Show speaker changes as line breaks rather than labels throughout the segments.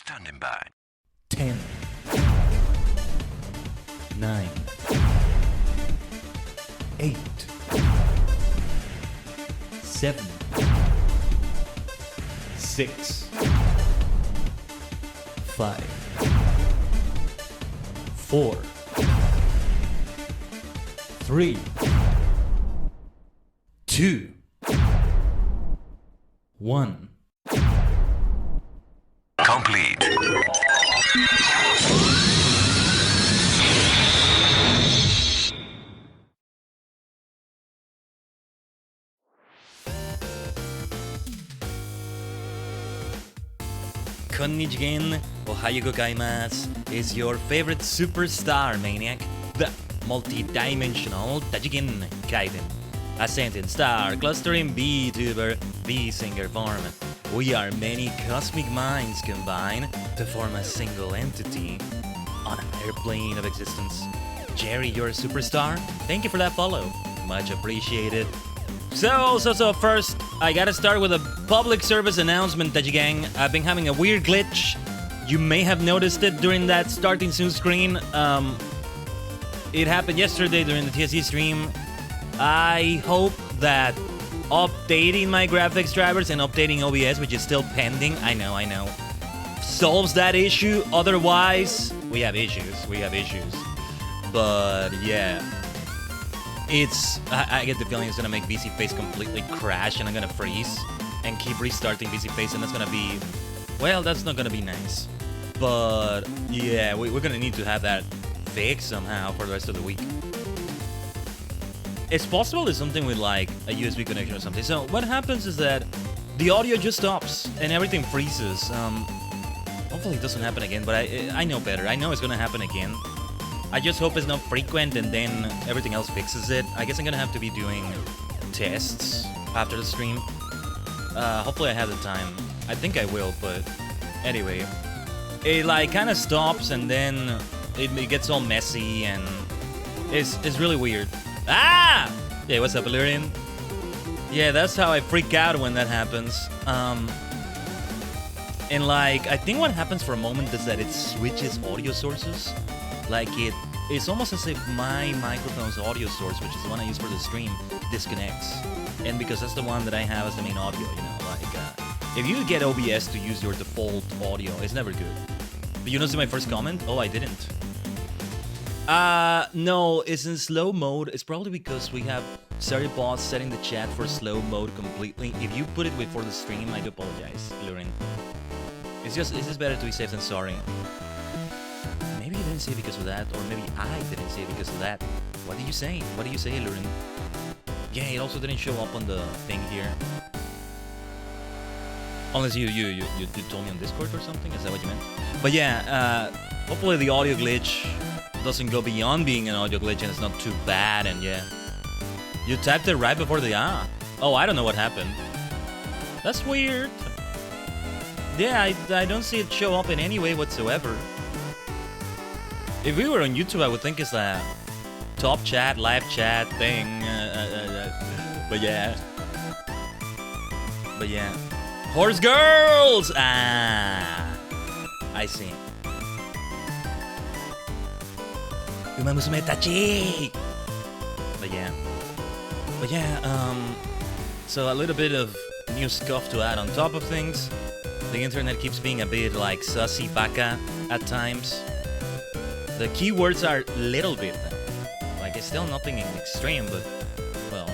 Standing by.
10, 9, 8, 7, 6, 5, 4, 3, 2, 1.
Complete.
Konnichiwa, ohayo gozaimasu, is your favorite superstar maniac, the multi-dimensional Tajikin Khaiden, a sentient star clustering VTuber, the singer form. We are many cosmic minds combined to form a single entity on an airplane of existence. Jerry, you're a superstar. Thank you for that follow. Much appreciated. So first, I gotta start with a public service announcement, Taji Gang. I've been having a weird glitch. You may have noticed it during that starting soon screen. It happened yesterday during the TSE stream. I hope that Updating my graphics drivers and updating OBS, which is still pending. I know. Solves that issue. Otherwise, we have issues. But yeah, I get the feeling it's gonna make VC Face completely crash, and I'm gonna freeze and keep restarting VC Face, and that's gonna be, well, that's not gonna be nice. But yeah, we're gonna need to have that fixed somehow for the rest of the week. It's possible there's something with like a USB connection or something. So what happens is that the audio just stops and everything freezes. Hopefully it doesn't happen again, but I know better. I know it's gonna happen again. I just hope it's not frequent and then everything else fixes it. I guess I'm gonna have to be doing tests after the stream. Hopefully I have the time. I think I will, but anyway. It like kind of stops and then it gets all messy and it's really weird. Ah! Yeah, what's up, Illyrian? Yeah, that's how I freak out when that happens. And like, I think what happens for a moment is that it switches audio sources. Like it's almost as if my microphone's audio source, which is the one I use for the stream, disconnects. And because that's the one that I have as the main audio, you know, like if you get OBS to use your default audio, it's never good. Did you notice my first comment? Oh, I didn't. No, it's in slow mode. It's probably because we have Boss setting the chat for slow mode completely. If you put it before the stream, I do apologize, Lurin. It's just better to be safe than sorry. Maybe you didn't say it because of that, or maybe I didn't say it because of that. What did you say? What did you say, Lurin? Yeah, it also didn't show up on the thing here. Unless you told me on Discord or something. Is that what you meant? But yeah, hopefully the audio glitch doesn't go beyond being an audio glitch and it's not too bad. And yeah, you typed it right before the oh, I don't know what happened. That's weird. Yeah, I don't see it show up in any way whatsoever. If we were on YouTube, I would think it's a top chat, live chat thing. But yeah. Horse girls! I see. Umamusume tachi! But yeah, so a little bit of new stuff to add on top of things. The internet keeps being a bit like sussy baka at times. The keywords are little bit, like it's still nothing extreme, but well,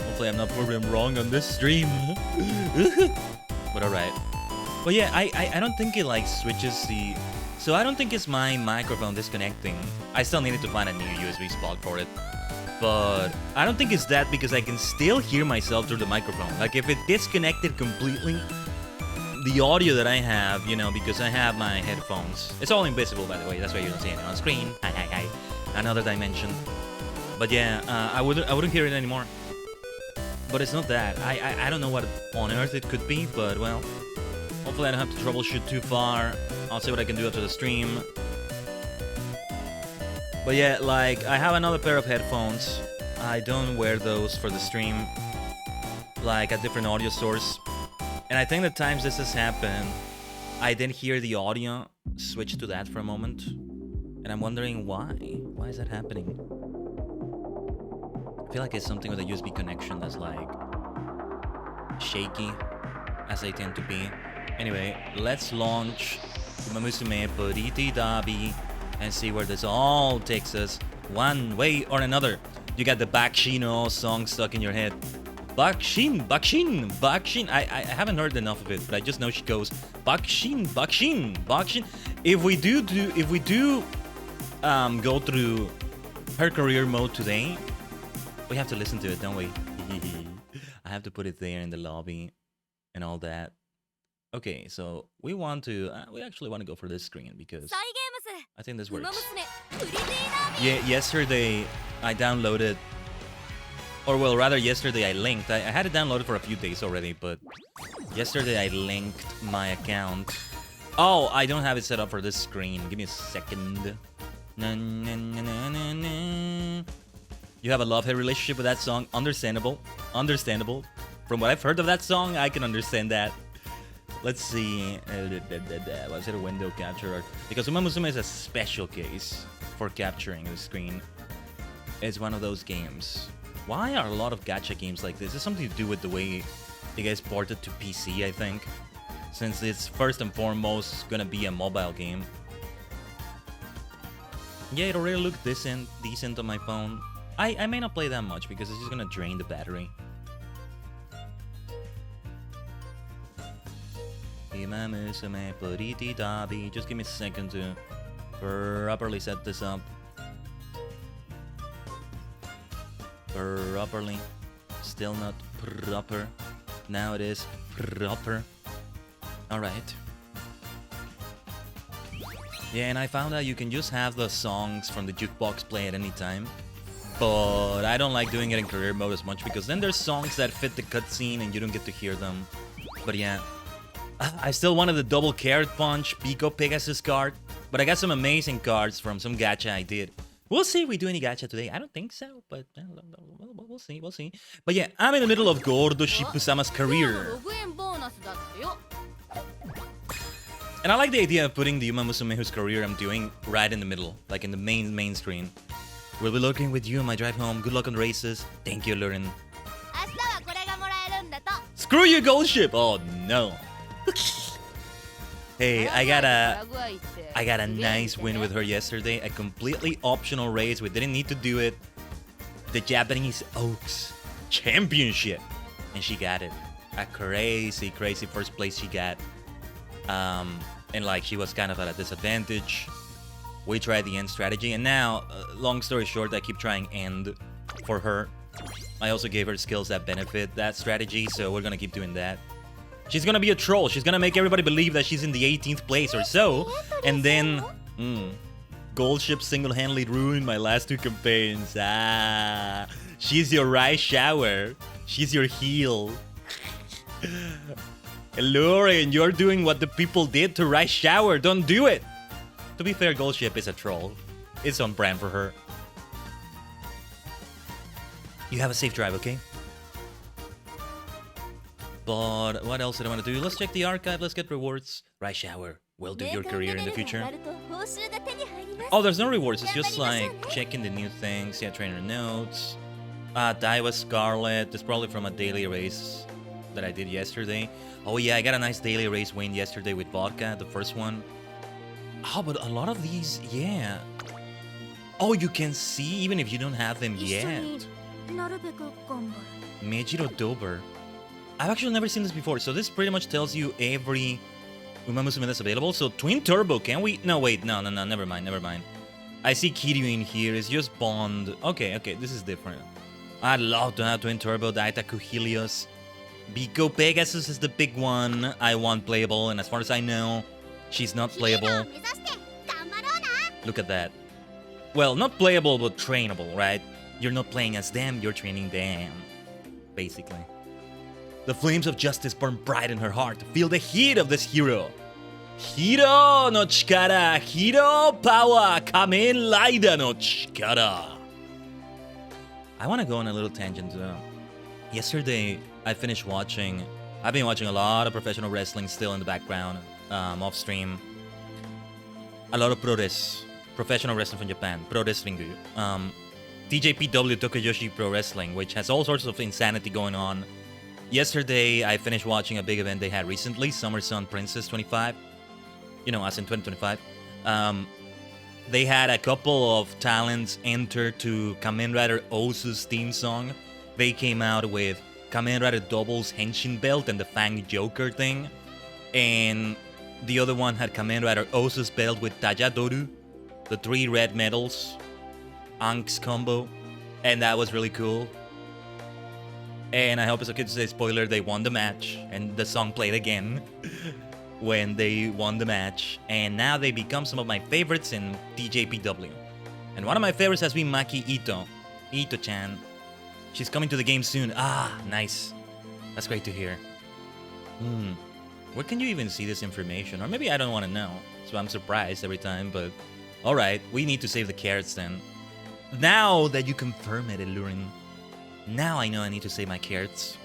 hopefully I'm not proving wrong on this stream. But alright. But yeah, I don't think it like switches the... So I don't think it's my microphone disconnecting. I still needed to find a new USB spot for it. But I don't think it's that, because I can still hear myself through the microphone. Like if it disconnected completely, the audio that I have, you know, because I have my headphones. It's all invisible, by the way. That's why you don't see it on screen. Hi. Another dimension. But yeah, I wouldn't hear it anymore. But it's not that. I don't know what on earth it could be, but well, hopefully I don't have to troubleshoot too far. I'll see what I can do after the stream. But yeah, like, I have another pair of headphones. I don't wear those for the stream. Like, a different audio source. And I think the times this has happened, I didn't hear the audio switch to that for a moment. And I'm wondering why. Why is that happening? I feel like it's something with a USB connection that's like shaky, as they tend to be. Anyway, let's launch Umamusume Puriti Dabi and see where this all takes us, one way or another. You got the Bakushino song stuck in your head. Bakushin. I haven't heard enough of it, but I just know she goes Bakushin. If we do go through her career mode today, we have to listen to it, don't we? I have to put it there in the lobby and all that. Okay, so we actually want to go for this screen because I think this works. Yeah, yesterday I downloaded, or well, rather yesterday I linked. I had it downloaded for a few days already, but yesterday I linked my account. Oh, I don't have it set up for this screen. Give me a second. You have a love-hate relationship with that song. Understandable. From what I've heard of that song, I can understand that. Let's see. Was it a window capture? Because Umamusume is a special case for capturing the screen. It's one of those games Why are a lot of gacha games like this? It's something to do with the way they guys ported to PC, I think. Since it's first and foremost gonna be a mobile game. Yeah, it'll really look decent on my phone. I may not play that much because it's just gonna drain the battery. Umamusume, Pluriti Dabi. Just give me a second to properly set this up. Properly. Still not proper. Now it is proper. Alright. Yeah, and I found out you can just have the songs from the jukebox play at any time. But I don't like doing it in career mode as much because then there's songs that fit the cutscene and you don't get to hear them. But yeah. I still wanted the double carrot punch Pico Pegasus card. But I got some amazing cards from some gacha I did. We'll see if we do any gacha today. I don't think so, but we'll see, we'll see. But yeah, I'm in the middle of Gold Ship-sama's career. And I like the idea of putting the Umamusume whose career I'm doing right in the middle, like in the main screen. We'll be lurking with you on my drive home. Good luck on the races. Thank you, Lurin. Screw you, Gold Ship! Oh no. Hey, I got a nice win with her yesterday. A completely optional race. We didn't need to do it. The Japanese Oaks Championship. And she got it. A crazy first place she got. And like she was kind of at a disadvantage. We tried the end strategy. And now, long story short, I keep trying end for her. I also gave her skills that benefit that strategy. So we're going to keep doing that. She's gonna be a troll. She's gonna make everybody believe that she's in the 18th place or so. And then, Gold Ship single-handedly ruined my last 2 campaigns. Ah, she's your rice shower. She's your heel. Lauren, you're doing what the people did to rice shower. Don't do it. To be fair, Gold Ship is a troll. It's on brand for her. You have a safe drive, okay? But what else did I want to do? Let's check the archive. Let's get rewards. Rice shower will do your career in the future. Oh, there's no rewards. It's just like checking the new things. Yeah, trainer notes. Daiwa Scarlet. It's probably from a daily race that I did yesterday. Oh yeah, I got a nice daily race win yesterday with vodka, the first one. Oh, but a lot of these, yeah. Oh, you can see even if you don't have them yet. Meijiro Dober. I've actually never seen this before, so this pretty much tells you every Umamusume that's available. So Twin Turbo, can we? No, wait, no, never mind. I see Kiryu in here. It's just Bond. Okay, this is different. I'd love to have Twin Turbo, Daitaku Helios. Biko Pegasus is the big one. I want playable, and as far as I know, she's not playable. Look at that. Well, not playable, but trainable, right? You're not playing as them, you're training them. Basically. The flames of justice burn bright in her heart. Feel the heat of this hero. Hiro no chikara. Hiro power. Kamen Rider no chikara. I want to go on a little tangent. Yesterday, I finished watching... I've been watching a lot of professional wrestling still in the background. Off stream. A lot of professional wrestling from Japan. Pro wrestling. TJPW Tokayoshi Pro Wrestling, which has all sorts of insanity going on. Yesterday, I finished watching a big event they had recently, Summer Sun Princess 25. You know, as in 2025. They had a couple of talents enter to Kamen Rider Osu's theme song. They came out with Kamen Rider Double's Henshin belt and the Fang Joker thing. And the other one had Kamen Rider Osu's belt with Tajadoru, the 3 red medals, Ank's combo. And that was really cool. And I hope it's okay to say, spoiler, they won the match. And the song played again when they won the match. And now they become some of my favorites in TJPW. And one of my favorites has been Maki Ito. Ito-chan. She's coming to the game soon. Ah, nice. That's great to hear. Where can you even see this information? Or maybe I don't want to know. So I'm surprised every time, but... Alright, we need to save the carrots then. Now that you confirm it, Alluring. Now I know I need to save my carrots.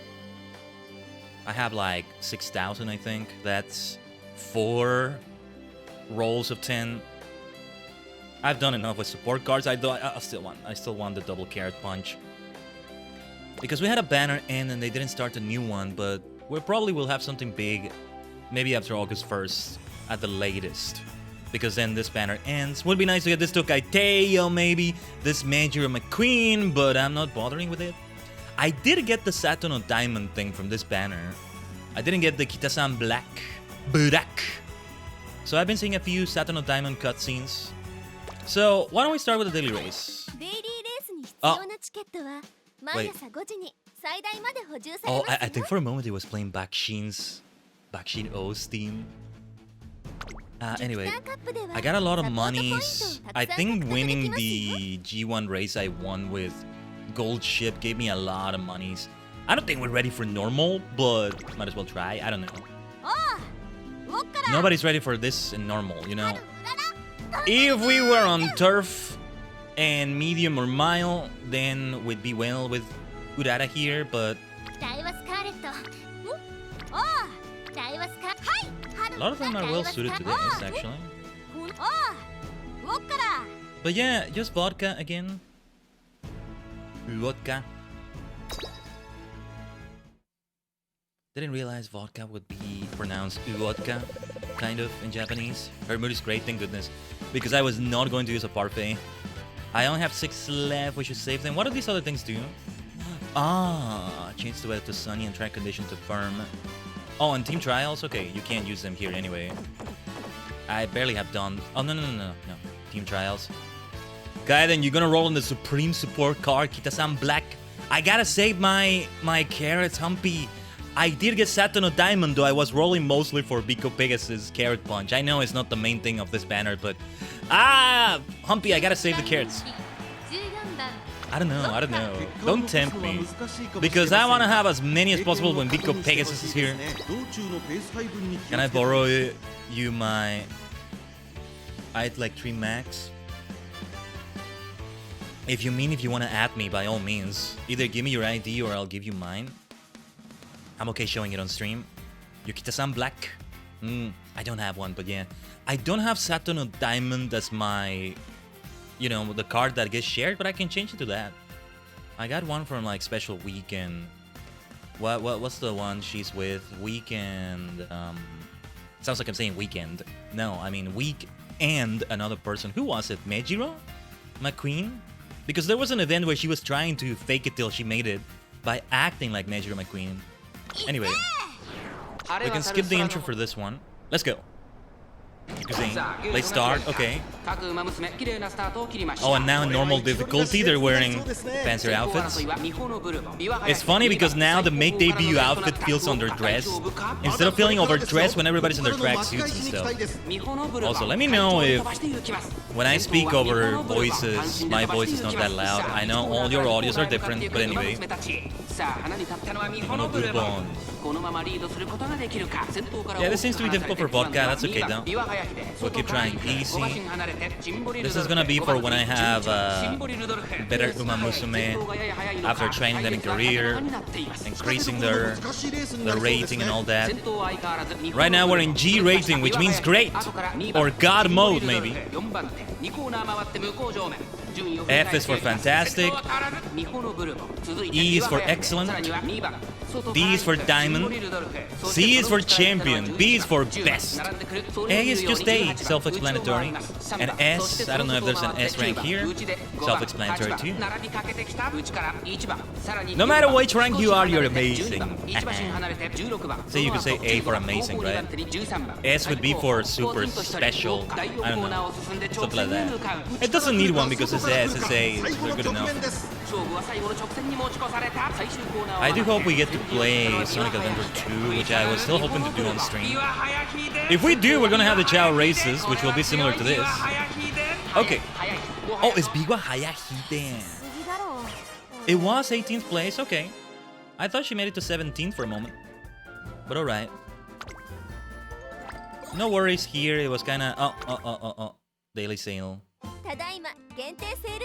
I have like 6,000, I think. That's 4 rolls of 10. I've done enough with support cards. I still want the double carrot punch. Because we had a banner end and they didn't start a new one, but we probably will have something big maybe after August 1st at the latest. Because then this banner ends. Would be nice to get this to Kaiteo, maybe. This Major McQueen, but I'm not bothering with it. I did get the Saturn of Diamond thing from this banner. I didn't get the Kitasan Black. So I've been seeing a few Saturn of Diamond cutscenes. So why don't we start with the daily race? Oh. Wait. Oh, I think for a moment it was playing Bakushin O's theme. Anyway, I got a lot of monies. I think winning the G1 race I won with Gold Ship gave me a lot of monies. I don't think we're ready for normal, but might as well try. I don't know. Nobody's ready for this in normal, you know. If we were on turf and medium or mile, then we'd be well with Urara here, but a lot of them are well suited to this, actually. But yeah, just vodka again. Vodka. Didn't realize vodka would be pronounced vodka, kind of, in Japanese. Her mood is great, thank goodness. Because I was not going to use a parfait. I only have 6 left, we should save them. What do these other things do? Change the weather to sunny and track condition to firm. Oh, and team trials? Okay, you can't use them here anyway. I barely have done... Oh, no. Team trials. Khaiden, you're gonna roll in the Supreme Support card, Kitasan Black. I gotta save my carrots, Humpy. I did get Saturn of Diamond, though I was rolling mostly for Biko Pegasus Carrot Punch. I know it's not the main thing of this banner, but... Humpy, I gotta save the carrots. I don't know. Don't tempt me. Because I want to have as many as possible when Biko Pegasus is here. Can I borrow you my... I had like 3 max? If you want to add me, by all means. Either give me your ID or I'll give you mine. I'm okay showing it on stream. Yukita-san Black. I don't have one, but yeah. I don't have Saturn of Diamond as my... You know, the card that gets shared, but I can change it to that. I got one from like Special Weekend. What's the one she's with? Weekend. Sounds like I'm saying weekend. No, I mean week and another person. Who was it? Mejiro? McQueen? Because there was an event where she was trying to fake it till she made it by acting like Mejiro McQueen. Anyway, we can skip the intro for this one. Let's go. Let's start, okay. Oh, and now in normal difficulty, they're wearing fancier outfits. It's funny because now the make debut outfit feels underdressed, instead of feeling overdressed when everybody's in their tracksuits and stuff. Also, let me know if, when I speak over voices, my voice is not that loud. I know all your audios are different, but anyway. Yeah, this seems to be difficult for vodka, that's okay though. We'll keep trying easy. This is gonna be for when I have better Umamusume after training them in career, increasing their rating and all that. Right now we're in G rating, which means great, or God mode maybe. F is for fantastic, E is for excellent, D is for diamond, C is for champion, B is for best, A is just A, self-explanatory, and S, I don't know if there's an S rank here, self-explanatory too. No matter which rank you are, you're amazing. So you could say A for amazing, right? S would be for super special, I don't know, something like that. It doesn't need one because it's S, it's A, they're good enough. I do hope we get to play Sonic Adventure 2, which I was still hoping to do on stream. If we do, we're gonna have the Chao races, which will be similar to this. Okay. Oh, it's Biwa Hayahiden. It was 18th place, okay. I thought she made it to 17th for a moment. But alright. No worries here, it was kinda... Daily sale.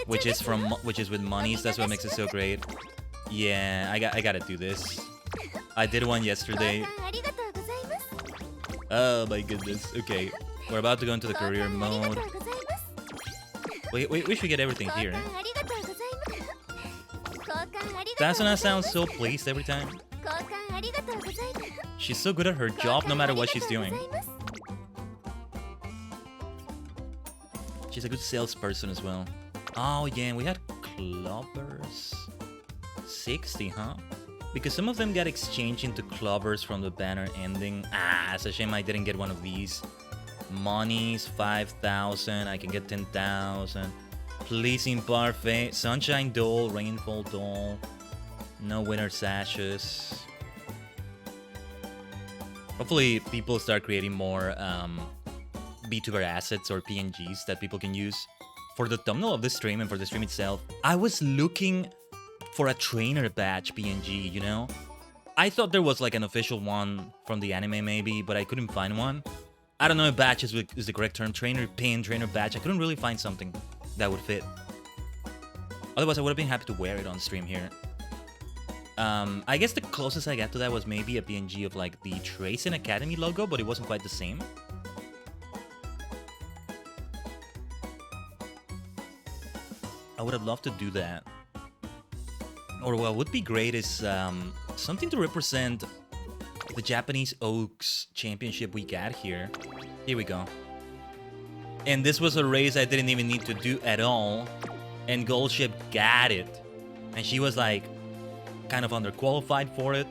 Which is with monies, that's what makes it so great. Yeah, I gotta do this. I did one yesterday. Oh my goodness. Okay, we're about to go into the career mode. We should get everything here. Tasuna sounds so pleased every time. She's so good at her job no matter what she's doing. She's a good salesperson as well. Oh yeah, we had clubbers. 60, huh? Because some of them got exchanged into clubbers from the banner ending. Ah, it's a shame I didn't get one of these. Monies, 5,000. I can get 10,000. Pleasing Parfait. Sunshine Doll. Rainfall Doll. No winner sashes. Hopefully people start creating more VTuber assets or PNGs that people can use. For the thumbnail of the stream and for the stream itself, I was looking for a trainer badge PNG, you know? I thought there was like an official one from the anime maybe, but I couldn't find one. I don't know if badge is the correct term. Trainer pin, trainer badge. I couldn't really find something that would fit. Otherwise, I would have been happy to wear it on stream here. I guess the closest I got to that was maybe a PNG of like the Tracing Academy logo, but it wasn't quite the same. I would have loved to do that. Or what would be great is something to represent the Japanese Oaks Championship we got here. Here we go. And this was a race I didn't even need to do at all. And Gold Ship got it. And she was like kind of underqualified for it.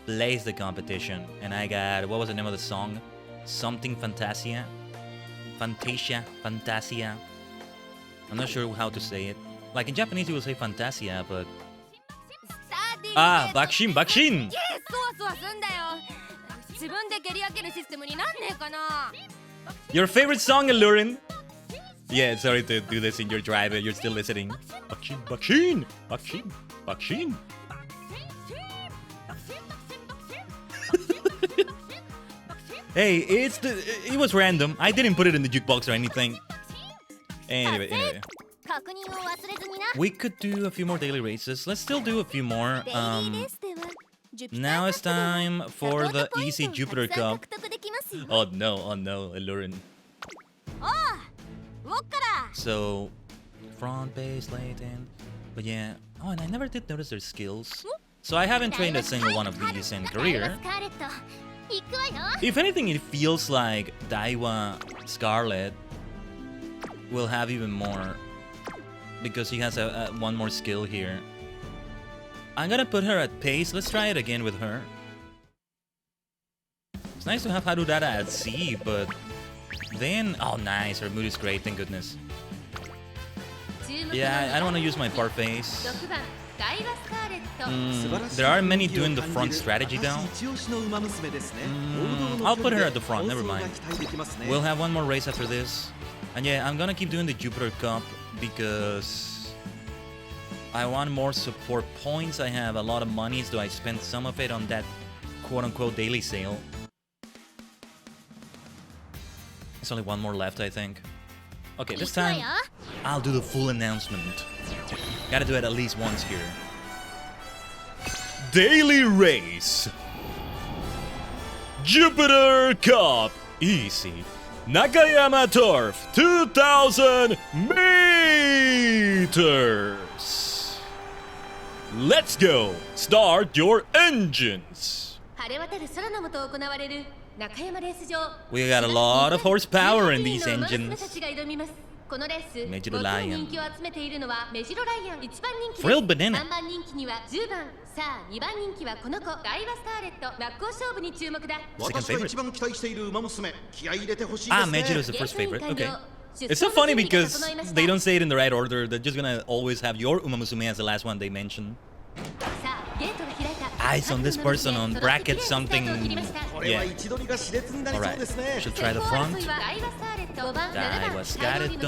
Placed the competition. And I got, what was the name of the song? Something Fantasia. Fantasia. I'm not sure how to say it. Like in Japanese you will say Fantasia, but... Ah, Bakushin! Your favorite song, Allurin? Yeah, sorry to do this in your drive, you're still listening. Bakushin! Hey, it was random. I didn't put it in the jukebox or anything. Anyway. We could do a few more daily races. Let's still do a few more. Now it's time for the easy Jupiter Cup. Oh no, Allurin. So, front base, late in. But yeah. Oh, and I never did notice their skills. So I haven't trained a single one of these in career. If anything, it feels like Daiwa Scarlet will have even more, because he has one more skill here. I'm gonna put her at pace. Let's try it again with her. It's nice to have Harudara at C, but then... Oh, nice. Her mood is great, thank goodness. Yeah, I don't want to use my parfaits. There are many doing the front strategy though. I'll put her at the front, never mind. We'll have one more race after this. And yeah, I'm gonna keep doing the Jupiter Cup because I want more support points. I have a lot of money, so I spent some of it on that quote-unquote daily sale. There's only one more left, I think. Okay, this time I'll do the full announcement. Gotta do it at least once here. Daily race. Jupiter Cup. Easy. Nakayama Turf. 2,000 meters. Let's go. Start your engines. We got a lot of horsepower in these engines. Mejiro Lion. Frilled banana. Second favorite. Ah, Mejiro is the first favorite. Okay. It's so funny because they don't say it in the right order. They're just gonna always have your Umamusume as the last one they mention. Eyes on this person on bracket something. Yeah. Alright. Should try the front. Daiwa Scarlet.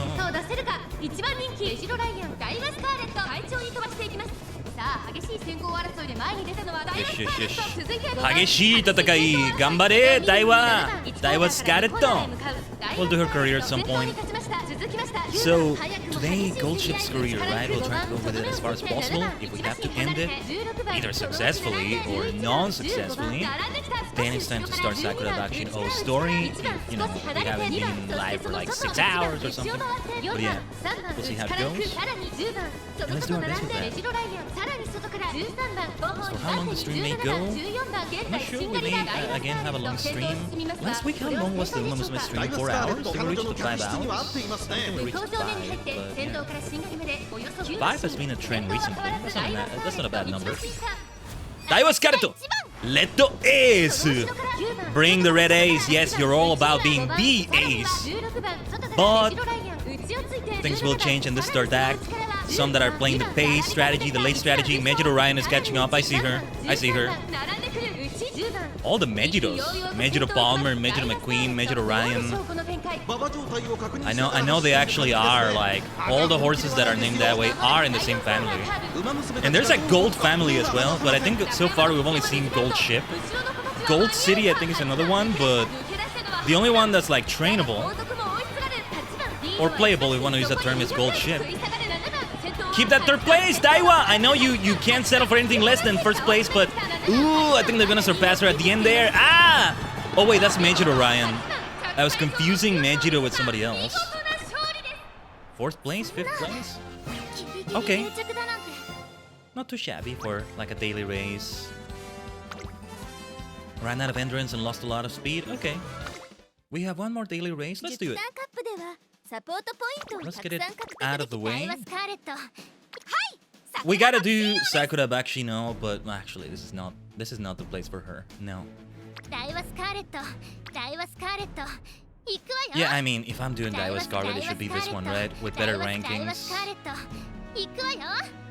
Daiwa Scarlet. We'll do her career at some point. So, today, Gold Ship's career, right? We'll try to go with it as far as possible. If we have to end it, either successfully or non-successfully, then it's time to start Sakura Bakushin O's story. You know, we haven't been live for like 6 hours or something. But yeah, we'll see how it goes. And let's do our best with that. So how long the stream may go? I'm not sure. We may again have a long stream. Last week, how long was the Umamusume stream? 4 hours? Did we reach the 5 hours? I think we reached 5, but yeah. 5 has been a trend recently. That's not a bad number. Daiwa Kareto! Leto Ace! Bring the red ace. Yes, you're all about being the ace. But things will change in this third act. Some that are playing the pace strategy, the late strategy. Megiddo Ryan is catching up. I see her. I see her. All the Megiddos. Megiddo Palmer, Megiddo McQueen, Megiddo Ryan. I know they actually are, like, all the horses that are named that way are in the same family. And there's a Gold family as well, but I think so far we've only seen Gold Ship. Gold City I think is another one, but the only one that's like trainable or playable, if you want to use that term, is Gold Ship. Keep that third place, Daiwa! I know you can't settle for anything less than first place, but ooh, I think they're gonna surpass her at the end there. Ah! Oh wait, that's Megiddo Ryan. I was confusing Megiddo with somebody else. 4th place? 5th place? Okay. Not too shabby for like a daily race. Ran out of endurance and lost a lot of speed. Okay. We have one more daily race. Let's do it. Let's get it out of the way. We gotta do Sakura Bakshino, but actually this is not the place for her. No. Yeah, I mean, if I'm doing Daiwa Scarlet, it should be this one, right? With better rankings.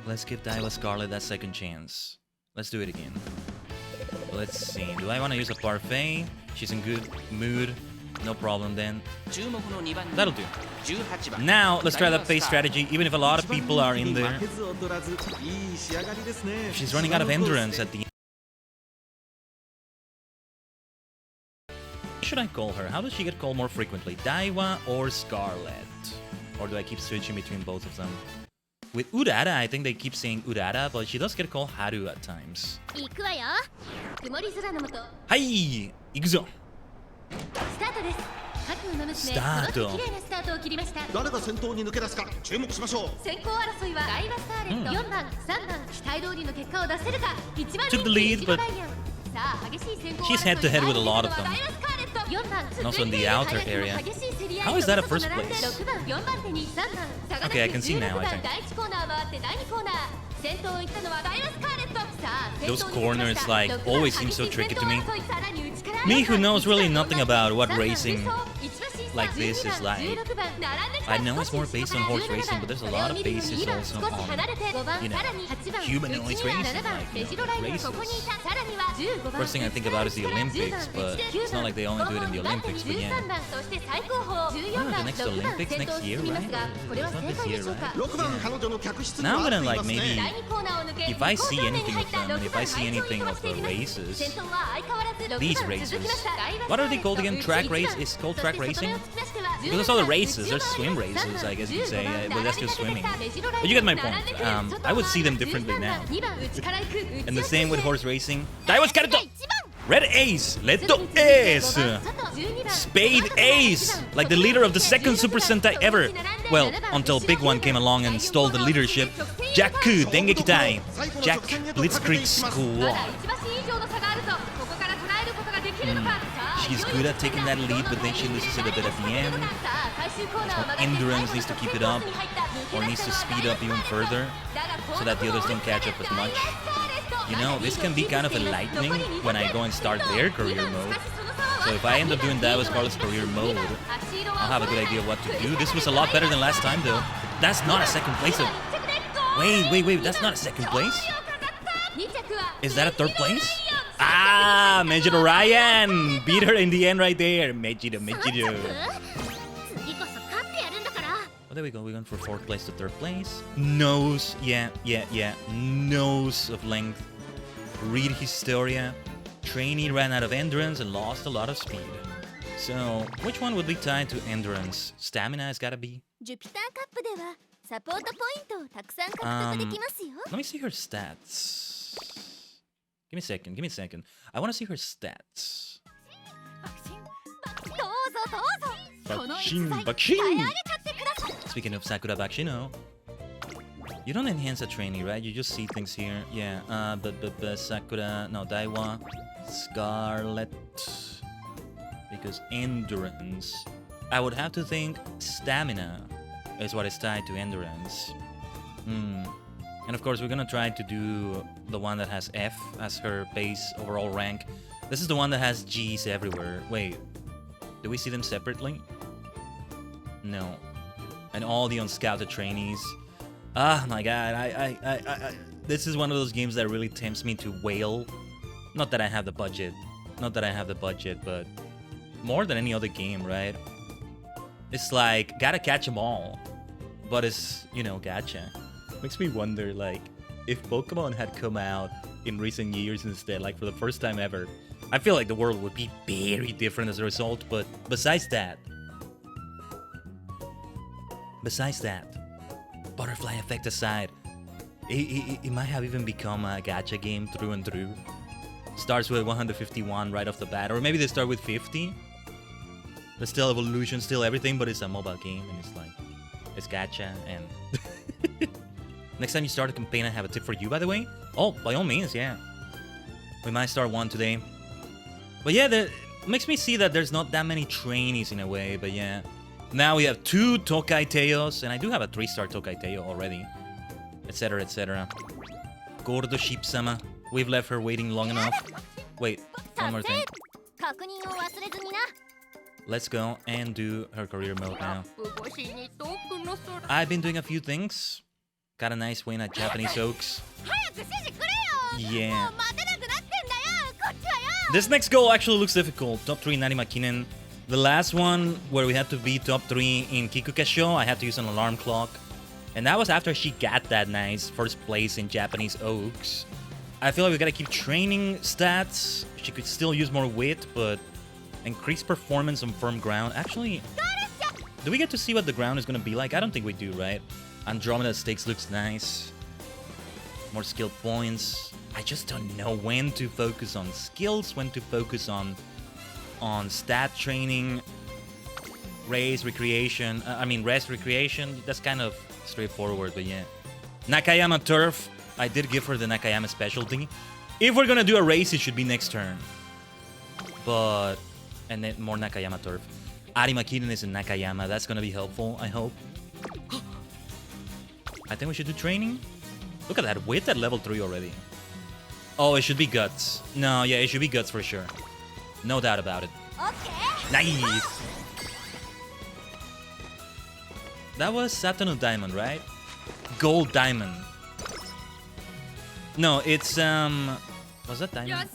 Let's give Daiwa Scarlet that second chance. Let's do it again. Let's see. Do I want to use a parfait? She's in good mood. No problem then. That'll do. Now, let's try that pace strategy, even if a lot of people are in there. She's running out of endurance at the end. What should I call her? How does she get called more frequently? Daiwa or Scarlet? Or do I keep switching between both of them? With Urara, I think they keep saying Urara, but she does get called Haru at times. Hai! Ikuzo! Start! Took the lead, but she's head-to-head with a lot of them. And also in the outer area. How is that a first place? Okay, I can see now, I think. Those corners, like, always seem so tricky to me. Me, who knows really nothing about what racing like this is like. I know it's more based on horse racing, but there's a lot of bases also on, you know, humanoid racing, like, you know, races. First thing I think about is the Olympics, but it's not like they only do it in the Olympics, but yeah. Oh, the next Olympics next year, right? It's not this year, right? Yeah. Now I'm gonna, like, maybe, if I see anything of them, and if I see anything of the races, these races, what are they called again? Track race? It's called track racing? Because there's other races, there's swim races, I guess you could say, but that's just swimming. But you get my point. I would see them differently now. And the same with horse racing. Daiwa Kareto! Red Ace! Leto Ace! Spade Ace! Like the leader of the second Super Sentai ever. Well, until Big One came along and stole the leadership. Jaku Dengekitai! Jack Blitzkrieg Squad. She's good at taking that lead, but then she loses it a bit at the end. So endurance needs to keep it up, or needs to speed up even further, so that the others don't catch up as much. You know, this can be kind of enlightening when I go and start their career mode. So if I end up doing that with Scarlet's career mode, I'll have a good idea of what to do. This was a lot better than last time, though. That's not a second place. Wait, that's not a second place? Is that a third place? Ah, Megiddo Ryan! Beat her in the end right there. Megiddo. Oh, there we go. We're going for 4th place to 3rd place. Nose. Yeah. Nose of length. Read Historia. Trainee ran out of endurance and lost a lot of speed. So, which one would be tied to endurance? Stamina has gotta be. Let me see her stats. Give me a second. I want to see her stats. Bakushin! Speaking of Sakura Bakshino. You don't enhance a trainee, right? You just see things here. Yeah, but Sakura, no, Daiwa, Scarlet, because endurance. I would have to think stamina is what is tied to endurance. And of course, we're gonna try to do the one that has F as her base overall rank. This is the one that has G's everywhere. Wait, do we see them separately? No. And all the unscouted trainees. Ah, my god, I this is one of those games that really tempts me to wail. Not that I have the budget. Not that I have the budget, but more than any other game, right? It's like, gotta catch them all. But it's, you know, gacha. Makes me wonder, like, if Pokemon had come out in recent years instead, like for the first time ever, I feel like the world would be very different as a result. But besides that, butterfly effect aside, it might have even become a gacha game through and through. Starts with 151 right off the bat, or maybe they start with 50. There's still evolution, still everything, but it's a mobile game, and it's like, it's gacha, and... Next time you start a campaign, I have a tip for you, by the way. Oh, by all means, yeah. We might start one today. But yeah, that makes me see that there's not that many trainees in a way, but yeah. Now we have 2 Tokai Teos, and I do have a 3-star Tokai Teo already. Etc, etc. Gordo Ship-sama. We've left her waiting long enough. Wait, one more thing. Let's go and do her career mode now. I've been doing a few things. Got a nice win at Japanese Oaks. Yeah. This next goal actually looks difficult. Top 3 Nari Makinen. The last one, where we had to be top 3 in Kikukasho, I had to use an alarm clock. And that was after she got that nice first place in Japanese Oaks. I feel like we gotta keep training stats. She could still use more wit, but increase performance on firm ground. Actually, do we get to see what the ground is gonna be like? I don't think we do, right? Andromeda Stakes looks nice. More skill points. I just don't know when to focus on skills, when to focus on stat training, rest, recreation. That's kind of straightforward, but yeah. Nakayama Turf. I did give her the Nakayama specialty. If we're gonna do a race, it should be next turn. But... and then more Nakayama Turf. Ari Makinen is in Nakayama. That's gonna be helpful, I hope. I think we should do training. Look at that, wit at level 3 already. Oh, it should be Guts. No, yeah, it should be Guts for sure. No doubt about it. Okay. Nice! That was Saturn of Diamond, right? Gold Diamond. No, it's, was that Diamond?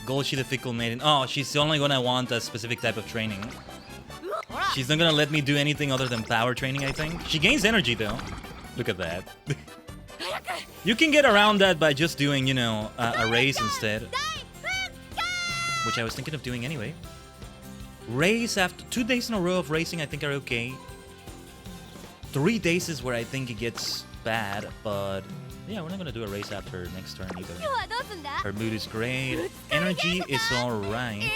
Gold She the Fickle Maiden. Oh, she's only gonna want a specific type of training. She's not gonna let me do anything other than power training, I think. She gains energy, though. Look at that. You can get around that by just doing, you know, a race instead. Which I was thinking of doing anyway. Race after 2 days in a row of racing, I think are okay. 3 days is where I think it gets bad, but yeah, we're not gonna do a race after next turn either. Her mood is great. Energy is alright.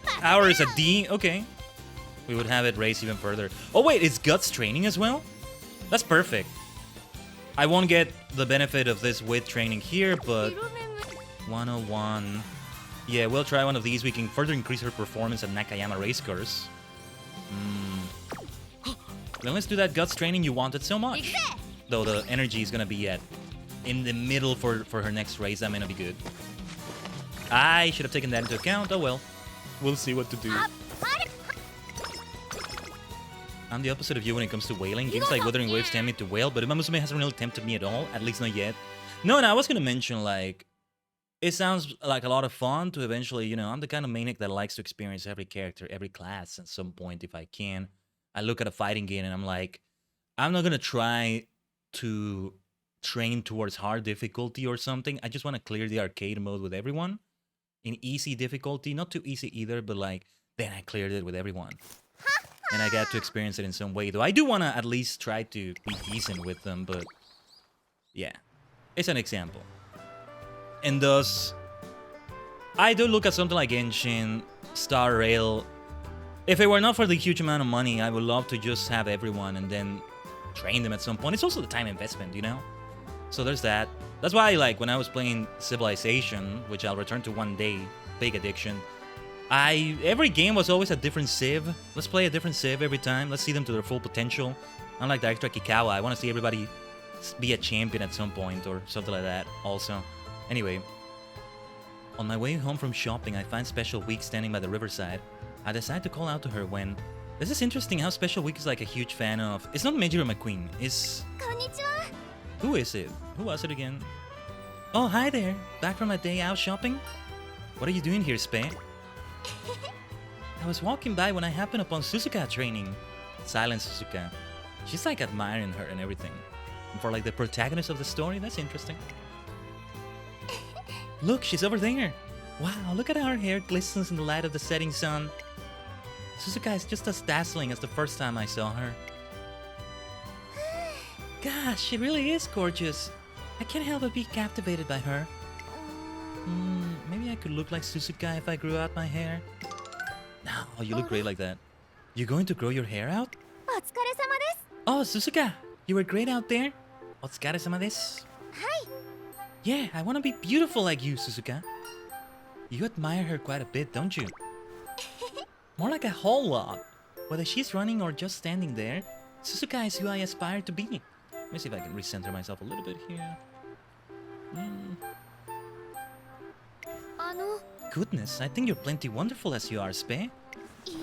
Power is a D. Okay. We would have it race even further. Oh wait, it's Guts training as well? That's perfect. I won't get the benefit of this with training here, but 101. Yeah, we'll try one of these. We can further increase her performance at Nakayama race course. Then let's do that Guts training you wanted so much. Though the energy is gonna be at in the middle for her next race. That may not be good. I should have taken that into account. Oh well. We'll see what to do. I'm the opposite of you when it comes to whaling. Games like Wuthering Waves tempt me to whale, but Umamusume hasn't really tempted me at all. At least not yet. No, I was gonna mention, like, it sounds like a lot of fun to eventually, you know, I'm the kind of maniac that likes to experience every character, every class at some point if I can. I look at a fighting game and I'm like, I'm not gonna try to train towards hard difficulty or something. I just want to clear the arcade mode with everyone in easy difficulty. Not too easy either, but like, then I cleared it with everyone. And I got to experience it in some way, though. I do want to at least try to be decent with them, but yeah, it's an example. And thus, I do look at something like Genshin, Star Rail. If it were not for the huge amount of money, I would love to just have everyone and then train them at some point. It's also the time investment, you know? So there's that. That's why, like, when I was playing Civilization, which I'll return to one day, big addiction, every game was always a different civ. Let's play a different civ every time. Let's see them to their full potential. Unlike the extra Kikawa, I want to see everybody be a champion at some point or something like that also. Anyway, on my way home from shopping, I find Special Week standing by the riverside. I decide to call out to her when... This is interesting how Special Week is like a huge fan of... It's not Major McQueen, it's...
Konnichiwa.
Who is it? Who was it again? Oh, hi there. Back from a day out shopping? What are you doing here, Spay? I was walking by when I happened upon Suzuka training. Silent Suzuka. She's like admiring her and everything. And for like the protagonist of the story, that's interesting. Look, she's over there. Wow, look at how her hair glistens in the light of the setting sun. Suzuka is just as dazzling as the first time I saw her. Gosh, she really is gorgeous. I can't help but be captivated by her. Maybe I could look like Suzuka if I grew out my hair. No, you look great like that. You going to grow your hair out?
お疲れ様です。
Oh, Suzuka, you were great out there. Otsukare-sama desu.
はい。
Yeah, I want to be beautiful like you, Suzuka. You admire her quite a bit, don't you? More like a whole lot. Whether she's running or just standing there, Suzuka is who I aspire to be. Let me see if I can recenter myself a little bit here. Goodness, I think you're plenty wonderful as you are, Spay.
いい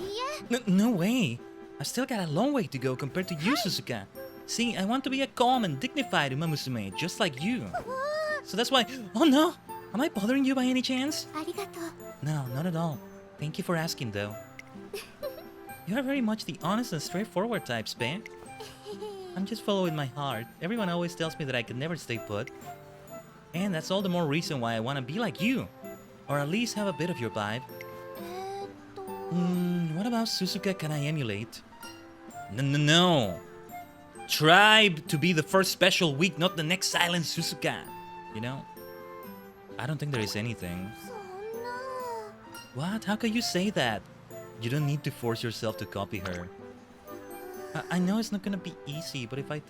え。
No way. I've still got a long way to go compared to you, Suzuka. See, I want to be a calm and dignified Umamusume, just like you. So that's why... Oh no! Am I bothering you by any chance?
ありがとう。
No, not at all. Thank you for asking, though. You are very much the honest and straightforward type, Spay. I'm just following my heart. Everyone always tells me that I can never stay put. And that's all the more reason why I want to be like you. Or at least have a bit of your vibe. What about Suzuka can I emulate? No. Try to be the first Special Week, not the next Silent Suzuka. You know? I don't think there is anything.
そんな。
What? How can you say that? You don't need to force yourself to copy her. I know it's not gonna be easy, but if I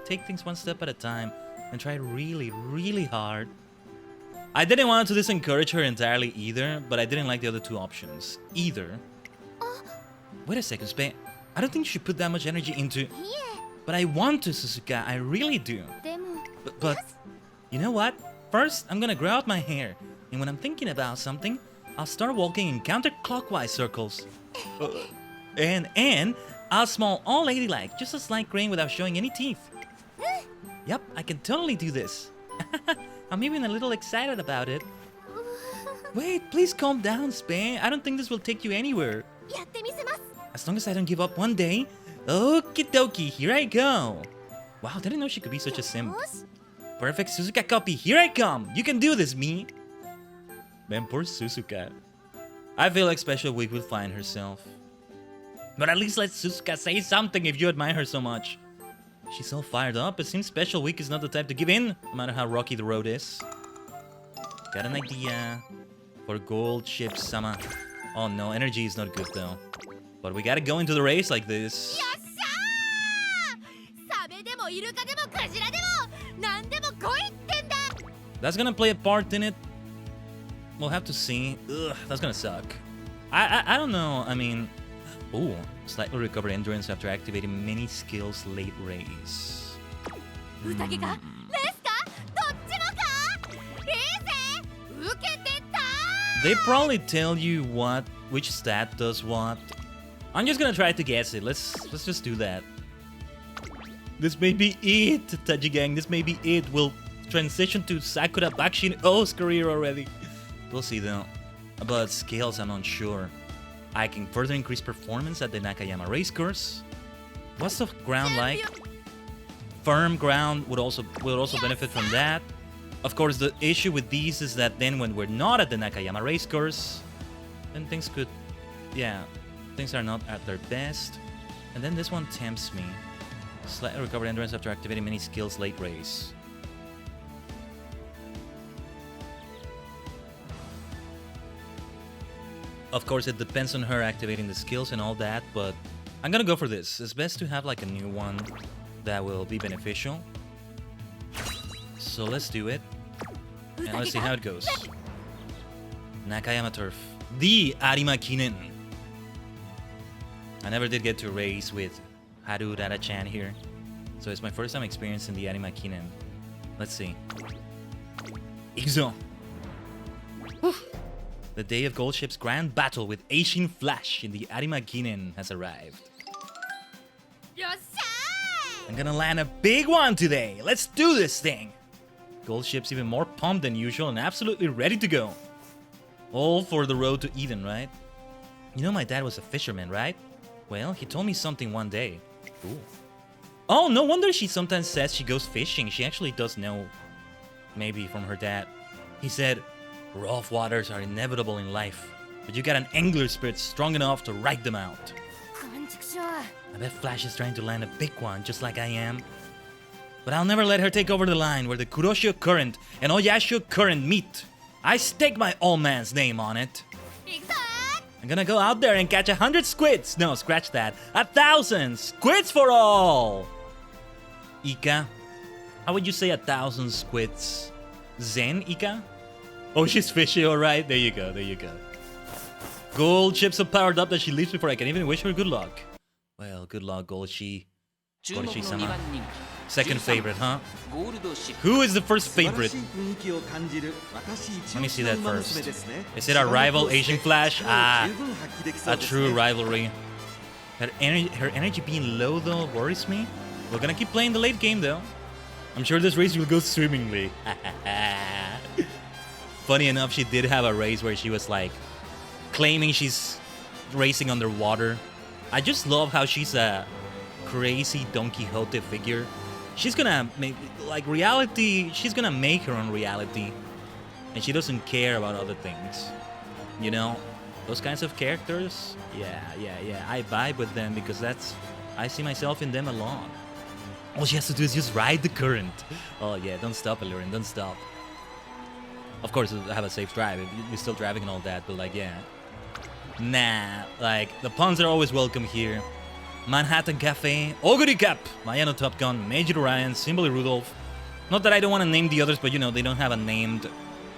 take things one step at a time and try really, really hard. I didn't want to disencourage her entirely either, but I didn't like the other two options either. Wait a second, Spay. I don't think you should put that much energy into...
いえ。
But I want to, Suzuka. I really do.
でも。
But you know what? First, I'm gonna grow out my hair. And when I'm thinking about something, I'll start walking in counterclockwise circles. And I'll smile all ladylike, just a slight grin without showing any teeth. Yep, I can totally do this. I'm even a little excited about it. Wait, please calm down, Spay. I don't think this will take you anywhere.
やってみせます。
As long as I don't give up one day. Okie dokie, here I go. Wow, didn't know she could be such a simp.
よし。
Perfect Suzuka copy, here I come. You can do this, me. Man, poor Suzuka. I feel like Special Week will find herself. But at least let Suzuka say something if you admire her so much. She's so fired up, it seems Special Week is not the type to give in, no matter how rocky the road is. Got an idea for Gold Ship Sama. Oh no, energy is not good though. But we gotta go into the race like this.
よっしゃー。サメでもイルカでもクジラでも何でも来いってんだ。
That's gonna play a part in it. We'll have to see. Ugh, that's gonna suck. I don't know. I mean, ooh, slightly recover endurance after activating many skills late race.
宴かレースかどっちもか。いいぜ。受けてた。
They probably tell you which stat does what. I'm just gonna try to guess it. Let's just do that. This may be it, Taji Gang. This may be it. We'll transition to Sakura Bakushin O's career already. We'll see though. About skills, I'm unsure. I can further increase performance at the Nakayama race course. What's the ground like? Firm ground will also benefit from that. Of course, the issue with these is that then when we're not at the Nakayama race course, then things are not at their best. And then this one tempts me. Slightly recovered endurance after activating many skills late race. Of course, it depends on her activating the skills and all that, but I'm gonna go for this. It's best to have like a new one. that will be beneficial. So let's do it. And let's see how it goes. Nakayama Turf. The Arima Kinen. I never did get to race with Haru Dara-chan here. So it's my first time experiencing the Arima Kinen. Let's see. Ikuzo. The day of Gold Ship's grand battle with Asian Flash in the Arima Kinen has arrived. I'm gonna land a big one today. Let's do this thing. Gold Ship's even more pumped than usual and absolutely ready to go. All for the road to Eden, right? You know my dad was a fisherman, right? Well, he told me something one day. Ooh. Oh, no wonder she sometimes says she goes fishing. She actually does know. Maybe from her dad. He said, rough waters are inevitable in life, but you got an angler spirit strong enough to ride them out. I bet Flash is trying to land a big one, just like I am. But I'll never let her take over the line where the Kuroshio Current and Oyashio Current meet. I stake my old man's name on it. I'm gonna go out there and catch 100 squids. No, scratch that. 1,000 squids for all. Ika, how would you say 1,000 squids? Zen, Ika? Oh, she's fishy, alright. There you go, there you go. Gold Ship's so powered up that she leaves before I can even wish her good luck. Well, good luck, Gold-Shi-sama. Second favorite, huh? Who is the first favorite? Let me see that first. Is it our rival Asian Flash? Ah, a true rivalry. Her energy being low though worries me. We're gonna keep playing the late game though. I'm sure this race will go swimmingly. Funny enough, she did have a race where she was like claiming she's racing underwater. I just love how she's a crazy Don Quixote figure. She's gonna make, like, reality, she's gonna make her own reality. And she doesn't care about other things. You know? Those kinds of characters? Yeah. I vibe with them because that's, I see myself in them a lot. All she has to do is just ride the current. Oh yeah, don't stop, Allurin, don't stop. Of course, have a safe drive. You're still driving and all that, but like, yeah. Nah, like, the puns are always welcome here. Manhattan Cafe, Oguri Cap, Mayano Top Gun, Major Ryan, Simply Rudolph. Not that I don't want to name the others, but you know, they don't have a named,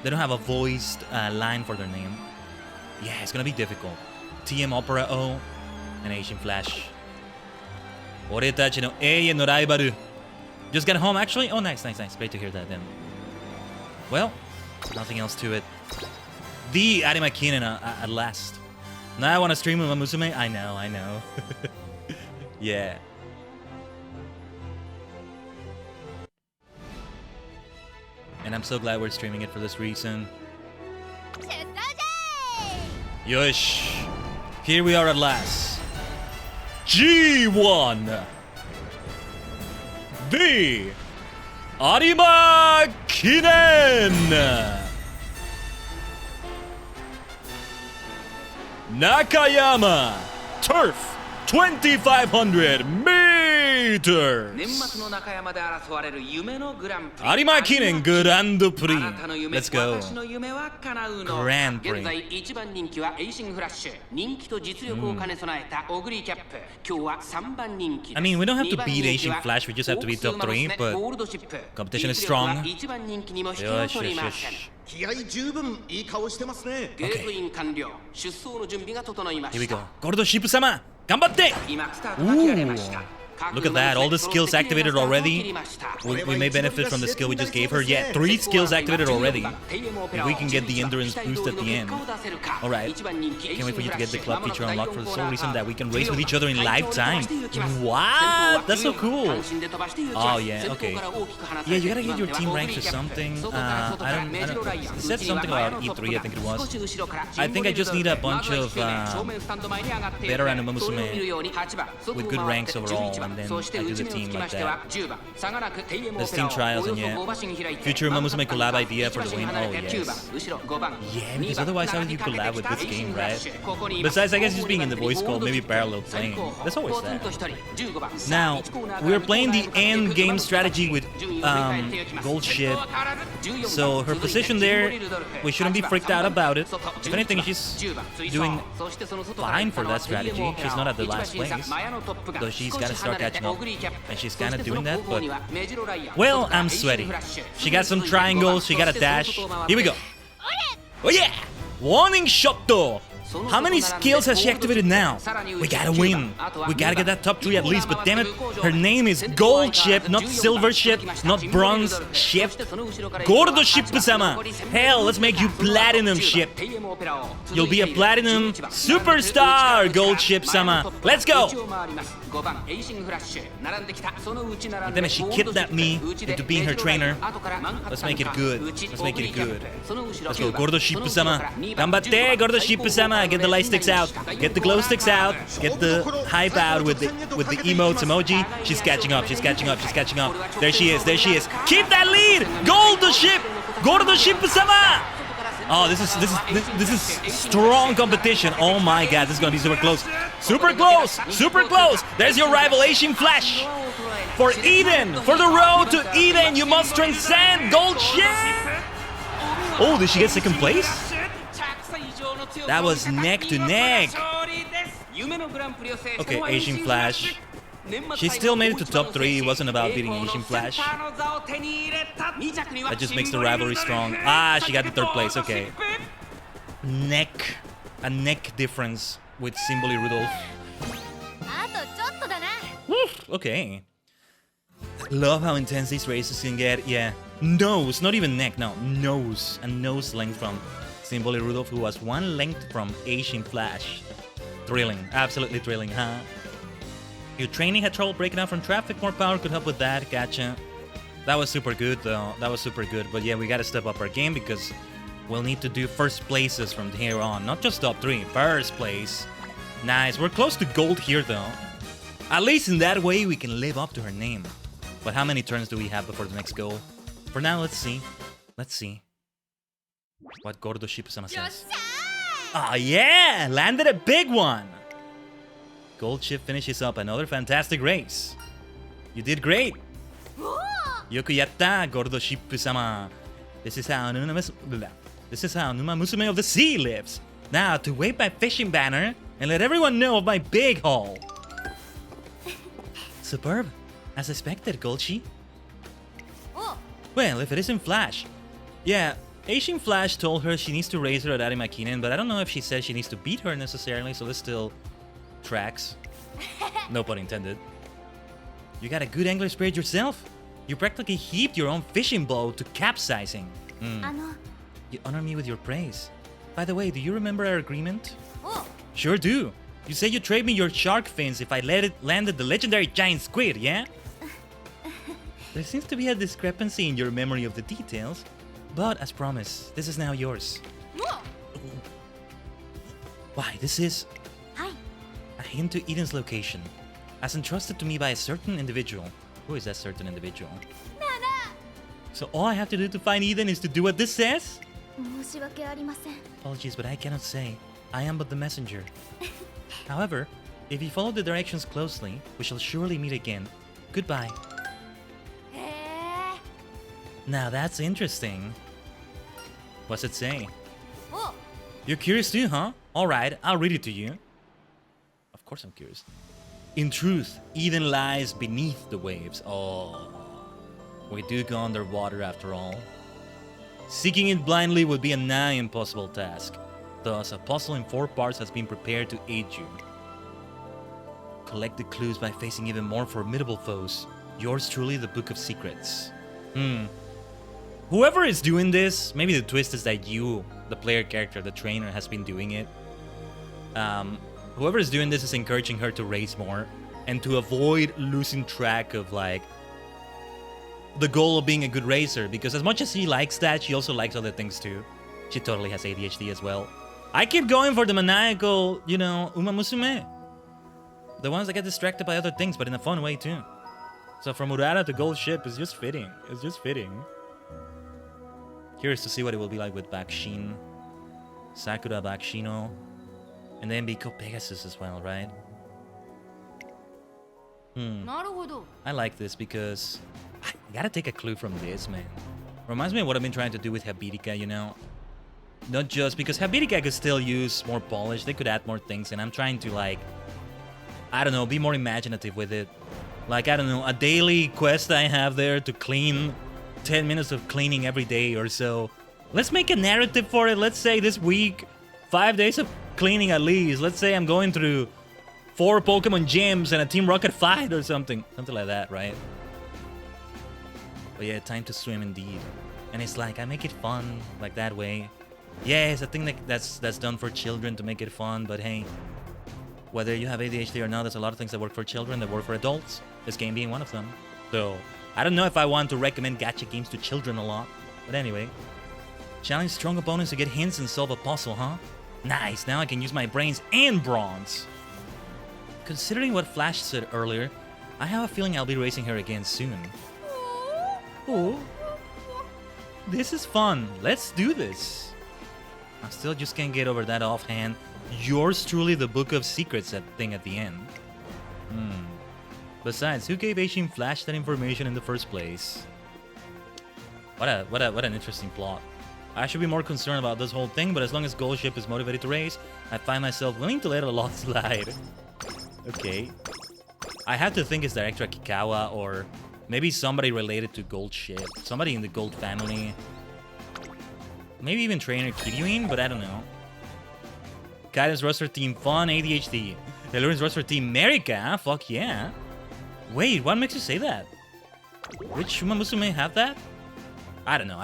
they don't have a voiced line for their name. Yeah, it's gonna be difficult. TM Opera O, and Asian Flash. Oretachi no Eie no Raibaru. Just got home actually? Oh, nice. Great to hear that then. Well, nothing else to it. The Arima Kinen at last. Now I want to stream Umamusume. I know. Yeah. And I'm so glad we're streaming it for this reason. Yosh! Here we are at last. G1! The Arima Kinen! Nakayama Turf 2,500 meters. Arima Kinen Grand Prix. Let's go. Grand Prix. I mean, we don't have to beat Asian Flash, we just have to beat top 3, but competition is strong. Yosh. Okay. Here we go. Gold Ship-sama! Ganbatte! Ooh. Look at that, all the skills activated already. We may benefit from the skill we just gave her. Yeah, 3 skills activated already. If we can get the endurance boost at the end. Alright. Can't wait for you to get the club feature unlocked for the sole reason that we can race with each other in live time. What? That's so cool. Oh yeah, okay. Yeah, you gotta get your team ranks or something. I don't it said something about E3, I think it was. I think I just need a bunch of better Umamusume with good ranks overall. And then I do the team like that. There's team trials and yeah. Future Umamusume collab idea for the win. Oh yes. Yeah, because otherwise how would you collab with this game, right? Besides, I guess just being in the voice call, maybe parallel playing. That's always that. Now, we're playing the end game strategy with Gold Ship. So her position there, we shouldn't be freaked out about it. If anything, she's doing fine for that strategy. She's not at the last place. Though she's got to start catching up. And she's kind of doing that, but... Well, I'm sweaty. She got some triangles, she got a dash. Here we go. Oh yeah! Warning shot though! How many skills has she activated now? We gotta win. We gotta get that top 3 at least, but damn it, her name is Gold Ship, not Silver Ship, not Bronze Ship. Gordo Ship-sama! Hell, let's make you Platinum Ship. You'll be a Platinum Superstar, Gold Ship-sama. Let's go! Damn it, she kidnapped me into being her trainer. Let's make it good. Let's make it good. Let's go, Gordo Ship-sama. Ganbatte, Gordo Ship-sama. Get the light sticks out. Get the glow sticks out. Get the hype out with the emotes emoji. She's catching up. She's catching up. She's catching up. There she is. There she is. Keep that lead. Gordo Ship. Gordo Ship-sama. Oh, this is strong competition. Oh my god, this is gonna be super close. Super close! Super close! There's your rival Asian Flash! For Eden! For the road to Eden, you must transcend Gold Ship! Oh, did she get second place? That was neck to neck! Okay, Asian Flash. She still made it to top 3. It wasn't about beating Asian Flash. That just makes the rivalry strong. Ah, she got the 3rd place. Okay. Neck. A neck difference with Symboli Rudolph. Okay. Love how intense these races can get. Yeah. Nose. Not even neck. No. Nose. A nose length from Symboli Rudolph, who was 1 length from Asian Flash. Thrilling. Absolutely thrilling, huh? Your training had trouble breaking out from traffic. More power could help with that. Gotcha. That was super good, though. That was super good. But yeah, we gotta step up our game because we'll need to do first places from here on. Not just top 3. First place. Nice. We're close to gold here, though. At least in that way, we can live up to her name. But how many turns do we have before the next goal? For now, let's see. Let's see what Gordo Ship-sama says. Ah, yeah! Landed a big one! Gold Ship finishes up another fantastic race. You did great. Yoku yatta, Gordo Ship-sama. This is how Umamusume of the Sea lives. Now to wave my fishing banner and let everyone know of my big haul. Superb, as expected, Goldshi. Well, if it isn't Flash. Yeah, Asian Flash told her she needs to raise her at Arimakinen, but I don't know if she said she needs to beat her necessarily, so this still tracks. No pun intended. You got a good angler spirit yourself. You practically heaped your own fishing boat to capsizing. You honor me with your praise. By the way, do you remember our agreement? Sure do. You said you'd trade me your shark fins if I landed the legendary giant squid, yeah? There seems to be a discrepancy in your memory of the details. But, as promised, this is now yours. Why, this is... a hint to Eden's location, as entrusted to me by a certain individual. Who is that certain individual? So all I have to do to find Eden is to do what this says? Apologies, but I cannot say. I am but the messenger. However, if you follow the directions closely, we shall surely meet again. Goodbye. Now that's interesting. What's it say? You're curious too, huh? Alright, I'll read it to you. Of course I'm curious. In truth, Eden lies beneath the waves. Oh, we do go underwater after all. Seeking it blindly would be a nigh impossible task. Thus, a puzzle in 4 parts has been prepared to aid you. Collect the clues by facing even more formidable foes. Yours truly, the Book of Secrets. Whoever is doing this, maybe the twist is that you, the player character, the trainer, has been doing it. Whoever is doing this is encouraging her to race more and to avoid losing track of, like, the goal of being a good racer. Because as much as she likes that, she also likes other things too. She totally has ADHD as well. I keep going for the maniacal, you know, Umamusume. The ones that get distracted by other things, but in a fun way too. So from Urara to Gold Ship is just fitting. It's just fitting. Curious to see what it will be like with Bakushin, Sakura Bakushino, and then Biko Pegasus as well, right? I like this because I gotta take a clue from this, man. Reminds me of what I've been trying to do with Habirica, you know? Not just because Habirica could still use more polish, they could add more things, and I'm trying to, like, I don't know, be more imaginative with it. Like, I don't know, a daily quest I have there to clean 10 minutes of cleaning every day or so. Let's make a narrative for it. Let's say this week, 5 days of cleaning at least. Let's say I'm going through 4 Pokemon gyms and a Team Rocket fight or something. Something like that, right? But yeah, time to swim indeed. And it's like, I make it fun, like that way. Yeah, it's a thing that's done for children to make it fun, but hey, whether you have ADHD or not, there's a lot of things that work for children that work for adults. This game being one of them. So, I don't know if I want to recommend gacha games to children a lot. But anyway. Challenge strong opponents to get hints and solve a puzzle, huh? Nice, now I can use my brains and bronze. Considering what Flash said earlier, I have a feeling I'll be racing her again soon. Oh. This is fun. Let's do this. I still just can't get over that offhand. Yours truly, the Book of Secrets thing at the end. Besides, who gave Asian Flash that information in the first place? What an interesting plot. I should be more concerned about this whole thing, but as long as Gold Ship is motivated to race, I find myself willing to let a lot slide. Okay. I have to think it's Director Akikawa or maybe somebody related to Gold Ship. Somebody in the Gold family. Maybe even Trainer Kiryuin, but I don't know. Khaiden's roster team fun, ADHD. Elurin's roster team America, fuck yeah. Wait, what makes you say that? Which Umamusume have that? I don't know.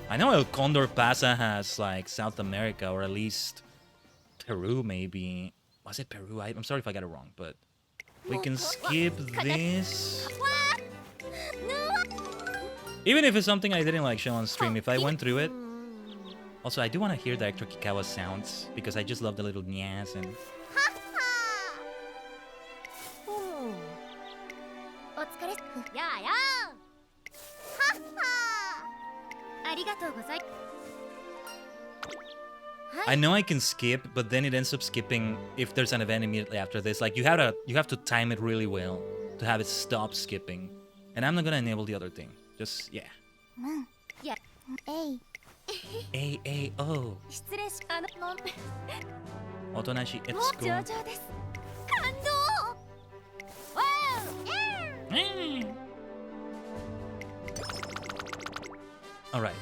I know El Condor Pasa has like South America or at least Peru maybe. Was it Peru? I'm sorry if I got it wrong, but we can skip this. Even if it's something I didn't like show on stream, if I went through it. Also, I do want to hear Director Kikawa's sounds because I just love the little nyas and... I know I can skip, but then it ends up skipping if there's an event immediately after this. Like, you have to time it really well to have it stop skipping. And I'm not gonna enable the other thing. Just, yeah.
Yeah.
A-A-O. Otonashi Etsuko. Alright.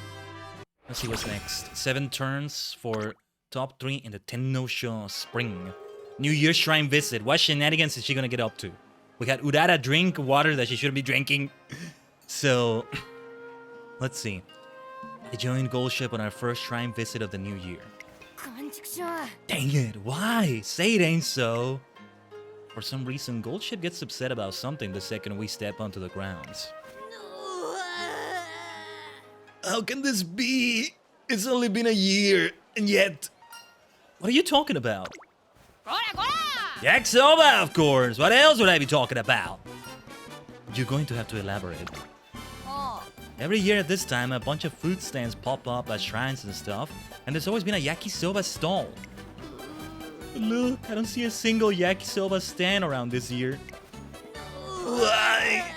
Let's see what's next. 7 turns for top 3 in the Tenno Sho Spring. New Year's Shrine visit. What shenanigans is she gonna get up to? We got Urara drink water that she shouldn't be drinking. So, let's see. I joined Gold Ship on our first shrine visit of the new year. Dang it, why? Say it ain't so. For some reason, Gold Ship gets upset about something the second we step onto the grounds. How can this be? It's only been a year, and yet... What are you talking about? Yakisoba, of course! What else would I be talking about? You're going to have to elaborate. Every year at this time, a bunch of food stands pop up at shrines and stuff, and there's always been a yakisoba stall. But look, I don't see a single yakisoba stand around this year. Why?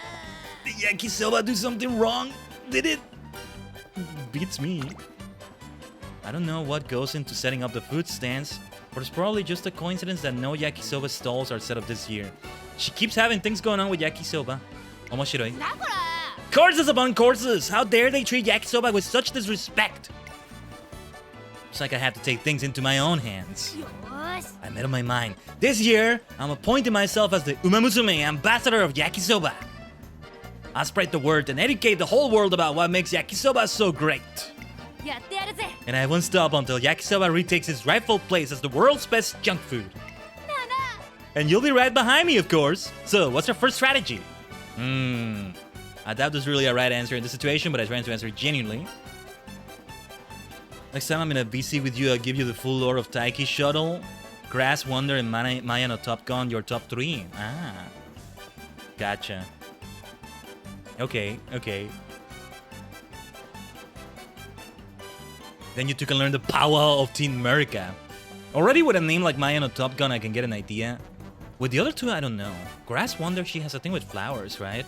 Did yakisoba do something wrong? Did it? Beats me. I don't know what goes into setting up the food stands, but it's probably just a coincidence that no yakisoba stalls are set up this year. She keeps having things going on with yakisoba. Omoshiroi. Courses upon courses! How dare they treat yakisoba with such disrespect? It's like I have to take things into my own hands. I made up my mind. This year, I'm appointing myself as the Umamusume ambassador of yakisoba. I'll spread the word and educate the whole world about what makes yakisoba so great. And I won't stop until yakisoba retakes its rightful place as the world's best junk food. And you'll be right behind me, of course. So, what's our first strategy? I doubt there's really a right answer in this situation, but I try to answer it genuinely. Next time I'm in a VC with you, I'll give you the full lore of Taiki Shuttle, Grass Wonder, and Maya no Top Gun, your top 3. Ah. Gotcha. Okay. Then you two can learn the power of Team America. Already with a name like Maya no Top Gun, I can get an idea. With the other two, I don't know. Grass Wonder, she has a thing with flowers, right?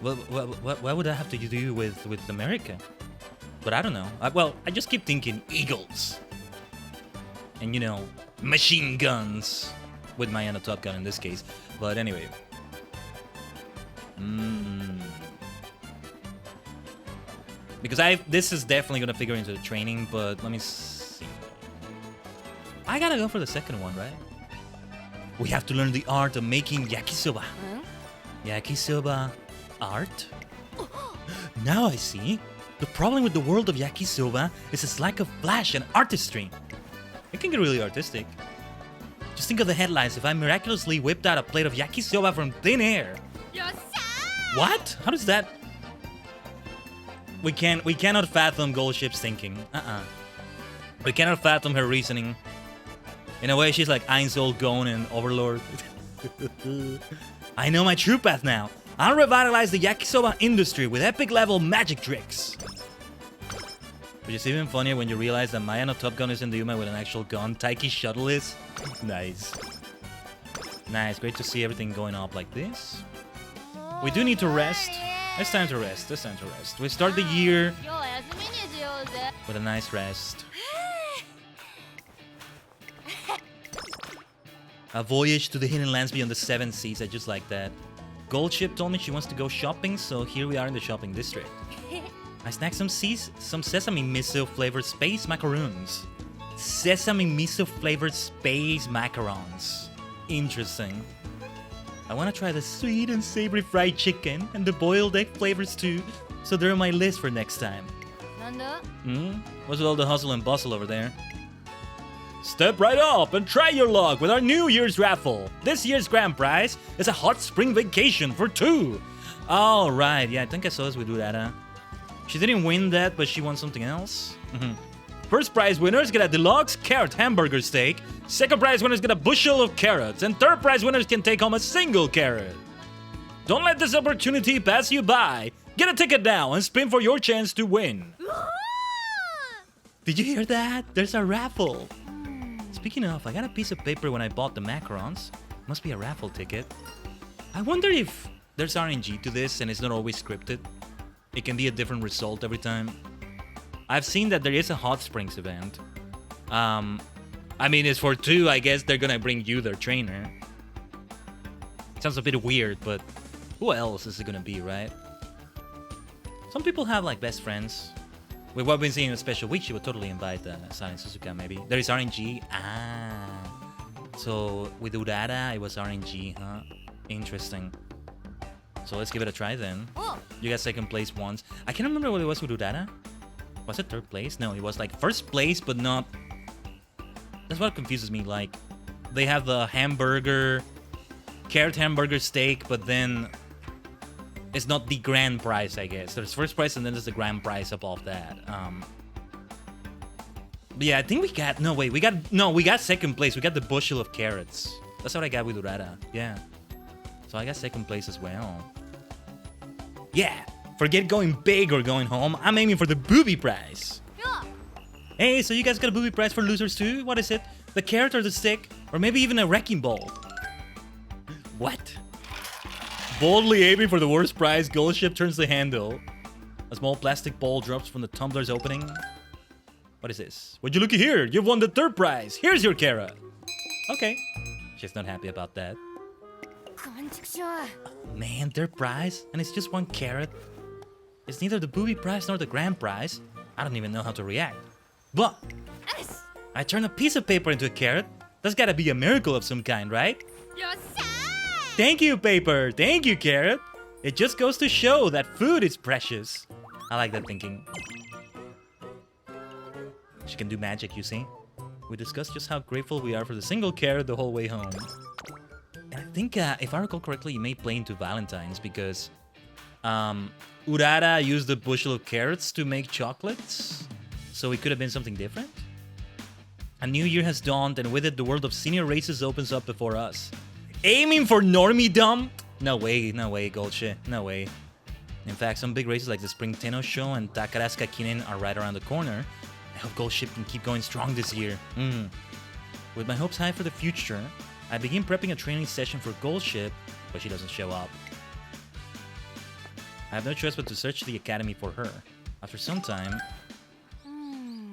Well, what would that have to do with America? But I don't know. I just keep thinking eagles. And, you know, machine guns. With Maya no Top Gun in this case. But anyway. Because this is definitely gonna figure into the training, but let me see. I gotta go for the second one, right? We have to learn the art of making yakisoba. Yakisoba art? Now I see. The problem with the world of yakisoba is its lack of flash and artistry. It can get really artistic. Just think of the headlines if I miraculously whipped out a plate of yakisoba from thin air. What? How does that... We cannot fathom Gold Ship's thinking. We cannot fathom her reasoning. In a way, she's like Einsoul Gon and Overlord. I know my true path now. I'll revitalize the yakisoba industry with epic level magic tricks. Which is even funnier when you realize that Maya no Top Gun isn't the Yuma with an actual gun. Taiki's shuttle is. Nice. Nice, great to see everything going up like this. We do need to rest. It's time to rest. It's time to rest. We start the year with a nice rest. A voyage to the hidden lands beyond the 7 seas. I just like that. Gold Ship told me she wants to go shopping, so here we are in the shopping district. I snagged some sesame miso flavored space macaroons. Sesame miso flavored space macarons. Interesting. I want to try the sweet and savory fried chicken and the boiled egg flavors too, so they're on my list for next time. What's with all the hustle and bustle over there? Step right up and try your luck with our New Year's raffle. This year's grand prize is a hot spring vacation for 2. All right, yeah, I think I saw this with Urara. She didn't win that, but she won something else. First prize winners get a deluxe carrot hamburger steak. Second prize winners get a bushel of carrots. And third prize winners can take home a single carrot. Don't let this opportunity pass you by. Get a ticket now and spin for your chance to win. Did you hear that? There's a raffle. Speaking of, I got a piece of paper when I bought the macarons. Must be a raffle ticket. I wonder if there's RNG to this and it's not always scripted. It can be a different result every time. I've seen that there is a hot springs event. I mean, it's for 2. I guess they're gonna bring you their trainer. Sounds a bit weird, but who else is it gonna be, right? Some people have like best friends. With what we've been seeing in a special week, she would totally invite Sani Suzuka, maybe. There is RNG. So with Urara, it was RNG, huh? Interesting. So let's give it a try then. You got second place once. I can't remember what it was with Urara. Was it third place? No, it was like first place, but not... That's what confuses me. Like, they have the hamburger, carrot hamburger steak, but then it's not the grand prize, I guess. There's first prize and then there's the grand prize above that. But yeah, I think we got... No, wait. We got second place. We got the bushel of carrots. That's what I got with Urara. Yeah. So I got second place as well. Yeah. Forget going big or going home. I'm aiming for the booby prize. Hey, so you guys got a booby prize for losers too? What is it? The carrot or the stick? Or maybe even a wrecking ball? What? Boldly aiming for the worst prize, Gold Ship turns the handle. A small plastic ball drops from the tumbler's opening. What is this? Would you looky here? You've won the third prize. Here's your carrot. Okay. She's not happy about that. Oh, man, third prize? And it's just 1 carrot? It's neither the booby prize nor the grand prize. I don't even know how to react. But I turn a piece of paper into a carrot. That's gotta be a miracle of some kind, right? Thank you, paper. Thank you, carrot. It just goes to show that food is precious. I like that thinking. She can do magic, you see? We discussed just how grateful we are for the single carrot the whole way home. And I think, if I recall correctly, you may play into Valentine's because Urara used a bushel of carrots to make chocolates. So it could have been something different. A new year has dawned, and with it, the world of senior races opens up before us. Aiming for normie-dom? No way, Gold Ship. No way. In fact, some big races like the Spring Tenno Show and Takarazuka Kinen are right around the corner. I hope Gold Ship can keep going strong this year. With my hopes high for the future, I begin prepping a training session for Gold Ship, but she doesn't show up. I have no choice but to search the academy for her. After some time...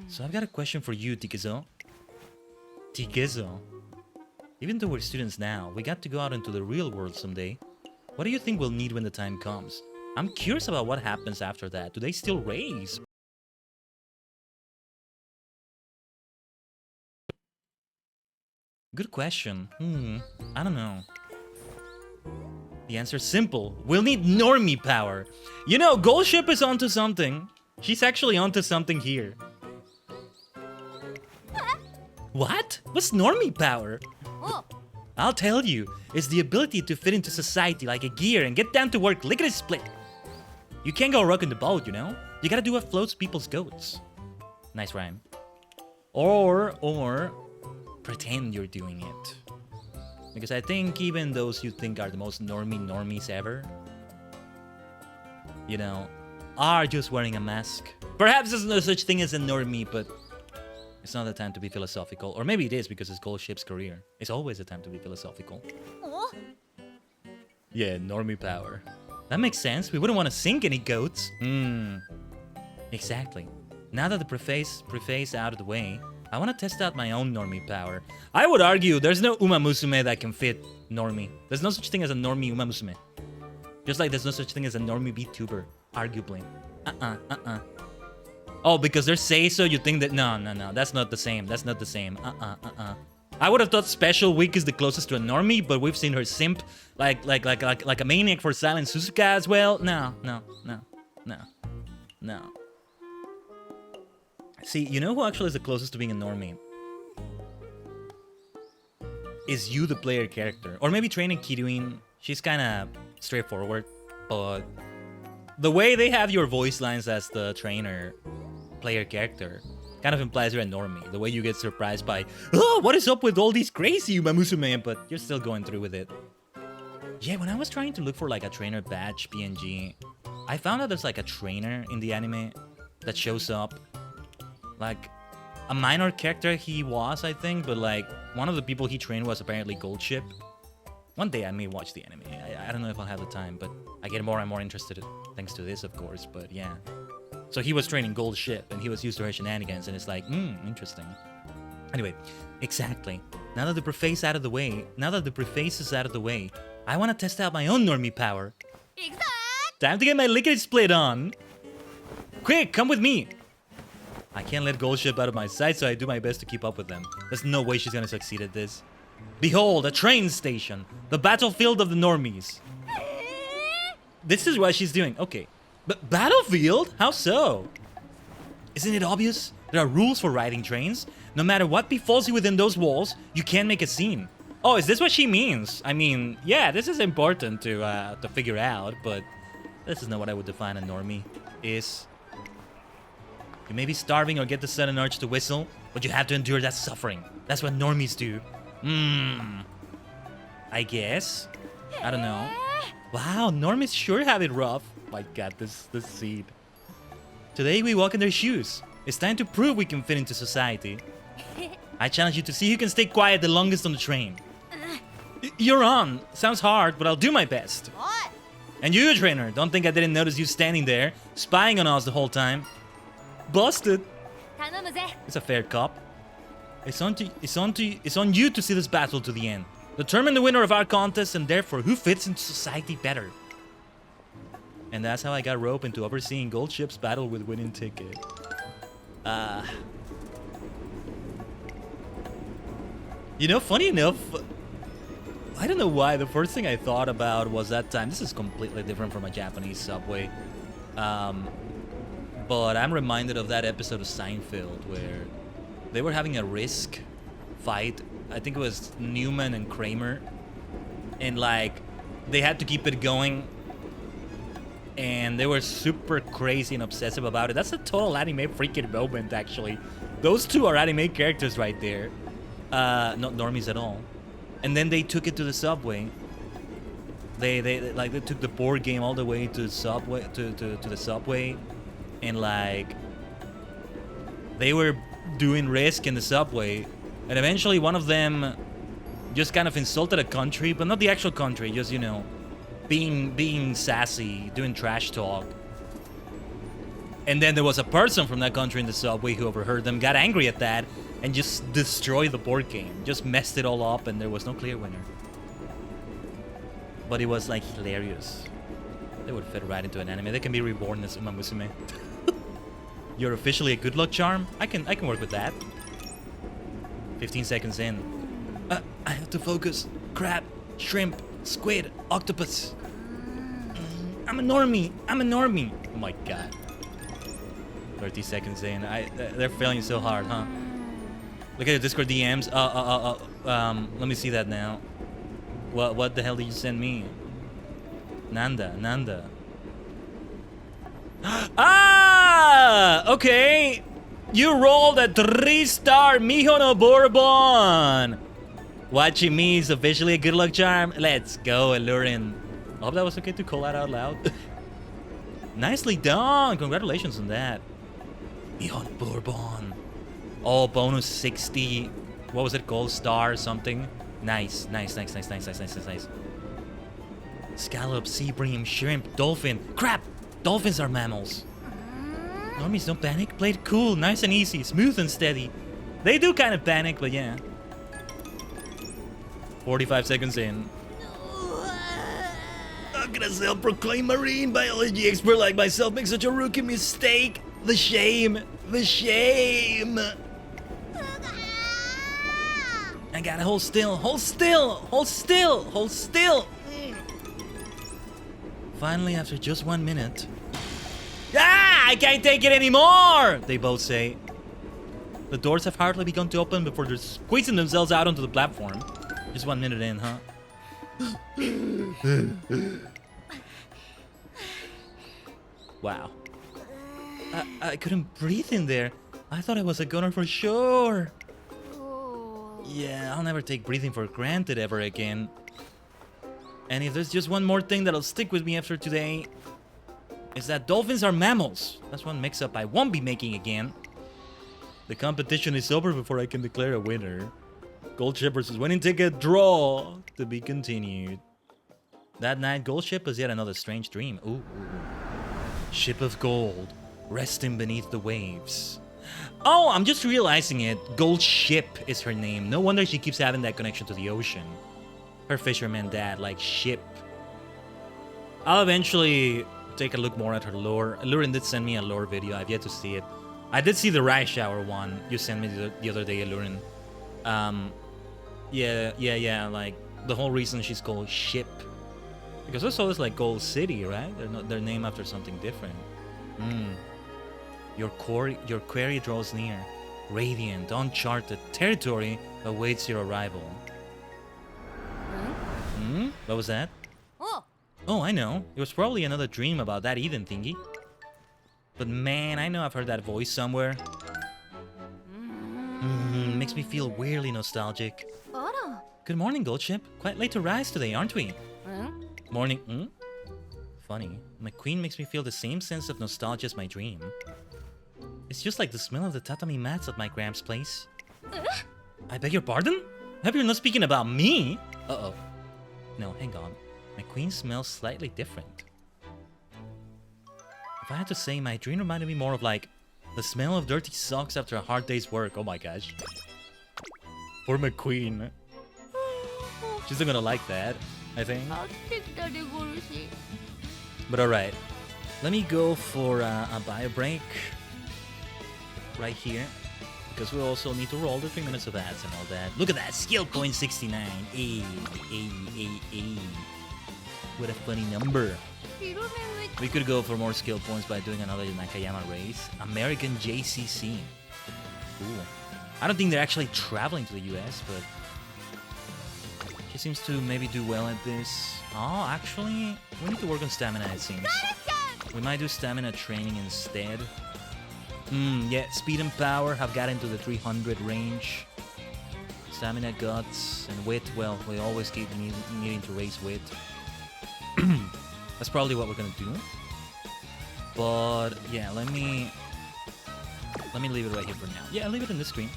So I've got a question for you, Tikezo. Tikezo. Even though we're students now, we got to go out into the real world someday. What do you think we'll need when the time comes? I'm curious about what happens after that. Do they still raise? Good question. I don't know. The answer's simple. We'll need normie power. You know, Gold Ship is onto something. She's actually onto something here. What? What's normie power?
Oh,
I'll tell you. It's the ability to fit into society like a gear and get down to work lickety-split. You can't go rocking the boat, you know? You gotta do what floats people's goats. Nice rhyme. Or pretend you're doing it. Because I think even those you think are the most normies ever, you know, are just wearing a mask. Perhaps there's no such thing as a normie, but it's not the time to be philosophical. Or maybe it is because it's Gold Ship's career. It's always the time to be philosophical.
oh.
Yeah, normie power. That makes sense. We wouldn't want to sink any goats. Exactly. Now that the preface out of the way, I want to test out my own normie power. I would argue there's no Umamusume that can fit normie. There's no such thing as a normie Umamusume. Just like there's no such thing as a normie VTuber, arguably. Oh, because there's say-so, you think that... No, that's not the same. That's not the same. I would have thought Special Week is the closest to a normie, but we've seen her simp like a maniac for Silent Suzuka as well. No. See, you know who actually is the closest to being a normie? Is you, the player character. Or maybe training Kiruin. She's kind of straightforward, but the way they have your voice lines as the trainer player character kind of implies you're a normie. The way you get surprised by, oh, what is up with all these crazy Umamusume, but you're still going through with it. Yeah, when I was trying to look for like a trainer badge PNG, I found out there's like a trainer in the anime that shows up. Like, a minor character he was, I think, but like, one of the people he trained was apparently Gold Ship. One day I may watch the anime. I don't know if I'll have the time, but I get more and more interested thanks to this, of course, but yeah. So he was training Gold Ship, and he was used to her shenanigans, and it's like, interesting. Anyway, exactly. Now that the preface is out of the way, I want to test out my own normie power.
Exact!
Time to get my lickety split on. Quick, come with me. I can't let Gold Ship out of my sight, so I do my best to keep up with them. There's no way she's gonna succeed at this. Behold, a train station. The battlefield of the normies. This is what she's doing. Okay. But battlefield? How so? Isn't it obvious? There are rules for riding trains. No matter what befalls you within those walls, you can't make a scene. Oh, is this what she means? I mean, yeah, this is important to figure out, but this is not what I would define a normie is. You may be starving or get the sudden urge to whistle, but you have to endure that suffering. That's what normies do. I guess. I don't know. Wow, normies sure have it rough. My god, this seed. Today we walk in their shoes. It's time to prove we can fit into society. I challenge you to see who can stay quiet the longest on the train. You're on. Sounds hard, but I'll do my best.
What?
And you, trainer, don't think I didn't notice you standing there, spying on us the whole time. Busted.
頼むぜ。
It's a fair cop. It's on you to see this battle to the end. Determine the winner of our contest and therefore who fits into society better. And that's how I got roped into overseeing Gold Ship's battle with winning ticket. You know, funny enough, I don't know why, the first thing I thought about was that time. This is completely different from a Japanese subway. But I'm reminded of that episode of Seinfeld where they were having a risk fight. I think it was Newman and Kramer. And like, they had to keep it going. And they were super crazy and obsessive about it. That's a total anime freaking moment, actually. Those two are anime characters right there. Not normies at all. And then they took it to the subway. They took the board game all the way to the subway to the subway. And like, they were doing risk in the subway, and eventually one of them just kind of insulted a country, but not the actual country, just, you know, being sassy, doing trash talk. And then there was a person from that country in the subway who overheard them, got angry at that, and just destroyed the board game, just messed it all up, and there was no clear winner. but it was like hilarious. They would fit right into an anime. They can be reborn as Umamusume. You're officially a good luck charm? I can work with that. 15 seconds in. I have to focus. Crab, shrimp, squid, octopus. I'm a normie. Oh my god. 30 seconds in. They're failing so hard, huh? Look at the Discord DMs. Let me see that now. What the hell did you send me? Nanda. Ah! Okay. You rolled a 3-star Miho no Bourbon. Watching me is officially a good luck charm. Let's go, Allurin. I hope that was okay to call that out loud. Nicely done. Congratulations on that. Miho no Bourbon. Oh, bonus 60. What was it? Gold star or something? Nice. Scallop, sea bream, shrimp, dolphin. Crap! Dolphins are mammals. Normies don't panic. Play it cool, nice and easy, smooth and steady. They do kind of panic, but yeah. 45 seconds in. How can a self-proclaimed marine biology expert like myself make such a rookie mistake? The shame. I gotta hold still. Finally, after just 1 minute. Ah! I can't take it anymore! They both say. The doors have hardly begun to open before they're squeezing themselves out onto the platform. Just 1 minute in, huh? Wow. I couldn't breathe in there. I thought I was a gunner for sure. Yeah, I'll never take breathing for granted ever again. And if there's just one more thing that'll stick with me after today, it's that dolphins are mammals. That's one mix-up I won't be making again. The competition is over before I can declare a winner. Gold Ship versus winning ticket draw to be continued. That night, Gold Ship was yet another strange dream. Ooh. Ship of gold, resting beneath the waves. Oh, I'm just realizing it. Gold Ship is her name. No wonder she keeps having that connection to the ocean. Her fisherman dad, like ship. I'll eventually take a look more at her lore. Allurin did send me a lore video. I've yet to see it. I did see the rice shower one you sent me the other day, Allurin. Yeah. Like the whole reason she's called Ship, because there's always like Gold City, right? They're named after something different. Your query draws near. Radiant, uncharted territory awaits your arrival. What was that? Oh, I know. It was probably another dream about that Eden thingy. But man, I know I've heard that voice somewhere. Makes me feel weirdly nostalgic. Good morning, Gold Ship. Quite late to rise today, aren't we? Morning. Funny. My queen makes me feel the same sense of nostalgia as my dream. It's just like the smell of the tatami mats at my Gramps' place. I beg your pardon? I hope you're not speaking about me. Uh-oh. No, hang on. My queen smells slightly different. If I had to say, my dream reminded me more of like the smell of dirty socks after a hard day's work. Oh my gosh. Poor McQueen. She's not gonna like that, I think. But alright. Let me go for a bio break. Right here. Because we also need to roll the 3 minutes of ads and all that. Look at that! Skill point 69. Ay. What a funny number. We could go for more skill points by doing another Nakayama race. American JCC. Cool. I don't think they're actually traveling to the US, but she seems to maybe do well at this. Oh, actually, we need to work on stamina, it seems. We might do stamina training instead. Yeah, speed and power have got into the 300 range. Stamina, guts, and wit, well, we always keep needing to raise wit. That's probably what we're gonna do. But yeah, let me leave it right here for now. Yeah, I'll leave it on this screen.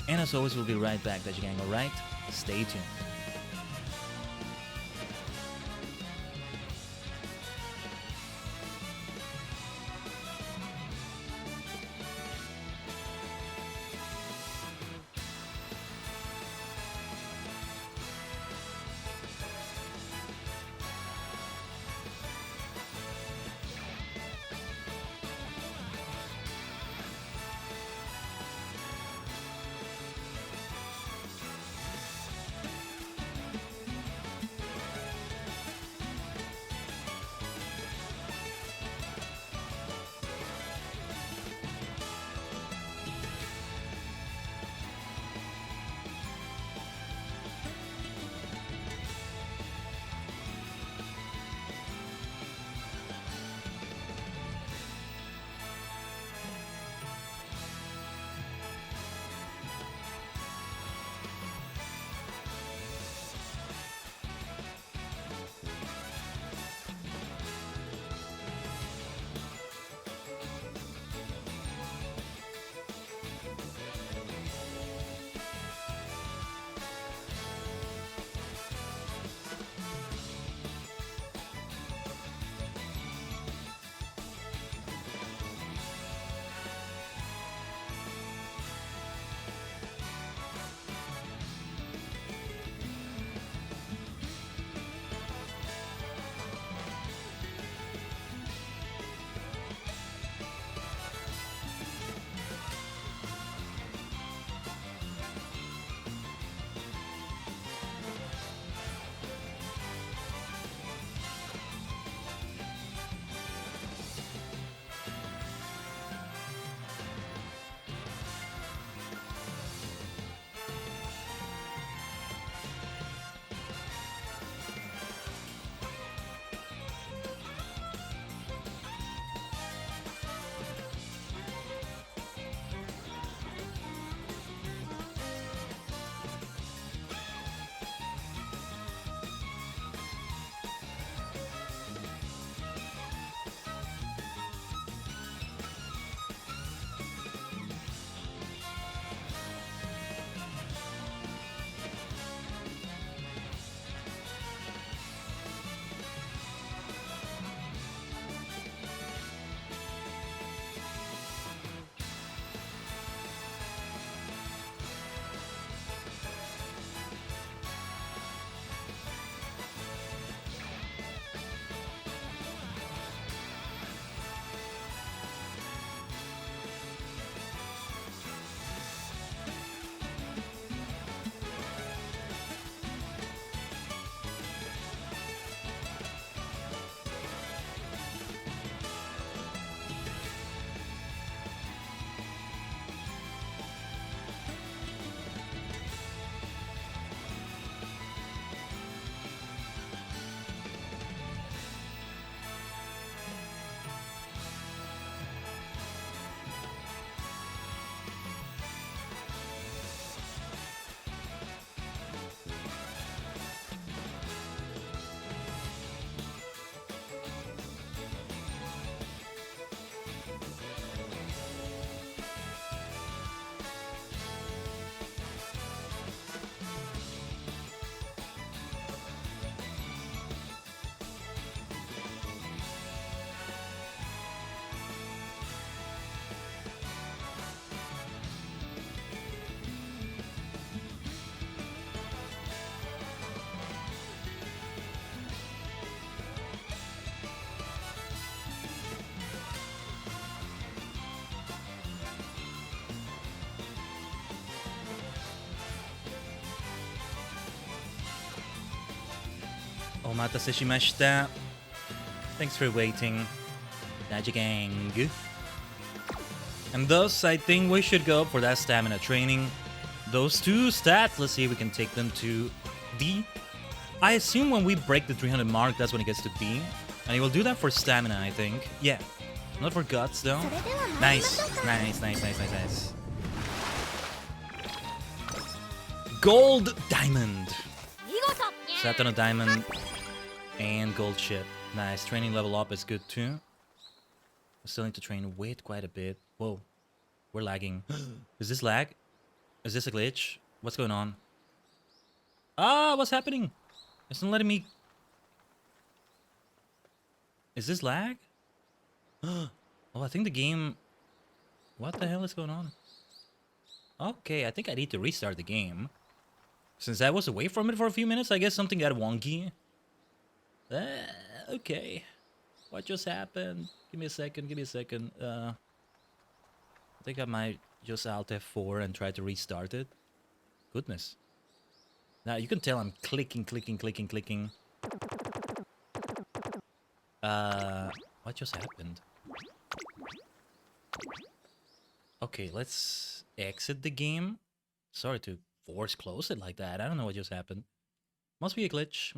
And as always, we'll be right back, Dachi Gang, alright? Stay tuned. Omatase shimashita. Thanks for waiting. Dajigang. And thus, I think we should go for that stamina training. Those two stats, let's see if we can take them to D. I assume when we break the 300 mark, that's when it gets to D. And it will do that for stamina, I think. Yeah. Not for guts, though. Nice. Nice. Gold Diamond. Saturn Diamond and Gold Ship. Nice. Training level up is good, too. We still need to train with quite a bit. Whoa. We're lagging. Is this lag? Is this a glitch? What's going on? Ah, what's happening? It's not letting me... Is this lag? Oh, I think the game... What the hell is going on? Okay, I think I need to restart the game. Since I was away from it for a few minutes, I guess something got wonky. Okay. What just happened? Give me a second. I think I might just Alt F4 and try to restart it. Goodness. Now you can tell I'm clicking. What just happened? Okay, let's exit the game. Sorry to force close it like that. I don't know what just happened. Must be a glitch.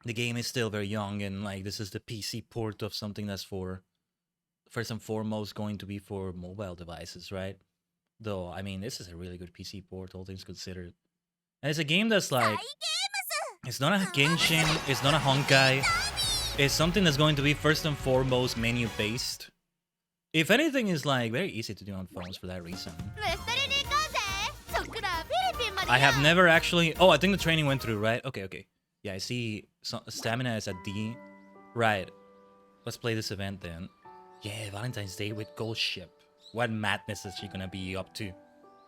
The game is still very young, and like this is the PC port of something that's for first and foremost going to be for mobile devices, right? Though, I mean, this is a really good PC port, all things considered. And it's a game that's like, it's not a Genshin, it's not a Honkai. It's something that's going to be first and foremost menu-based. If anything, is like very easy to do on phones for that reason. I have never actually... Oh, I think the training went through, right? Okay. Yeah, I see stamina is at D. Right. Let's play this event then. Yeah, Valentine's Day with Gold Ship. What madness is she gonna be up to?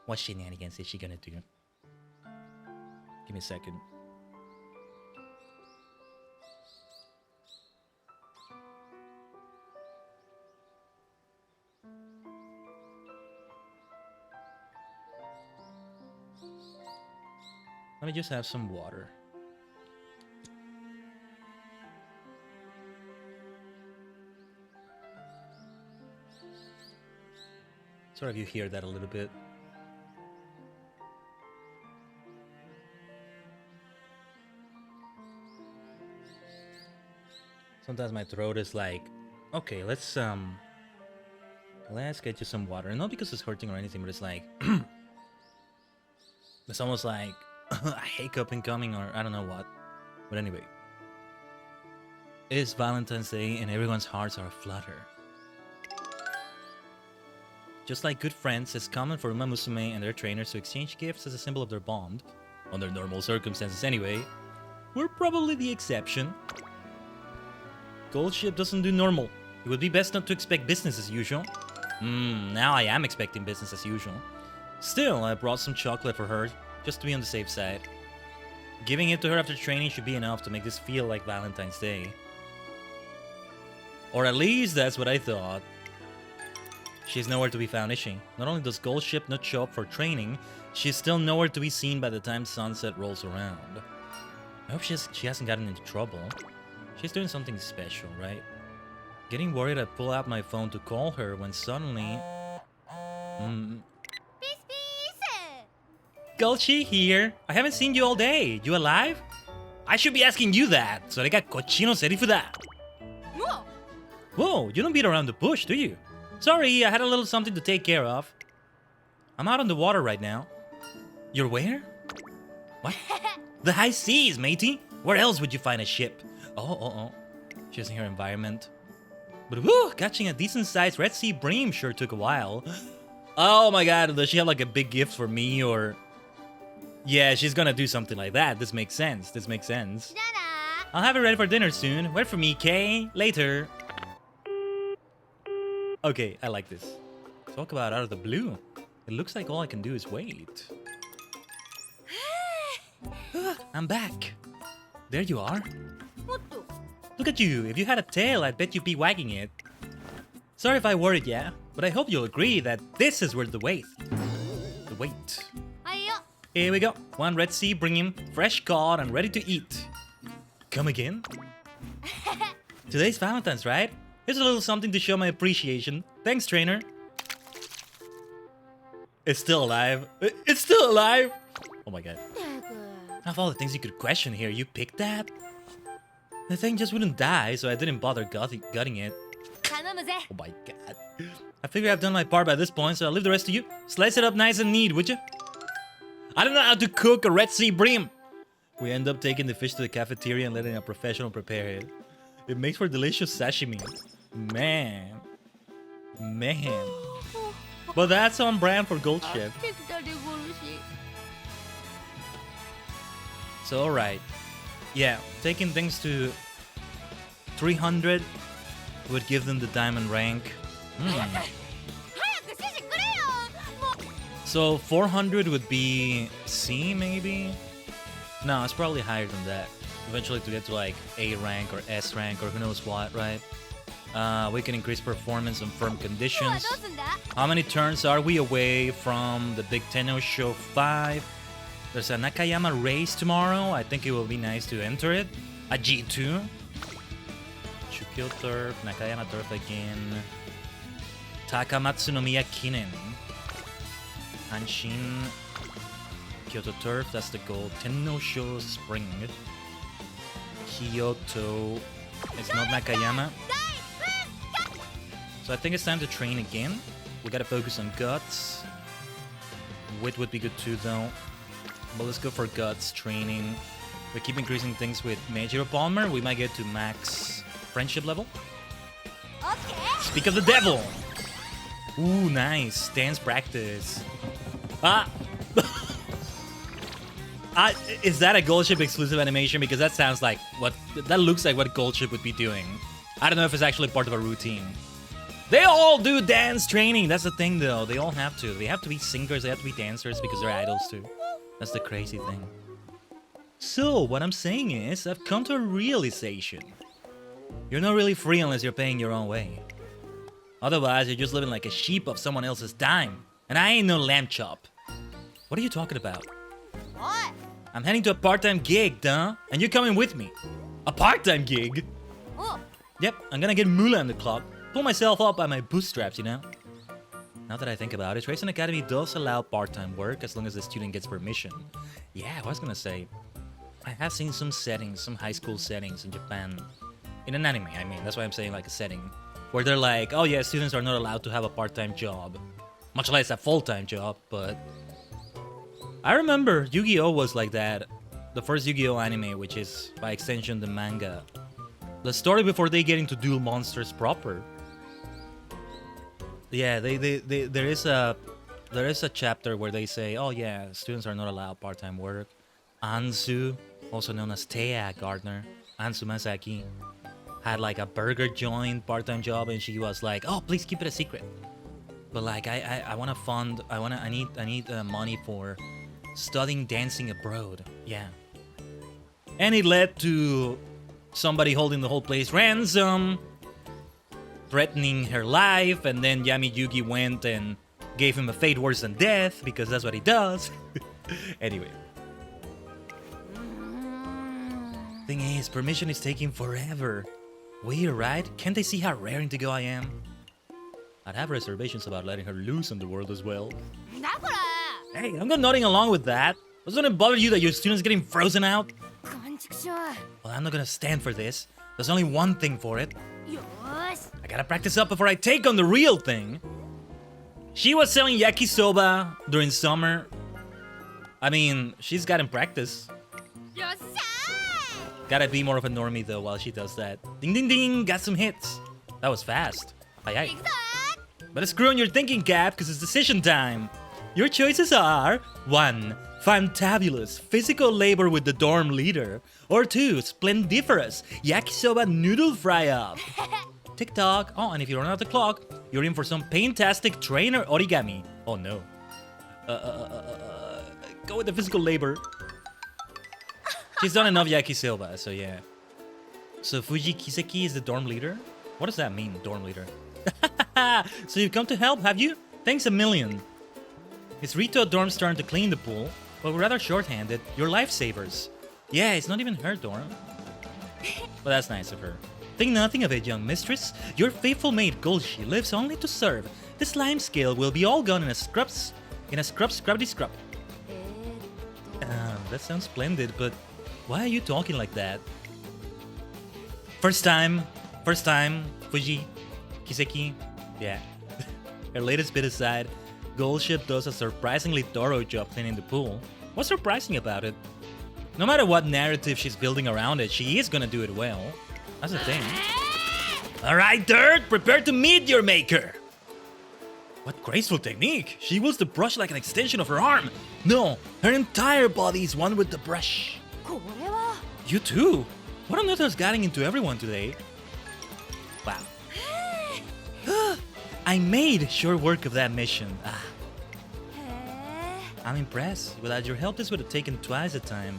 What shenanigans is she gonna do? Give me a second. Let me just have some water. Sorry if you hear that a little bit. Sometimes my throat is like, okay, let's get you some water. And not because it's hurting or anything, but it's like it's almost like a hiccup incoming, or I don't know what. But anyway, it's Valentine's Day and everyone's hearts are aflutter. Just like good friends, it's common for Umamusume and their trainers to exchange gifts as a symbol of their bond. Under normal circumstances anyway. We're probably the exception. Gold Ship doesn't do normal. It would be best not to expect business as usual. Now I am expecting business as usual. Still, I brought some chocolate for her, just to be on the safe side. Giving it to her after training should be enough to make this feel like Valentine's Day. Or at least that's what I thought. She's nowhere to be found, is she? Not only does Gold Ship not show up for training, she's still nowhere to be seen by the time sunset rolls around. I hope she hasn't gotten into trouble. She's doing something special, right? Getting worried, I pull out my phone to call her when suddenly... Golchi here. I haven't seen you all day. You alive? I should be asking you that. So I got cochino ready for that. Whoa, you don't beat around the bush, do you? Sorry, I had a little something to take care of. I'm out on the water right now. You're where? What? The high seas, matey. Where else would you find a ship? Oh. She's in her environment. But woo, catching a decent-sized Red Sea bream sure took a while. Oh my god, does she have like a big gift for me or... Yeah, she's gonna do something like that. This makes sense. I'll have it ready for dinner soon. Wait for me, Kay. Later. Okay, I like this. Talk about out of the blue. It looks like all I can do is wait. I'm back. There you are. Look at you. If you had a tail, I'd bet you'd be wagging it. Sorry if I worried ya, but I hope you'll agree that this is worth the wait. Here we go. One Red Sea, bring him fresh caught and ready to eat. Come again? Today's Valentine's, right? Here's a little something to show my appreciation. Thanks, trainer. It's still alive. It's still alive! Oh my god. Of all the things you could question here, you picked that? The thing just wouldn't die, so I didn't bother gutting it. Oh my god. I figure I've done my part by this point, so I'll leave the rest to you. Slice it up nice and neat, would you? I don't know how to cook a Red Sea bream. We end up taking the fish to the cafeteria and letting a professional prepare it. It makes for delicious sashimi. Man. But that's on brand for Gold Ship. So alright. Yeah, taking things to 300 would give them the diamond rank. So 400 would be C maybe? No, it's probably higher than that. Eventually to get to like A rank or S rank or who knows what, right? We can increase performance on firm conditions. How many turns are we away from the Big Tenno Show 5? There's a Nakayama race tomorrow. I think it will be nice to enter it. A G2. Chukyo Turf, Nakayama Turf again. Takamatsu no Miya Kinen. Hanshin. Kyoto Turf, that's the goal. Tenno Show Spring. Kyoto. It's not Nakayama. So I think it's time to train again. We gotta focus on guts. Wit would be good too though. But let's go for guts training. We keep increasing things with Meijiro Palmer. We might get to max friendship level. Speak of the devil! Ooh, nice. Dance practice. Ah! Is that a Gold Ship exclusive animation? Because that sounds like what... That looks like what Gold Ship would be doing. I don't know if it's actually part of a routine. They all do dance training! That's the thing though. They all have to. They have to be singers, they have to be dancers because they're idols too. That's the crazy thing. So, what I'm saying is, I've come to a realization. You're not really free unless you're paying your own way. Otherwise, you're just living like a sheep of someone else's dime. And I ain't no lamb chop. What are you talking about?
What?
I'm heading to a part-time gig, duh. And you're coming with me. A part-time gig?
Oh.
Yep, I'm gonna get moolah on the clock. Pull myself up by my bootstraps, you know? Now that I think about it, Racing Academy does allow part-time work as long as the student gets permission. Yeah, I was gonna say, I have seen some settings, some high school settings in Japan. In an anime, I mean, that's why I'm saying like a setting. Where they're like, oh yeah, students are not allowed to have a part-time job. Much less a full-time job, but... I remember Yu-Gi-Oh! Was like that. The first Yu-Gi-Oh! Anime, which is, by extension, the manga. The story before they get into Duel Monsters proper. Yeah, there is a chapter where they say, oh yeah, students are not allowed part-time work. Anzu, also known as Thea Gardner, Anzu Masaki, had like a burger joint part-time job, and she was like, oh, please keep it a secret. But like, I want to fund, I need money for studying dancing abroad. Yeah. And it led to somebody holding the whole place ransom, threatening her life, and then Yami Yugi went and gave him a fate worse than death, because that's what he does. Anyway. Thing is, permission is taking forever. Weird, right? Can't they see how raring to go I am? I'd have reservations about letting her loose in the world as well. Hey, I'm not nodding along with that. Doesn't it bother you that your student's getting frozen out? Well, I'm not gonna stand for this. There's only one thing for it. I gotta practice up before I take on the real thing. She was selling yakisoba during summer. I mean, she's gotten practice. Gotta be more of a normie though while she does that. Ding ding ding, got some hits. That was fast. Aye aye. But screw on your thinking cap, because it's decision time. Your choices are 1. Fantabulous physical labor with the dorm leader, or 2. Splendiferous yakisoba noodle fry-up. TikTok. Oh, and if you run out the clock, you're in for some paintastic trainer origami. Oh no. Go with the physical labor. She's done enough yakisoba, so yeah. So Fuji Kiseki is the dorm leader? What does that mean, dorm leader? So you've come to help, have you? Thanks a million. It's Rito Dorm's turn to clean the pool. But we're rather short-handed. You're lifesavers. Yeah, it's not even her dorm. But that's nice of her. Think nothing of it, young mistress. Your faithful maid Golshi lives only to serve. The slime scale will be all gone in a scrubbity scrub. That sounds splendid, but why are you talking like that? First time, Fuji, Kiseki, yeah. Her latest bit aside, Gold Ship does a surprisingly thorough job cleaning the pool. What's surprising about it? No matter what narrative she's building around it, she is gonna do it well. That's the thing. Alright, Dirt, prepare to meet your maker! What graceful technique! She wields the brush like an extension of her arm! No, her entire body is one with the brush.
これは
You too? What on earth is getting into everyone today? Wow. I made short work of that mission. Ah,
へ
I'm impressed. Without your help, this would have taken twice the time.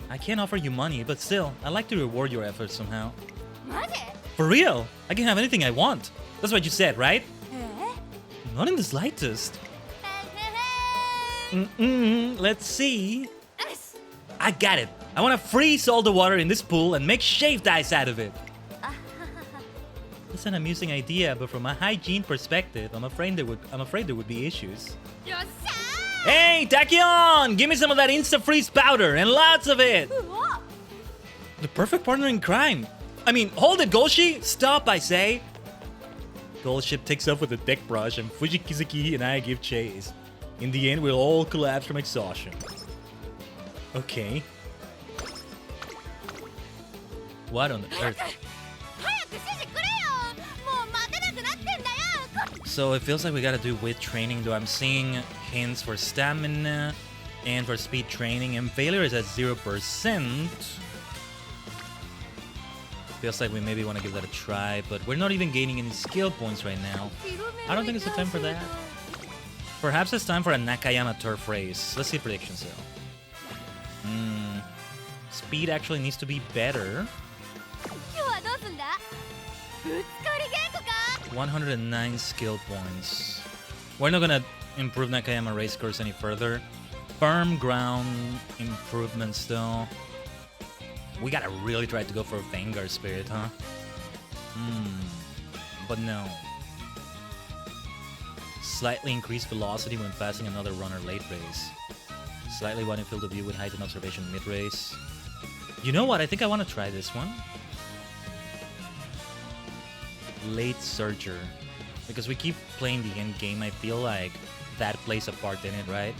I can't offer you money, but still, I'd like to reward your efforts somehow.
えマジ
For real? I can have anything I want. That's what you said, right?
え
Not in the slightest.
へへ
Let's see.
よし
I got it. I want to freeze all the water in this pool and make shaved ice out of it.
あははは
It's an amusing idea, but from a hygiene perspective, I'm afraid there would be issues.
よっしゃ
Hey, Tachyon! Give me some of that Insta-Freeze powder, and lots of it!
ーうわ
The perfect partner in crime. I mean, hold it, Golshi! Stop, I say! Gold Ship takes off with a deck brush, and Fuji Kizuki and I give chase. In the end, we'll all collapse from exhaustion. Okay. What on earth?
早く指示くれよもう待てなくなってんだよ
So it feels like we gotta do with training, though I'm seeing hints for stamina and for speed training, and failure is at 0%. Feels like we maybe want to give that a try, but we're not even gaining any skill points right now. I don't think it's the time for that. Perhaps it's time for a Nakayama turf race. Let's see predictions though. Speed actually needs to be better.
今日はどうすんだぶつかり稽古か
109 skill points. We're not gonna improve Nakayama race course any further. Firm ground improvements though. We gotta really try to go for Vanguard Spirit, huh? But no. Slightly increased velocity when passing another runner late race. Slightly widen field of view with heightened observation mid race. You know what? I think I want to try this one. Late Surger. Because we keep playing the end game, I feel like that plays a part in it, right?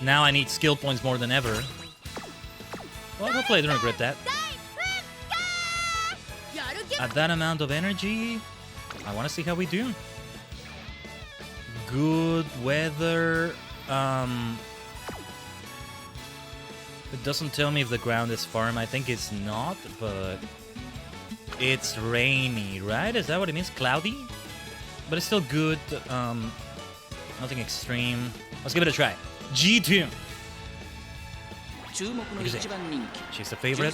Now I need skill points more than ever. Well, hopefully I don't regret that.
やる気
At that amount of energy, I want to see how we do. Good weather. It doesn't tell me if the ground is firm. I think it's not, but it's rainy, right? Is that what it means? Cloudy? But it's still good. Nothing extreme. Let's give it a try. G2. She's the favorite.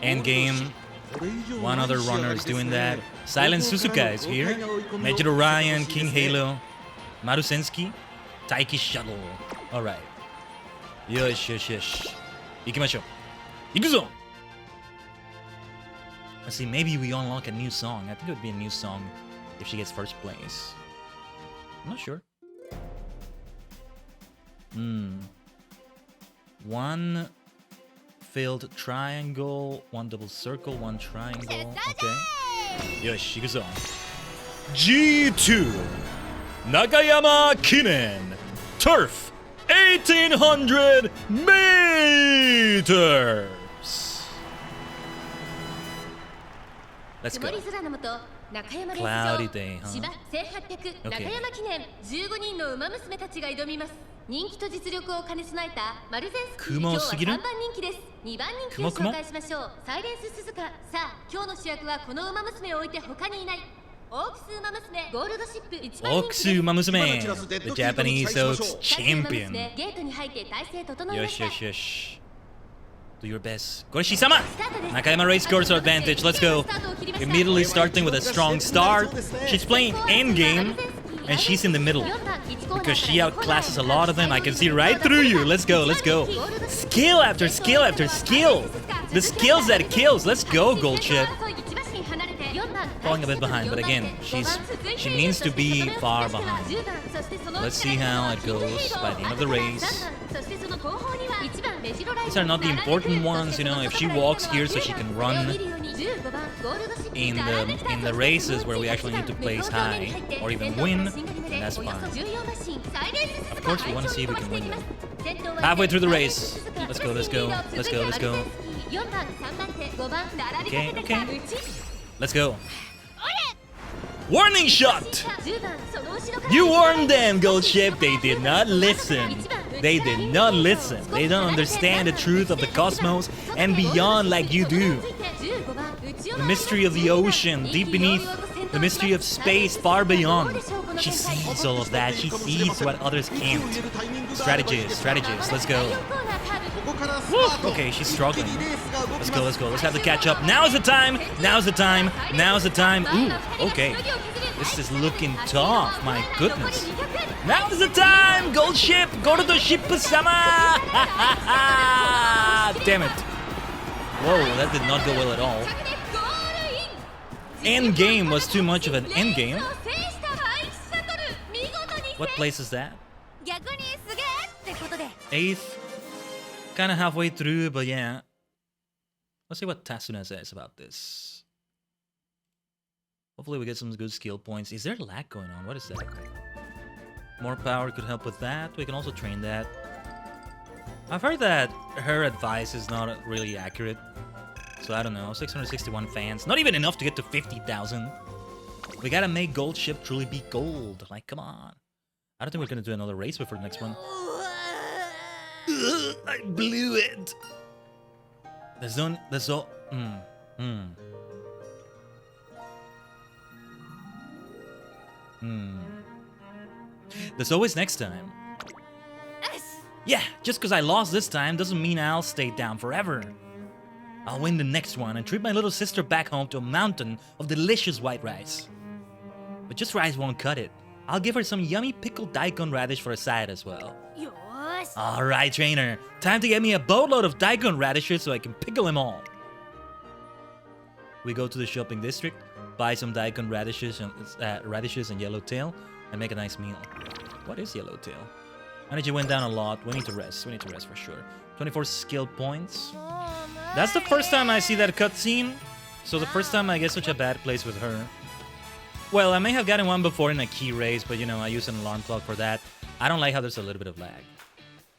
Endgame. One other runner is doing that. Silent Suzuka is here. Major Ryan, King Halo, Marusensky, Taiki Shuttle. Alright. Yosh, yosh, yosh. Ikimashou. Ikuzo! Let's see, maybe we unlock a new song. I think it would be a new song if she gets first place. I'm not sure. One filled triangle, one double circle, one triangle. Okay. Yosh, ikuzo. G2 Nakayama Kinen Turf 1800 meters. Let's go. Cloudy day, huh?
芝1800 中山記念15人の馬娘たちが挑みます。人気と実力を兼ね備えたマルゼンスキー、今日は3番人気です。2番人気を紹介しましょう。サイレンス鈴鹿。さあ、今日の主役はこの馬娘を置いて他にいない。オークス馬娘ゴールドシップ1番人気です。オークス馬娘 The Japanese Oaks Champion。ゲートに入って体勢整えました。
よしよしよし。Do your best. Goshi-sama! Nakayama race course advantage. Let's go. Immediately starting with a strong start. She's playing endgame. and she's in the middle. Because she outclasses a lot of them. I can see right through you. Let's go, let's go. Skill after skill after skill. The skills that kills. Let's go, Gold Ship. Falling a bit behind, but again, she means to be far behind. Let's see how it goes by the end of the race. These are not the important ones, you know. If she walks here so she can run in the races where we actually need to place high or even win, then that's fine. Of course, we want to see if we can win them. Halfway through the race. Let's go, let's go, let's go, let's go. Okay, okay. Let's go. Warning shot! You warned them, Gold Ship. They did not listen. They did not listen. They don't understand the truth of the cosmos and beyond like you do. The mystery of the ocean, deep beneath. The mystery of space, far beyond. She sees all of that. She sees what others can't. Strategist, strategist. Let's go. Woo. Okay, she's struggling. Let's go, let's go. Let's have the catch up. Now's the time. Now's the time. Now's the time. Ooh, okay. This is looking tough. My goodness. Now's the time. Gold Ship. Go to the ship-sama. Damn it. Whoa, that did not go well at all. End game was too much of an end game. What place is that? 8th. Kind of halfway through, but yeah. Let's see what Tasuna says about this. Hopefully we get some good skill points. Is there lag going on? What is that? More power could help with that. We can also train that. I've heard that her advice is not really accurate. So I don't know. 661 fans. Not even enough to get to 50,000. We gotta make Gold Ship truly be gold. Like, come on. I don't think we're gonna do another race before the next one. I blew it. There's all. There's always next time. Yeah, just because I lost this time doesn't mean I'll stay down forever. I'll win the next one and treat my little sister back home to a mountain of delicious white rice. But just rice won't cut it. I'll give her some yummy pickled daikon radish for a side as well. Alright, trainer. Time to get me a boatload of daikon radishes so I can pickle them all. We go to the shopping district, buy some daikon radishes and yellowtail, and make a nice meal. What is yellowtail? Energy went down a lot. We need to rest. We need to rest for sure. 24 skill points. That's the first time I see that cutscene. So the first time I get such a bad place with her. Well, I may have gotten one before in a key race, but you know, I use an alarm clock for that. I don't like how there's a little bit of lag.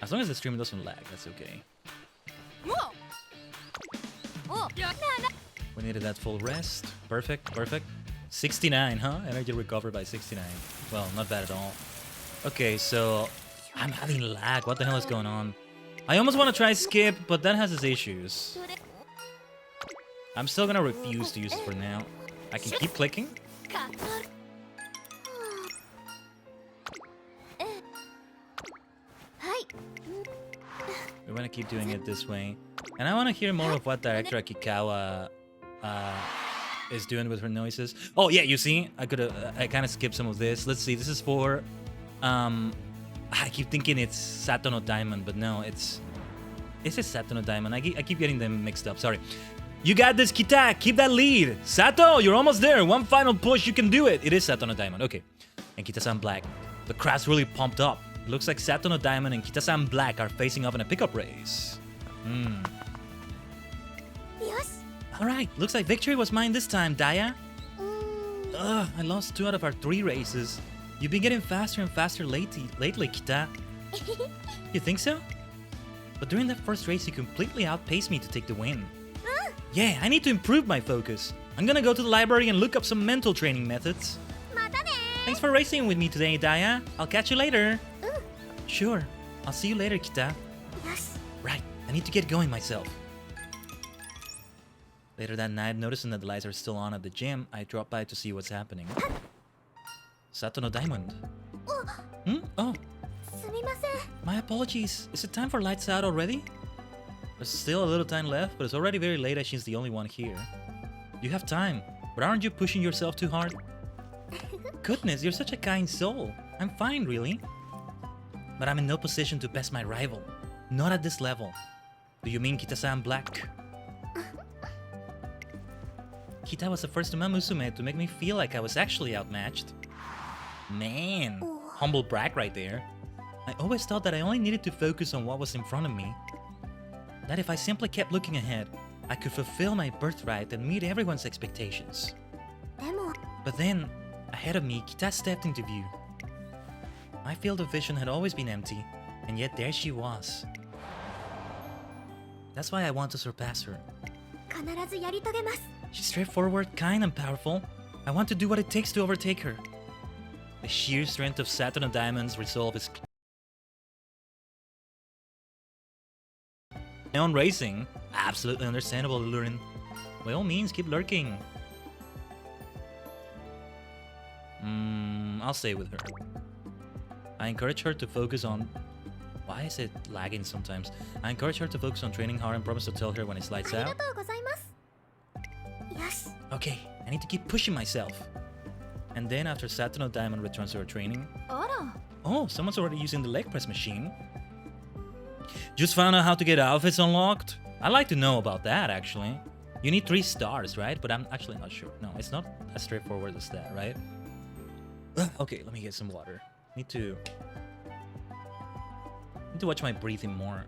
As long as the stream doesn't lag, that's okay. We needed that full rest. Perfect, perfect. 69, huh? Energy recovered by 69. Well, not bad at all. Okay, so I'm having lag. What the hell is going on? I almost want to try skip, but that has its issues. I'm still gonna refuse to use it for now. I can keep clicking. We want to keep doing it this way. And I want to hear more of what Director Akikawa is doing with her noises. Oh, yeah, you see? I kind of skipped some of this. Let's see. This is for... I keep thinking it's Sato no Diamond, but no, it's... Is it Sato no Diamond? I keep getting them mixed up. Sorry. You got this, Kita. Keep that lead. Sato, you're almost there. One final push. You can do it. It is Sato no Diamond. Okay. And Kita-san Black. The crowd's really pumped up. It looks like Sato no Diamond and Kita-san Black are facing off in a pickup race. Alright. Looks like victory was mine this time, Daya. Ugh, I lost 2 out of our 3 races. You've been getting faster and faster lately, Kita. You think so? But during that first race, you completely outpaced me to take the win. Yeah, I need to improve my focus. I'm gonna go to the library and look up some mental training methods. Thanks for racing with me today, Daya. I'll catch you later. Sure. I'll see you later, Kita. Right, I need to get going myself. Later that night, noticing that the lights are still on at the gym, I drop by to see what's happening. Sato no Diamond. Oh. My apologies. Is it time for lights out already? There's still a little time left, but it's already very late as she's the only one here. You have time, but aren't you pushing yourself too hard? goodness, you're such a kind soul. I'm fine, really. But I'm in no position to best my rival. Not at this level. Do you mean Kita-san Black? Kita was the first Umamusume to make me feel like I was actually outmatched. Man, humble brag right there. I always thought that I only needed to focus on what was in front of me. That if I simply kept looking ahead, I could fulfill my birthright and meet everyone's expectations. But then, ahead of me, Kita stepped into view. My field of vision had always been empty, and yet there she was. That's why I want to surpass her. She's straightforward, kind, and powerful. I want to do what it takes to overtake her. The sheer strength of Saturn of Diamonds' resolve is on racing. Absolutely understandable, Lurin. By all means, keep lurking. I'll stay with her. I encourage her to focus on... Why is it lagging sometimes? I encourage her to focus on training hard and promise to tell her when it's lights out. Okay, I need to keep pushing myself. And then after Saturn of Diamond returns to her training... Oh, someone's already using the leg press machine. Just found out how to get outfits unlocked? I'd like to know about that, actually. You need 3 stars, right? But I'm actually not sure. No, it's not as straightforward as that, right? Okay, let me get some water. Need to watch my breathing more.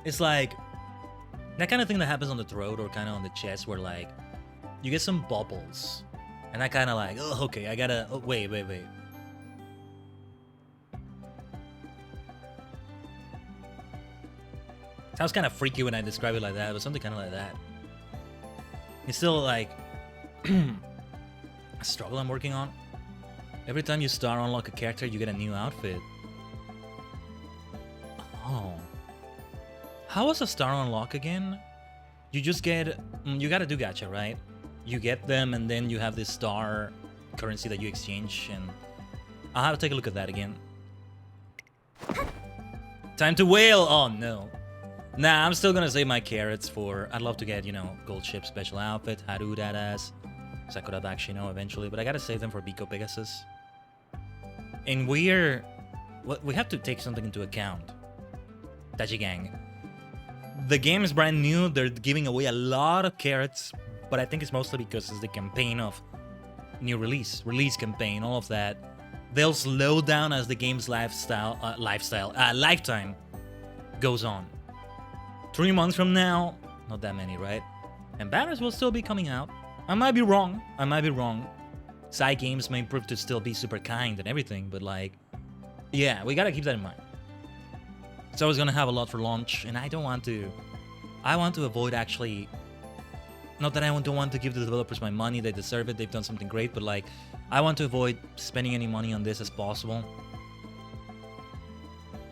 It's like that kind of thing that happens on the throat or kind of on the chest where like you get some bubbles. And I kind of like, oh, okay, I gotta... Oh, wait. Sounds kind of freaky when I describe it like that, but something kind of like that. It's still like a struggle I'm working on. Every time you star unlock a character, you get a new outfit. Oh. How was a star unlock again? You just get... You gotta do gacha, right? You get them and then you have this star currency that you exchange, and I'll have to take a look at that again. Time to wail! Oh no. Nah, I'm still gonna save my carrots for... I'd love to get, you know, Gold Ship special outfit, Haru Dadass, Sakura Bakshino eventually, but I gotta save them for Biko Pegasus. And we have to take something into account. Tachi Gang. The game is brand new, they're giving away a lot of carrots, but I think it's mostly because it's the campaign of new release campaign, all of that. They'll slow down as the game's lifetime goes on. 3 months from now, not that many, right? And banners will still be coming out. I might be wrong. Side games may prove to still be super kind and everything, but like, yeah, we gotta keep that in mind. So I was gonna have a lot for launch, and I want to avoid actually... Not that I don't want to give the developers my money, they deserve it, they've done something great, but like, I want to avoid spending any money on this as possible.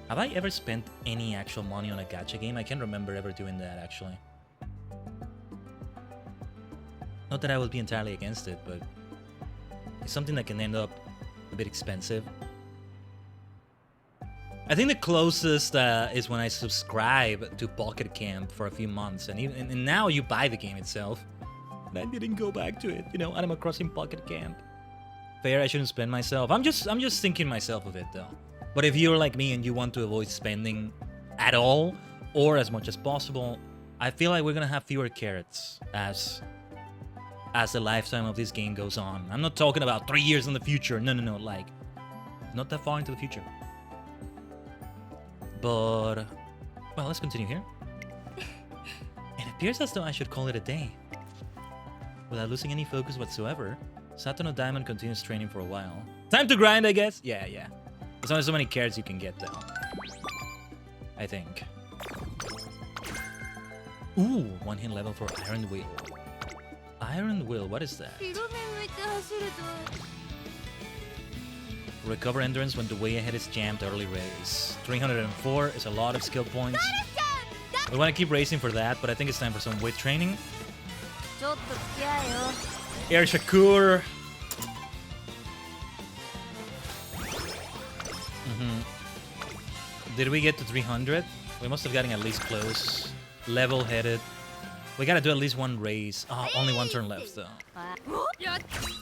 Have I ever spent any actual money on a gacha game? I can't remember ever doing that, actually. Not that I would be entirely against it, but it's something that can end up a bit expensive. I think the closest is when I subscribe to Pocket Camp for a few months, and now you buy the game itself. And I didn't go back to it, you know, Animal Crossing Pocket Camp. Fair, I shouldn't spend myself. I'm just thinking myself of it though. But if you're like me and you want to avoid spending at all or as much as possible, I feel like we're gonna have fewer carrots as the lifetime of this game goes on. I'm not talking about 3 years in the future. No, like not that far into the future. But, well, let's continue here. It appears as though I should call it a day. Without losing any focus whatsoever, Saturn of Diamond continues training for a while. Time to grind, I guess? Yeah. There's only so many carrots you can get, though. I think. Ooh, 1-hit level for Iron Will. Iron Will, what is that? Recover endurance when the way ahead is jammed early race. 304 is a lot of skill points. We want to keep racing for that, but I think it's time for some weight training. Air Shakur. Did we get to 300? We must have gotten at least close. Level-headed. We gotta do at least one race. Oh, only one turn left, though.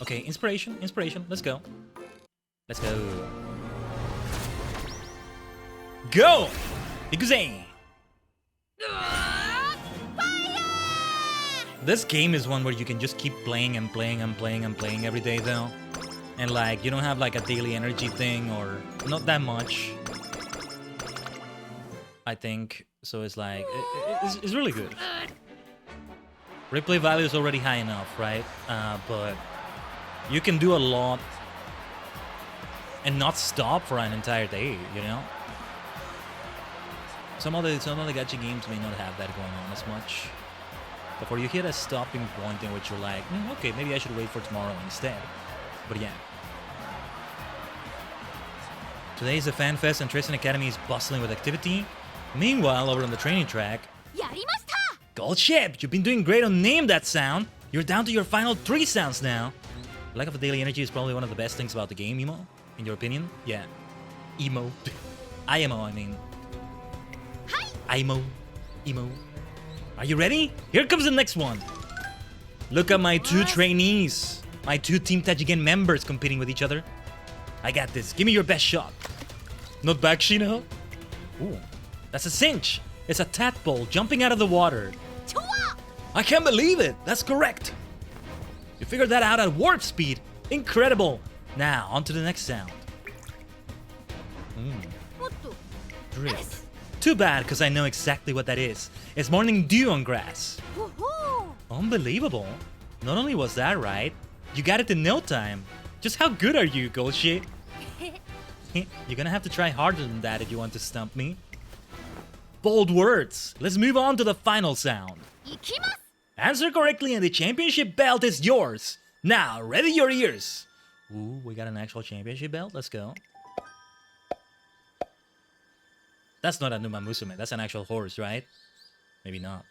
Okay, inspiration, inspiration. Let's go. Let's go. Go! Ikuze! This game is one where you can just keep playing and playing and playing and playing every day, though. And like, you don't have like a daily energy thing, or not that much, I think. So it's like, it's really good. Replay value is already high enough, right? But you can do a lot and not stop for an entire day, you know? Some other gacha games may not have that going on as much. Before you hit a stopping point in which you're like, okay, maybe I should wait for tomorrow instead. But yeah. Today is a fan fest and Tristan Academy is bustling with activity. Meanwhile, over on the training track, Gold Ship, you've been doing great on Name That Sound. You're down to your final 3 sounds now. Lack of a daily energy is probably one of the best things about the game, Emo. In your opinion? Yeah. Emo. IMO, I mean. IMO. Emo. Are you ready? Here comes the next one. Look at my 2 trainees. My 2 Team Tajigen members competing with each other. I got this. Give me your best shot. Not Bakushino? Ooh. That's a cinch. It's a tadpole jumping out of the water. I can't believe it. That's correct. You figured that out at warp speed. Incredible. Now, on to the next sound. Drip. Too bad, because I know exactly what that is. It's morning dew on grass. Unbelievable. Not only was that right, you got it in no time. Just how good are you, Gold Ship? You're gonna have to try harder than that if you want to stump me. Bold words. Let's move on to the final sound. Answer correctly and the championship belt is yours. Now, ready your ears. Ooh, we got an actual championship belt. Let's go. That's not a Umamusume. That's an actual horse, right? Maybe not.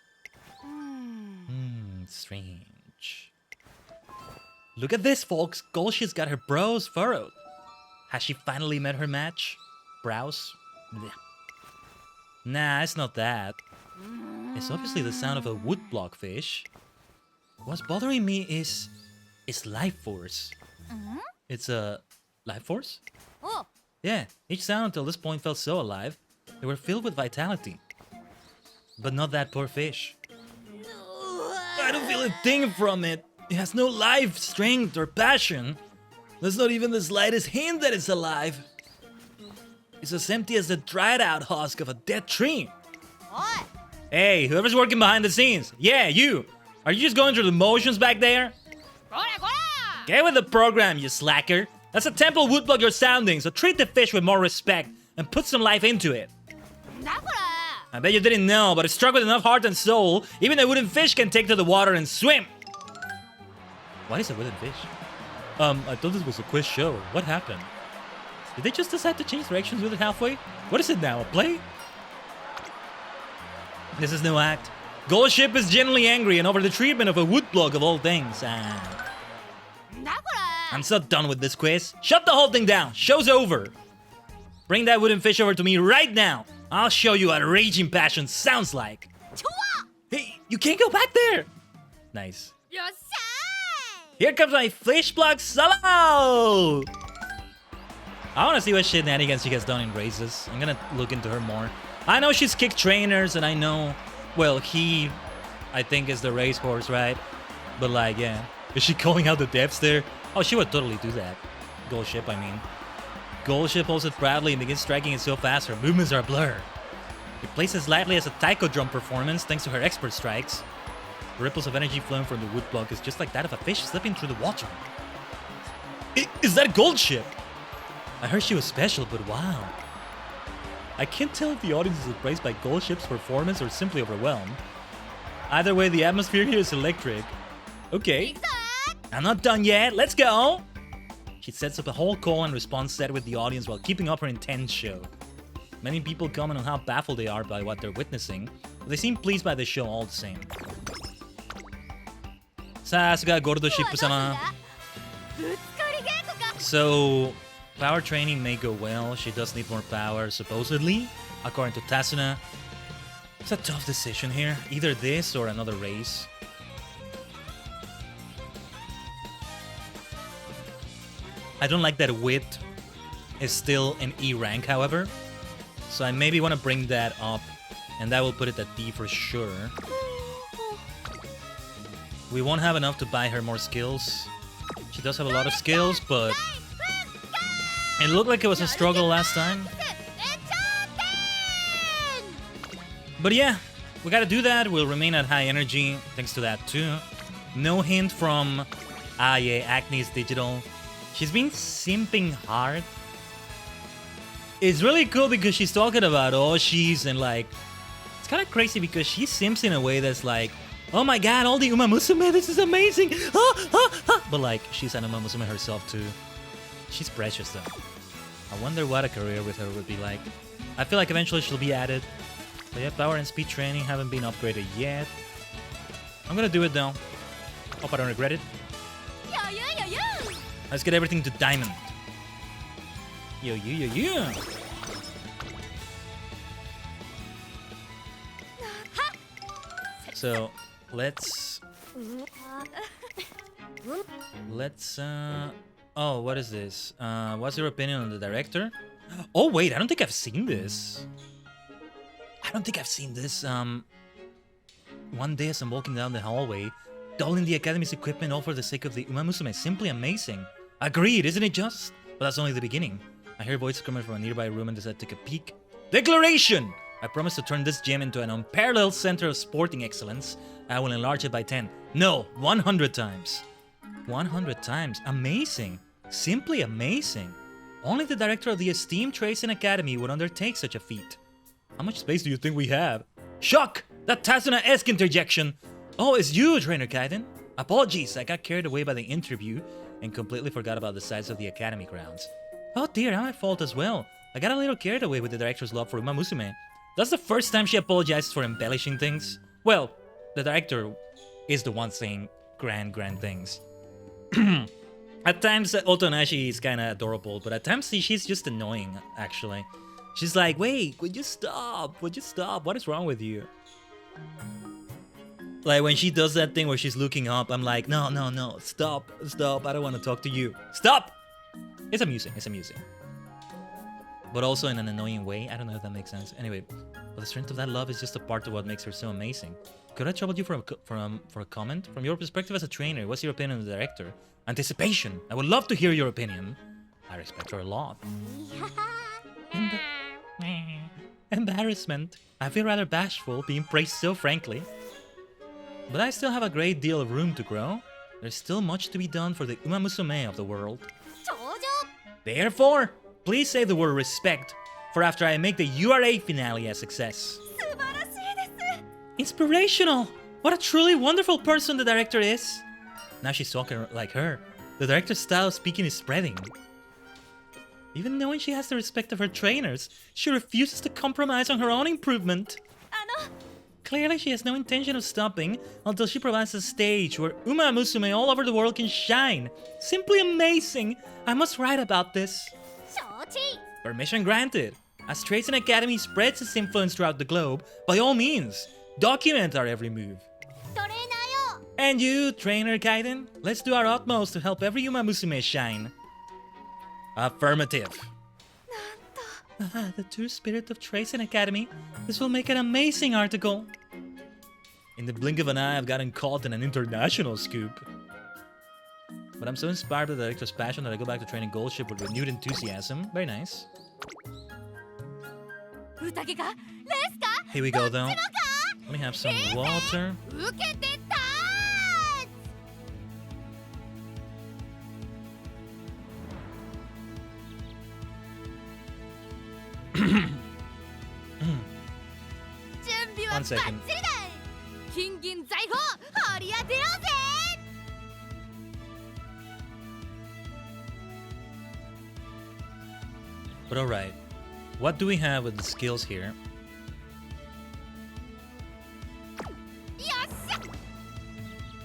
Strange. Look at this, folks. Gold Ship's got her brows furrowed. Has she finally met her match? Brows? Blech. Nah, it's not that. It's obviously the sound of a woodblock fish. What's bothering me is its life force. It's a life force? Yeah, each sound until this point felt so alive. They were filled with vitality. But not that poor fish. I don't feel a thing from it. It has no life, strength, or passion. There's not even the slightest hint that it's alive. It's as empty as the dried out husk of a dead tree. What? Hey, whoever's working behind the scenes. Yeah, you. Are you just going through the motions back there? Get with the program, you slacker. That's a temple woodblock you're sounding, so treat the fish with more respect and put some life into it. I bet you didn't know, but it's struck with enough heart and soul, even a wooden fish can take to the water and swim. What is a wooden fish? I thought this was a quiz show. What happened? Did they just decide to change directions with it halfway? What is it now, a play? This is no act. Gold Ship is genuinely angry and over the treatment of a woodblock of all things. I'm so done with this quiz. Shut the whole thing down. Show's over. Bring that wooden fish over to me right now. I'll show you what raging passion sounds like. Hey, you can't go back there. Nice. Here comes my fish block solo. I want to see what shenanigans she gets done in races. I'm gonna look into her more. I know she's kicked trainers, and I know, well, he, I think, is the racehorse, right? But like, yeah. Is she calling out the depths there? Oh, she would totally do that. Gold Ship, I mean. Gold Ship holds it proudly and begins striking it so fast her movements are a blur. It plays as lightly as a taiko drum performance thanks to her expert strikes. The ripples of energy flowing from the woodblock is just like that of a fish slipping through the water. Is that Gold Ship? I heard she was special, but wow. I can't tell if the audience is surprised by Gold Ship's performance or simply overwhelmed. Either way, the atmosphere here is electric. Okay. I'm not done yet. Let's go. She sets up a whole call and response set with the audience while keeping up her intense show. Many people comment on how baffled they are by what they're witnessing, but they seem pleased by the show all the same. Sasuga Gordo Ship-sama. So, power training may go well. She does need more power, supposedly, according to Tasuna. It's a tough decision here. Either this or another race. I don't like that wit is still an E rank, however. So I maybe want to bring that up. And that will put it at D for sure. We won't have enough to buy her more skills. She does have a lot of skills, but it looked like it was a struggle last time. But yeah, we gotta do that. We'll remain at high energy thanks to that too. No hint from... Ah yeah, Acne is digital. She's been simping hard. It's really cool because she's talking about Oshis and like... It's kind of crazy because she simps in a way that's like... Oh my god, all the Umamusume, this is amazing! But like, she's an Umamusume herself too. She's precious though. I wonder what a career with her would be like. I feel like eventually she'll be added. But yeah, power and speed training haven't been upgraded yet. I'm gonna do it though. Hope I don't regret it. Let's get everything to diamond. Yo. So, let's... Oh, what is this? What's your opinion on the director? Oh, wait, I don't think I've seen this. One day as I'm walking down the hallway, doubling the Academy's equipment all for the sake of the Umamusume. Simply amazing. Agreed, isn't it just? But that's only the beginning. I hear voices coming from a nearby room and decide to take a peek. Declaration! I promise to turn this gym into an unparalleled center of sporting excellence. I will enlarge it by 10. No, 100 times. 100 times. Amazing. Simply amazing. Only the director of the esteemed Tracing Academy would undertake such a feat. How much space do you think we have? Shock! That Tazuna-esque interjection! Oh, it's you, Trainer Khaiden. Apologies, I got carried away by the interview and completely forgot about the size of the Academy grounds. Oh dear, my fault as well. I got a little carried away with the director's love for Umamusume. That's the first time she apologizes for embellishing things. Well, the director is the one saying grand things. At times, Otonashi is kinda adorable, but at times she's just annoying, actually. She's like, wait, would you stop? Would you stop? What is wrong with you? Like, when she does that thing where she's looking up, I'm like, no, stop, I don't want to talk to you. Stop! It's amusing. But also in an annoying way. I don't know if that makes sense. Anyway, but the strength of that love is just a part of what makes her so amazing. Could I trouble you for a comment? From your perspective as a trainer, what's your opinion on the director? Anticipation. I would love to hear your opinion. I respect her a lot. Embarrassment. I feel rather bashful being praised so frankly. But I still have a great deal of room to grow. There's still much to be done for the Umamusume of the world. Therefore, please say the word respect for after I make the URA finale a success. Inspirational! What a truly wonderful person the director is. Now she's talking like her. The director's style of speaking is spreading. Even knowing she has the respect of her trainers, she refuses to compromise on her own improvement. Clearly she has no intention of stopping until she provides a stage where Umamusume all over the world can shine. Simply amazing! I must write about this. Permission granted. As Tracing Academy spreads its influence throughout the globe, by all means, document our every move. And you, Trainer Khaiden, let's do our utmost to help every Umamusume shine. Affirmative. The true spirit of Tracing Academy. This will make an amazing article. In the blink of an eye, I've gotten caught in an international scoop. But I'm so inspired by the director's passion that I go back to training Gold Ship with renewed enthusiasm. Very nice. Here we go, though. Let me have some water. One second. But alright, what do we have with the skills here?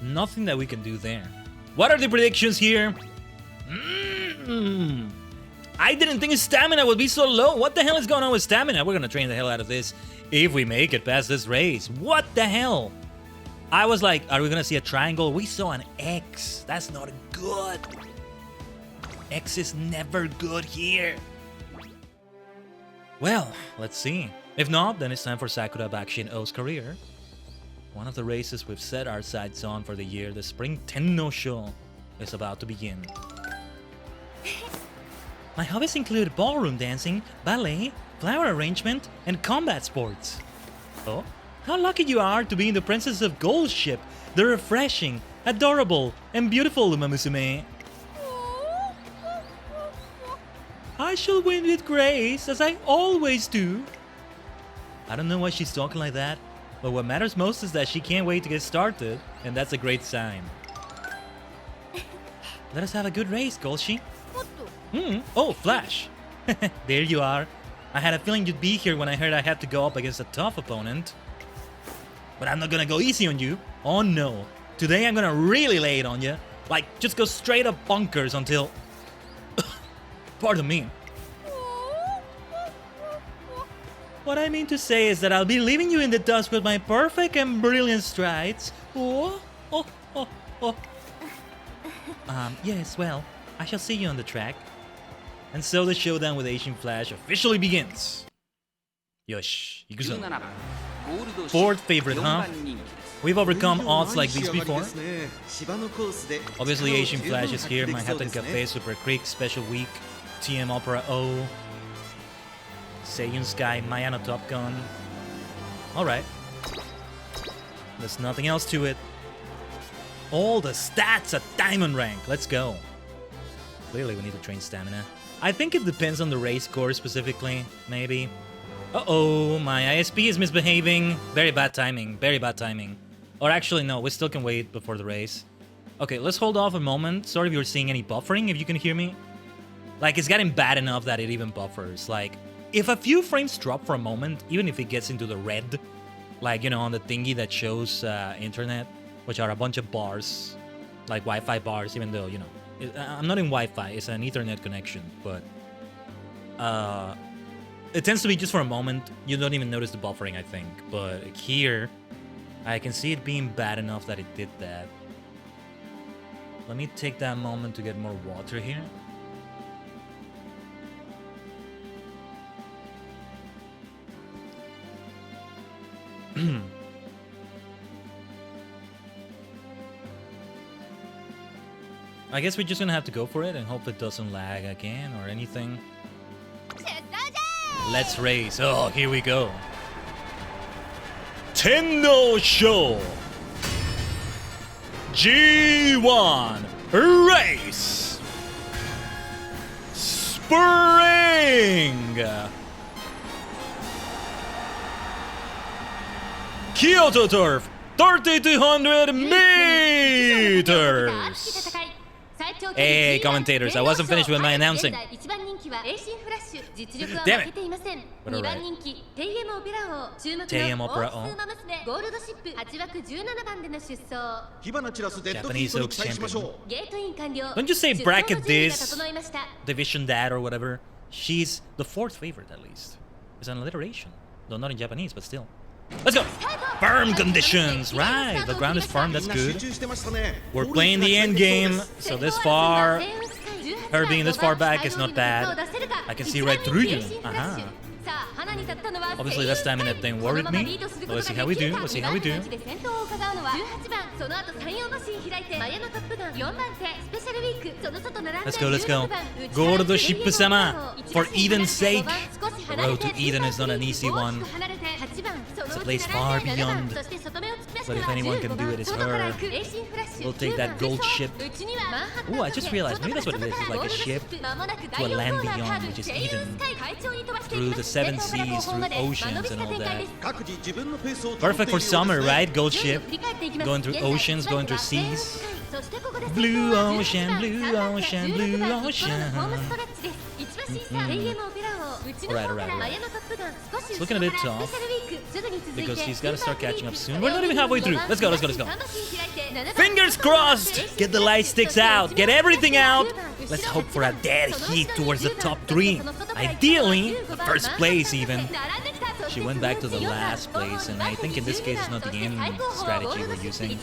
Nothing that we can do there. What are the predictions here? I didn't think his stamina would be so low. What the hell is going on with stamina? We're gonna train the hell out of this if we make it past this race. What the hell? I was like, are we gonna see a triangle? We saw an X. That's not good. X is never good here. Well, let's see. If not, then it's time for Sakura Bakushin O's career. One of the races we've set our sights on for the year, the Spring Tenno Show, is about to begin. My hobbies include ballroom dancing, ballet, flower arrangement, and combat sports. Oh, how lucky you are to be in the Princess of Gold Ship, the refreshing, adorable, and beautiful Umamusume. I shall win with grace, as I always do. I don't know why she's talking like that, but what matters most is that she can't wait to get started, and that's a great sign. Let us have a good race, Golshi. Oh, Flash. There you are. I had a feeling you'd be here when I heard I had to go up against a tough opponent. But I'm not gonna go easy on you. Oh no. Today I'm gonna really lay it on you. Like, just go straight up bunkers until... Pardon me. What I mean to say is that I'll be leaving you in the dust with my perfect and brilliant strides. Oh. Yes, well, I shall see you on the track. And so the showdown with Asian Flash officially begins. Yosh, ikuzo. Fourth favorite, huh? We've overcome odds like these before. Obviously, Asian Flash is here. Manhattan Cafe, Super Creek, Special Week, TM Opera O, Seiyun Sky, Mayano Top Gun. Alright. There's nothing else to it. All the stats at Diamond Rank. Let's go. Clearly, we need to train stamina. I think it depends on the race course specifically, maybe. Uh-oh, my ISP is misbehaving. Very bad timing, very bad timing. Or actually, no, we still can wait before the race. Okay, let's hold off a moment. Sorry if you're seeing any buffering, if you can hear me. Like, it's getting bad enough that it even buffers. Like, if a few frames drop for a moment, even if it gets into the red, like, you know, on the thingy that shows internet, which are a bunch of bars, like Wi-Fi bars, even though, you know, I'm not in Wi-Fi, it's an Ethernet connection, but it tends to be just for a moment. You don't even notice the buffering, I think. But here, I can see it being bad enough that it did that. Let me take that moment to get more water here. I guess we're just gonna have to go for it and hope it doesn't lag again or anything. Let's race. Oh, here we go. Tenno Show G1 Race Spring Kyoto Turf 3200 meters. Hey, commentators, I wasn't finished with my announcing. Damn it. But alright. TM Opera O. Japanese Oaks champion. Don't you say bracket this, division that, or whatever. She's the fourth favorite, at least. It's an alliteration. Though not in Japanese, but still. Let's go! Firm conditions! Right, the ground is firm, that's good. We're playing the end game, so this far, her being this far back is not bad. I can see right through you. Aha. Obviously that stamina thing worried me. But let's see how we do, let's see how we do. Let's go, let's go. Gold Ship-sama! For Eden's sake! The road to Eden is not an easy one. It's a place far beyond. But if anyone can do it, it's her. We'll take that gold ship. Ooh, I just realized, maybe that's what it is. It's like a ship to a land beyond, which is Eden. Through the seven seas, through oceans and all that. Perfect for summer, right? Gold ship. Going through oceans, going through seas. Blue ocean, blue ocean, blue ocean.
Alright. It's looking a bit tough because he's got to start catching up soon. We're not even halfway through. Let's go. Fingers crossed! Get the light sticks out. Get everything out. Let's hope for a dead heat towards the top 3. Ideally, the first place even. She went back to the last place, and I think in this case it's not the end strategy we're using.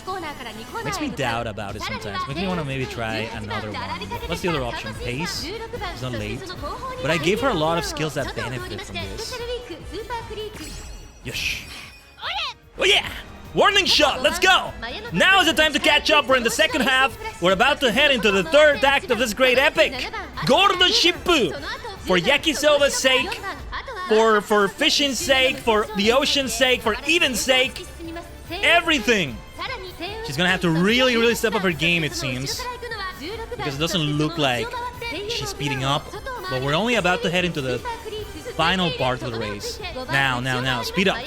Makes me doubt about it sometimes. Makes me want to maybe try another one. What's the other option? Pace? It's not late. But I gave her a lot of skills that benefit from this. Yosh. Oh yeah! Warning shot, let's go! Now is the time to catch up. We're in the second half. We're about to head into the third act of this great epic. Gordo Shippu! For yakisoba's sake, for fishing's sake, for the ocean's sake, for Eden's sake, everything! She's gonna have to really step up her game, it seems. Because it doesn't look like she's speeding up. But we're only about to head into the final part of the race. Now. Speed up.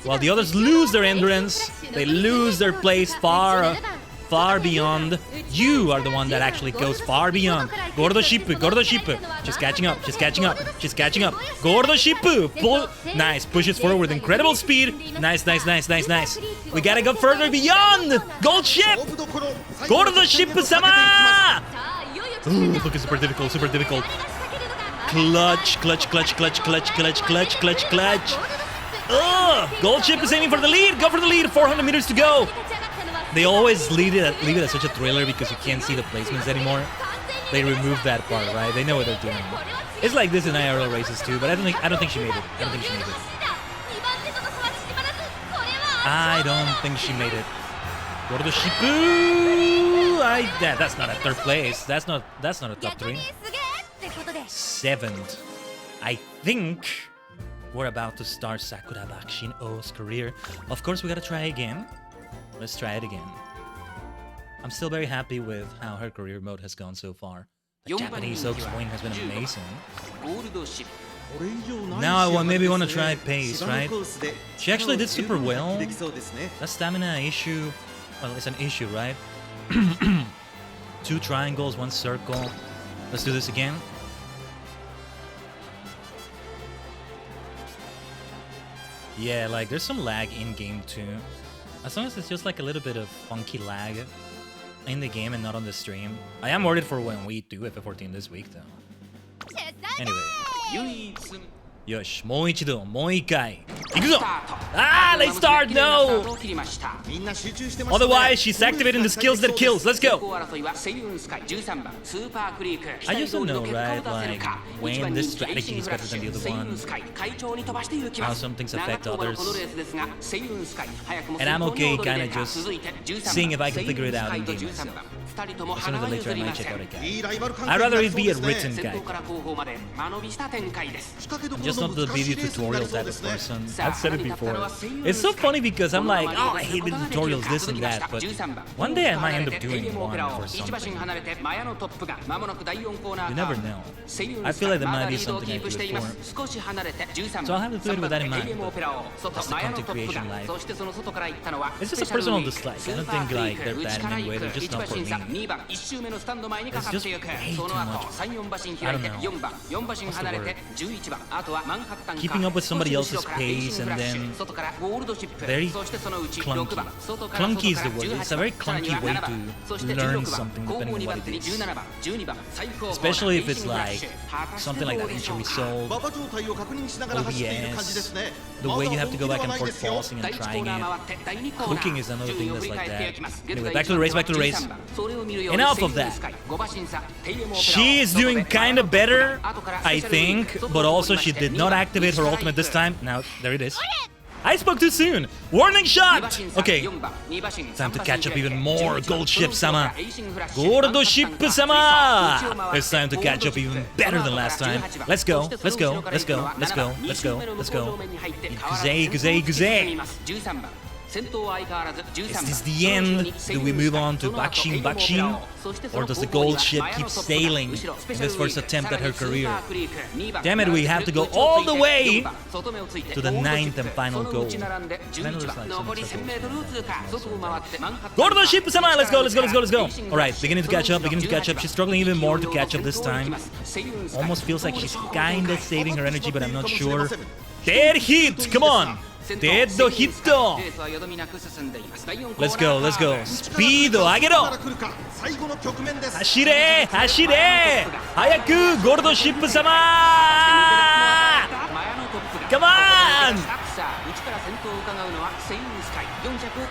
While the others lose their endurance, they lose their place far beyond. You are the one that actually goes far beyond. Gordo Shippu. She's catching up. Gordo Shippu. Nice. Pushes forward with incredible speed. Nice. We gotta go further beyond. Gold Ship. Gordo Shippu-sama. Ooh, it's looking super difficult. Clutch. Gold Ship is aiming for the lead. Go for the lead. 400 meters to go. They always leave it as such a thriller because you can't see the placements anymore. They removed that part, right? They know what they're doing. It's like this in IRL races too, but I don't think she made it. Gordo Shippu! That's not a third place. That's not a top 3. 7th. I think we're about to start Sakura Bakushin O's career. Of course, we gotta try again. Let's try it again. I'm still very happy with how her career mode has gone so far. The Japanese Oaks win has been amazing. Now I maybe want to try pace, right? She actually did super well. That stamina issue, well, it's an issue, right? 2 triangles, 1 circle. Let's do this again. Yeah, like there's some lag in game too. As long as it's just like a little bit of funky lag in the game and not on the stream. I am worried for when we do FF14 this week though. Anyway. Yosh, もう一度、もう一回。行くぞ! Ah, let's start! No! Otherwise, she's activating the skills that kills. Let's go! I just don't know, right? Like, when this strategy is better than the other one. How some things affect others. And I'm okay kinda just seeing if I can figure it out in game myself. Sooner or later I might check out a guide. I'd rather it be a written guide. I'm just not the video tutorial type of person. I've said it before. It's so funny because I'm like, oh, I hate video tutorials, this and that, but one day I might end up doing one for something. You never know. I feel like there might be something I could do it for. So I'll have to do it with that in mind. That's the content creation life. It's just a personal dislike. I don't think like they're bad in any way, they're just not for me. It's just way too much. I don't know. What's the word? Keeping up with somebody else's pace and then very clunky. Clunky is the word. It's a very clunky way to learn something depending on what it is. Especially if it's like something like that Injury Soul, OBS, the way you have to go back and forth pausing and trying it. Cooking is another thing that's like that. Anyway, back to the race. Enough of that. She is doing kind of better, I think, but also she did not activate her ultimate this time. Now, there it is. I spoke too soon. Warning shot! Okay, time to catch up even more, Gold Ship-sama. Gordo Shippu-sama! It's time to catch up even better than last time. Let's go.
Is this the end? Do we move on to Bakushin? Or does the gold ship keep sailing in this first attempt at her career? Damn it, we have to go all the way to the 9th and final goal. Gordo Ship-sama! Let's go, let's go, let's go, let's go! Alright, beginning to catch up, beginning to catch up. She's struggling even more to catch up this time. Almost feels like she's kinda saving her energy, but I'm not sure. Dead hit! Come on! Dead hit! Let's go, let's go. Speed を上げろ! 走れ! 走れ! 早くゴールドシップ様! Come on!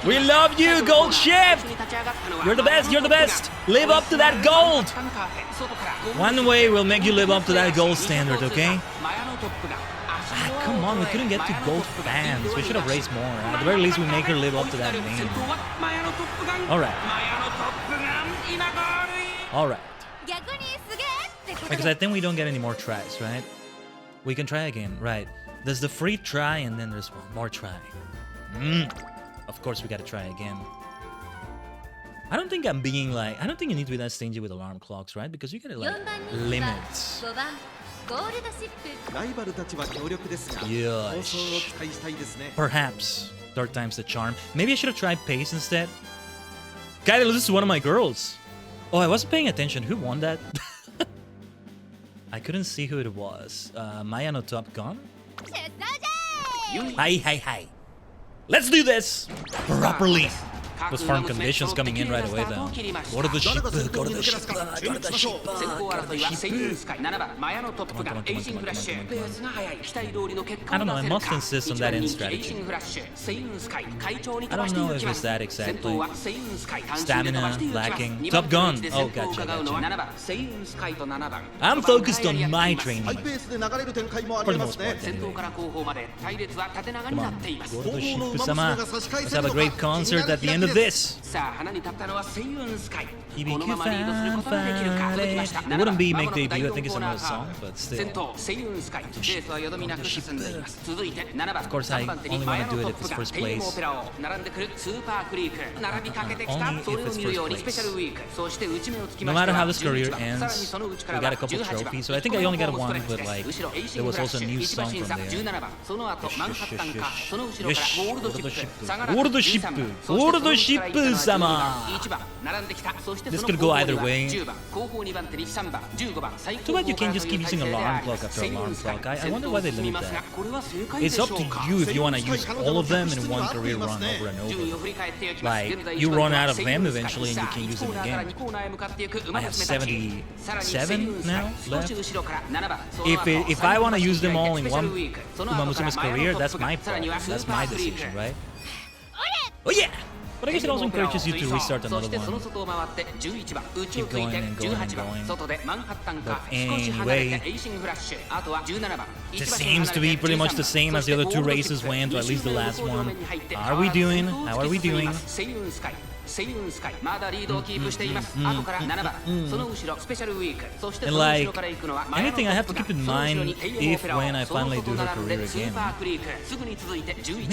We love you, Gold Ship! You're the best, you're the best! Live up to that gold! One way will make you live up to that gold standard, okay? Ah, come on, we couldn't get to gold fans. We should have raised more. At the very least, we make her live up to that name. Alright. Alright. Because I think we don't get any more tries, right? We can try again, right? There's the free try and then there's one more try. Of course we gotta try again. I don't think I'm being like... I don't think you need to be that stingy with alarm clocks, right? Because you gotta like limits. Yes. Perhaps. Third time's the charm. Maybe I should have tried pace instead. Khaiden, this is one of my girls. Oh, I wasn't paying attention. Who won that? I couldn't see who it was. Maya no Top Gun? Hi. Let's do this properly. Those farm conditions coming in right away though. Go to the ship, go to the ship, go to the ship, go to the ship. Come on. I don't know, I must insist on that end strategy. I don't know if it's that exactly. Stamina lacking. Top Gun! Oh, gotcha. I'm focused on my training. For the most part, anyway. Come on, go to the ship, Sama. Let's have a great concert at the end of this. It wouldn't be make debut, I think it's another song, but still. Of course, I only want to do it if it's first place. Only if it's first place. No matter how this career ends, we got a couple trophies, so I think I only got one, but like, there was also a new song from there. Yes, Gold Ship, Gold Ship sama. This could go either way. Too bad you can't just keep using alarm clock after alarm clock. I wonder why they limit that. It's up to you if you want to use all of them in one career run over and over. Like, you run out of them eventually and you can't use them again. I have 77 now left. If I want to use them all in one Umamusume's career, that's my problem. That's my decision, right? Oh yeah! But I guess it also encourages you to restart another one. Keep going and going and going. But anyway, this seems to be pretty much the same as the other two races went, or at least the last one. How are we doing? How are we doing? And like, anything I have to keep in mind if when I finally do her career again.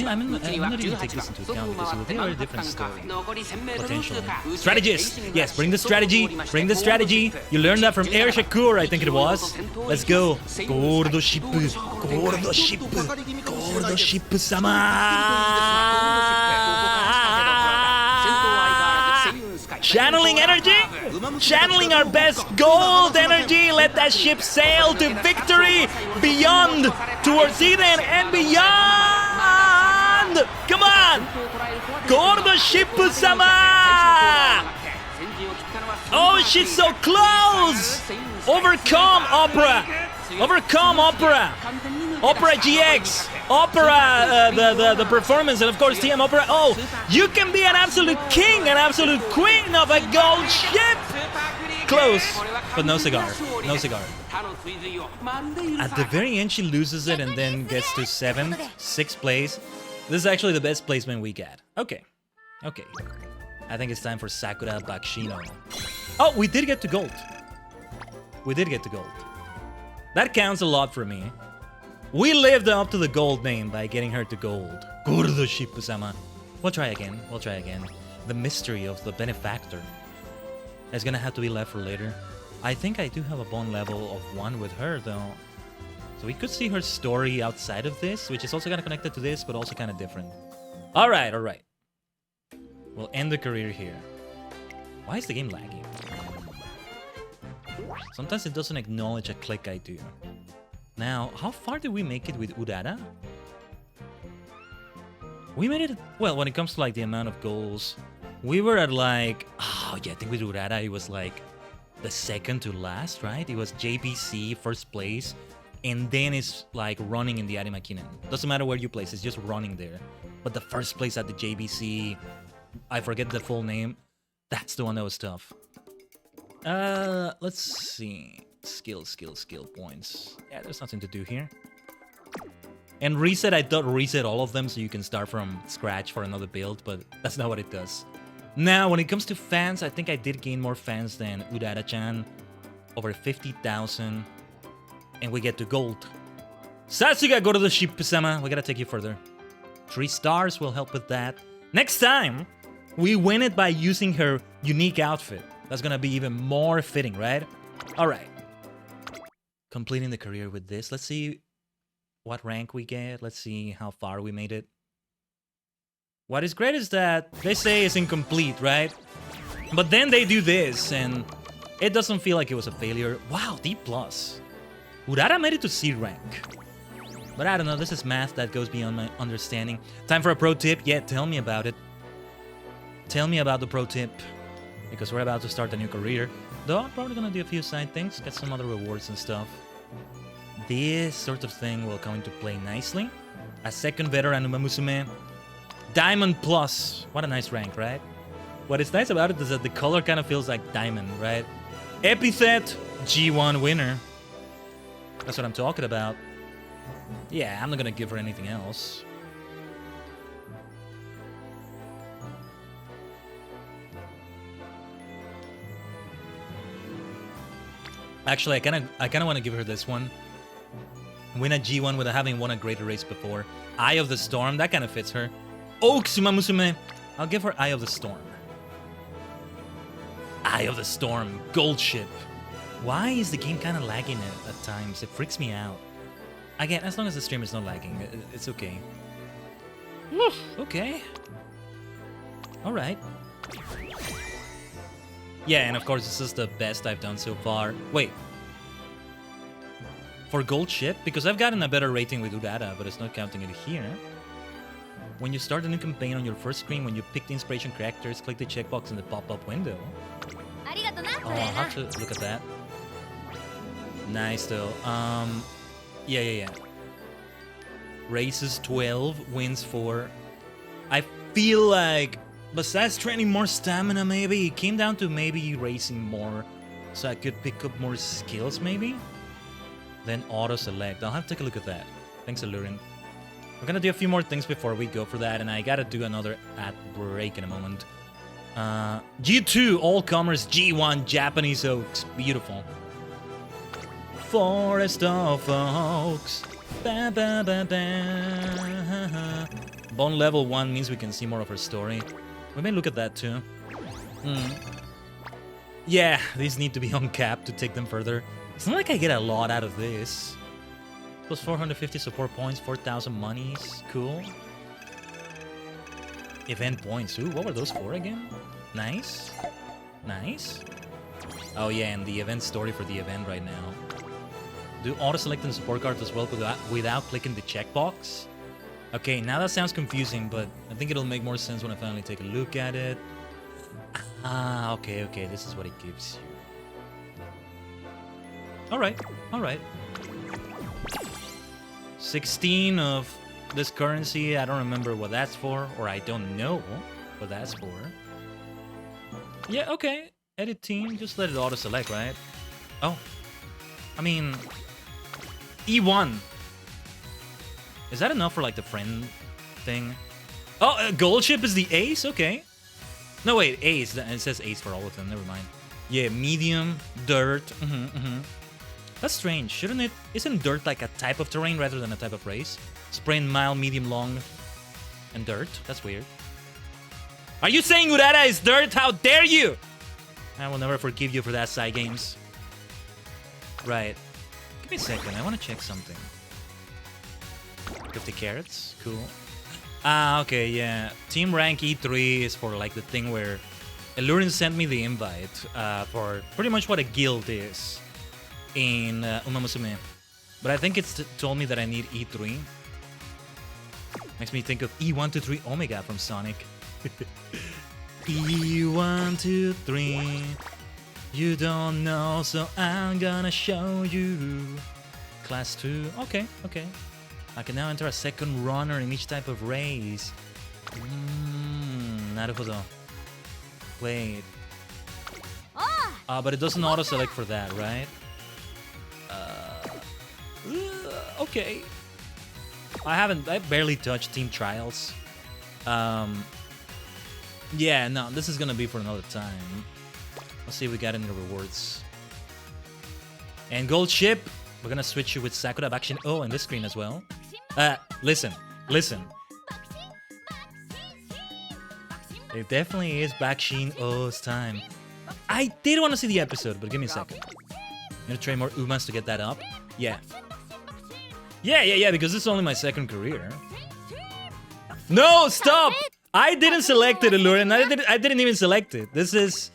I'm not even take this into account because it will be a very different story. Potentially. Strategist! Yes, bring the strategy! Bring the strategy! You learned that from Air Shakur, I think it was. Let's go! Gold Ship! Gold Ship! Gold Ship sama! Channeling energy, channeling our best gold energy. Let that ship sail to victory, beyond, towards Eden and beyond. Come on, Gold Ship sama. Oh, she's so close. Overcome Opera, overcome Opera, Opera GX. Opera, the performance, and of course TM Opera. Oh, you can be an absolute king, an absolute queen of a gold ship. Close, but no cigar, no cigar. At the very end, she loses it and then gets to 7th, 6th place. This is actually the best placement we get. Okay, okay. I think it's time for Sakura Bakshino. Oh, we did get to gold. We did get to gold. That counts a lot for me. We lived up to the gold name by getting her to gold. Gold Ship sama.
We'll try again. We'll try again. The mystery of the benefactor is gonna have to be left for later. I think I do have a bond level of 1 with her, though. So we could see her story outside of this, which is also kind of connected to this, but also kind of different. Alright, alright. We'll end the career here. Why is the game lagging? Sometimes it doesn't acknowledge a click I do. Now, how far did we make it with Urara? We made it... Well, when it comes to like the amount of goals, we were at like... Oh, yeah, I think with Urara it was like the second to last, right? It was JBC, first place, and then it's like running in the Arimakinen. Doesn't matter where you place, it's just running there. But the first place at the JBC, I forget the full name, that's the one that was tough. Let's see. Skill points. Yeah, there's nothing to do here. And reset, I thought reset all of them so you can start from scratch for another build, but that's not what it does. Now, when it comes to fans, I think I did gain more fans than Urara-chan. Over 50,000. And we get to gold. Sasuga, go to the ship, Sama. We gotta take you further. 3 stars will help with that. Next time, we win it by using her unique outfit. That's gonna be even more fitting, right? Alright. Completing the career with this. Let's see what rank we get. Let's see how far we made it. What is great is that they say it's incomplete, right? But then they do this, and it doesn't feel like it was a failure. Wow, D+. Urara made it to C rank. But I don't know, this is math that goes beyond my understanding. Time for a pro tip. Yeah, tell me about it. Tell me about the pro tip. Because we're about to start a new career. Though I'm probably gonna do a few side things, get some other rewards and stuff. This sort of thing will come into play nicely. A second veteran Umamusume. Diamond Plus. What a nice rank, right? What is nice about it is that the color kind of feels like diamond, right? Epithet, G1 winner. That's what I'm talking about. Yeah, I'm not gonna give her anything else. Actually, I kind of want to give her this one. Win a G1 without having won a greater race before. Eye of the Storm, that kind of fits her. Oaks Umamusume, I'll give her Eye of the Storm. Eye of the Storm, Gold Ship. Why is the game kind of lagging at times? It freaks me out. Again, as long as the stream is not lagging, it's okay. Woof, okay. Alright. Yeah, and of course this is the best I've done so far. Wait. For Gold Ship? Because I've gotten a better rating with Urara, but it's not counting it here. When you start a new campaign on your first screen, when you pick the inspiration characters, click the checkbox in the pop-up window. Oh, I'll have to look at that. Nice though. Yeah. Races 12, wins 4. I feel like, besides training more stamina maybe, it came down to maybe racing more so I could pick up more skills maybe? Then auto-select. I'll have to take a look at that. Thanks, Allurin. We're gonna do a few more things before we go for that, and I gotta do another ad break in a moment. G2, all-comers, G1, Japanese Oaks. Beautiful. Forest of Oaks. Ba, ba, ba, ba. Bone level 1 means we can see more of her story. We may look at that too. Yeah, these need to be uncapped to take them further. It's not like I get a lot out of this. Plus 450 support points, 4,000 monies. Cool. Event points. Ooh, what were those for again? Nice. Nice. Oh yeah, and the event story for the event right now. Do auto-select the support cards as well without clicking the checkbox? Okay, now that sounds confusing, but I think it'll make more sense when I finally take a look at it. Ah, okay, this is what it gives you. Alright. 16 of this currency, I don't remember what that's for, or I don't know what that's for. Yeah, okay. Edit team, just let it auto-select, right? Oh. I mean... E1. Is that enough for, like, the friend thing? Oh, Gold Ship is the ace? Okay. No, wait, ace. It says ace for all of them. Never mind. Yeah, medium, dirt. That's strange. Shouldn't it... Isn't dirt like a type of terrain rather than a type of race? Sprint, mile, medium, long, and dirt. That's weird. Are you saying Urara is dirt? How dare you? I will never forgive you for that, side games. Right. Give me a second. I want to check something. 50 carats. Cool. Ah, okay, yeah. Team rank E3 is for like the thing where Elurin sent me the invite for pretty much what a guild is in Umamusume. But I think it's told me that I need E3. Makes me think of E123 Omega from Sonic. E123. You don't know, so I'm gonna show you. Class 2. Okay, okay. I can now enter a second runner in each type of race. Naruhodo. Wait. But it doesn't auto-select for that, right? Okay. I barely touched Team Trials. Yeah, no, this is gonna be for another time. Let's see if we got any rewards. And Gold Ship, we're gonna switch you with Sakura Bakushin in this screen as well. Listen. It definitely is Bakushin O's time. I did want to see the episode, but give me a second. I'm gonna train more Umas to get that up. Yeah. Yeah, because this is only my second career. No, stop! I didn't select it, Allurin. I didn't even select it. This is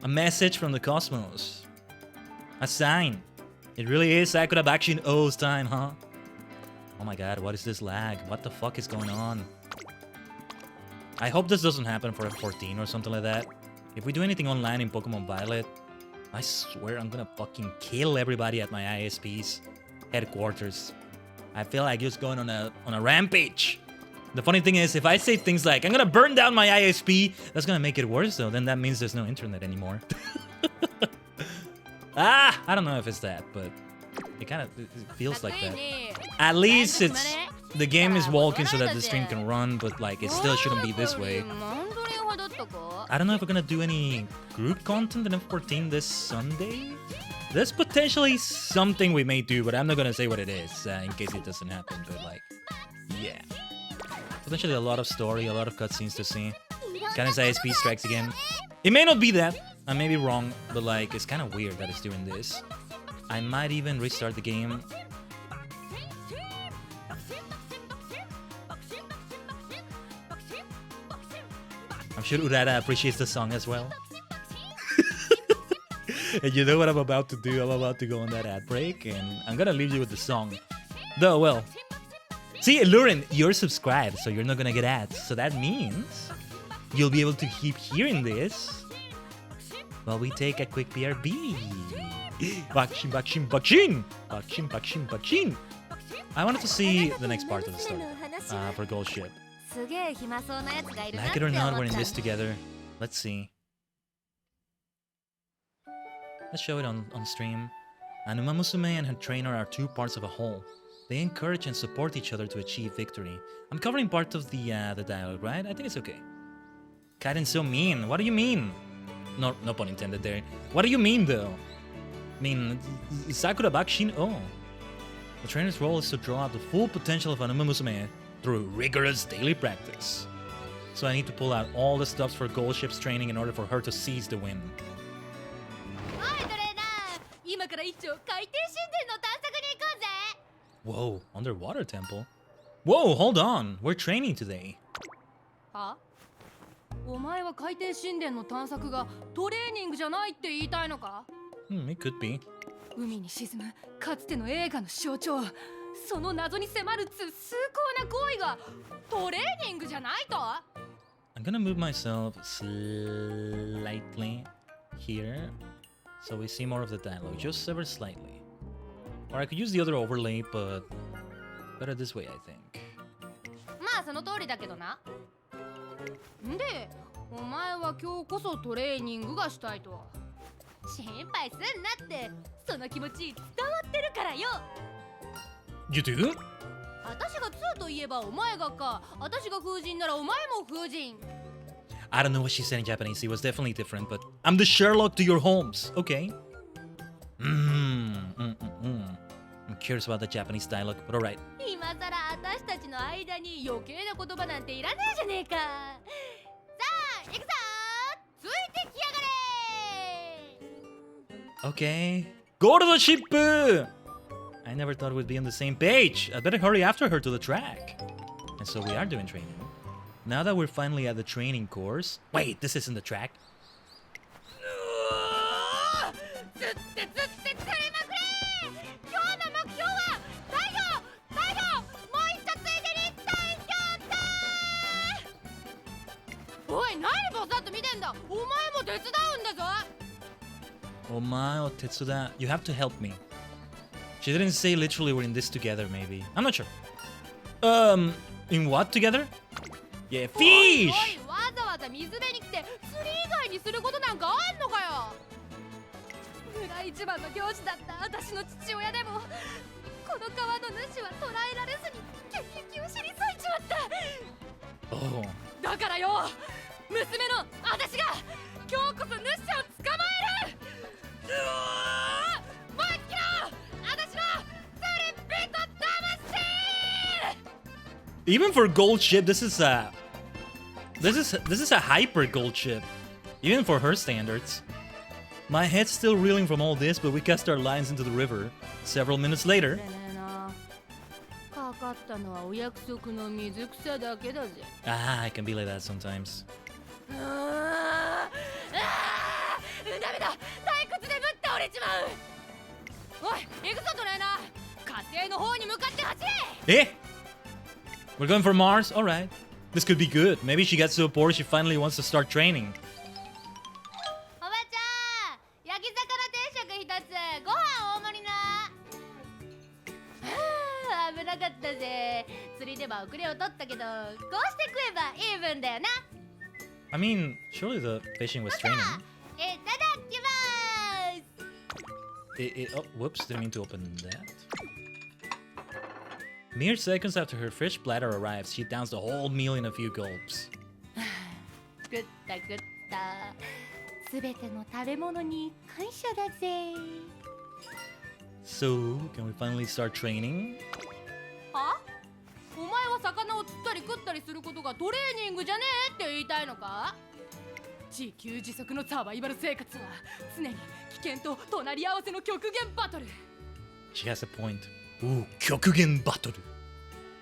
a message from the cosmos. A sign. It really is Sakura Bakushin O's time, huh? Oh my god, what is this lag? What the fuck is going on? I hope this doesn't happen for F14 or something like that. If we do anything online in Pokemon Violet, I swear I'm gonna fucking kill everybody at my ISP's headquarters. I feel like just going on a rampage. The funny thing is, if I say things like, I'm gonna burn down my ISP, that's gonna make it worse though. Then that means there's no internet anymore. I don't know if it's that, but it feels like that. At least the game is walking so that the stream can run, but like it still shouldn't be this way. I don't know if we're gonna do any group content in F14 this Sunday. There's potentially something we may do, but I'm not gonna say what it is in case it doesn't happen. But like, yeah, potentially a lot of story, a lot of cutscenes to see. Kaiden's ISP strikes again. It may not be that. I may be wrong, but like it's kind of weird that it's doing this. I might even restart the game. I'm sure Urara appreciates the song as well. And you know what I'm about to do? I'm about to go on that ad break, and I'm gonna leave you with the song. Though, well, see, Lurin, you're subscribed, so you're not gonna get ads. So that means you'll be able to keep hearing this while we take a quick BRB. Bakushin, Bakushin, Bakushin! Bakushin, Bakushin, Bakushin! I wanted to see the next part of the story for Gold Ship. Like it or not, we're in this together. Let's see. Let's show it on stream. And Umamusume and her trainer are two parts of a whole. They encourage and support each other to achieve victory. I'm covering part of the dialogue, right? I think it's okay. Khaiden's so mean. What do you mean? No pun intended there. What do you mean, though? I mean, Sakura Bakushin The trainer's role is to draw out the full potential of an Umamusume through rigorous daily practice. So I need to pull out all the stops for Gold Ship's training in order for her to seize the win. Whoa, underwater temple? Whoa, hold on. We're training today. Huh? It could be. I'm gonna move myself slightly here so we see more of the dialogue, just ever slightly. Or I could use the other overlay, but better this way, I think. You do? I don't know what she said in Japanese. It was definitely different, but I'm the Sherlock to your Holmes. Okay. I'm curious about the Japanese dialogue, but alright. Okay. Go to the ship! I never thought we'd be on the same page. I better hurry after her to the track. And so we are doing training. Now that we're finally at the training course... Wait, this isn't the track. Omae Tetsuda, you have to help me. She didn't say literally we're in this together, maybe. I'm not sure. In what together? Yeah, fish!
わざわざ水辺に来て釣り以外にすることなんかあんのかよ。村一番の漁師だった私の父親でもこの川の主は捕らえられずに撃を知り裂いちまった。
Oh.
だからよ、娘の私が今日こそ主を捕まえる。もう一キロ、私の釣り人魂。
Even for gold ship, this is a hyper gold ship. Even for her standards. My head's still reeling from all this, but we cast our lines into the river. Several minutes later. Ah, I can be like that sometimes. Eh? We're going for Mars? Alright. This could be good. Maybe she gets to a port she finally wants to start training. I mean, surely the fishing was training. Oh, whoops, didn't mean to open that. Mere seconds after her fish bladder arrives, she downs the whole meal in a few gulps. So, can we finally start training? She has a point. Ooh, Kyokugen battle.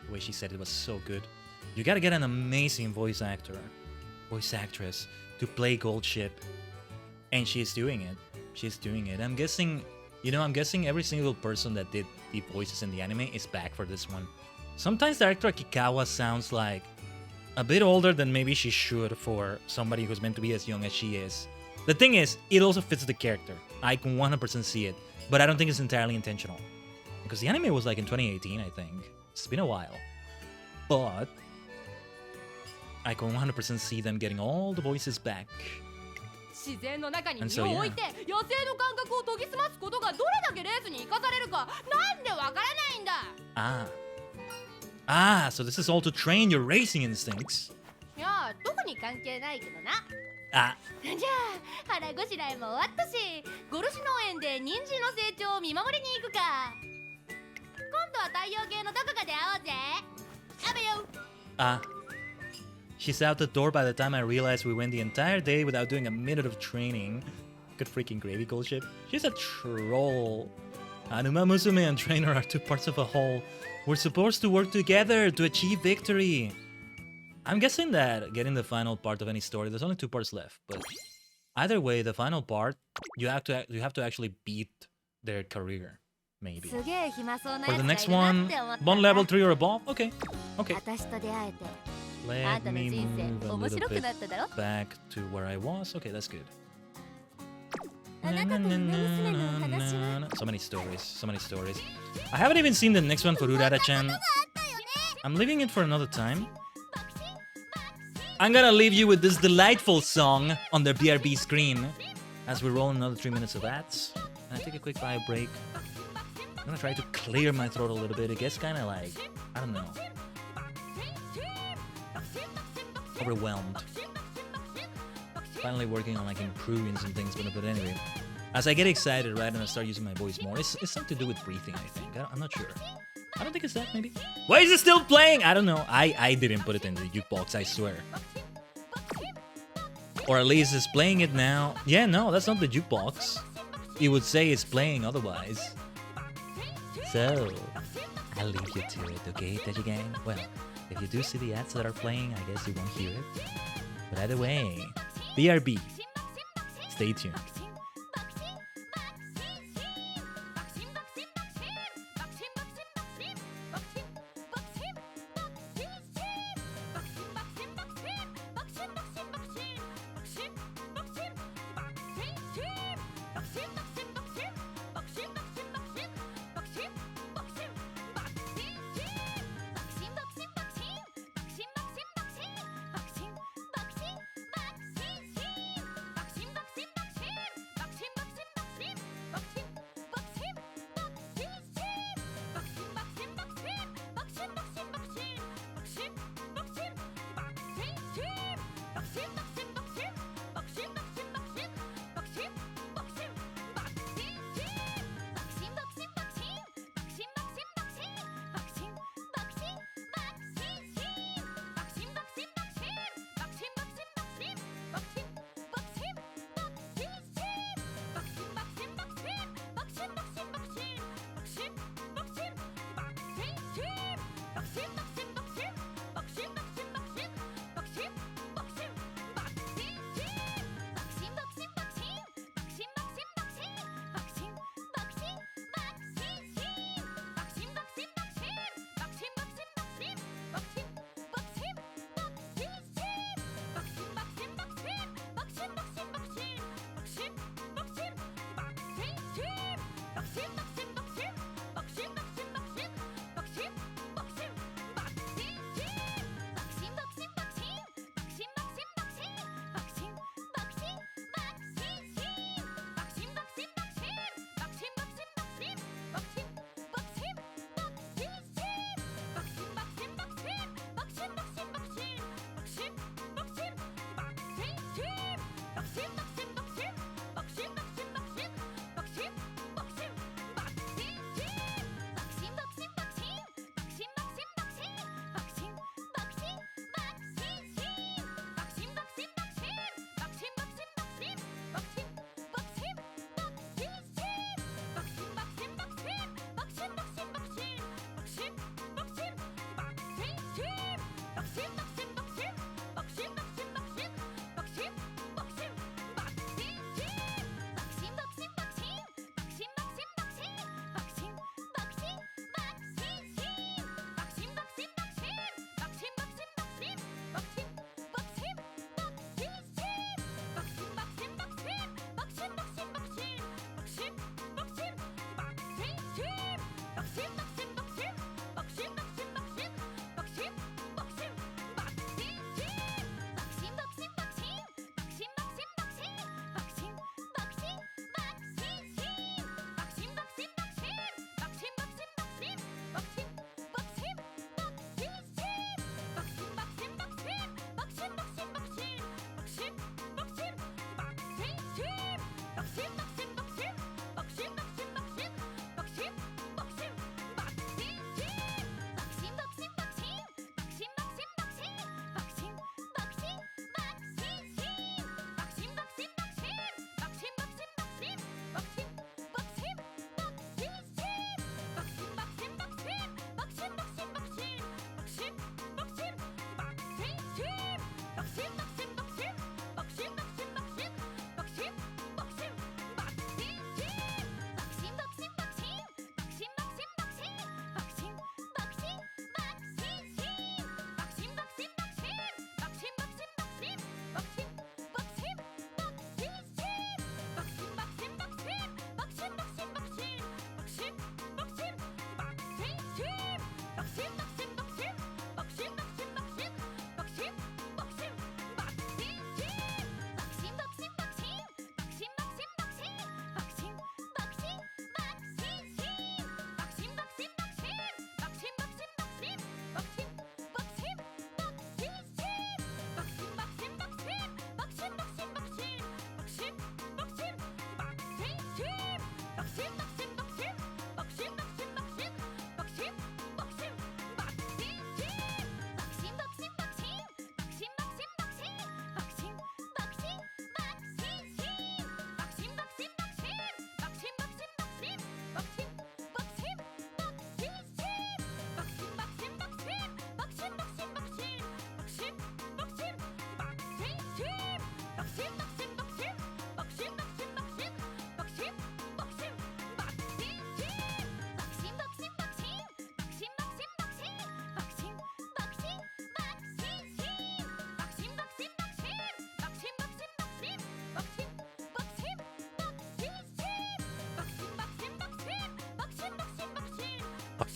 The way she said it was so good. You gotta get an amazing voice actress to play Gold Ship. And she's doing it. She's doing it. I'm guessing every single person that did the voices in the anime is back for this one. Sometimes director Kikawa sounds like a bit older than maybe she should for somebody who's meant to be as young as she is. The thing is, it also fits the character. I can 100% see it, but I don't think it's entirely intentional. Because the anime was like in 2018, I think. It's been a while. But I can 100% see them getting all the voices back. And so, yeah. So this is all to train your racing instincts. She's out the door by the time I realized we went the entire day without doing a minute of training. Good freaking gravy, Gold Ship. She's a troll. Umamusume and trainer are two parts of a whole. We're supposed to work together to achieve victory. I'm guessing that getting the final part of any story, there's only 2 parts left, but either way, the final part, you have to actually beat their career, maybe. For the next one level 3 or above? Okay. Let me move a little bit back to where I was. Okay, that's good. So many stories. I haven't even seen the next one for Urara-chan. I'm leaving it for another time. I'm gonna leave you with this delightful song on the BRB screen as we roll another 3 minutes of ads. And I take a quick bio break. I'm gonna try to clear my throat a little bit. It gets kind of like, I don't know, overwhelmed. Finally working on like improving some things, but anyway. As I get excited, right, and I start using my voice more, it's something to do with breathing, I think. I'm not sure. I don't think it's that, maybe. Why is it still playing? I don't know. I didn't put it in the jukebox, I swear. Or at least it's playing it now. Yeah, no, that's not the jukebox. It would say it's playing otherwise. So, I'll leave you to it, okay, Teji Gang? Well, if you do see the ads that are playing, I guess you won't hear it. But either way, BRB. Stay tuned.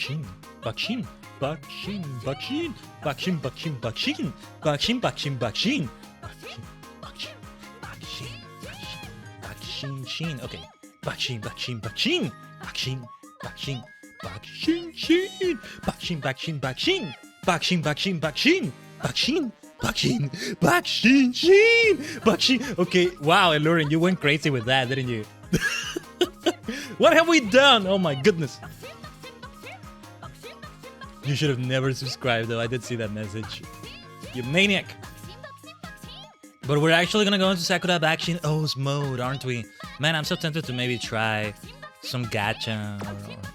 Bakushin, Bakushin, Bakushin, Bakushin, Bakushin, Bakushin, Bakushin, Bakushin, Bakushin, Bakushin, Bakushin, Bakushin, Bakushin, Bakushin, okay. Bakushin, Bakushin, Bakushin, Bakushin, Bakushin, Bakushin, Shin, Bakushin, Bakushin, Bakushin, Bakushin, Bakushin, Bakushin, Bakushin, Bakushin, Bakushin, Shin, Bakushin. Okay, wow, Alluring, you went crazy with that, didn't you? What have we done? Oh my goodness. You should have never subscribed though, I did see that message. You maniac. But we're actually gonna go into Sakura Bakushin O's mode, aren't we? Man, I'm so tempted to maybe try some gacha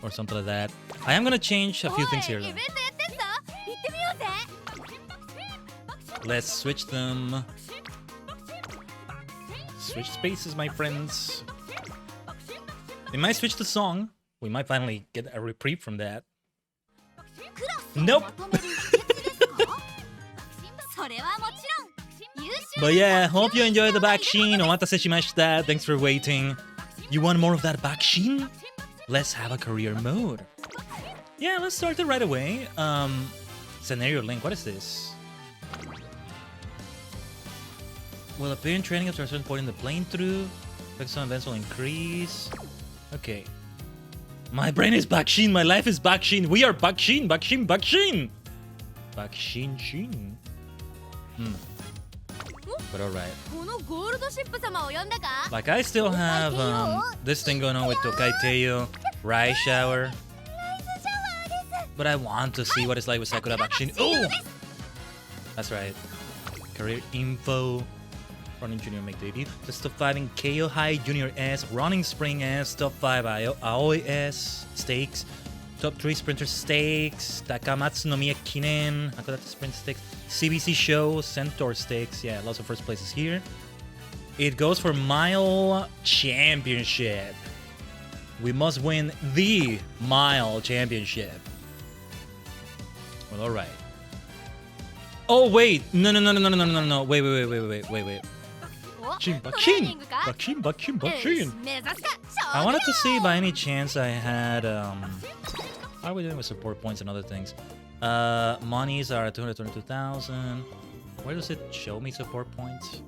or something like that. I am gonna change a few things here though. Let's switch them. Switch spaces, my friends. We might switch the song. We might finally get a reprieve from that. Nope. But yeah, hope you enjoyed the Bakushin. Omatase shimashita. Thanks for waiting. You want more of that Bakushin? Let's have a career mode. Yeah, let's start it right away. Scenario link. What is this? Will appear in training after a certain point in the playthrough. Focus on events will increase. Okay. My brain is Bakushin. My life is Bakushin. We are Bakushin. Bakushin. Bakushin. Bakushin. Shin. But alright. Like, I still have this thing going on with Tokai Teiyo, Rise Shower. But I want to see what it's like with Sakura Bakushin. Oh! That's right. Career info. Running Junior make debut. Just top 5 in KO High Junior S, Running Spring S, top 5 Aoi S, Stakes, top 3 Sprinter Stakes, Takamatsu no Miya Kinen, Hakodate Sprint Stakes, CBC Show, Centaur Stakes. Yeah, lots of first places here. It goes for Mile Championship. We must win the Mile Championship. Well, alright. Oh, wait. No. Wait. Bakushin. I wanted to see by any chance I had how are we doing with support points and other things? Monies are 222,000. Where does it show me support points?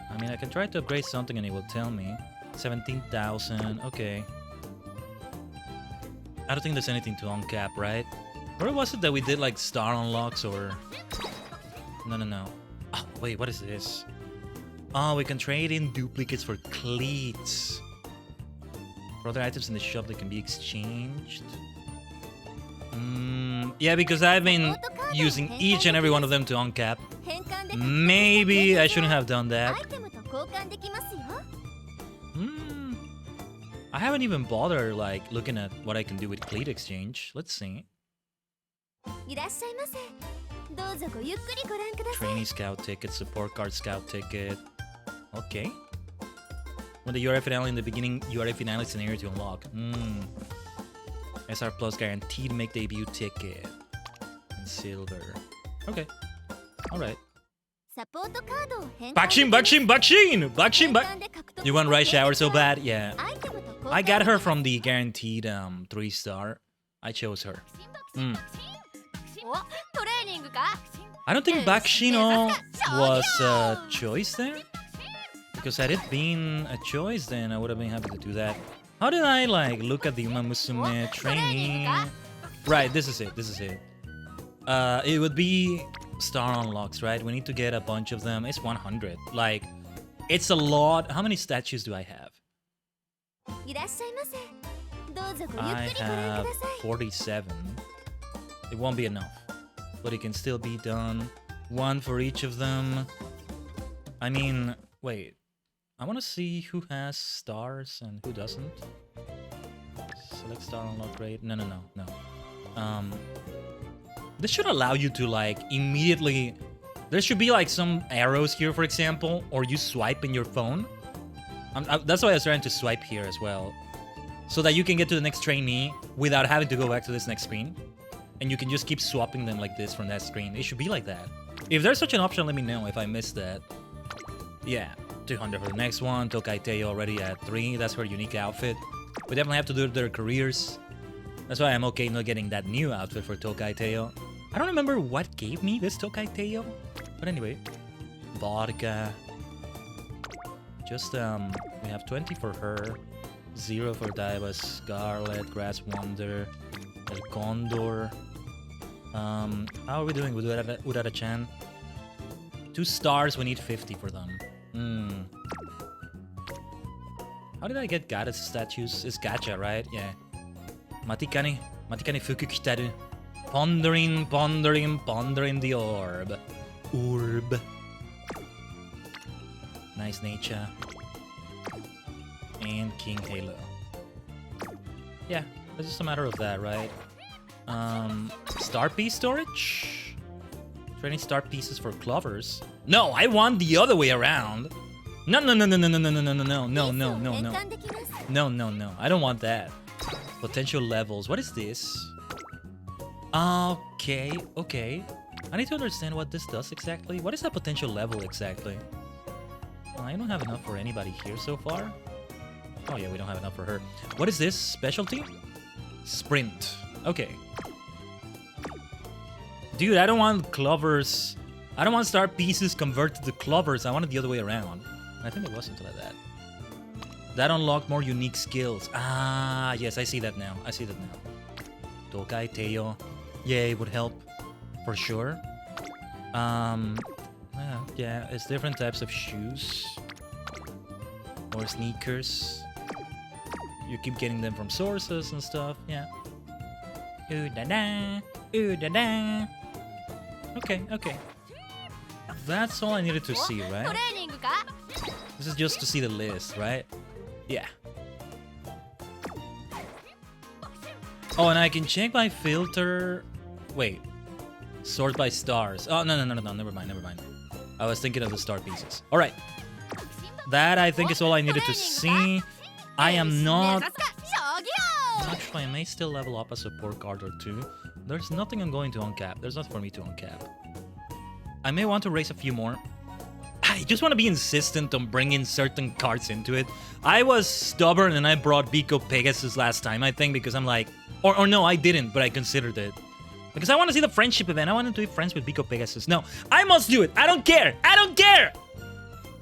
I mean, I can try to upgrade something and it will tell me. 17,000. Okay. I don't think there's anything to uncap, right? Or was it that we did like star unlocks or no. Oh, wait, what is this? Oh, we can trade in duplicates for cleats. For other items in the shop that can be exchanged. Yeah, because I've been using each and every one of them to uncap. Maybe I shouldn't have done that. I haven't even bothered like looking at what I can do with cleat exchange. Let's see. Trainee scout ticket, support card scout ticket. Okay. When the URA finale in the beginning, URA finale scenario to unlock. SR Plus guaranteed make debut ticket. And silver. Okay. Alright. Bakushin! You want Rise Shower so bad? Yeah. I got her from the guaranteed 3-star. I chose her. I don't think Bakushin was a choice there. Because had it been a choice, then I would have been happy to do that. How did I like look at the Umamusume training? Right, this is it. It would be star unlocks, right? We need to get a bunch of them. It's 100. Like, it's a lot. How many statues do I have? I have 47. It won't be enough. But it can still be done. One for each of them. I mean, wait. I want to see who has stars and who doesn't. Select star unlock rate. No. This should allow you to like immediately. There should be like some arrows here, for example, or you swipe in your phone. That's why I was trying to swipe here as well, so that you can get to the next trainee without having to go back to this next screen, and you can just keep swapping them like this from that screen. It should be like that. If there's such an option, let me know if I missed that. Yeah. 200 for the next one. Tokai Teiyo already at 3. That's her unique outfit. We definitely have to do their careers. That's why I'm okay not getting that new outfit for Tokai Teo. I don't remember what gave me this Tokai Teo. But anyway. Vodka. Just, we have 20 for her. 0 for Daiba, Scarlet, Grass Wonder, El Condor. How are we doing with Urara-chan? 2 stars, we need 50 for them. How did I get goddess statues? It's gacha, right? Yeah. Matikani fuku kitaru. Pondering the orb. Nice nature. And King Halo. Yeah, it's just a matter of that, right? Star piece storage? Trading star pieces for clovers? No, I want the other way around. No. No. I don't want that. Potential levels. What is this? Okay. I need to understand what this does exactly. What is that potential level exactly? I don't have enough for anybody here so far. Oh yeah, we don't have enough for her. What is this? Specialty? Sprint. Okay. Dude, I don't want clovers. I don't want star pieces converted to clovers. I want it the other way around. I think it wasn't like that. That unlocked more unique skills. Ah, yes, I see that now. Tokai Teo. Yeah, it would help. For sure. Yeah, it's different types of shoes. Or sneakers. You keep getting them from sources and stuff, yeah. Ooh da da. Okay. That's all I needed to see, right? This is just to see the list, right? Yeah. Oh, and I can check my filter. Wait. Sort by stars. Oh, no. Never mind. I was thinking of the star pieces. All right. That, I think, is all I needed to see. I am not... Actually, I may still level up a support card or 2. There's nothing I'm going to uncap. There's nothing for me to uncap. I may want to raise a few more. I just want to be insistent on bringing certain cards into it. I was stubborn and I brought Biko Pegasus last time, I think, because I'm like... Or no, I didn't, but I considered it. Because I want to see the friendship event. I want to be friends with Biko Pegasus. No, I must do it. I don't care.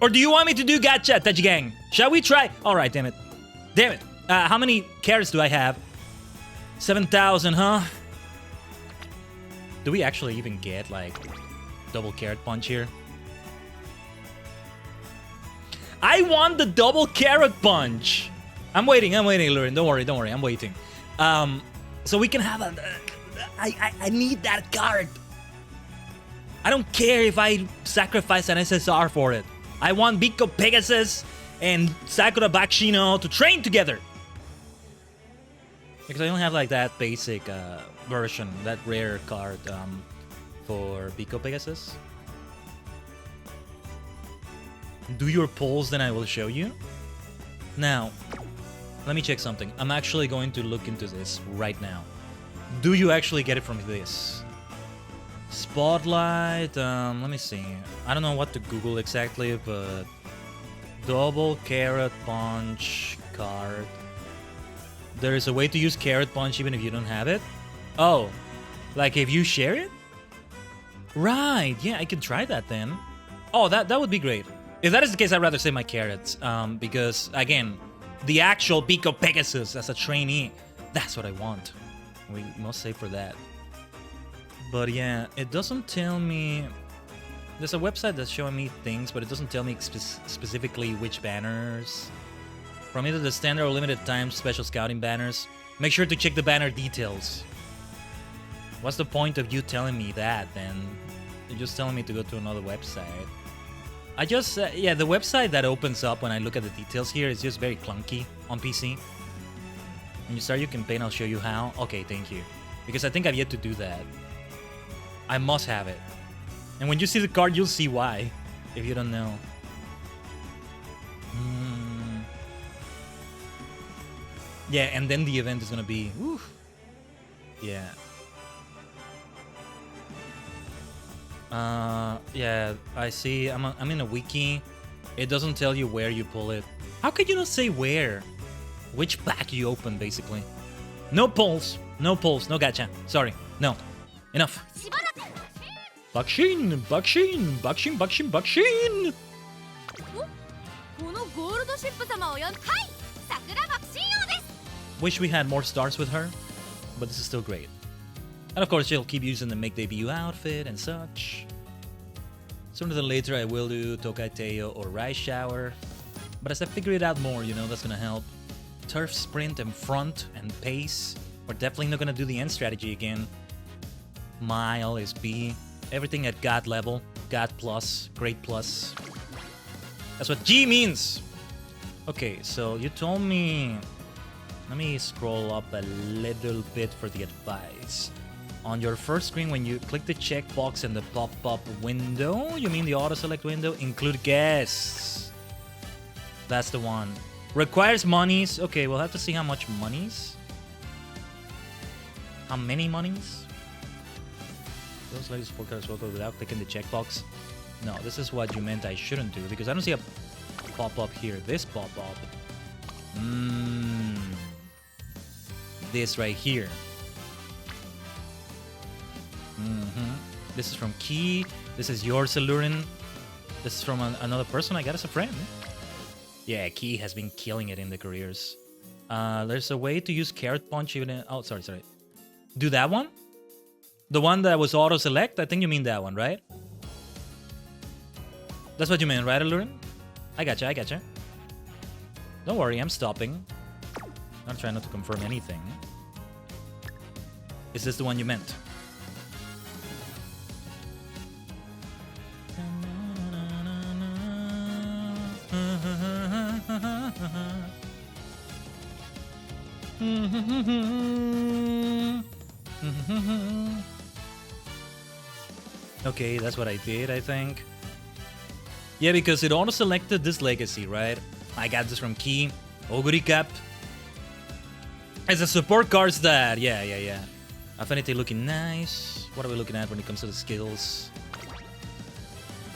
Or do you want me to do gacha, Tachigang? Shall we try? Alright, damn it. How many carrots do I have? 7,000, huh? Do we actually even get, like, double carrot punch here? I want the double carrot punch! I'm waiting, Lurin. Don't worry, I'm waiting. So we can have a... I need that card. I don't care if I sacrifice an SSR for it. I want Biko Pegasus and Sakura Bakshino to train together. Because I only have like that basic version, that rare card for Biko Pegasus. Do your polls, then I will show you. Now, let me check something. I'm actually going to look into this right now. Do you actually get it from this? Spotlight, let me see. I don't know what to Google exactly, but... Double carrot punch card. There is a way to use carrot punch even if you don't have it? Oh, like if you share it? Right, yeah, I can try that then. Oh, that would be great. If that is the case, I'd rather save my carrots. Because, again, the actual Biko Pegasus as a trainee, that's what I want. We must save for that. But yeah, it doesn't tell me... There's a website that's showing me things, but it doesn't tell me specifically which banners. From either the standard or limited time special scouting banners. Make sure to check the banner details. What's the point of you telling me that then? You're just telling me to go to another website. I just, yeah, the website that opens up when I look at the details here is just very clunky on PC. When you start your campaign, I'll show you how. Okay, thank you. Because I think I've yet to do that. I must have it. And when you see the card, you'll see why. If you don't know. Yeah, and then the event is gonna be... Woo. Yeah. Yeah, I see. I'm in a wiki. It doesn't tell you where you pull it. How could you not say where? Which pack you open, basically. No polls. No pulls, no gacha. Sorry. No. Enough. Bakushin! Bakushin! Bakushin! Bakushin! Bakushin! Wish we had more stars with her, but this is still great. And of course, she'll keep using the make debut outfit and such. Sooner than later, I will do Tokaiteo or Rice Shower. But as I figure it out more, you know, that's gonna help. Turf Sprint and Front and Pace. We're definitely not gonna do the end strategy again. Mile is B. Everything at God level. God plus. Great plus. That's what G means! Okay, so you told me... Let me scroll up a little bit for the advice. On your first screen, when you click the checkbox in the pop-up window, you mean the auto-select window, include guests. That's the one. Requires monies. Okay, we'll have to see how much monies. How many monies? Those ladies support cards will go without clicking the checkbox. No, this is what you meant I shouldn't do, because I don't see a pop-up here. This pop-up. This right here. This is from Key. This is yours, Alurin. This is from another person I got as a friend. Yeah, Key has been killing it in the careers. There's a way to use Carrot Punch even in... Oh, sorry. Do that one? The one that was auto-select? I think you mean that one, right? That's what you mean, right, Alurin? I gotcha. Don't worry, I'm stopping. I'm trying not to confirm anything. Is this the one you meant? Okay, that's what I did, I think. Yeah, because it auto-selected this legacy, right? I got this from Key. Oguri Cap. It's a support cards that... Yeah. Affinity looking nice. What are we looking at when it comes to the skills?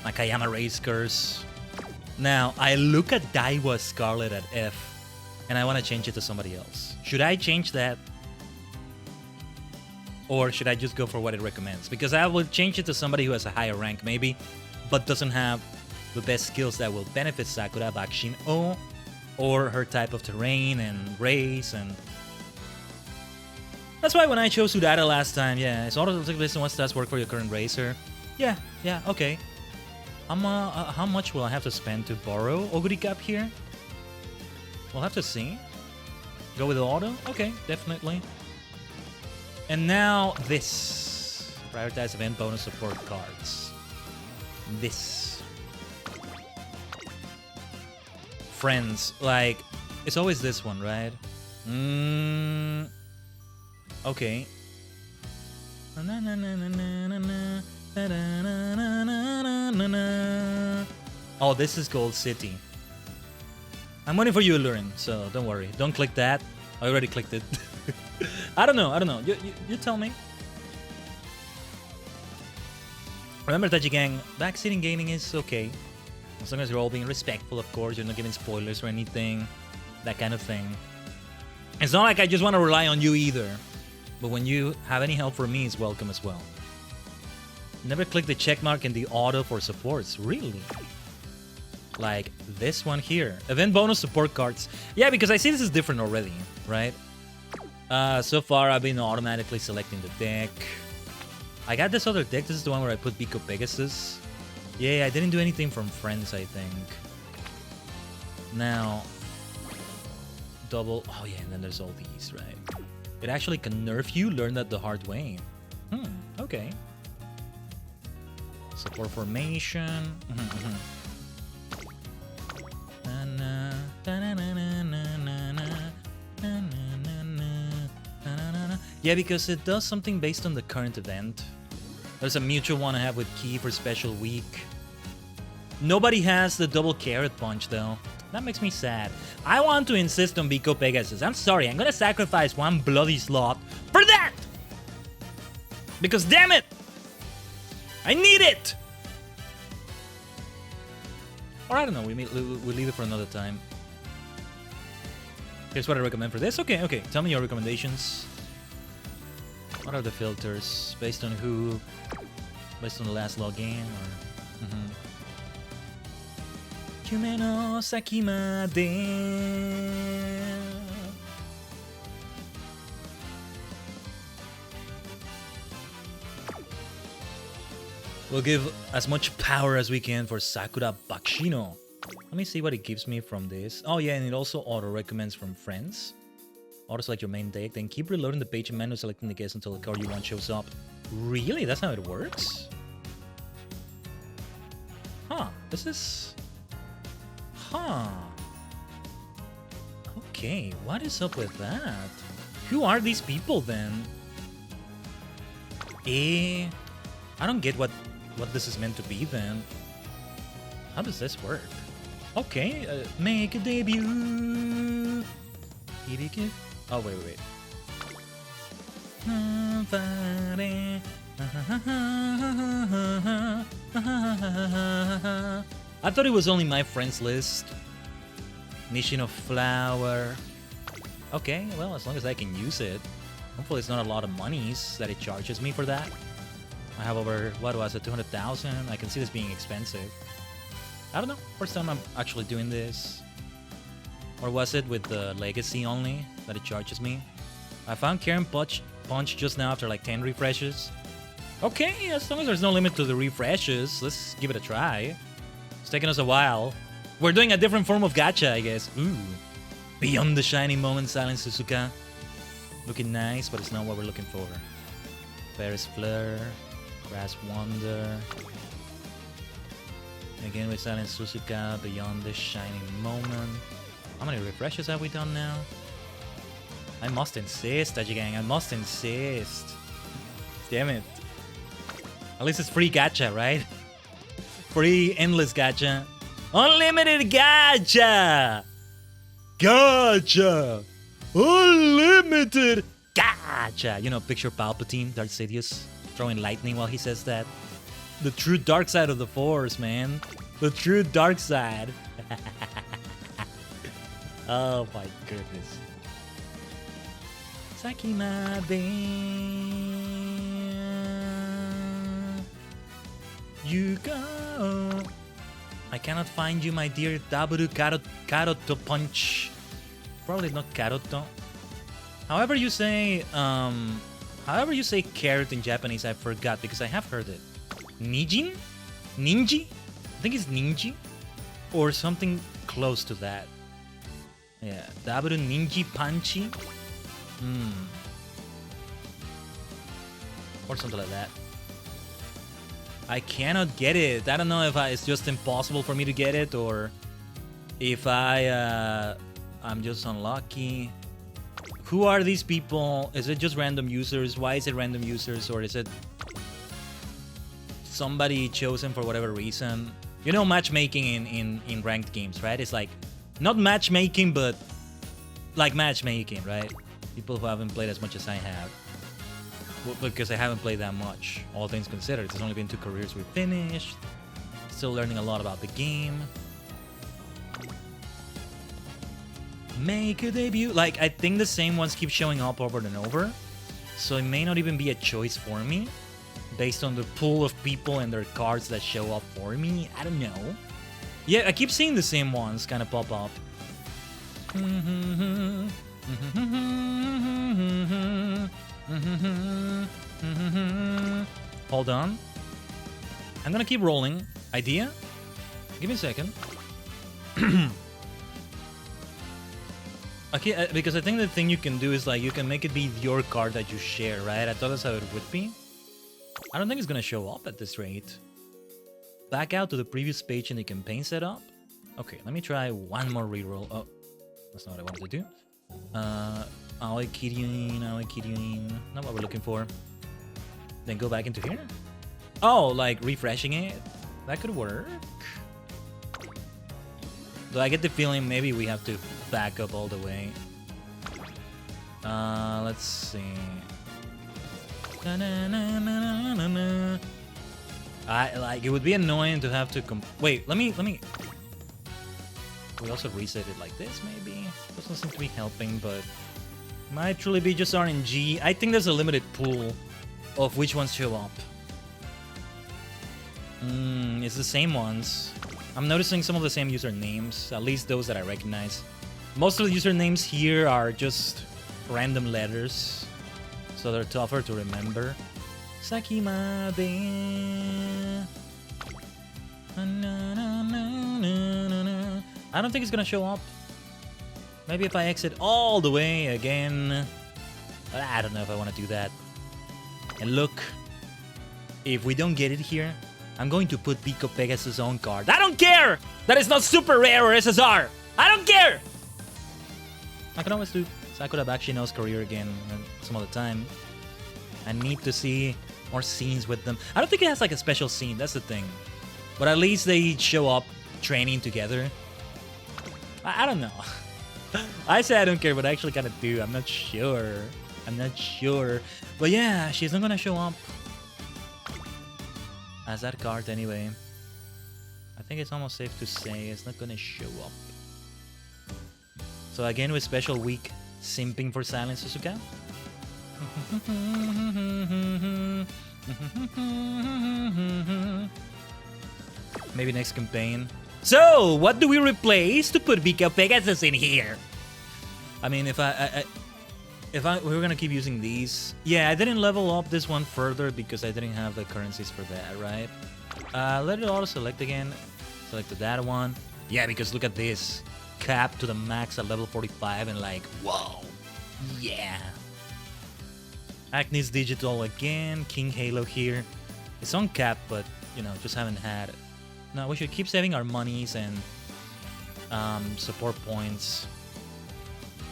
Nakayama Race Curse. Now, I look at Daiwa Scarlet at F. And I want to change it to somebody else. Should I change that? Or should I just go for what it recommends? Because I will change it to somebody who has a higher rank, maybe. But doesn't have the best skills that will benefit Sakura, Bakushin, or her type of terrain and race and... That's why when I chose Udara last time, yeah, it's auto-select based on what stats work for your current racer. Yeah, okay. How much will I have to spend to borrow Oguri Cap here? We'll have to see. Go with the auto? Okay, definitely. And now this. Prioritize event bonus support cards. This. Friends, like, it's always this one, right? Okay. Oh, this is Gold City. I'm waiting for you, Lurin, so don't worry. Don't click that. I already clicked it. I don't know. You tell me. Remember, Tachi Gang, backseating gaming is okay. As long as you're all being respectful, of course. You're not giving spoilers or anything. That kind of thing. It's not like I just want to rely on you either. But when you have any help from me, it's welcome as well. Never click the checkmark in the auto for supports. Really? Like this one here. Event bonus support cards. Yeah, because I see this is different already, right? So far, I've been automatically selecting the deck. I got this other deck. This is the one where I put Biko Pegasus. Yeah, I didn't do anything from friends, I think. Now, double... Oh yeah, and then there's all these, right? It actually can nerf you. Learn that the hard way. Okay. Support formation. Yeah, because it does something based on the current event. There's a mutual one I have with Key for special week. Nobody has the double carrot punch though. That makes me sad. I want to insist on Biko Pegasus. I'm sorry, I'm gonna sacrifice one bloody slot for that! Because damn it! I need it! Or I don't know, we leave it for another time. Here's what I recommend for this. Okay. Tell me your recommendations. What are the filters? Based on who? Based on the last login or? Yume no saki made. We'll give as much power as we can for Sakura Bakshino. Let me see what it gives me from this. Oh yeah, and it also auto-recommends from friends. Auto-select your main deck, then keep reloading the page and manually selecting the guest until the card you want shows up. Really? That's how it works? Huh. This is... Huh. Okay, what is up with that? Who are these people then? I don't get what this is meant to be then. How does this work? Okay, make a debut. Oh, wait. I thought it was only my friends list. Nishino Flower. Okay, well, as long as I can use it. Hopefully it's not a lot of monies that it charges me for that. I have over, what was it, 200,000? I can see this being expensive. I don't know, first time I'm actually doing this. Or was it with the legacy only that it charges me? I found Karen Punch just now after like 10 refreshes. Okay, as long as there's no limit to the refreshes, let's give it a try. It's taking us a while. We're doing a different form of gacha, I guess. Ooh. Beyond the shining moment, Silent Suzuka. Looking nice, but it's not what we're looking for. Ferris Fleur. Grass Wonder. Again with Silent Suzuka, Beyond the Shining Moment. How many refreshes have we done now? I must insist, Tajigang, I must insist. Damn it. At least it's free gacha, right? Free endless gacha. Unlimited gacha! Gacha! Unlimited gacha! You know, picture Palpatine, Darth Sidious, throwing lightning while he says that. The true dark side of the Force, man. The true dark side. Oh my goodness. Sakimade. You go. I cannot find you, my dear Daburu Karoto Punch. Probably not Karoto. However you say carrot in Japanese, I forgot because I have heard it. Nijin? Ninji? I think it's Ninji. Or something close to that. Yeah. Daburu Ninji Panchi? Or something like that. I cannot get it. I don't know if it's just impossible for me to get it or if I'm just unlucky. Who are these people? Is it just random users? Why is it random users? Or is it somebody chosen for whatever reason? You know, matchmaking in ranked games, right? It's like, not matchmaking, but like matchmaking, right? People who haven't played as much as I have. Well, because I haven't played that much, all things considered. It's only been 2 careers we finished. Still learning a lot about the game. Make a debut. Like, I think the same ones keep showing up over and over. So it may not even be a choice for me. Based on the pool of people and their cards that show up for me. I don't know. Yeah, I keep seeing the same ones kind of pop up. Hold on. I'm gonna keep rolling. Idea? Give me a second. Okay, because I think the thing you can do is like you can make it be your card that you share, right? I thought that's how it would be. I don't think it's gonna show up at this rate. Back out to the previous page in the campaign setup. Okay, let me try one more reroll. Oh, that's not what I wanted to do. Aoi Kiryuin, not what we're looking for. Then go back into here. Oh, like refreshing it? That could work. Though I get the feeling maybe we have to back up all the way. Let's see. It would be annoying to have to wait, let me we also reset it like this maybe. Doesn't seem to be helping, but Might truly be just RNG. I think there's a limited pool of which ones show up. It's the same ones. I'm noticing some of the same usernames, at least those that I recognize. Most of the usernames here are just random letters, so they're tougher to remember. Sakimade. I don't think it's gonna show up. Maybe if I exit all the way again. But I don't know if I want to do that. And look, if we don't get it here, I'm going to put Pico Pegasus' own card. I don't care that it's not super rare or SSR. I don't care. I can always do Sakura Bakshino's career again some other time. I need to see more scenes with them. I don't think it has like a special scene. That's the thing. But at least they show up training together. I don't know. I say I don't care, but I actually kind of do. I'm not sure. But yeah, she's not gonna show up as that card anyway. I think it's almost safe to say it's not gonna show up. So again, with special week simping for Silent Suzuka. Maybe next campaign. So, what do we replace to put Pico Pegasus in here? I mean, if we were gonna keep using these, yeah, I didn't level up this one further because I didn't have the currencies for that, right? Let it auto select again. Select that one. Yeah, because look at this, cap to the max at level 45, and like, whoa, yeah. Agnes Digital again. King Halo here. It's on cap, but you know, just haven't had it. No, we should keep saving our monies and support points.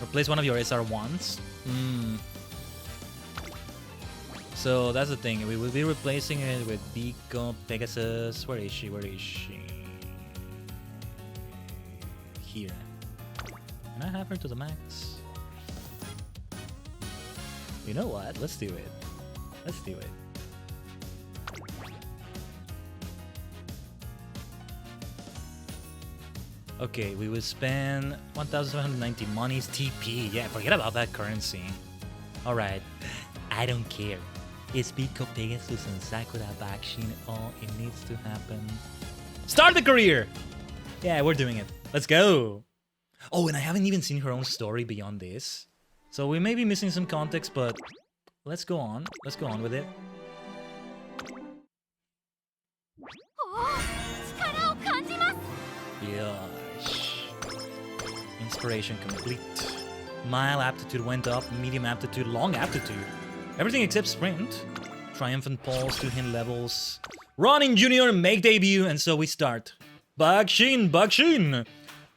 Replace one of your SR1s. So that's the thing. We will be replacing it with Pico Pegasus. Where is she? Here. Can I have her to the max? You know what? Let's do it. Okay, we will spend 1,790 monies TP. Yeah, forget about that currency. Alright, I don't care. It's Pico Pegasus and Sakura Bakushin. Oh, it needs to happen. Start the career! Yeah, we're doing it. Let's go! Oh, and I haven't even seen her own story beyond this. So we may be missing some context, but let's go on. Let's go on with it. Yosh. Inspiration complete. Mile aptitude went up, medium aptitude, long aptitude. Everything except sprint. Triumphant pulse, 2 hint levels. Running Junior make debut, and so we start. Bakushin!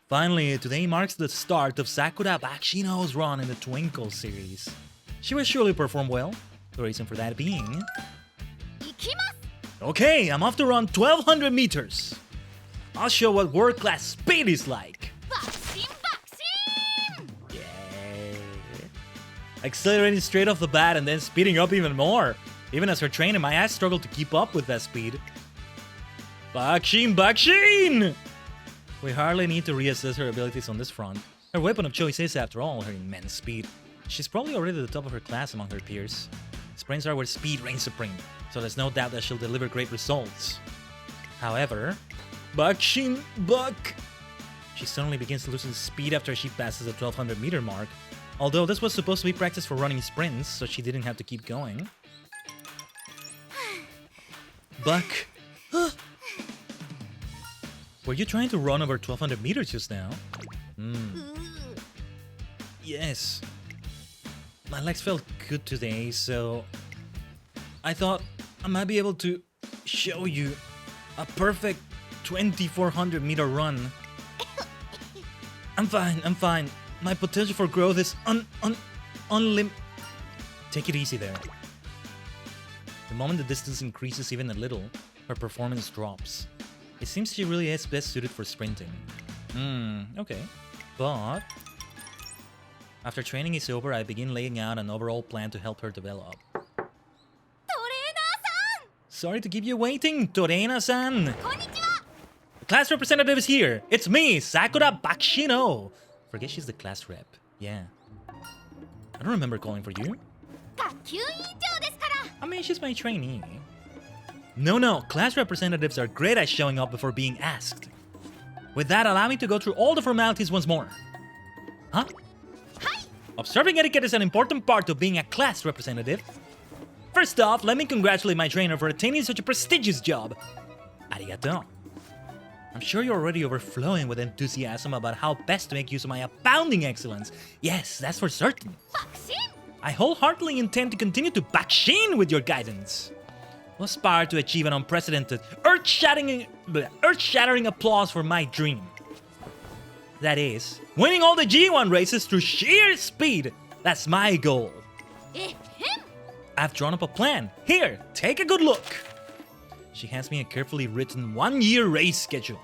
Finally, today marks the start of Sakura Bakshino's run in the Twinkle series. She will surely perform well, the reason for that being... Okay, I'm off to run 1,200 meters. I'll show what world-class speed is like. Yeah. Accelerating straight off the bat and then speeding up even more. Even as her trainer, my ass struggled to keep up with that speed. Bakushin! We hardly need to reassess her abilities on this front. Her weapon of choice is, after all, her immense speed. She's probably already at the top of her class among her peers. Sprints are where speed reigns supreme, so there's no doubt that she'll deliver great results. However, Bakushin Buck! She suddenly begins losing speed after she passes the 1,200 meter mark. Although this was supposed to be practice for running sprints, so she didn't have to keep going. Buck! Were you trying to run over 1,200 meters just now? Yes. My legs felt good today, so I thought I might be able to show you a perfect 2,400 meter run. I'm fine. My potential for growth is unlimited. Take it easy there. The moment the distance increases even a little, her performance drops. It seems she really is best suited for sprinting. Okay. But after training is over, I begin laying out an overall plan to help her develop. Sorry to keep you waiting, Torena-san! The class representative is here! It's me, Sakura Bakshino! Forget she's the class rep. Yeah. I don't remember calling for you.
学級委員長ですから
I mean, she's my trainee. No, class representatives are great at showing up before being asked. With that, allow me to go through all the formalities once more. Huh? Observing etiquette is an important part of being a class representative. First off, let me congratulate my trainer for attaining such a prestigious job. Arigato. I'm sure you're already overflowing with enthusiasm about how best to make use of my abounding excellence. Yes, that's for certain.
Bakushin!
I wholeheartedly intend to continue to backshin with your guidance. We'll aspire to achieve an unprecedented, earth-shattering applause for my dream. That is, winning all the G1 races through sheer speed. That's my goal. I've drawn up a plan. Here, take a good look. She hands me a carefully written 1-year race schedule.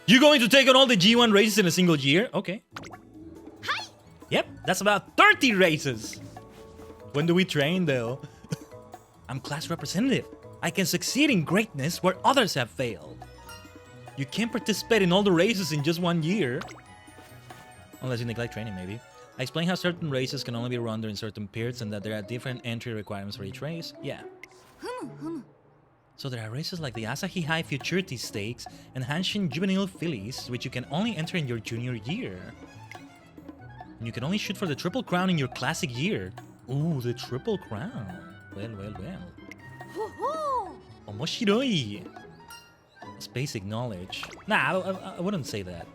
You going to take on all the G1 races in a single year? Okay.
Hi.
Yep, that's about 30 races. When do we train though? I'm class representative. I can succeed in greatness where others have failed. You can't participate in all the races in just 1 year. Unless you neglect training, maybe. I explained how certain races can only be run during certain periods and that there are different entry requirements for each race. Yeah. So there are races like the Asahi High Futurity Stakes and Hanshin Juvenile Fillies, which you can only enter in your junior year. And you can only shoot for the Triple Crown in your classic year. Ooh, the Triple Crown. Well. Omoshiroi. It's basic knowledge. Nah, I wouldn't say that.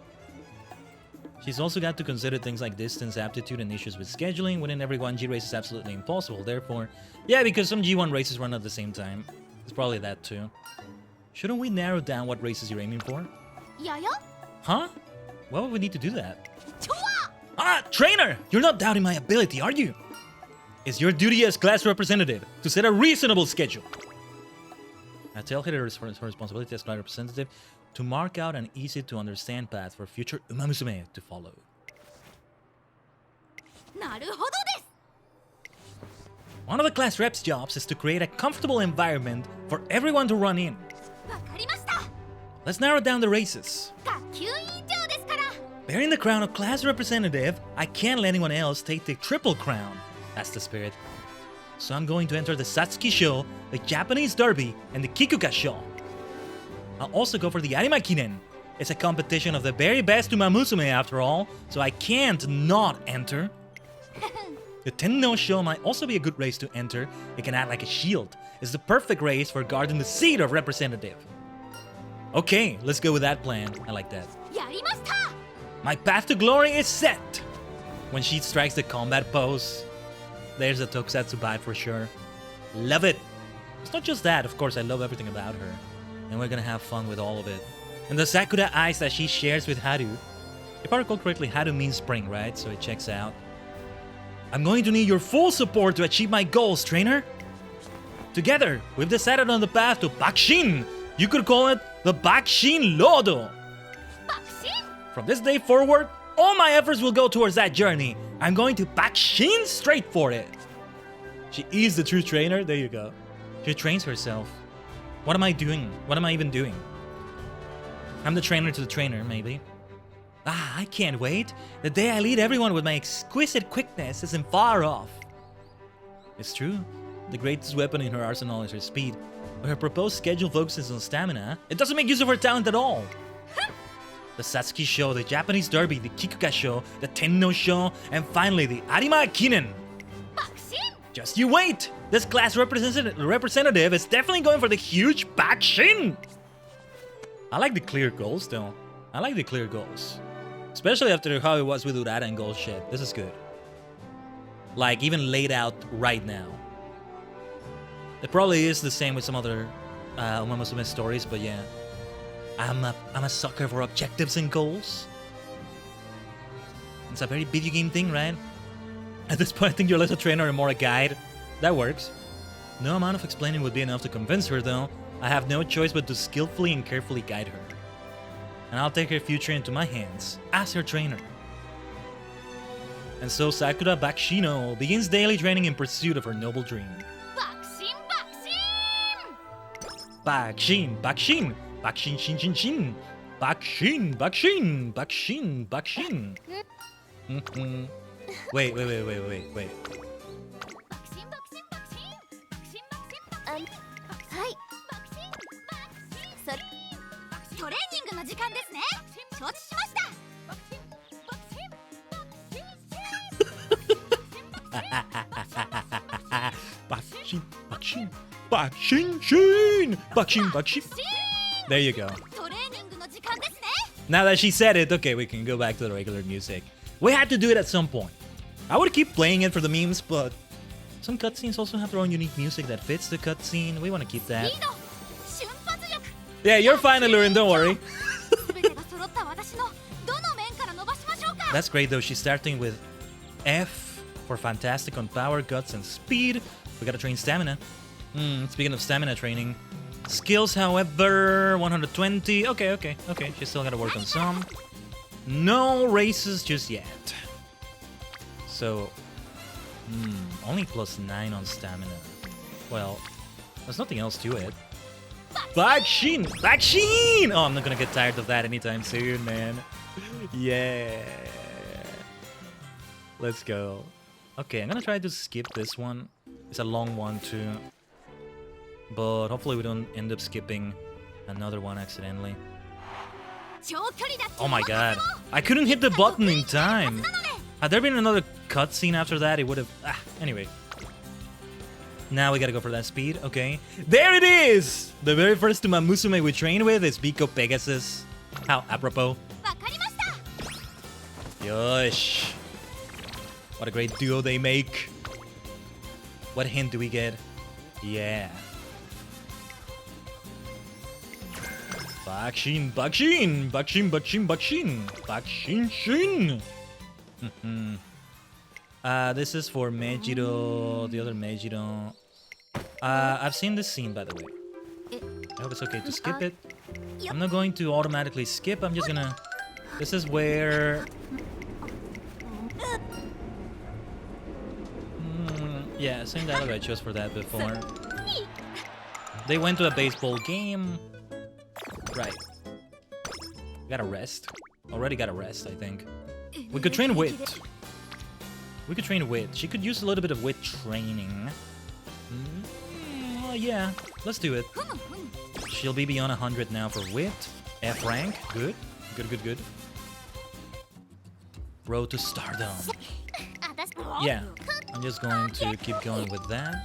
She's also got to consider things like distance, aptitude, and issues with scheduling. Winning every 1G race is absolutely impossible. Therefore, yeah, because some G1 races run at the same time. It's probably that too. Shouldn't we narrow down what races you're aiming for?
Yaya?
Huh? Why would we need to do that? Ah, trainer! You're not doubting my ability, are you? It's your duty as class representative to set a reasonable schedule. I tell her it's her responsibility as class representative to mark out an easy-to-understand path for future Umamusume to follow.
なるほどです
One of the class rep's jobs is to create a comfortable environment for everyone to run in.
わかりました
Let's narrow down the races.
学級委員長ですから
Bearing the crown of class representative, I can't let anyone else take the triple crown. That's the spirit. So I'm going to enter the Satsuki Show, the Japanese Derby, and the Kikuka Show. I'll also go for the Arima Kinen. It's a competition of the very best Umamusume after all, so I can't not enter. The Tenno Show might also be a good race to enter. It can act like a shield. It's the perfect race for guarding the seat of representative. Okay, let's go with that plan. I like that.
やりました
My path to glory is set! When she strikes the combat pose, there's a tokusatsu vibe for sure. Love it! It's not just that, of course, I love everything about her. And we're gonna have fun with all of it. And the Sakura eyes that she shares with Haru. If I recall correctly, Haru means spring, right? So it checks out. I'm going to need your full support to achieve my goals, trainer! Together, we've decided on the path to Bakushin! You could call it the Bakushin Lodo!
爆心
From this day forward, all my efforts will go towards that journey. I'm going to backshin straight for it. She is the true trainer. There you go. She trains herself. What am I doing? What am I even doing? I'm the trainer to the trainer, maybe. Ah, I can't wait. The day I lead everyone with my exquisite quickness isn't far off. It's true. The greatest weapon in her arsenal is her speed. But her proposed schedule focuses on stamina. It doesn't make use of her talent at all. The Satsuki Show, the Japanese Derby, the Kikuka Show, the Tenno Show, and finally the Arima Kinen.
爆心
Just you wait! This class representative is definitely going for the huge backshin! I like the clear goals though. I like the clear goals. Especially after how it was with Urara and Gold Ship. This is good. Like, even laid out right now. It probably is the same with some other Umamusume stories, but yeah. I'm a sucker for objectives and goals. It's a very video game thing, right? At this point, I think you're less a trainer and more a guide. That works. No amount of explaining would be enough to convince her, though. I have no choice but to skillfully and carefully guide her. And I'll take her future into my hands, as her trainer. And so Sakura Bakshino begins daily training in pursuit of her noble dream.
爆心爆心
Bakshin, Bakshin, Bakshin, Shin, Shin, Shin. Bakshin, Bakshin, Bakshin, Bakshin. Wait. Bakushin. There you go. Now that she said it, okay, we can go back to the regular music. We had to do it at some point. I would keep playing it for the memes, but some cutscenes also have their own unique music that fits the cutscene. We want to keep that. Yeah, you're fine, Alurin, don't worry. That's great though, she's starting with F for fantastic on power, guts, and speed. We gotta train stamina. Speaking of stamina training. Skills, however, 120. Okay. She's still gotta work on some. No races just yet. So, only +9 on stamina. Well, there's nothing else to it. Bakushin! Oh, I'm not gonna get tired of that anytime soon, man. Yeah. Let's go. Okay, I'm gonna try to skip this one. It's a long one too. But hopefully we don't end up skipping another one accidentally. Oh my god. I couldn't hit the button in time. Had there been another cutscene after that, it would have... anyway. Now we gotta go for that speed, okay. There it is! The very first Umamusume we train with is Biko Pegasus. How apropos. Yosh. What a great duo they make. What hint do we get? Yeah. Bakushin. This is for Meijiro, the other Meijiro. I've seen this scene, by the way. I hope it's okay to skip it. I'm not going to automatically skip, I'm just gonna... This is where... yeah, same dialogue I chose for that before. They went to a baseball game. Right. Gotta rest. Already gotta rest, I think. We could train wit. She could use a little bit of wit training. Well, yeah, let's do it. She'll be beyond 100 now for wit. F rank. Good. Road to stardom. Yeah, I'm just going to keep going with that.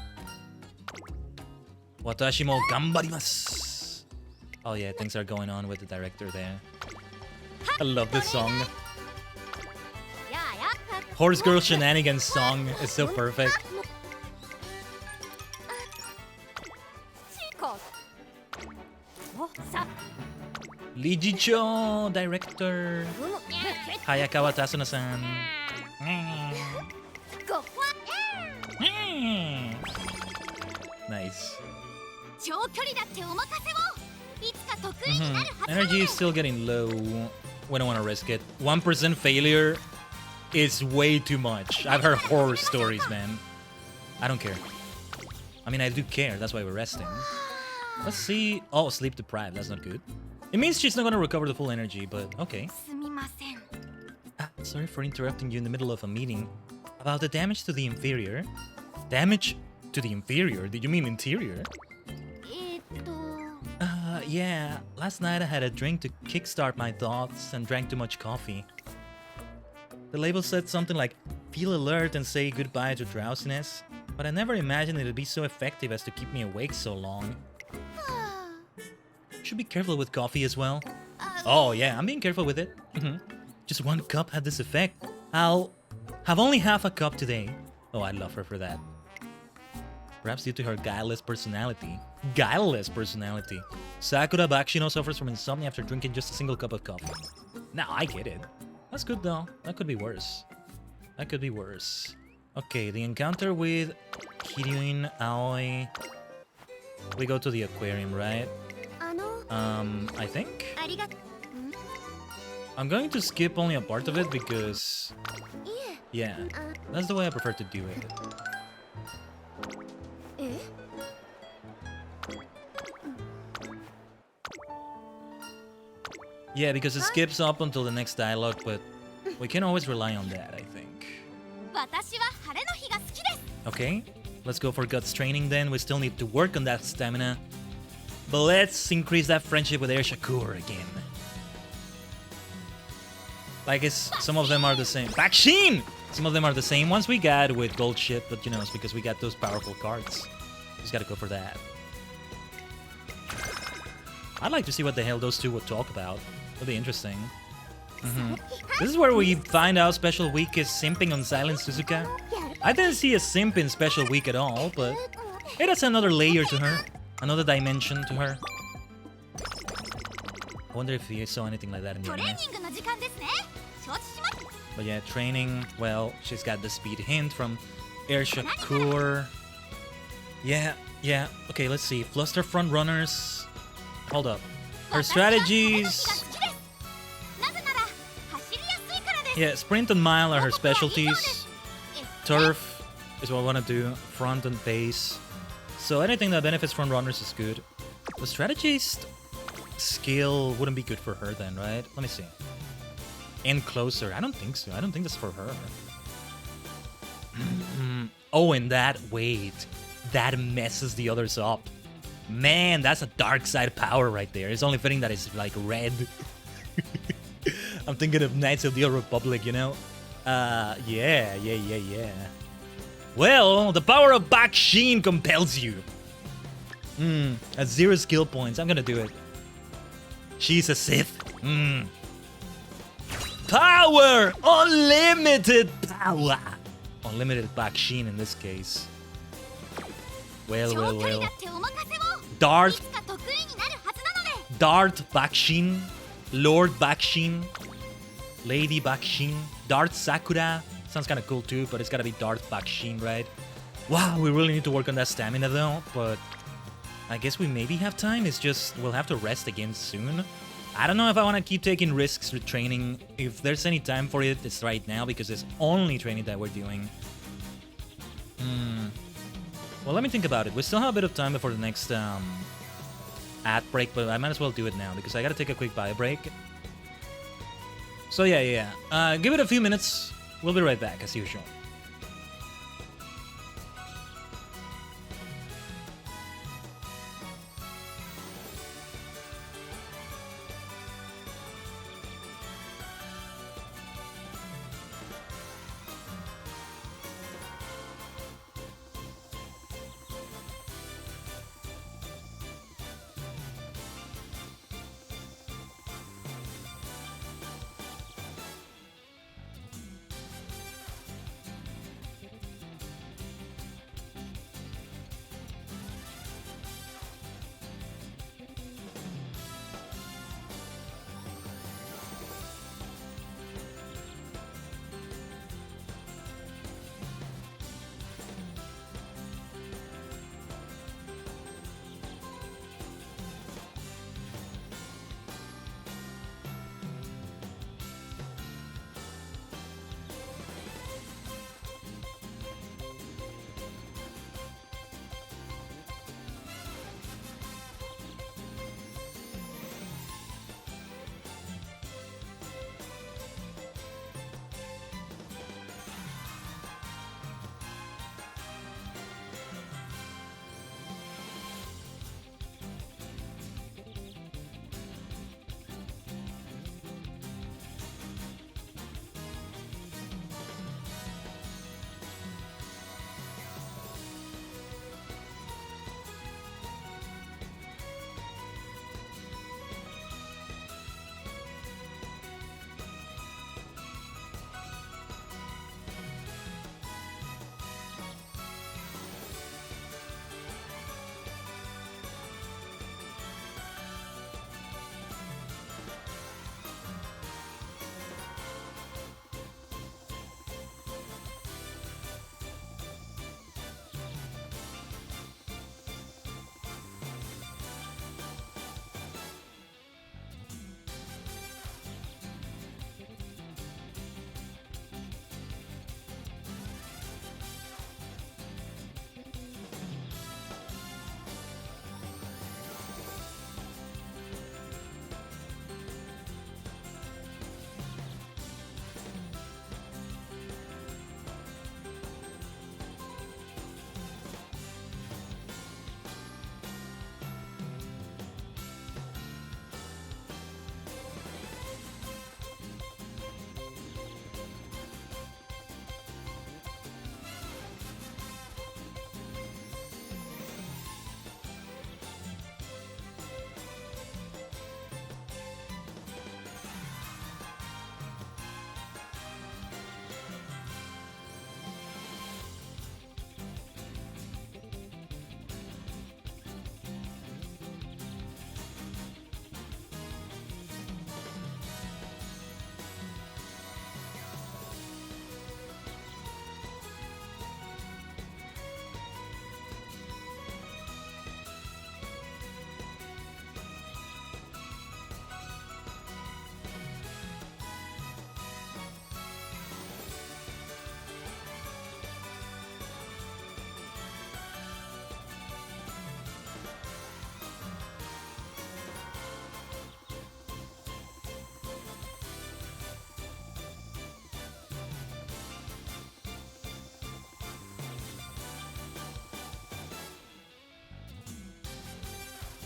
Watashi mo ganbarimasu. Oh yeah, things are going on with the director there. I love this song. Horse Girl Shenanigans song is so perfect. Lijicho, director. Hayakawa Tasuna-san. Nice. Energy is still getting low. We don't want to risk it. 1% failure is way too much. I've heard horror stories, man. I don't care. I mean, I do care. That's why we're resting. Let's see. Oh, sleep deprived. That's not good. It means she's not going to recover the full energy, but okay. Sorry for interrupting you in the middle of a meeting. About the damage to the inferior. Damage to the inferior? Did you mean interior? Yeah. Last night I had a drink to kickstart my thoughts and drank too much coffee. The label said something like, feel alert and say goodbye to drowsiness, but I never imagined it would be so effective as to keep me awake so long. Should be careful with coffee as well. Oh yeah, I'm being careful with it. Just one cup had this effect. I'll have only half a cup today. Oh, I love her for that. Perhaps due to her guileless personality. Sakura Bakshino suffers from insomnia after drinking just a single cup of coffee. Now I get it. That's good though. That could be worse. Okay, the encounter with Kiryuin Aoi. We go to the aquarium, right? I think? I'm going to skip only a part of it because... yeah, that's the way I prefer to do it. Yeah, because it skips up until the next dialogue, but we can always rely on that, I think. Okay, let's go for guts training then. We still need to work on that stamina. But let's increase that friendship with Air Shakur again. I guess some of them are the same. Bakushin! Some of them are the same ones we got with Gold Ship, but you know, it's because we got those powerful cards. Just gotta go for that. I'd like to see what the hell those two would talk about. It'll be interesting. This is where we find out Special Week is simping on Silent Suzuka. I didn't see a simp in Special Week at all, but it has another layer to her. Another dimension to her. I wonder if you saw anything like that in the anime. But yeah, training, well, she's got the speed hint from Air Shakur. Yeah. Okay, let's see. Fluster front runners. Hold up. Her strategies. Yeah, sprint and mile are her specialties. Turf is what I want to do. Front and pace. So anything that benefits front runners is good. The strategist skill wouldn't be good for her then, right? Let me see. And closer. I don't think so. I don't think that's for her. Oh, and that weight. That messes the others up. Man, that's a dark side power right there. It's only fitting that it's like red. I'm thinking of Knights of the Old Republic, you know? Yeah. Well, the power of Bakushin compels you. At 0 skill points, I'm gonna do it. She's a Sith. Power! Unlimited power! Unlimited Bakushin in this case. Well. Darth Bakushin. Lord Bakushin. Lady Bakushin. Darth Sakura. Sounds kind of cool too, but it's gotta be Darth Bakushin, right? Wow, we really need to work on that stamina though, but I guess we maybe have time. It's just we'll have to rest again soon. I don't know if I want to keep taking risks with training. If there's any time for it, it's right now because it's only training that we're doing. Well, let me think about it. We still have a bit of time before the next ad break, but I might as well do it now because I gotta take a quick bio break. So yeah. Give it a few minutes. We'll be right back as usual.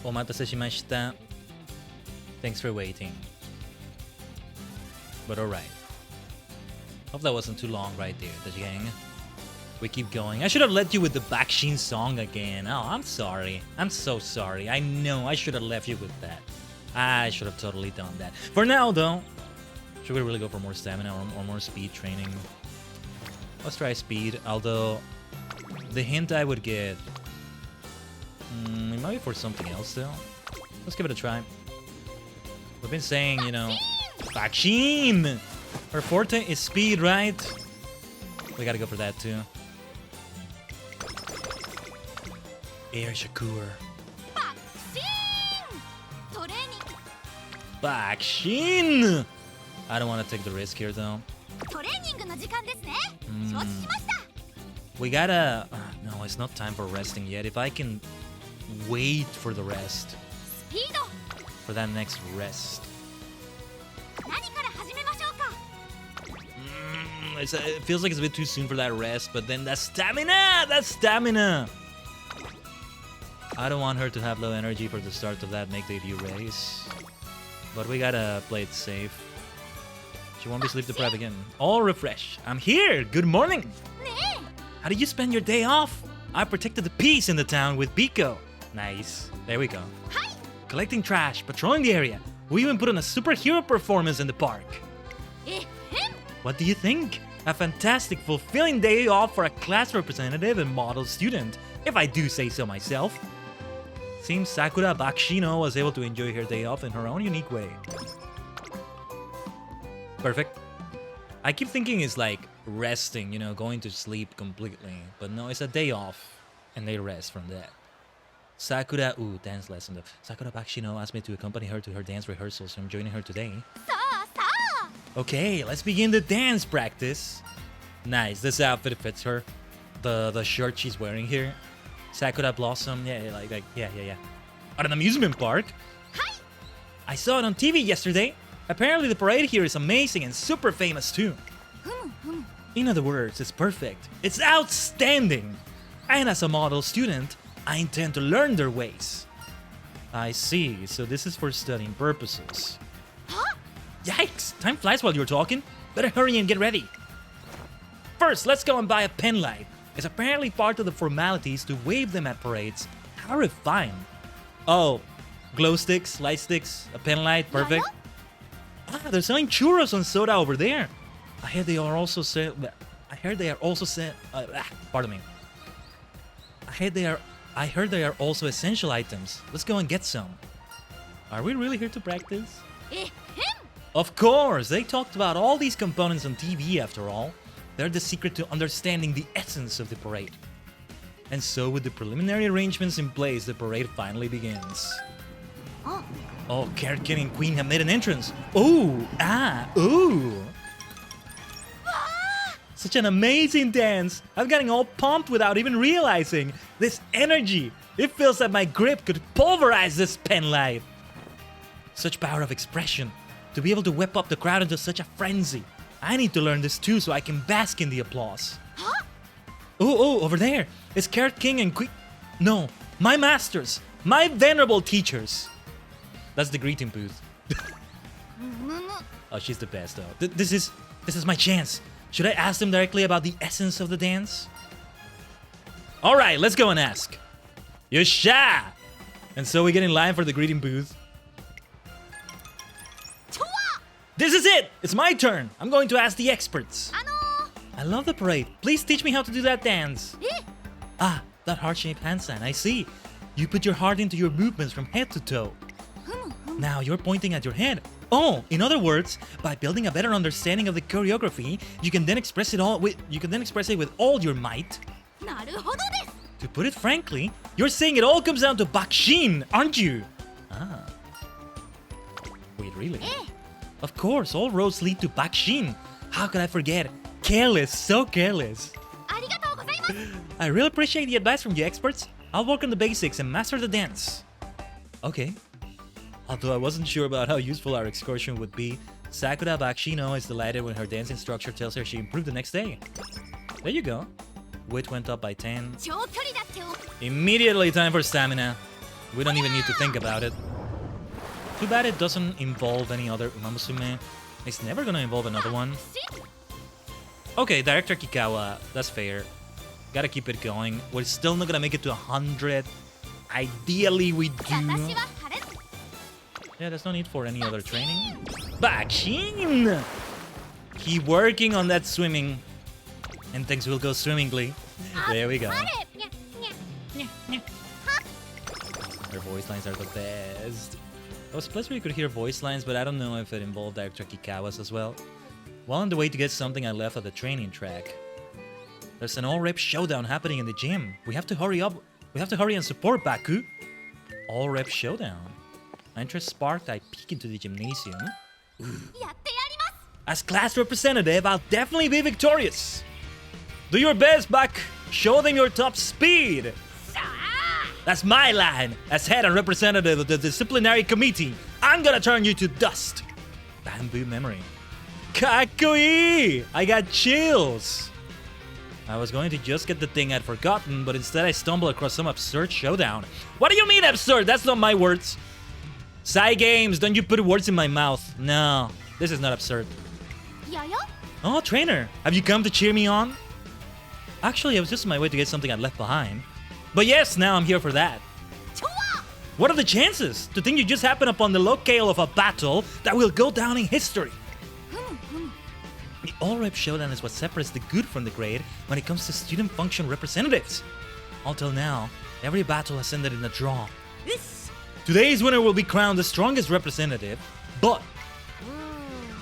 Omatase shimashita. Thanks for waiting. But alright. Hope that wasn't too long right there, the gang. We keep going. I should have let you with the Bakushin song again. Oh, I'm sorry. I'm so sorry. I know I should have left you with that. I should have totally done that. For now, though, should we really go for more stamina or more speed training? Let's try speed, although the hint I would get... it might be for something else, though. Let's give it a try. We've been saying, you know... Bakushin! Her forte is speed, right? We gotta go for that, too. Air Shakur. Bakushin! I don't want to take the risk here, though. We gotta... no, it's not time for resting yet. If I can wait for the rest. For that next rest. It feels like it's a bit too soon for that rest, but then that stamina! That stamina! I don't want her to have low energy for the start of that make debut race. But we gotta play it safe. She won't be sleep deprived again. All refresh. I'm here! Good morning! How did you spend your day off? I protected the peace in the town with Biko. Nice. There we go. Collecting trash, patrolling the area. We even put on a superhero performance in the park. What do you think? A fantastic, fulfilling day off for a class representative and model student, if I do say so myself. Seems Sakura Bakshino was able to enjoy her day off in her own unique way. Perfect. I keep thinking it's like resting, you know, going to sleep completely. But no, it's a day off, and they rest from that. Sakura, dance lesson though. Sakura Bakshino asked me to accompany her to her dance rehearsal, so I'm joining her today. Okay, let's begin the dance practice. Nice, this outfit fits her. The shirt she's wearing here. Sakura Blossom, yeah. At an amusement park. I saw it on TV yesterday. Apparently the parade here is amazing and super famous too. In other words, it's perfect. It's outstanding. And as a model student, I intend to learn their ways. I see, so this is for studying purposes. Yikes! Time flies while you're talking. Better hurry and get ready. First, let's go and buy a pen light. It's apparently part of the formalities to wave them at parades. How refined. Oh, glow sticks, light sticks, a pen light, perfect. They're selling churros and soda over there. I heard they are also essential items. Let's go and get some. Are we really here to practice? Of course! They talked about all these components on TV after all. They're the secret to understanding the essence of the parade. And so with the preliminary arrangements in place, the parade finally begins. Oh, Khaiden and Queen have made an entrance. Ooh! Such an amazing dance! I'm getting all pumped without even realizing. This energy! It feels like my grip could pulverize this pen light. Such power of expression. To be able to whip up the crowd into such a frenzy. I need to learn this too so I can bask in the applause. Oh, over there. It's Khaiden and Queen. No, my masters. My venerable teachers. That's the greeting booth. Oh, she's the best though. This is my chance. Should I ask them directly about the essence of the dance? Alright, let's go and ask. Yosha! And so we get in line for the greeting booth. This is it! It's my turn! I'm going to ask the experts. I love the parade. Please teach me how to do that dance. That heart-shaped handstand, I see. You put your heart into your movements from head to toe. Now you're pointing at your head. Oh, in other words, by building a better understanding of the choreography, you can then express it with all your might. To put it frankly, you're saying it all comes down to Bakushin, aren't you? Wait, really? Of course, all roads lead to Bakushin. How could I forget? Careless, so careless. I really appreciate the advice from you experts. I'll work on the basics and master the dance. Okay. Although I wasn't sure about how useful our excursion would be, Sakura Bakshino is delighted when her dance instructor tells her she improved the next day. There you go. Wit went up by 10. Immediately time for stamina. We don't even need to think about it. Too bad it doesn't involve any other Umamusume. It's never gonna involve another one. Okay, Director Kikawa. That's fair. Gotta keep it going. We're still not gonna make it to 100. Ideally, we do. Yeah, there's no need for any other training. Bakushin! Keep working on that swimming. And things will go swimmingly. There we go. Her voice lines are the best. I was surprised we could hear voice lines, but I don't know if it involved Director Kikawa's as well. While on the way to get something I left at the training track. There's an all-rep showdown happening in the gym. We have to hurry up. We have to hurry and support Baku. All-rep showdown. My interest sparked, I peek into the gymnasium. As class representative, I'll definitely be victorious. Do your best, Bak. Show them your top speed. That's my line. As head and representative of the disciplinary committee, I'm gonna turn you to dust. Bamboo memory. Kakkoi! I got chills. I was going to just get the thing I'd forgotten, but instead I stumbled across some absurd showdown. What do you mean absurd? That's not my words. Side games, don't you put words in my mouth. No, this is not absurd. Oh, trainer, have you come to cheer me on? Actually, I was just on my way to get something I'd left behind. But yes, now I'm here for that. What are the chances to think you just happened upon the locale of a battle that will go down in history? The all-rep showdown is what separates the good from the great when it comes to student function representatives. Until now, every battle has ended in a draw. Today's winner will be crowned the strongest representative, but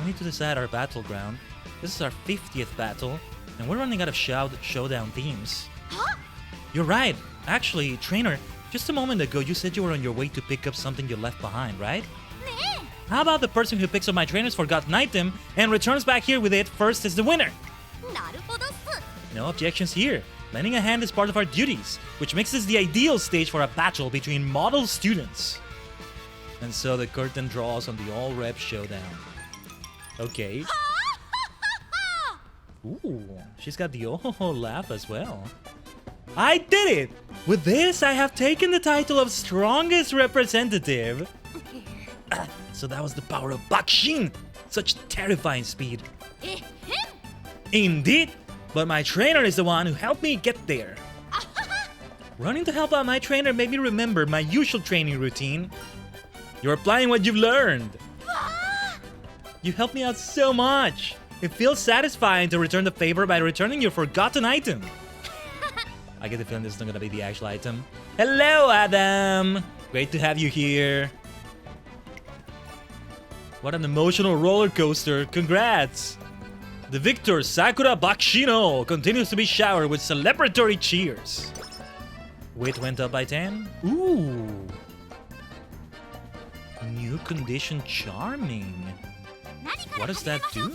we need to decide our battleground. This is our 50th battle, and we're running out of showdown themes. You're right. Actually, trainer, just a moment ago you said you were on your way to pick up something you left behind, right? How about the person who picks up my trainer's forgotten item and returns back here with it first is the winner? No objections here. Lending a hand is part of our duties, which makes this the ideal stage for a battle between model students. And so the curtain draws on the all-rep showdown. Okay. Ooh, she's got the oh laugh as well. I did it! With this, I have taken the title of strongest representative. So that was the power of Bakushin! Such terrifying speed. Indeed! But my trainer is the one who helped me get there. Running to help out my trainer made me remember my usual training routine. You're applying what you've learned. You helped me out so much. It feels satisfying to return the favor by returning your forgotten item. I get the feeling this is not gonna be the actual item. Hello, Adam! Great to have you here. What an emotional roller coaster. Congrats! The victor, Sakura Bakshino, continues to be showered with celebratory cheers. Weight went up by 10. Ooh. New condition charming. What does that do?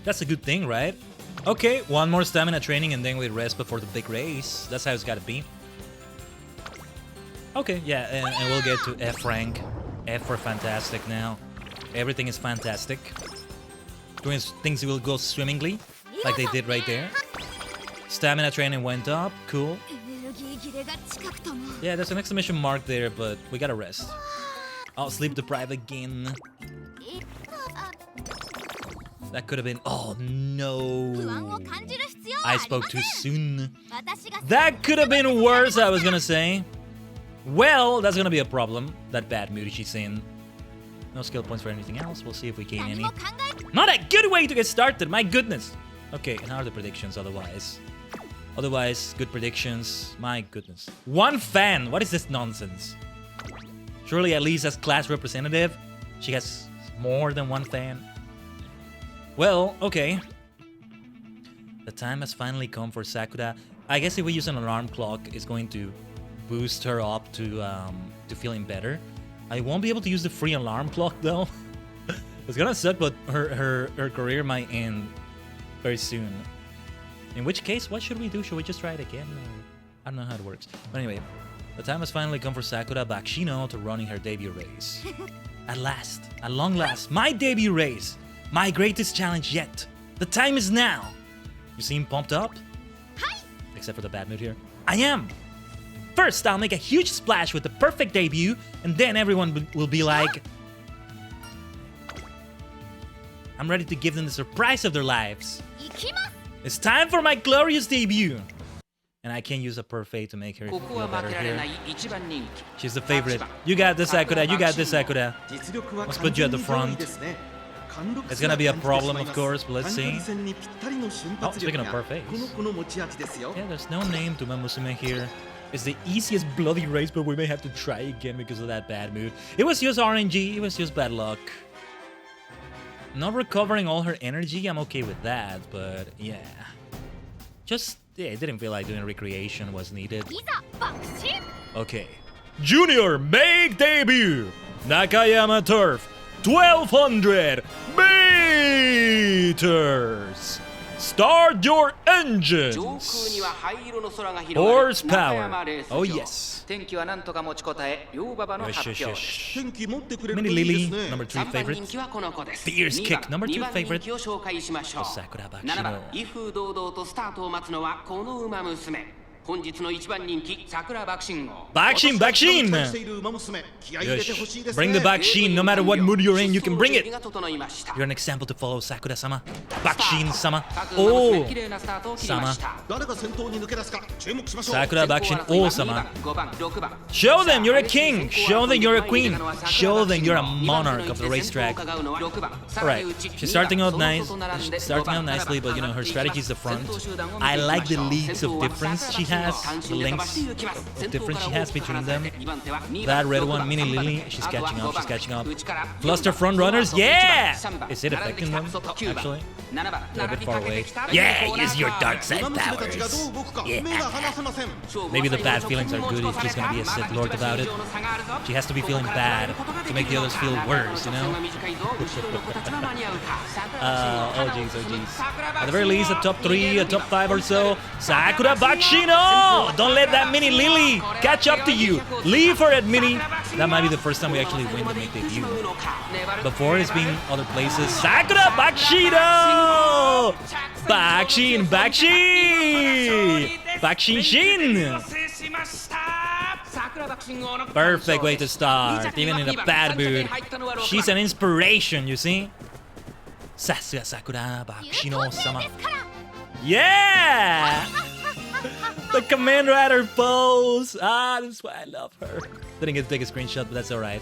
That's a good thing, right? Okay, one more stamina training and then we rest before the big race. That's how it's gotta be. Okay, yeah, and we'll get to F rank. F for fantastic now. Everything is fantastic. Doing things will go swimmingly, like they did right there. Stamina training went up, cool. Yeah, there's an exclamation mark there, but we gotta rest. I'll sleep deprived again. That could have been... Oh, no. I spoke too soon. That could have been worse, I was gonna say. Well, that's gonna be a problem. That bad mood she's in. No skill points for anything else. We'll see if we gain any. Not a good way to get started, my goodness. Okay, and how are the predictions otherwise? Otherwise, good predictions. My goodness. One fan. What is this nonsense? Surely at least as class representative, she has more than one fan. Well, okay. The time has finally come for Sakura. I guess if we use an alarm clock, it's going to boost her up to feeling better. I won't be able to use the free alarm clock though. It's gonna suck, but her career might end very soon. In which case, what should we do? Should we just try it again? I don't know how it works. But anyway, the time has finally come for Sakura Bakshino to running her debut race. At last, at long last, my debut race. My greatest challenge yet. The time is now. You seem pumped up? Except for the bad mood here. I am! First, I'll make a huge splash with the perfect debut, and then everyone will be like... I'm ready to give them the surprise of their lives. It's time for my glorious debut! And I can't use a perfect to make her feel better here. She's the favorite. You got this, Sakura. You got this, Sakura. Let's put you at the front. It's gonna be a problem, of course, but let's see. Oh, speaking of perfect. Yeah, there's no name to Umamusume here. It's the easiest bloody race, but we may have to try again because of that bad mood. It was just RNG, it was just bad luck. Not recovering all her energy, I'm okay with that, but yeah. Just, yeah, it didn't feel like doing recreation was needed. Okay. Junior, make debut! Nakayama Turf, 1200 meters! Start your engines! Horsepower! Oh yes! Mini Lily, number 3 favorite. Fierce kick, number 2 favorite. Sakura Bakshino. Bakushin! Yes. Bring the Bakushin, no matter what mood you're in, you can bring it! You're an example to follow, Sakura-sama. Bakushin-sama. Oh! Sama. Sakura Bakushin Oh-sama. Show them you're a king! Show them you're a queen! Show them you're a monarch of the racetrack. Alright, she's starting out nice. She's starting out nicely, but you know, her strategy is the front. I like the leads of difference she has, the lengths of difference she has between them. That red one, Mini Lily, she's catching up, she's catching up. Fluster front runners, yeah! Is it affecting them, actually? They're a bit far away. Yeah, use your dark side powers. Yeah. Maybe the bad feelings are good if she's gonna be a Sith Lord about it. She has to be feeling bad to make the others feel worse, you know? Oh jeez, oh jeez. At the very least, a top 3, a top 5 or so. Sakura Bakshino! Don't let that Mini Lily catch up to you. Leave her at Mini. That might be the first time we actually win to make debut. Before it's been other places. Sakura Bakshino! Bakushin! Bakushin Shin! Perfect way to start, even in a bad mood. She's an inspiration, you see? Sasuga Sakura Bakshino-sama. Yeah! The Command Rider pose! Ah, that's why I love her. Didn't get to take a screenshot, but that's alright.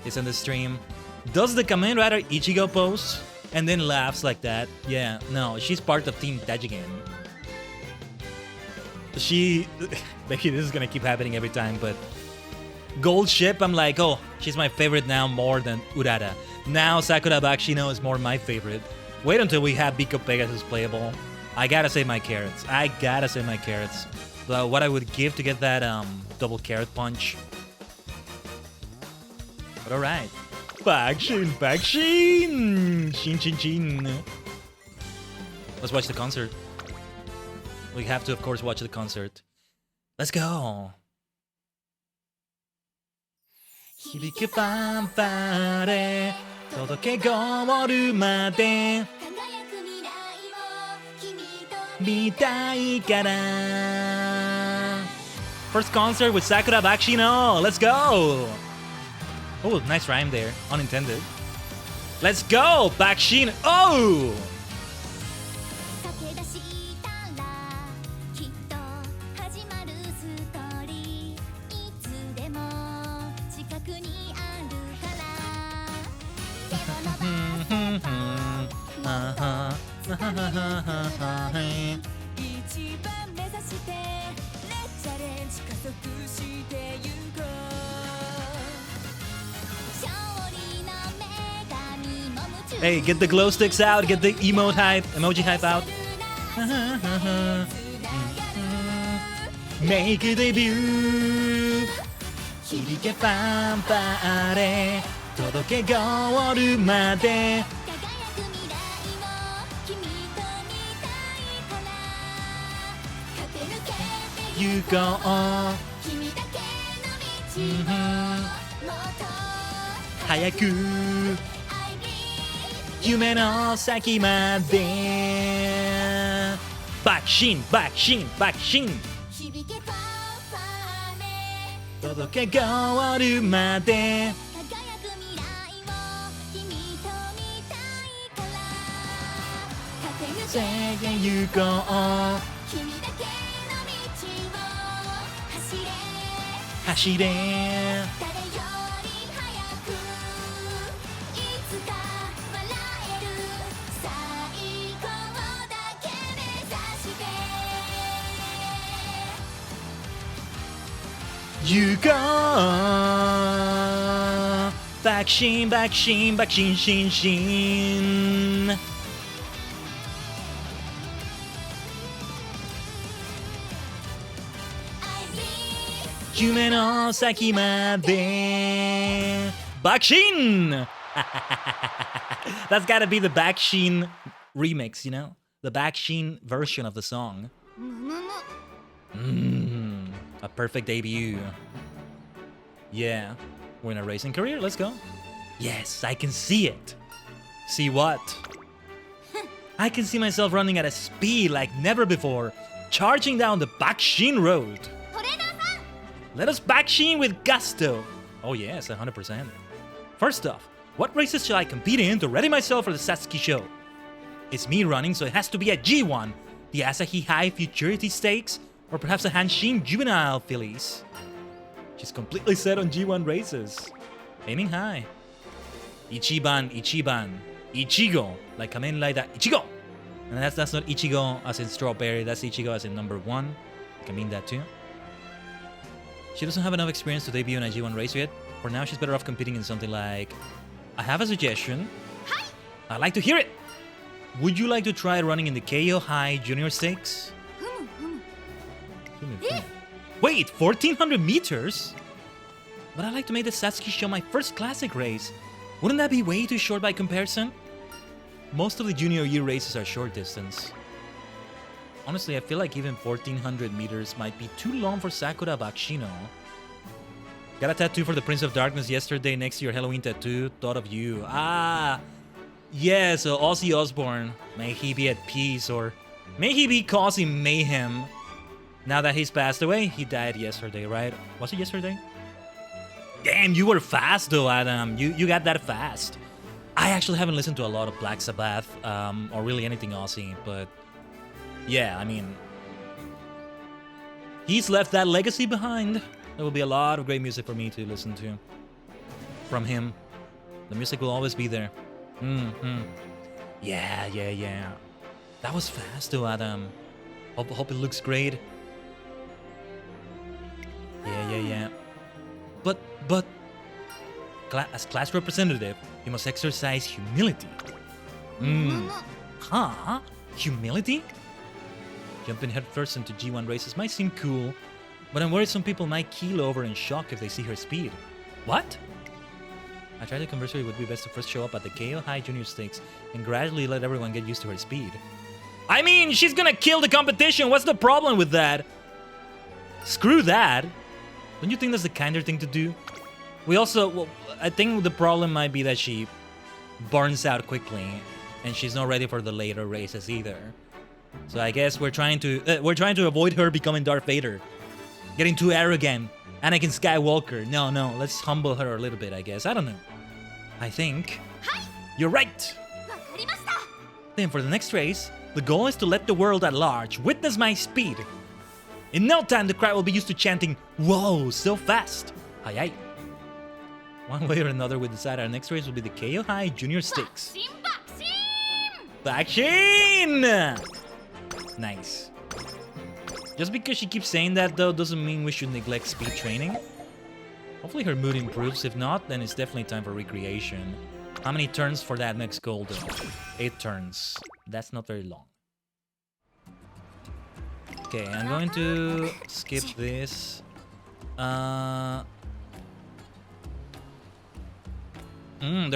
It's on the stream. Does the Command Rider Ichigo pose? And then laughs like that? Yeah, no, she's part of Team Dajigen. Maybe this is gonna keep happening every time, but... Gold Ship, I'm like, oh, she's my favorite now more than Urara. Now Sakura Bakshino is more my favorite. Wait until we have Biko Pegasus playable. I gotta save my carrots. I gotta save my carrots. But what I would give to get that double carrot punch. But alright. Bakushin! Shin. Let's watch the concert. We have to, of course, watch the concert. Let's go! 響くファンファーレ届けゴールまで見たいから First concert with Sakura Bakshino. Let's go! Oh, nice rhyme there. Unintended. Let's go! Bakushin! Oh! Hey, get the glow sticks out, get the emoji hype out. Make a debut. 響けファンファーレ届けゴールまで You go on 早く夢の先まで Bakushin, Bakushin, Bakushin. 届けゴールまで世界行こう走れ行こうバクシンバクシンバクシンシンシン夢の先までバクシンThat's gotta be the Bakushin remix, you know? The Bakushin version of the song. A perfect debut. Yeah. We're in a racing career, let's go. Yes, I can see it. See what? I can see myself running at a speed like never before, charging down the Bakushin road. Let us Bakushin with gusto. Oh yes, 100%. First off, what races shall I compete in to ready myself for the Satsuki show? It's me running, so it has to be a G1, the Asahi High Futurity Stakes, or perhaps a Hanshin Juvenile Fillies. She's completely set on G1 races. Aiming high. Ichiban, Ichiban. Ichigo. Like Kamen Rider Ichigo. And that's not Ichigo as in strawberry, that's Ichigo as in number 1. I can mean that too. She doesn't have enough experience to debut in a G1 race yet. For now, she's better off competing in something like... I have a suggestion. I'd like to hear it. Would you like to try running in the KO High Junior Stakes? Wait, 1400 meters? But I'd like to make the Satsuki show my first classic race. Wouldn't that be way too short by comparison? Most of the junior year races are short distance. Honestly, I feel like even 1400 meters might be too long for Sakura Bakushino. Got a tattoo for the Prince of Darkness yesterday next to your Halloween tattoo. Thought of you. Ah! Yeah, so Ozzy Osbourne. May he be at peace, or may he be causing mayhem. Now that he's passed away, he died yesterday, right? Was it yesterday? Damn, you were fast though, Adam. You got that fast. I actually haven't listened to a lot of Black Sabbath, or really anything Ozzy, but yeah, I mean, he's left that legacy behind. There will be a lot of great music for me to listen to from him. The music will always be there. Yeah. That was fast though, Adam. Hope it looks great. Yeah. But as class representative, you must exercise humility. Huh? Humility? Jumping headfirst into G1 races might seem cool, but I'm worried some people might keel over in shock if they see her speed. What? I tried to convince her it would be best to first show up at the KO High Junior Stakes and gradually let everyone get used to her speed. I mean, she's gonna kill the competition. What's the problem with that? Screw that. Don't you think that's the kinder thing to do? Well, I think the problem might be that she burns out quickly, and she's not ready for the later races either. So I guess we're trying to avoid her becoming Darth Vader, getting too arrogant. Anakin Skywalker. No, let's humble her a little bit, I guess. I don't know. I think you're right. Then for the next race, the goal is to let the world at large witness my speed. In no time, the crowd will be used to chanting, "Whoa, so fast!" Aye. One way or another, we decide our next race will be the KO High Junior Stakes. Bakushin! Nice. Just because she keeps saying that, though, doesn't mean we should neglect speed training. Hopefully her mood improves. If not, then it's definitely time for recreation. How many turns for that next goal, though? 8 turns. That's not very long. Okay, I'm going to skip this. They're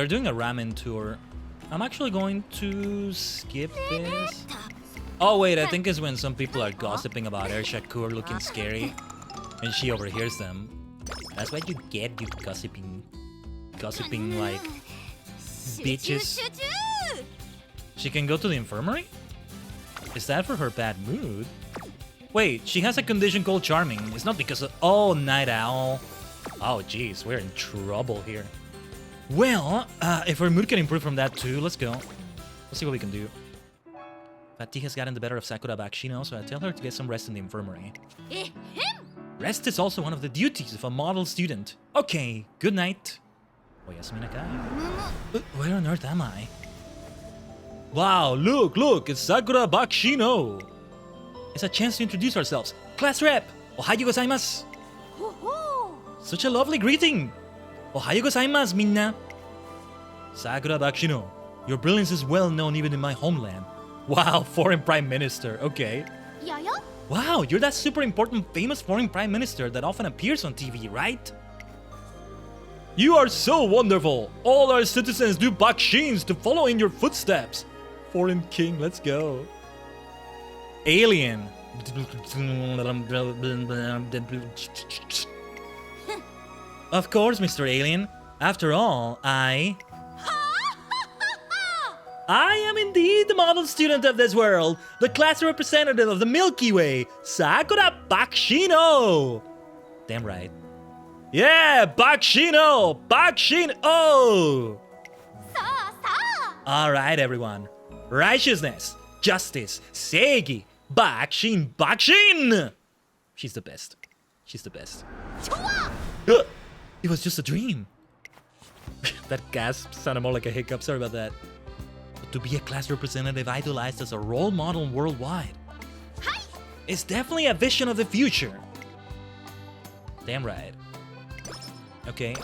doing a ramen tour. I'm actually going to skip this. Oh wait, I think it's when some people are gossiping about Air Shakur looking scary and she overhears them. That's what you get, you gossiping like bitches. She can go to the infirmary? Is that for her bad mood? Wait, she has a condition called charming. It's not because of... Oh, night owl. Oh, jeez, we're in trouble here. Well, if her mood can improve from that too, let's go. Let's see what we can do. Fatigue has gotten the better of Sakura Bakshino, so I tell her to get some rest in the infirmary. Rest is also one of the duties of a model student. Okay, good night. Oyasumi nakai. Where on earth am I? Wow, look, it's Sakura Bakshino. It's a chance to introduce ourselves. Class rep, ohayo gozaimasu. Such a lovely greeting. Ohayo gozaimasu, minna. Sakura Bakshino, your brilliance is well known even in my homeland. Wow, foreign prime minister, okay. Wow, you're that super important famous foreign prime minister that often appears on TV, right? You are so wonderful. All our citizens do bakshins to follow in your footsteps. Foreign king, let's go. Alien. Of course, Mr. Alien. After all, I am indeed the model student of this world, the class representative of the Milky Way, Sakura Bakshino. Damn right. Yeah, Bakshino! Bakshino! Alright, everyone. Righteousness, justice, seigi, Bakshin, Bakshin! She's the best. She's the best. It was just a dream. That gasp sounded more like a hiccup. Sorry about that. But to be a class representative idolized as a role model worldwide, it's definitely a vision of the future. Damn right. Okay.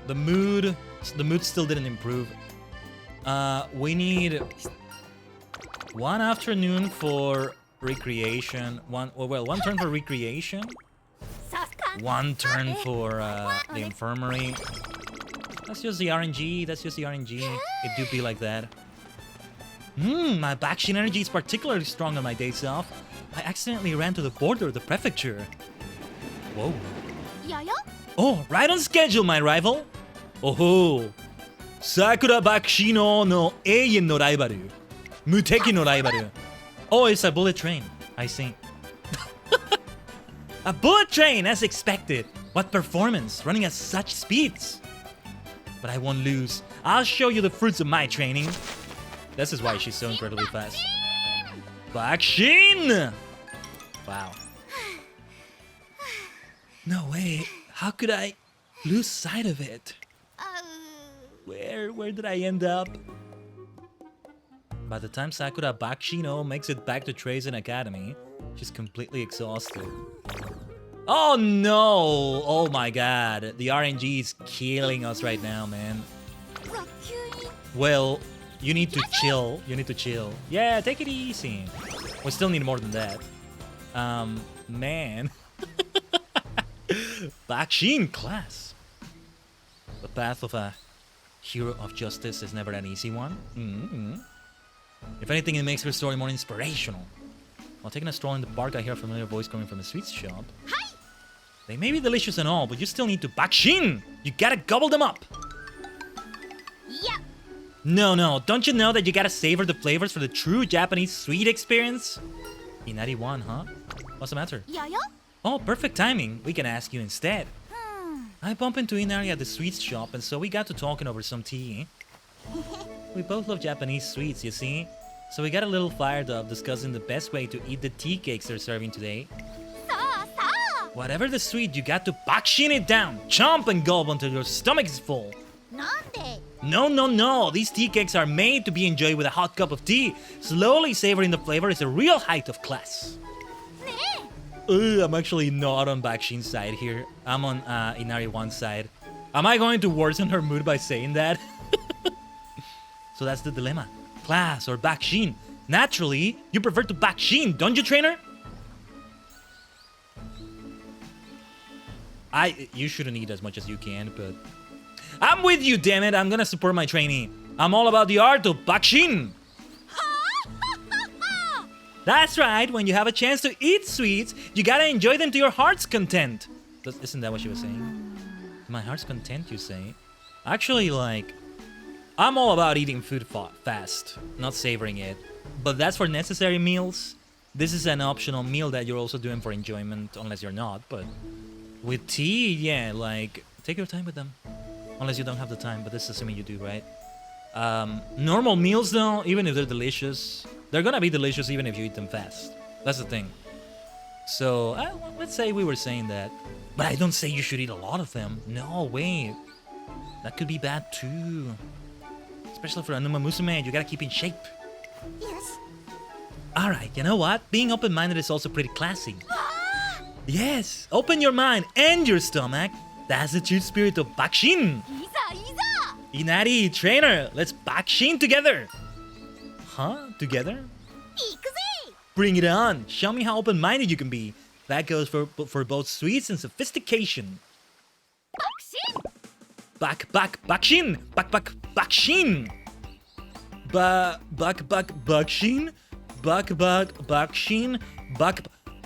The mood still didn't improve. We need one afternoon for recreation. One turn for recreation. One turn for the infirmary. That's just the RNG. That's just the RNG. It do be like that. My Bakshin energy is particularly strong on my days off. I accidentally ran to the border of the prefecture. Whoa. Oh, right on schedule, my rival. Oh, Sakura Bakshino no Eien no Raibaru. Muteki no Raibaru. Oh, it's a bullet train. I see. A bullet train, as expected. What performance, running at such speeds. But I won't lose. I'll show you the fruits of my training. This is why she's so incredibly fast. Bakshin! Wow. No way. How could I lose sight of it? Where did I end up? By the time Sakura Bakshino makes it back to Trazen Academy, she's completely exhausted. Oh no! Oh my god. The RNG is killing us right now, man. Well, you need to chill. You need to chill. Yeah, take it easy. We still need more than that. Man. Bakshin class. The path of a hero of justice is never an easy one. If anything, it makes her story more inspirational. While taking a stroll in the park, I hear a familiar voice coming from the sweets shop. They may be delicious and all, but you still need to Bakshin! You gotta gobble them up!
Yeah.
No, don't you know that you gotta savor the flavors for the true Japanese sweet experience? Inari won, huh? What's the matter? Oh, perfect timing. We can ask you instead. I bumped into Inari at the sweets shop, and so we got to talking over some tea. We both love Japanese sweets, you see? So we got a little fired up discussing the best way to eat the tea cakes they're serving today. Whatever the sweet, you got to Bakshin it down. Chomp and gulp until your stomach is full. No. These tea cakes are made to be enjoyed with a hot cup of tea. Slowly savoring the flavor is a real height of class. I'm actually not on Bakshin's side here. I'm on Inari 1's side. Am I going to worsen her mood by saying that? So that's the dilemma. Class or Bakshin? Naturally, you prefer to Bakshin, don't you, trainer? You shouldn't eat as much as you can, but... I'm with you, damn it! I'm gonna support my trainee. I'm all about the art of Bakshin! That's right, when you have a chance to eat sweets, you gotta enjoy them to your heart's content. Isn't that what she was saying? My heart's content, you say? Actually, like... I'm all about eating food fast, not savoring it. But that's for necessary meals. This is an optional meal that you're also doing for enjoyment, unless you're not. But with tea, yeah, like, take your time with them. Unless you don't have the time, but this is assuming you do, right? Normal meals, though, even if they're delicious, they're gonna be delicious even if you eat them fast. That's the thing. So, let's say we were saying that. But I don't say you should eat a lot of them. No, wait. That could be bad, too. Especially for an Umamusume, you gotta keep in shape.
Yes.
Alright, you know what? Being open-minded is also pretty classy. Yes, open your mind and your stomach. That's the true spirit of Bakushin. Inari, trainer, let's Bakushin together. Huh? Together? Bring it on. Show me how open-minded you can be. That goes for both sweets and sophistication. Bakushin. Bakushin. Bakushin. Bakushin.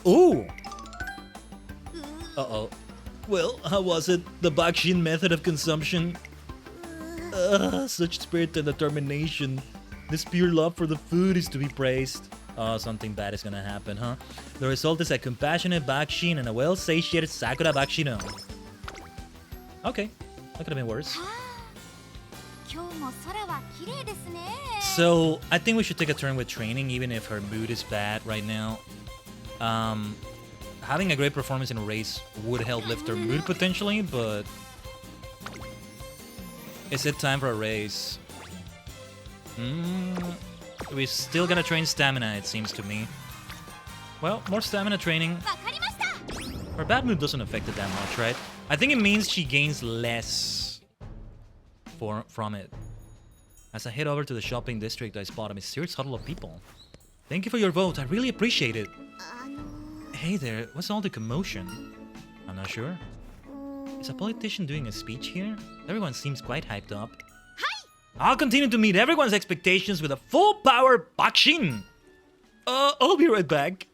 Ooh. Uh-oh. Well, how was it? The Bakushin method of consumption? Such spirit and determination. This pure love for the food is to be praised. Oh, something bad is gonna happen, huh? The result is a compassionate Bakushin and a well-satiated Sakura Bakushino. Okay, that could have been worse. So, I think we should take a turn with training, even if her mood is bad right now. Having a great performance in a race would help lift her mood potentially, but... Is it time for a race? We're still gonna train stamina, it seems to me. Well, more stamina training. Her bad mood doesn't affect it that much, right? I think it means she gains less from it. As I head over to the shopping district, I spot a mysterious huddle of people. Thank you for your vote, I really appreciate it. Hey there, what's all the commotion? I'm not sure. Is a politician doing a speech here? Everyone seems quite hyped up. I'll continue to meet everyone's expectations with a full-power Bakushin! I'll be right back.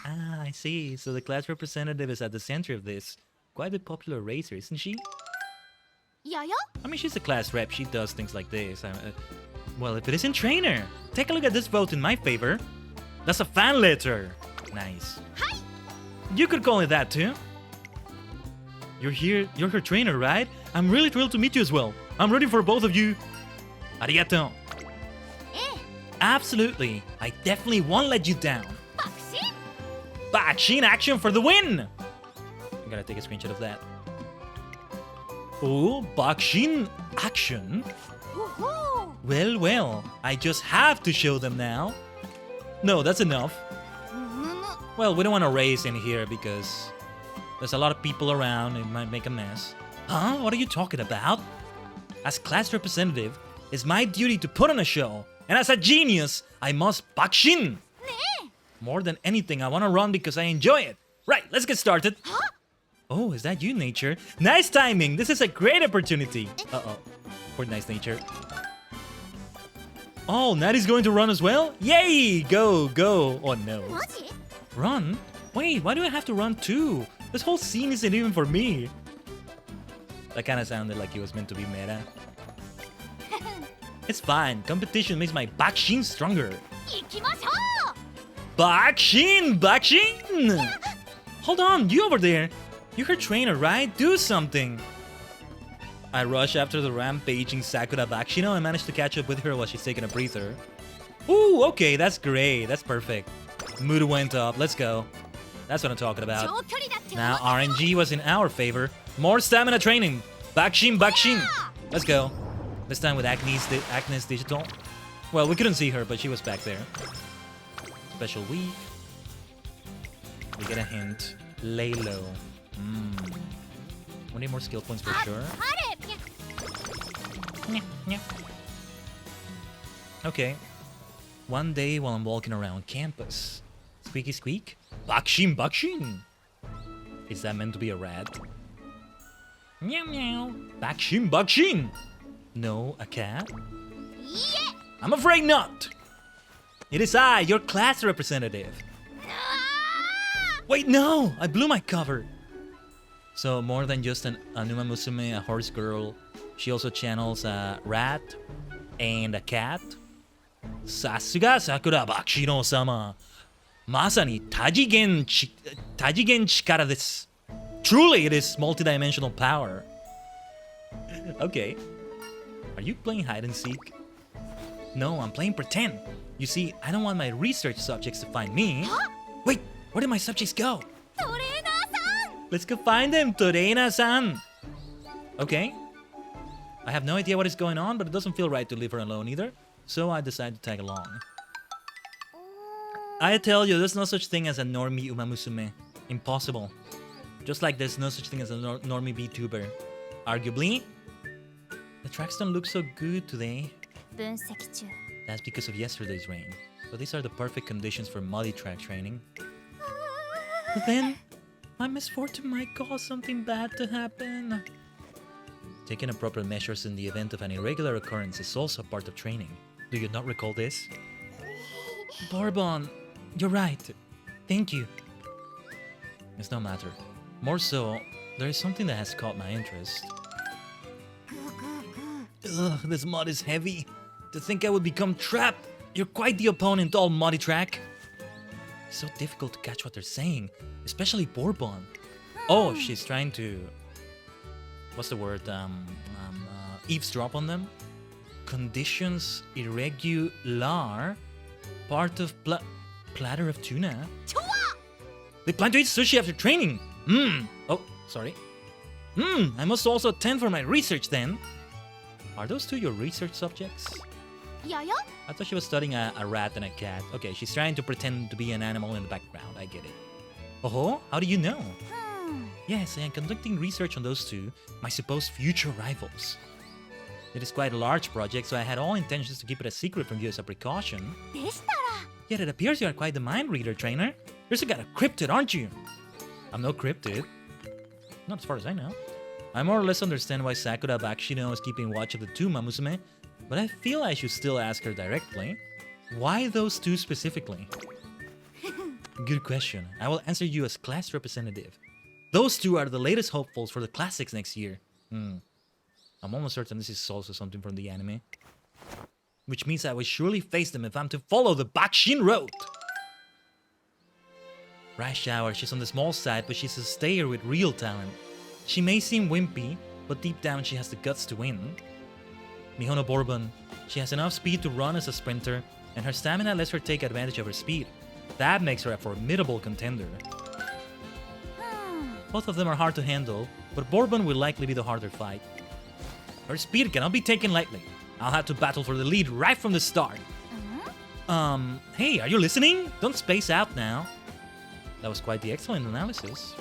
I see. So the class representative is at the center of this. Quite a popular racer, isn't she? I mean, she's a class rep. She does things like this. Well, if it isn't trainer, take a look at this vote in my favor. That's a fan letter. Nice. You could call it that too. You're here. You're her trainer, right? I'm really thrilled to meet you as well. I'm ready for both of you. Arigato. Absolutely. I definitely won't let you down. Bakushin action for the win! I gotta take a screenshot of that. Oh, Bakushin action? Well, well, I just have to show them now. No, that's enough. Well, we don't want to race in here because there's a lot of people around. It might make a mess. Huh? What are you talking about? As class representative, it's my duty to put on a show. And as a genius, I must Bakushin. More than anything, I want to run because I enjoy it. Right, let's get started. Oh, is that you, Nature? Nice timing. This is a great opportunity. Uh-oh. Poor Nice Nature. Oh, Natty's going to run as well? Yay! Go, go. Oh, no. Run? Wait, why do I have to run too? This whole scene isn't even for me. That kind of sounded like it was meant to be meta. It's fine. Competition makes my Bakushin stronger. Bakushin! Bakushin! Hold on, you over there. You're her trainer, right? Do something. I rush after the rampaging Sakura Bakushino and manage to catch up with her while she's taking a breather. Ooh, okay, that's great. That's perfect. Mood went up. Let's go. That's what I'm talking about. Now RNG was in our favor. More stamina training. Bakushin, Bakushin. Let's go. This time with Agnes Digital. Well, we couldn't see her, but she was back there. Special week. We get a hint. Lay low. We need more skill points for sure. Okay. One day while I'm walking around campus. Squeaky squeak. Bakushin, Bakushin. Is that meant to be a rat? Meow meow. Bakushin, Bakushin. No, a cat? Yeah. I'm afraid not. It is I, your class representative. Wait, no! I blew my cover. So more than just an Umamusume, a horse girl, She also channels a rat and a cat. Sasuga Sakura Bakshino-sama. Masani tajigen chikara desu. Truly, it is multidimensional power. Okay. Are you playing hide and seek? No, I'm playing pretend. You see, I don't want my research subjects to find me. Wait, where did my subjects go? Let's go find them, Torena-san. Okay. I have no idea what is going on, but it doesn't feel right to leave her alone either. So I decided to tag along. I tell you, there's no such thing as a normie Umamusume. Impossible. Just like there's no such thing as a normie VTuber. Arguably, the tracks don't look so good today. That's because of yesterday's rain. But these are the perfect conditions for multi-track training. But then, my misfortune might cause something bad to happen. Taking appropriate measures in the event of an irregular occurrence is also part of training. Do you not recall this? Bourbon, you're right. Thank you. It's no matter. More so, there is something that has caught my interest. Ugh, this mud is heavy. To think I would become trapped. You're quite the opponent, all muddy track. It's so difficult to catch what they're saying, especially Bourbon. Oh, she's trying to... What's the word? Eavesdrop on them? Conditions irregular. Part of platter of tuna. They plan to eat sushi after training. Oh, sorry. I must also attend for my research then. Are those two your research subjects? I thought she was studying a rat and a cat. Okay, she's trying to pretend to be an animal in the background. I get it. Oh, how do you know? Yes, I am conducting research on those two, my supposed future rivals. It is quite a large project, so I had all intentions to keep it a secret from you as a precaution. Yet it appears you are quite the mind reader, trainer. You're some kind of cryptid, aren't you? I'm no cryptid. Not as far as I know. I more or less understand why Sakura Bakshino is keeping watch of the two Umamusume, but I feel I should still ask her directly. Why those two specifically? Good question. I will answer you as class representative. Those two are the latest hopefuls for the classics next year. I'm almost certain this is also something from the anime. Which means I will surely face them if I'm to follow the Bakushin road. Rush Hour, she's on the small side, but she's a stayer with real talent. She may seem wimpy, but deep down she has the guts to win. Mihono Bourbon, she has enough speed to run as a sprinter, and her stamina lets her take advantage of her speed. That makes her a formidable contender. Both of them are hard to handle, but Bourbon will likely be the harder fight. Her speed cannot be taken lightly. I'll have to battle for the lead right from the start. Hey, are you listening? Don't space out now. That was quite the excellent analysis.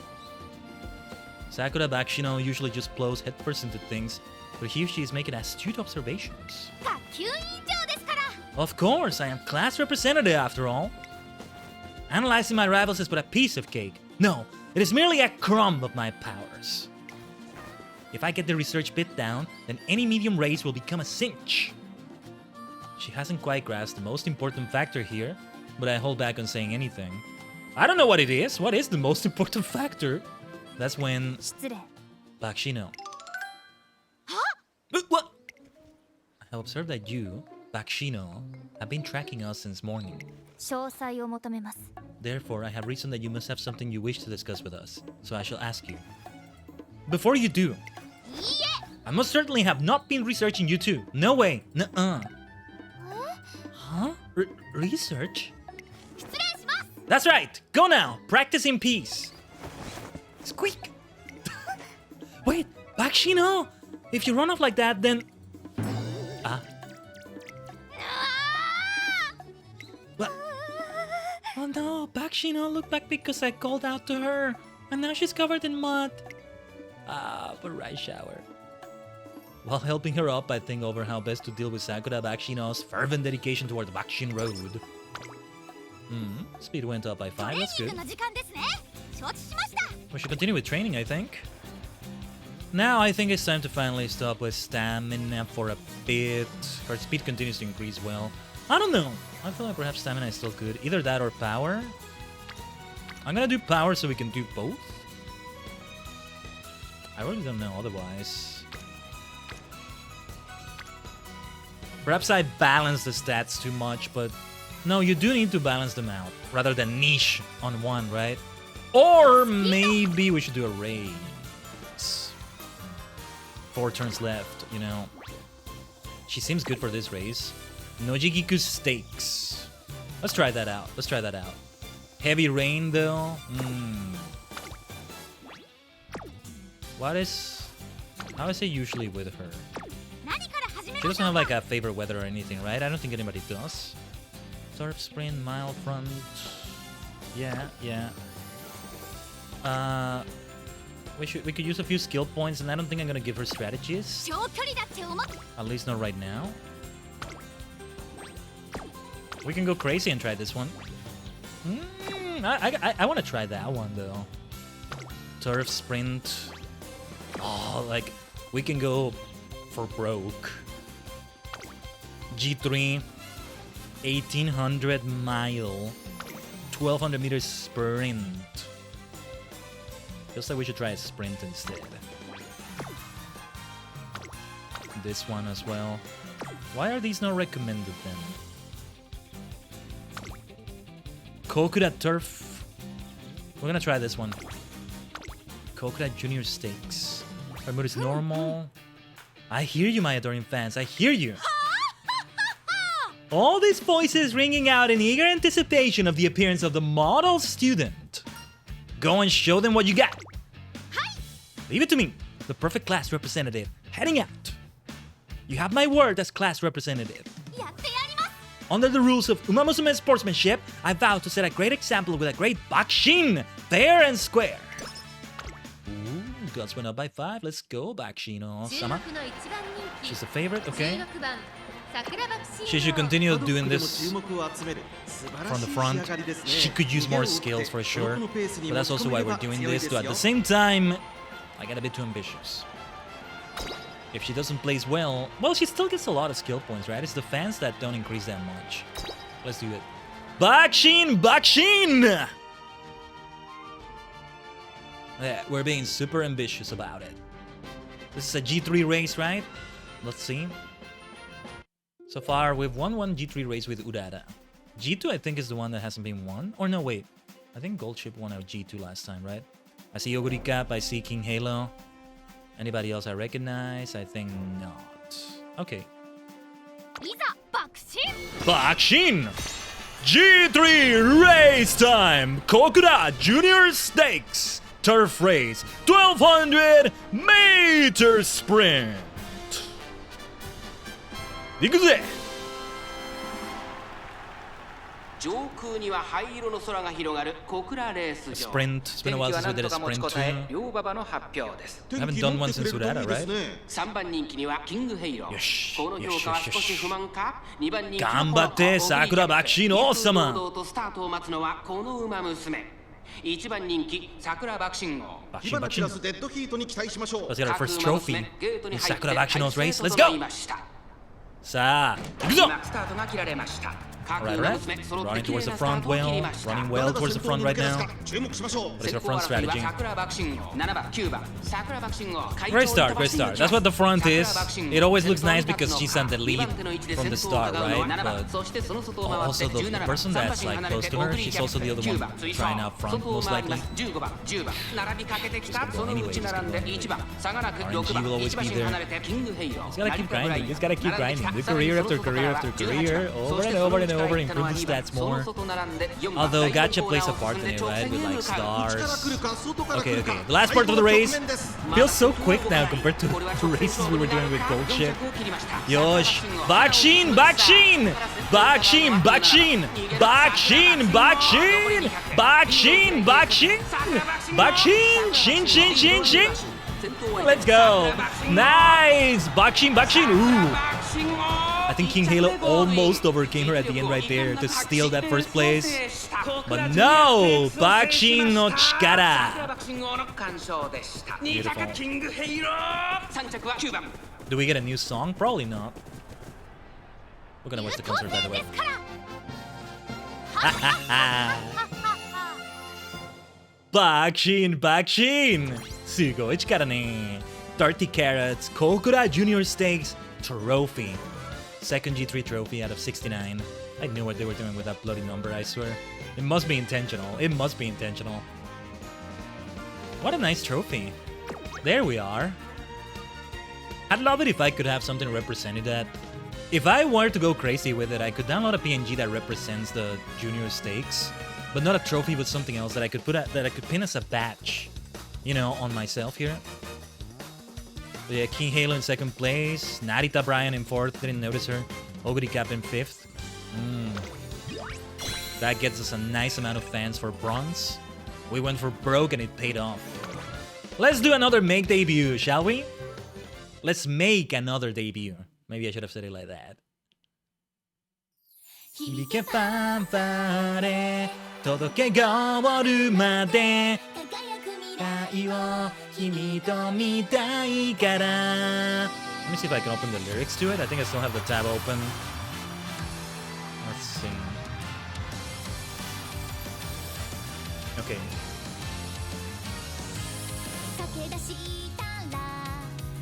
Sakura Bakshino usually just blows headfirst into things, but here she is making astute observations. Of course, I am class representative after all. Analyzing my rivals is but a piece of cake. No, it is merely a crumb of my powers. If I get the research bit down, then any medium race will become a cinch. She hasn't quite grasped the most important factor here, but I hold back on saying anything. I don't know what it is. What is the most important factor? That's when... Bakshino. What? I have observed that you, Bakshino, have been tracking us since morning. Therefore, I have reasoned that you must have something you wish to discuss with us, so I shall ask you. Before you do, I most certainly have not been researching you two. No way. Nuh-uh. Huh? Research? That's right. Go now. Practice in peace. Squeak. Wait, Bakshino. If you run off like that, then... What? Oh no, Bakshino looked back because I called out to her. And now she's covered in mud. But Rush Hour. While helping her up, I think over how best to deal with Sakura Bakshino's fervent dedication toward the Bakushin road. Speed went up by 5, that's good. We should continue with training, I think. Now I think it's time to finally stop with stamina for a bit. Her speed continues to increase well. I don't know. I feel like perhaps stamina is still good. Either that or power. I'm gonna do power so we can do both. I really don't know otherwise. Perhaps I balance the stats too much, but no, you do need to balance them out rather than niche on one, right? Or maybe we should do a race. 4 turns left, you know. She seems good for this race. Nojigiku Stakes. Let's try that out. Let's try that out. Heavy rain, though. How is it usually with her? She doesn't have like a favorite weather or anything, right? I don't think anybody does. Surf, sprint, mile, front. Yeah. We could use a few skill points, and I don't think I'm gonna give her strategies. At least not right now. We can go crazy and try this one. I want to try that one though. Turf, sprint. Oh, like we can go for broke. G3, 1800 mile, 1200 meters sprint. Feels like we should try a sprint instead. This one as well. Why are these not recommended then? Kokuda Turf. We're gonna try this one. Kokuda Junior Stakes. Our mood is normal. I hear you, my adoring fans. I hear you. All these voices ringing out in eager anticipation of the appearance of the model student. Go and show them what you got. Leave it to me, the perfect class representative, heading out. You have my word as class representative. Under the rules of Umamusume sportsmanship, I vow to set a great example with a great Bakushin, fair and square. Ooh, guts went up by 5. Let's go, Bakushino-sama. She's a favorite, okay. She should continue doing this from the front. She could use more skills for sure, but that's also why we're doing this. To at the same time, I get a bit too ambitious. If she doesn't place well, she still gets a lot of skill points, right? It's the fans that don't increase that much. Let's do it. Bakushin! Yeah, we're being super ambitious about it. This is a G3 race, right? Let's see. So far, we've won one G3 race with Urara. G2, I think, is the one that hasn't been won. Or no, wait. I think Gold Ship won our G2 last time, right? I see Yoguri Cap, I see King Halo. Anybody else I recognize? I think not. Okay. Bakushin! G3 race time! Kokuda Junior Stakes! Turf race! 1200 meter sprint! Ikuze! Sprint. It's been a while since we did a sprint too. I haven't done one since Urara, right? Yosh. Ganbatte, Sakura Bakushino-sama! Let's get our first trophy in Sakura Bakushino's race. Let's go! Sa, Alright. Running towards the front well. Running well towards the front right now. What is our front strategy? Great start. That's what the front is. It always looks nice because she's on the lead from the start, right? But also the person that's like close to her, she's also the other one trying out front, most likely. She's gonna go anyway. RNG will always be there. He's gotta keep grinding. Do career after career after career, over and over and over, improve the stats more. Although gacha plays a part in it, right? With like stars. Okay. The last part of the race feels so quick now compared to the races we were doing with Gold Ship. Yosh! Bakushin! Shin! Let's go! Nice! Bakushin! Ooh! I think King Halo almost overcame her at the end right there to steal that first place. But no! Bakushin no Chikara! Beautiful. Do we get a new song? Probably not. We're gonna watch the concert, by the way. Bakushin! Sugo Ichikara ne. 30 carats, Kokuda Junior Stakes, trophy. Second G3 trophy out of 69. I knew what they were doing with that bloody number, I swear. It must be intentional. It must be intentional. What a nice trophy. There we are. I'd love it if I could have something representing that. If I were to go crazy with it, I could download a PNG that represents the junior stakes, but not a trophy with something else that I could pin as a badge, you know, on myself here. But yeah, King Halo in second place, Narita Bryan in fourth, didn't notice her. Oguri Cap in fifth. That gets us a nice amount of fans for bronze. We went for broke and it paid off. Let's do another make debut, shall we? Let's make another debut. Maybe I should have said it like that. 響けファンファーレ届けゴールまで愛を君と見たいから Let me see if I can open the lyrics to it. I think I still have the tab open. Let's see. Okay.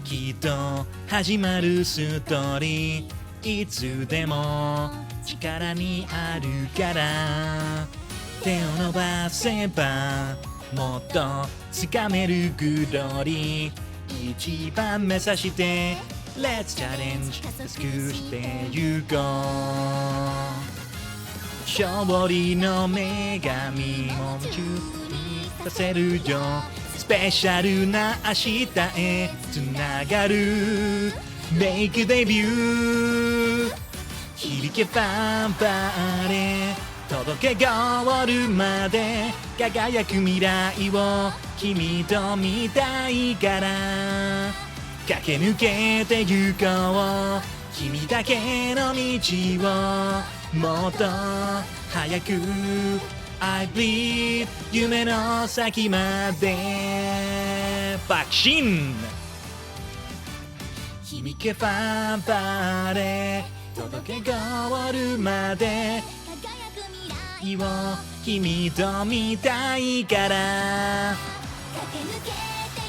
きっと始まるストーリーいつでも力にあるから手を伸ばせばもっと掴めるグローリー一番目指して Let's challenge 尽くしてゆこう勝利の女神も夢中にさせるよスペシャルな明日へつながるメイクデビュー響けファンファーレ届けゴールまで輝く未来を君と見たいから駆け抜けてゆこう君だけの道をもっと早くI believe 夢の先までBakushin響けファンファーレ届けゴールまで輝く未来を君と見たいから駆け抜けて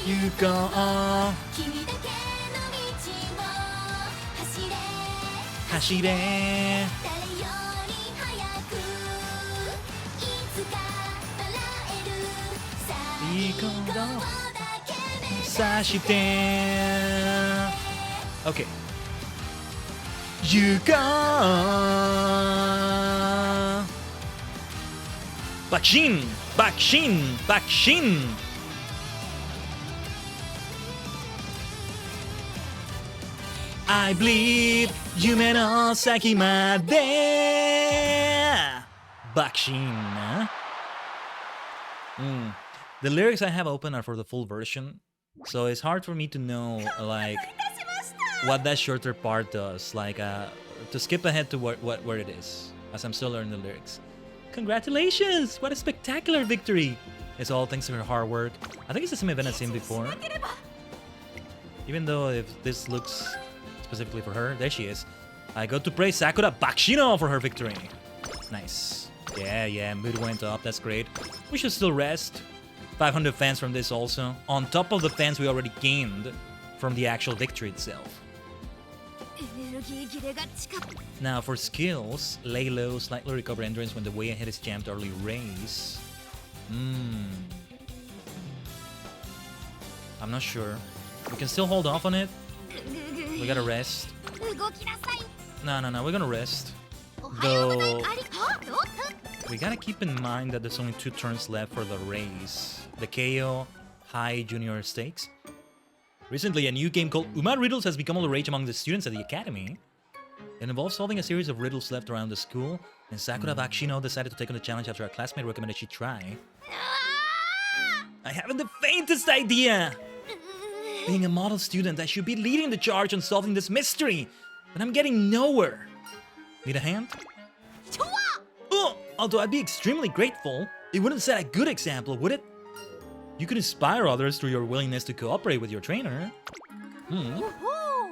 ゆこう君だけの道を走れいいことさして OK 行こうBakushin Bakushin Bakushin I believe 夢の先までBakushin The lyrics I have open are for the full version, so it's hard for me to know like what that shorter part does, like to skip ahead to where it is, as I'm still learning the lyrics. Congratulations! What a spectacular victory! It's all thanks to her hard work. I think it's the same event I've seen before. Even though if this looks specifically for her, there she is. I got to praise Sakura Bakshino for her victory. Nice. Yeah, mood went up, that's great. We should still rest. 500 fans from this also, on top of the fans we already gained from the actual victory itself. Now for skills, lay low, slightly recover endurance when the way ahead is jammed, early raise. I'm not sure. We can still hold off on it. We gotta rest. No, we're gonna rest. Though, we gotta keep in mind that there's only 2 turns left for the race. The KO High Junior Stakes. Recently, a new game called Riddles has become all the rage among the students at the academy. It involves solving a series of riddles left around the school, and Sakura Bakshino decided to take on the challenge after a classmate recommended she try. I haven't the faintest idea! Being a model student, I should be leading the charge on solving this mystery, but I'm getting nowhere. Need a hand? Oh, although I'd be extremely grateful, it wouldn't set a good example, would it? You could inspire others through your willingness to cooperate with your trainer.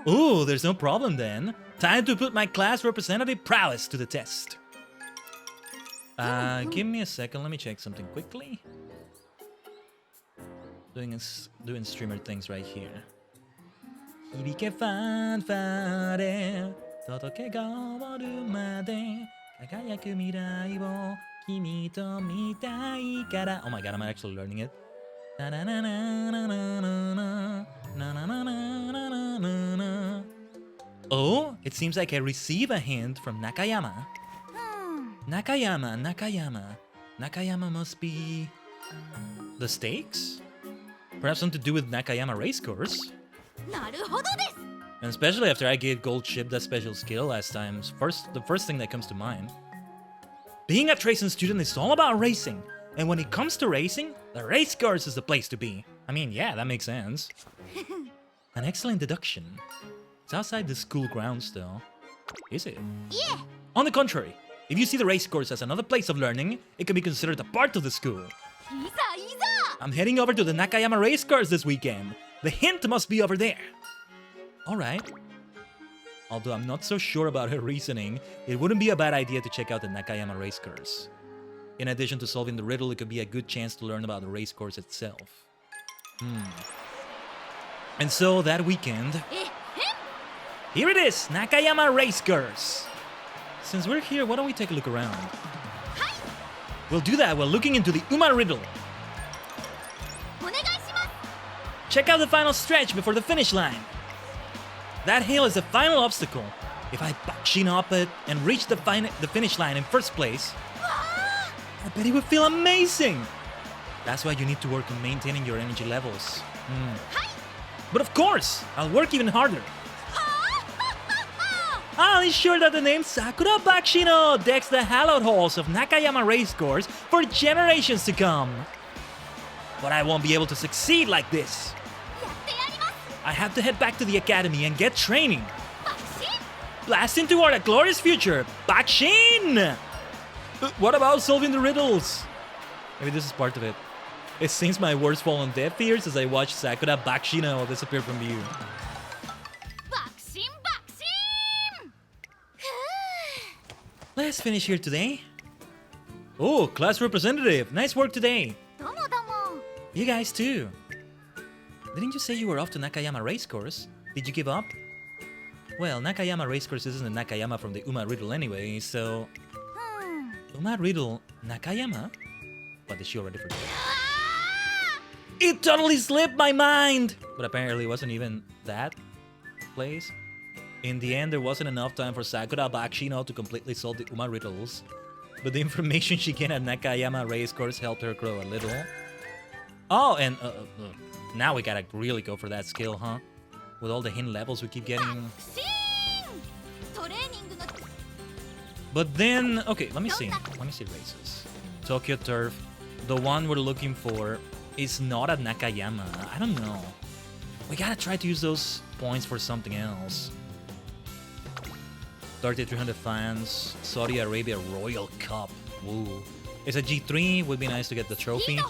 Oh, there's no problem then. Time to put my class representative prowess to the test. Give me a second, let me check something quickly. Doing streamer things right here. 響けファンファーレ
届けが終わるまで輝く未来を君と見たいから Oh my god, I'm actually learning it. Oh, it seems like I receive a hint from Nakayama. Nakayama must be the stakes? Perhaps something to do with Nakayama racecourse? And especially after I gave Gold Ship that special skill last time, the first thing that comes to mind. Being a Tracing student is all about racing, and when it comes to racing, the race course is the place to be. I mean, yeah, that makes sense. An excellent deduction. It's outside the school grounds though. Is it?
Yeah.
On the contrary, if you see the race course as another place of learning, it can be considered a part of the school. I'm heading over to the Nakayama race course this weekend. The hint must be over there. Alright. Although I'm not so sure about her reasoning, it wouldn't be a bad idea to check out the Nakayama race course. In addition to solving the riddle, it could be a good chance to learn about the race course itself. And so that weekend... Here it is! Nakayama race course! Since we're here, why don't we take a look around? We'll do that while looking into the Uma riddle. Check out the final stretch before the finish line. That hill is the final obstacle. If I bakushin up it and reach the finish line in first place, I bet it would feel amazing. That's why you need to work on maintaining your energy levels. But of course, I'll work even harder. I'll ensure that the name Sakura Bakshino decks the hallowed halls of Nakayama Racecourse for generations to come. But I won't be able to succeed like this. I have to head back to the academy and get training. Blasting toward a glorious future. Bakushin! What about solving the riddles? Maybe this is part of it. It seems my words fall on deaf ears as I watch Sakura Bakshino disappear from view. Let's finish here today. Oh, class representative. Nice work today. You guys too. Didn't you say you were off to Nakayama Racecourse? Did you give up? Well, Nakayama Racecourse isn't the Nakayama from the Uma riddle anyway, so... Uma riddle Nakayama? But did she already forget? It totally slipped my mind! But apparently it wasn't even that place. In the end, there wasn't enough time for Sakura Bakshino to completely solve the Uma riddles. But the information she gained at Nakayama Racecourse helped her grow a little. Oh, and now we gotta really go for that skill, huh? With all the hint levels we keep getting. But then, okay, let me see races. Tokyo Turf, the one we're looking for, is not at Nakayama. I don't know. We gotta try to use those points for something else. 3,300 fans, Saudi Arabia Royal Cup. Woo. It's a G3, would be nice to get the trophy.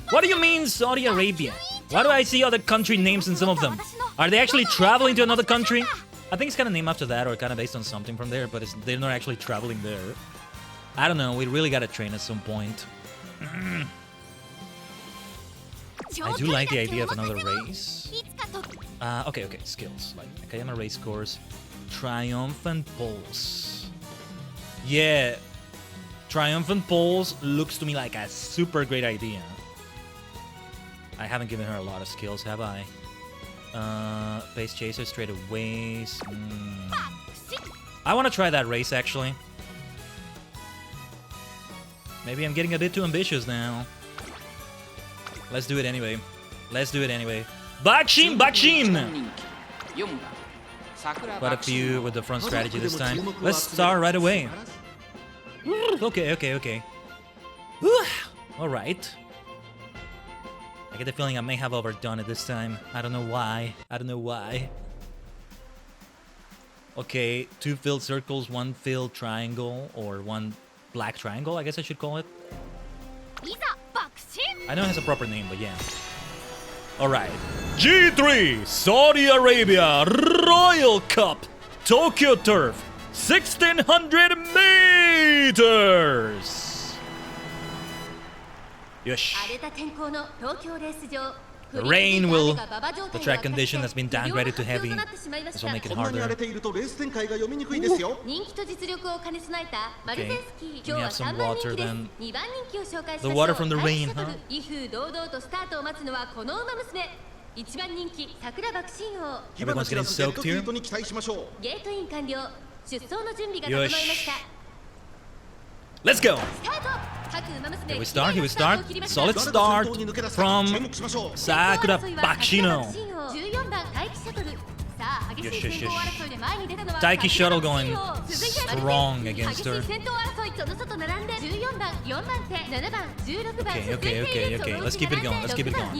What do you mean, Saudi Arabia? Why do I see other country names in some of them? Are they actually traveling to another country? I think it's kind of named after that or kind of based on something from there, but they're not actually traveling there. I don't know, we really gotta train at some point. I do like the idea of another race. Okay, skills. Like Nakayama Racecourse, Triumphant Pulse. Yeah, Triumphant Pulse looks to me like a super great idea. I haven't given her a lot of skills, have I? Base Chaser, Straightaways. I want to try that race, actually. Maybe I'm getting a bit too ambitious now. Let's do it anyway. Bakushin! Quite a few with the front strategy this time. Let's start right away. Okay. Alright. I get the feeling I may have overdone it this time. I don't know why. Okay, 2 filled circles, 1 filled triangle, or 1 black triangle, I guess I should call it. I know it has a proper name, but yeah. Alright. G3 Saudi Arabia Royal Cup Tokyo Turf 1600 meters! Yosh.
The rain will... The track condition has been downgraded to heavy. This will make it harder. Okay, we have some water then. The water from the rain, huh? Everyone's getting soaked here. Yosh. Let's go! Here we start, here we start. Solid start from Sakura Bakshino. Yes, yes, yes. Taiki Shuttle going strong against her. Okay. Let's keep it going, let's keep it going.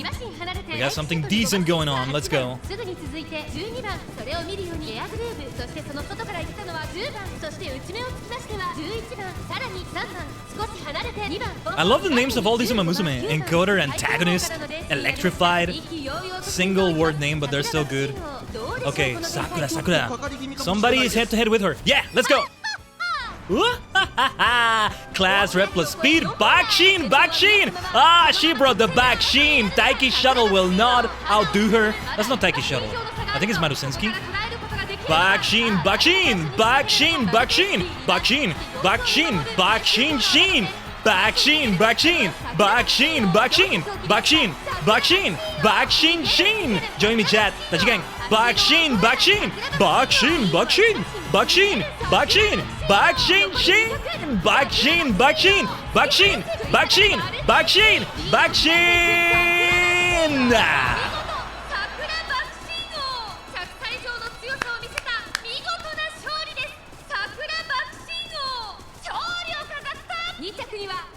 We got something decent going on, let's go. I love the names of all these Umamusume. Encoder, antagonist, electrified. Single word name, but they're so good. Okay, Sakura. Somebody is head to head with her. Yeah, let's go. Class rep plus speed. Bakushin. Ah, she brought the Bakushin. Taiki Shuttle will not outdo her. That's not Taiki Shuttle. I think it's Marusinski. Bakushin. Join me, chat. That's gang. Bakushin.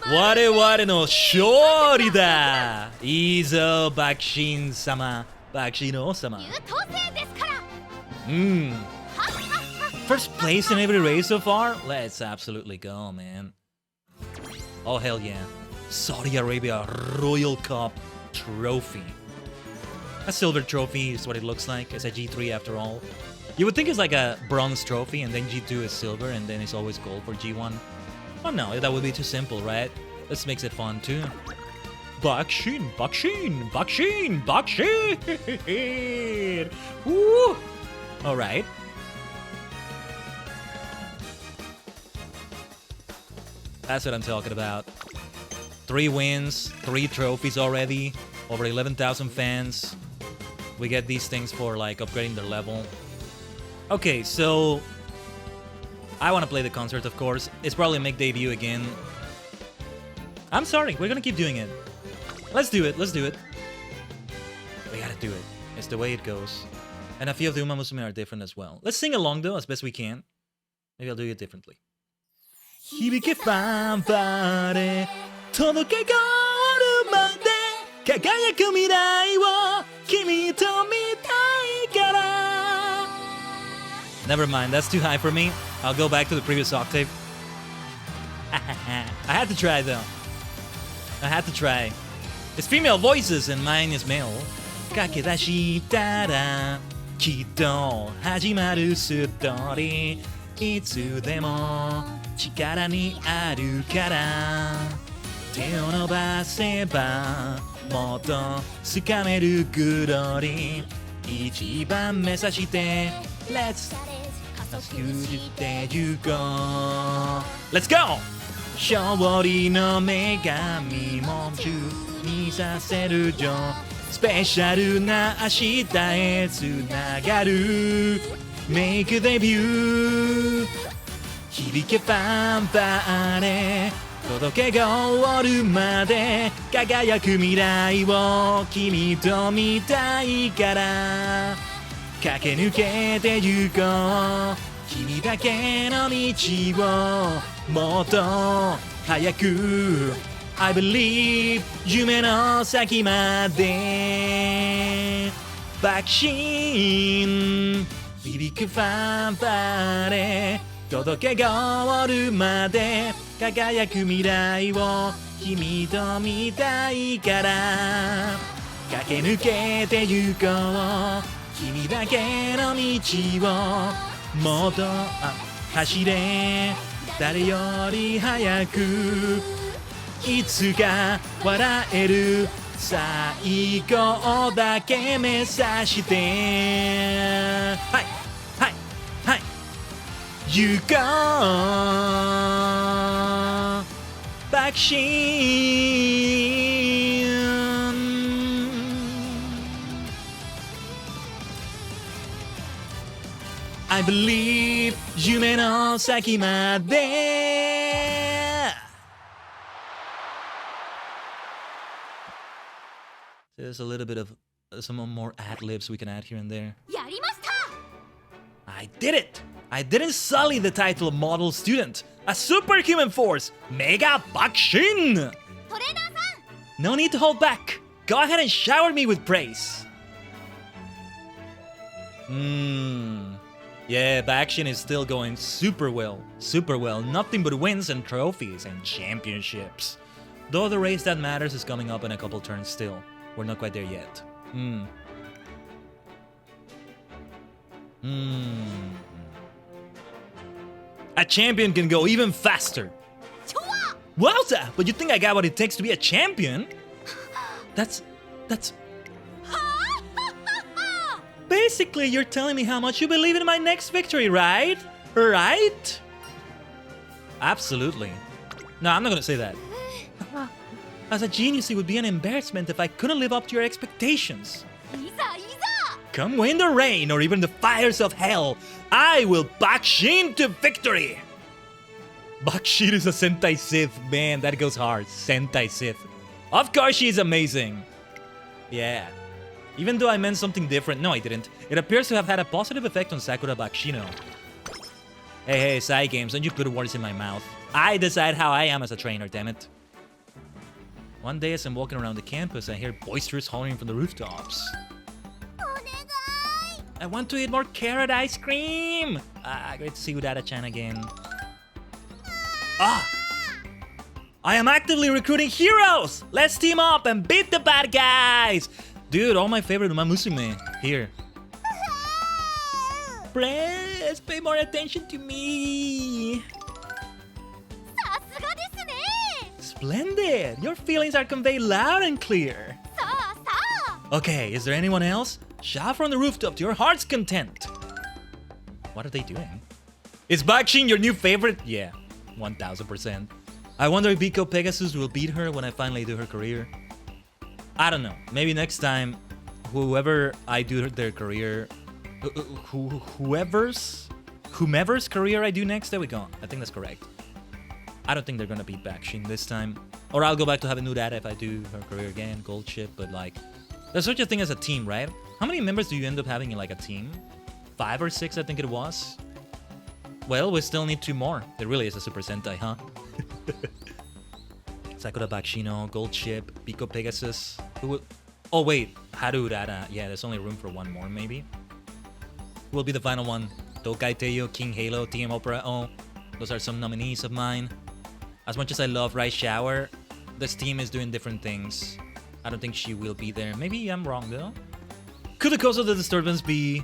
Ware no shori da. Izo Bakushin-sama. Bakshino-sama. First place in every race so far? Let's absolutely go, man. Oh, hell yeah. Saudi Arabia Royal Cup trophy. A silver trophy is what it looks like. It's a G3 after all. You would think it's like a bronze trophy and then G2 is silver and then it's always gold for G1. Oh no, that would be too simple, right? This makes it fun too. Bakushin! Woo! Alright. That's what I'm talking about. 3 wins, 3 trophies already, over 11,000 fans. We get these things for like upgrading their level. Okay, so I want to play the concert, of course. It's probably a make debut again. I'm sorry, we're gonna keep doing it. Let's do it. We gotta do it. It's the way it goes. And a few of the Umamusume are different as well. Let's sing along though, as best we can. Maybe I'll do it differently. Hibike fanfare, todoke goru made, kagayaku mirai wo kimi to mitai kara. Never mind, that's too high for me. I'll go back to the previous octave. I had to try though. It's female voices and mine is male. Kakedashitara kitto hajimaru story. Itsudemo chikara ni aru kara. Te o nobaseba motto tsukameru glory. Ichiban mesashite. Let's go! Shōri no megami mo ni saseru jo. Special na ashita e tsunagaru. Make debut. Hibike fanfare. Todoke ga owaru made. Kagayaku mirai wo kimi to mitai kara. 駆け抜けてゆこう君だけの道をもっと早く I believe 夢の先まで爆心響くファンファーレ届けゴールまで輝く未来を君と見たいから駆け抜けてゆこう君だけの道をもっと走れ誰より早くいつか笑える最高だけ目指してはいはいはい行こう爆心I believe 夢の先まで There's a little bit of some more ad-libs we can add here and there.
やりました
I did it! I didn't sully the title of model student. A superhuman force! Mega Bakushin!
トレーナーさん
No need to hold back. Go ahead and shower me with praise. Yeah, Bakushin is still going super well. Super well. Nothing but wins and trophies and championships. Though the race that matters is coming up in a couple turns still. We're not quite there yet. A champion can go even faster. Wowza! But you think I got what it takes to be a champion? That's... Basically, you're telling me how much you believe in my next victory, right? Right? Absolutely. No, I'm not gonna say that. As a genius, it would be an embarrassment if I couldn't live up to your expectations.
いざいざ
Come wind or rain, or even the fires of hell, I will Bakushin to victory! Bakushin is a Sentai Sith. Man, that goes hard. Sentai Sith. Of course she is amazing. Yeah. Even though I meant something different. No, I didn't. It appears to have had a positive effect on Sakura Bakushino. Hey, side games, don't you put words in my mouth. I decide how I am as a trainer, damn it. One day as I'm walking around the campus, I hear boisterous hollering from the rooftops.
お願い
I want to eat more carrot ice cream! Great to see Udara-chan again. I am actively recruiting heroes! Let's team up and beat the bad guys! Dude, all my favorite Umamusume here. Please pay more attention to me!
さすがですね
Splendid! Your feelings are conveyed loud and clear.
さあさあ
Okay, is there anyone else? Shout from the rooftop to your heart's content. What are they doing? Is Bakushin your new favorite? Yeah, 1000%. I wonder if Biko Pegasus will beat her when I finally do her career. I don't know. Maybe next time, whoever I do their career, whomever's career I do next, there we go. I think that's correct. I don't think they're gonna beat Bakushin this time. Or I'll go back to having Nudata if I do her career again, Gold Ship, but like... There's such a thing as a team, right? How many members do you end up having in like a team? 5 or 6, I think it was. Well, we still need 2 more. There really is a Super Sentai, huh? Sakura Bakushino, Gold Ship, Biko Pegasus. Who will... Oh wait, Haru Urara. Yeah, there's only room for 1 more, maybe. Who will be the final one? Tokai Teiyo, King Halo, Team Opera. Oh, those are some nominees of mine. As much as I love Rai Shower, this team is doing different things. I don't think she will be there. Maybe I'm wrong though. Could the cause of the disturbance be...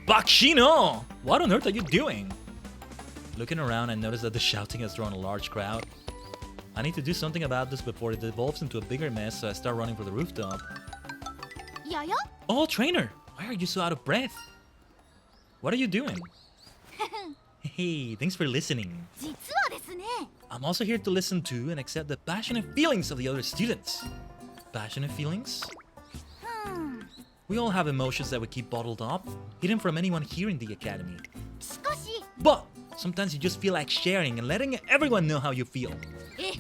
Bakushino! What on earth are you doing? Looking around, I notice that the shouting has drawn a large crowd. I need to do something about this before it devolves into a bigger mess, so I start running for the rooftop.
やよ
Oh, trainer! Why are you so out of breath? What are you doing? Hey, thanks for listening.
実はですね
I'm also here to listen to and accept the passionate feelings of the other students. Passionate feelings? We all have emotions that we keep bottled up, hidden from anyone here in the academy.
しかし
But sometimes you just feel like sharing and letting everyone know how you feel.
えへん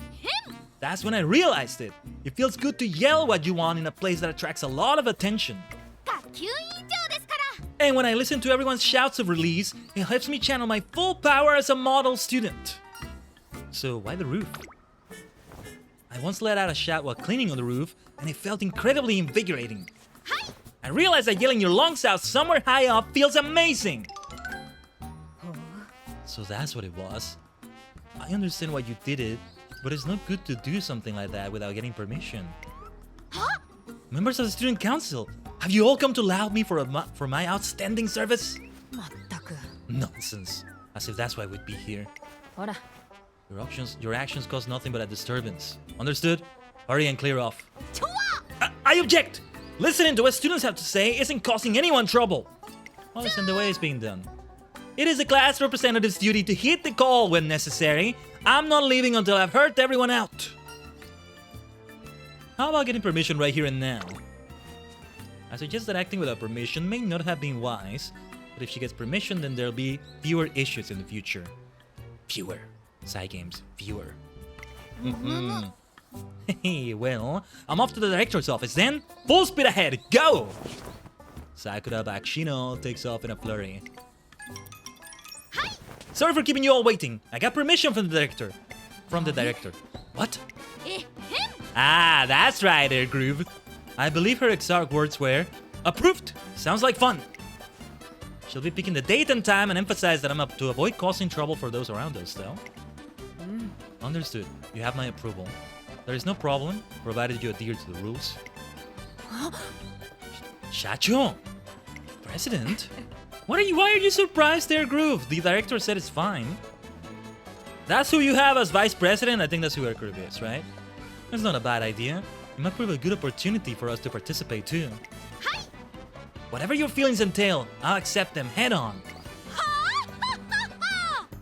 That's when I realized it. It feels good to yell what you want in a place that attracts a lot of attention.
学級委員長ですから
And when I listen to everyone's shouts of release, it helps me channel my full power as a model student. So why the roof? I once let out a shout while cleaning on the roof, and it felt incredibly invigorating.
はい
I realized that yelling your lungs out somewhere high up feels amazing. So that's what it was. I understand why you did it, but it's not good to do something like that without getting permission.
は
Members of the student council, have you all come to laud me for my outstanding service?
まったく
Nonsense. As if that's why we'd be here.
ほら
Your actions cause nothing but a disturbance. Understood? Hurry and clear off.
ちょわ
I object! Listening to what students have to say isn't causing anyone trouble. Well, listen, the way it's being done. It is the class representative's duty to hit the call when necessary. I'm not leaving until I've heard everyone out. How about getting permission right here and now? I suggest that acting without permission may not have been wise, but if she gets permission, then there'll be fewer issues in the future. Fewer. Side games. Fewer. Hey, well, I'm off to the director's office then. Full speed ahead. Go! Sakura Bakshino takes off in a flurry. Sorry for keeping you all waiting. I got permission from the director. What? Ah, that's right, Air Groove. I believe her exact words were, approved. Sounds like fun. She'll be picking the date and time and emphasize that I'm up to avoid causing trouble for those around us, though. Understood. You have my approval. There is no problem, provided you adhere to the rules. Shacho! President? Why are you surprised there, Groove? The director said it's fine. That's who you have as vice president? I think that's who our Groove is, right? That's not a bad idea. It might prove a good opportunity for us to participate too. Whatever your feelings entail, I'll accept them head on.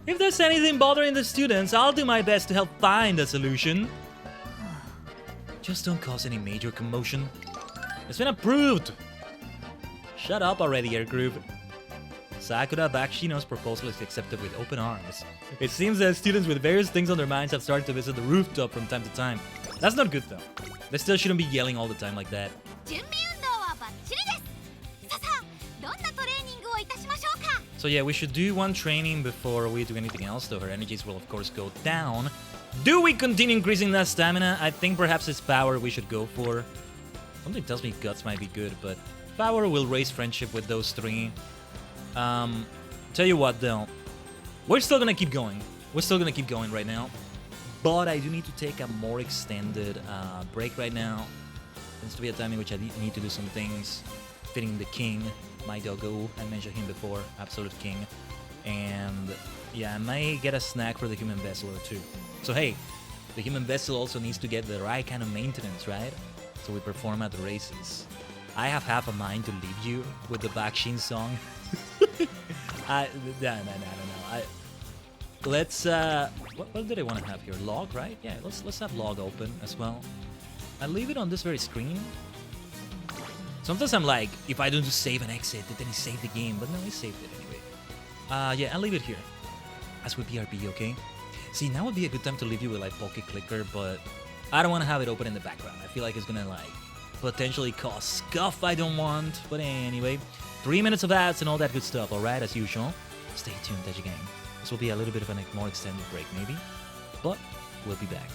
If there's anything bothering the students, I'll do my best to help find a solution. Just don't cause any major commotion. It's been approved! Shut up already, Air Groove. Sakura Bakshino's proposal is accepted with open arms. It seems that students with various things on their minds have started to visit the rooftop from time to time. That's not good though. They still shouldn't be yelling all the time like that. So yeah, we should do one training before we do anything else, though her energies will of course go down. Do we continue increasing that stamina? I think perhaps it's power we should go for. Something tells me guts might be good, but power will raise friendship with those three. Tell you what though, we're still gonna keep going. We're still gonna keep going right now. But I do need to take a more extended break right now. Tends to be a time in which I need to do some things. Fitting the king, my doggo, I mentioned him before, absolute king. And yeah, I might get a snack for the human vessel or two. So hey, the human vessel also needs to get the right kind of maintenance, right? So we perform at the races. I have half a mind to leave you with the Bakushin song. No. Let's what did I want to have here? Log, right? Yeah, let's have log open as well. I leave it on this very screen. Sometimes I'm like, if I don't just save and exit, then he saved the game, but no, he saved it anyway. Yeah, I'll leave it here. As with BRB, okay? See, now would be a good time to leave you with like Poke Clicker, but I don't want to have it open in the background. I feel like it's gonna like potentially cause scuff I don't want. But anyway, 3 minutes of ads and all that good stuff, alright, as usual. Stay tuned, Deji Gang. This will be a little bit of a more extended break, maybe. But we'll be back.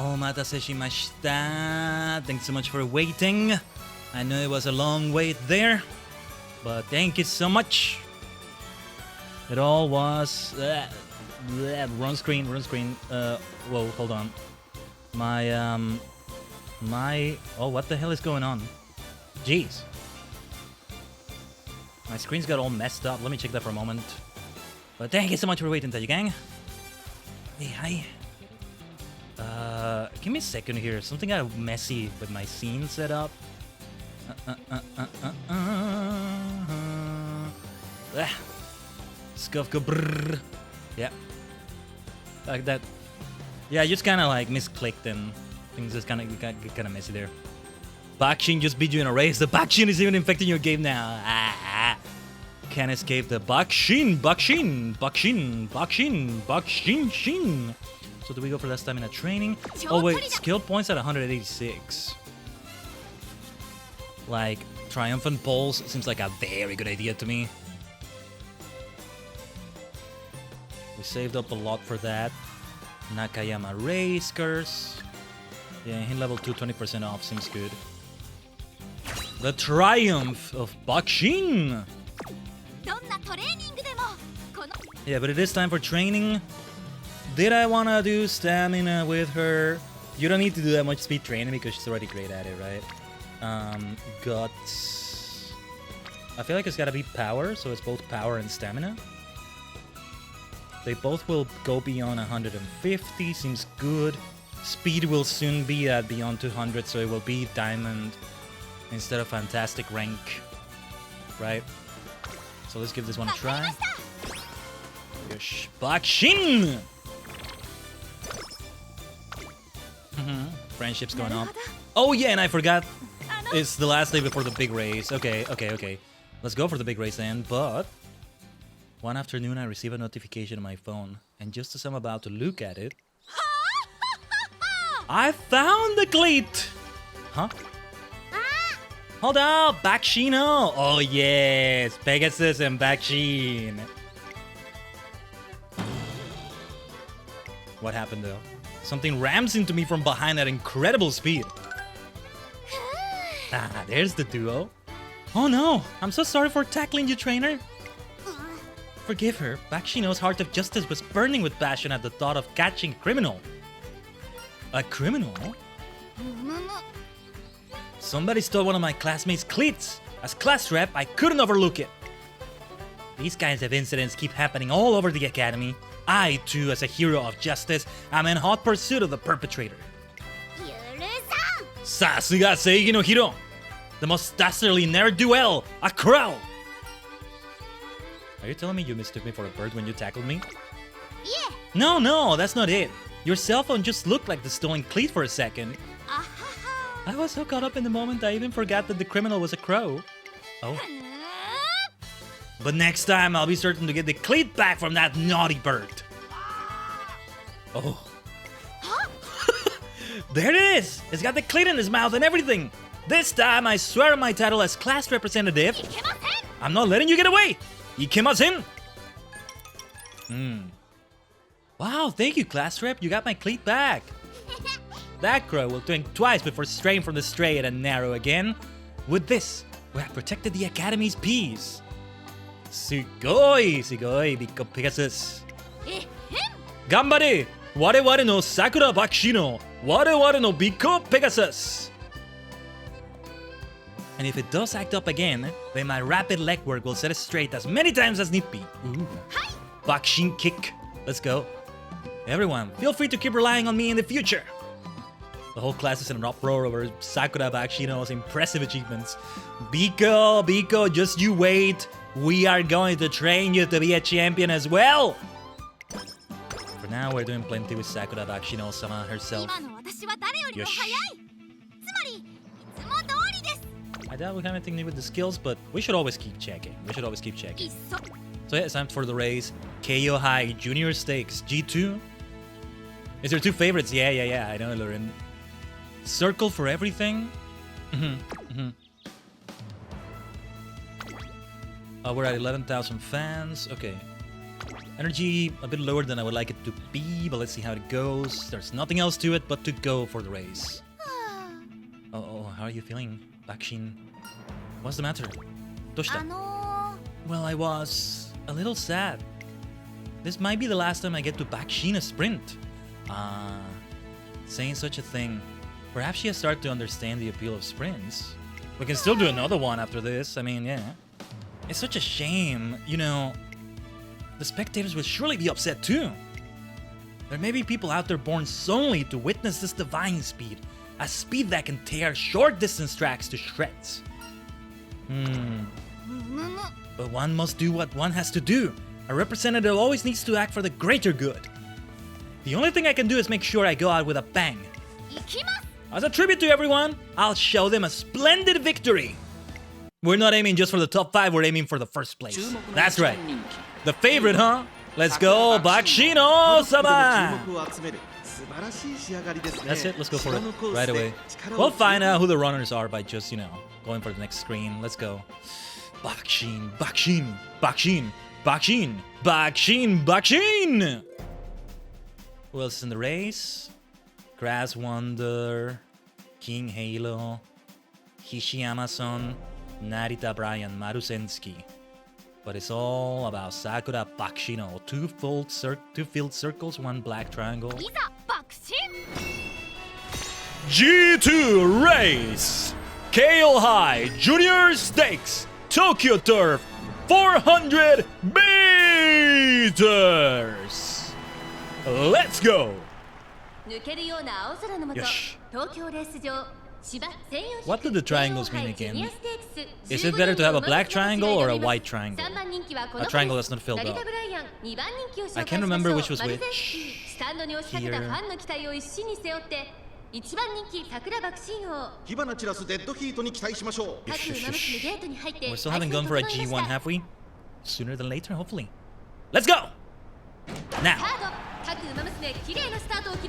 Omatase shimashita. Thanks so much for waiting. I know it was a long wait there, but thank you so much. It all was... wrong screen. Whoa, hold on. Oh, what the hell is going on? Jeez. My screen's got all messed up. Let me check that for a moment. But thank you so much for waiting, Taji Gang. Hey, hi. Give me a second here. Something got messy with my scene setup. Scuff go brrr. Yeah. Like that. Yeah, just kind of like misclicked and things just kind of messy there. Bakushin just beat you in a race. The Bakushin is even infecting your game now. Can't escape the Bakushin. So do we go for that stamina training? Oh wait, skill points at 186. Like, triumphant pulse seems like a very good idea to me. We saved up a lot for that. Nakayama Race Curse. Yeah, in level 2, 20% off seems good. The Triumph of Bakushin! Yeah, but it is time for training. Did I want to do stamina with her? You don't need to do that much speed training because she's already great at it, right? Guts. I feel like it's gotta be power, so it's both power and stamina. They both will go beyond 150, seems good. Speed will soon be at beyond 200, so it will be diamond instead of fantastic rank, right? So let's give this one a try. Yosh, Bakushin! Friendship's going up. Oh yeah, and I forgot. It's the last day before the big race. Okay. Let's go for the big race then, but... One afternoon I received a notification on my phone, and just as I'm about to look at it... I found the cleat! Huh? Hold up, Bakshino! Oh yes, Pegasus and Bakushin. What happened though? Something rams into me from behind at incredible speed. There's the duo. Oh no, I'm so sorry for tackling you, trainer. Forgive her. Bakshino's heart of justice was burning with passion at the thought of catching a criminal. A criminal? Somebody stole one of my classmates' cleats. As class rep, I couldn't overlook it. These kinds of incidents keep happening all over the academy. I, too, as a hero of justice, am in hot pursuit of the perpetrator. Sasuga Seigi no Hiro! The most dastardly ne'er-do-well! A crow! Are you telling me you mistook me for a bird when you tackled me? Yeah! No, that's not it. Your cell phone just looked like the stolen cleat for a second. I was so caught up in the moment I even forgot that the criminal was a crow. Oh. But next time I'll be certain to get the cleat back from that naughty bird. Oh. There it is! It's got the cleat in his mouth and everything! This time I swear on my title as class representative, I'm not letting you get away! Ikemasen! Wow, thank you, class rep. You got my cleat back. That crow will think twice before straying from the straight and narrow again. With this, we have protected the academy's peace. Sugoi, Biko Pegasus. Gambare! Ware no Sakura Bakshino. Ware no Biko Pegasus. And if it does act up again, then my rapid legwork will set it straight as many times as need be. Ooh. Bakushin kick. Let's go. Everyone, feel free to keep relying on me in the future. The whole class is in an uproar over Sakura Bakshino's impressive achievements. Biko, just you wait. We are going to train you to be a champion as well. For now, we're doing plenty with Sakura Bakshino-sama herself. Yosh. I doubt we have anything new with the skills, but we should always keep checking. So yeah, it's time for the race. KO High Junior Stakes G2. Is there two favorites? Yeah, I know, Lauren. Circle for everything. We're at 11,000 fans. Okay.
Energy a bit lower than I would like it to be, but let's see how it goes. There's nothing else to it but to go for the race. Oh, how are you feeling, Bakushin? What's the matter? Doshita? Well, I was a little sad. This might be the last time I get to Bakushin a sprint. Saying such a thing. Perhaps she has started to understand the appeal of sprints. We can still do another one after this. I mean, yeah. It's such a shame, you know. The spectators will surely be upset too. There may be people out there born solely to witness this divine speed. A speed that can tear short distance tracks to shreds. But one must do what one has to do. A representative always needs to act for the greater good. The only thing I can do is make sure I go out with a bang. As a tribute to everyone, I'll show them a splendid victory. We're not aiming just for the top 5, we're aiming for the first place. That's right. The favorite, huh? Let's go, Bakshino-sama! That's it, let's go for it right away. We'll find out who the runners are by just, you know, going for the next screen. Let's go. Bakushin, Bakushin, Bakushin, Bakushin, Bakushin, Bakushin! Who else is in the race? Grass Wonder, King Halo, Hishiyama-son, Narita Brian, Marusensky. But it's all about Sakura Bakshino. Two filled circles, one black triangle. G2 Race! Kale High Junior Stakes, Tokyo Turf, 400 meters! Let's go! Yosh. What do the triangles mean again? Is it better to have a black triangle or a white triangle? A triangle that's not filled up. I can't remember which was which. Here. We still haven't gone for a G1, have we? Sooner than later, hopefully. Let's go! Now!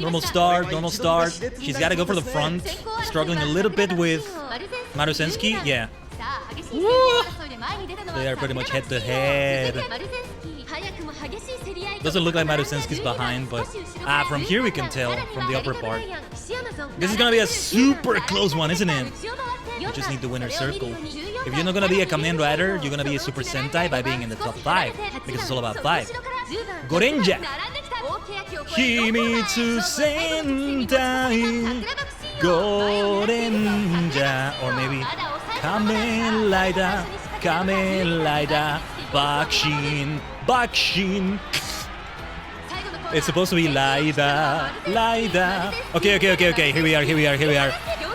Normal start. She's got to go for the front. Struggling a little bit with Marusensky. Yeah. Woo! They are pretty much head to head. Doesn't look like Marusensky's behind, but from here we can tell from the upper part. This is gonna be a super close one, isn't it? You just need the winner circle. If you're not gonna be a Kamen Rider, you're gonna be a Super Sentai by being in the top 5, because it's all about 5. Gorenja! Himitsu Sentai Gorenja, or maybe Kamen Rider Bakushin. It's supposed to be Laida. Okay, here we are.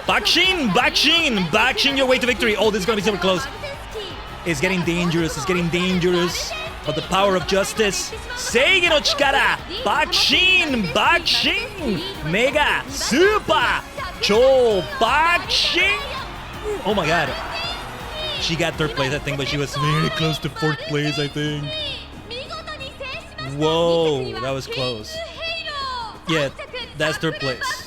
Bakushin your way to victory. Oh, this is gonna be super close. It's getting dangerous, but the power of justice. Seigi no chikara. Bakushin. Mega. Super. Cho. Bakushin. Oh my god. She got 3rd place, I think, but she was very close to 4th place, I think. Whoa, that was close. Yeah, that's 3rd place.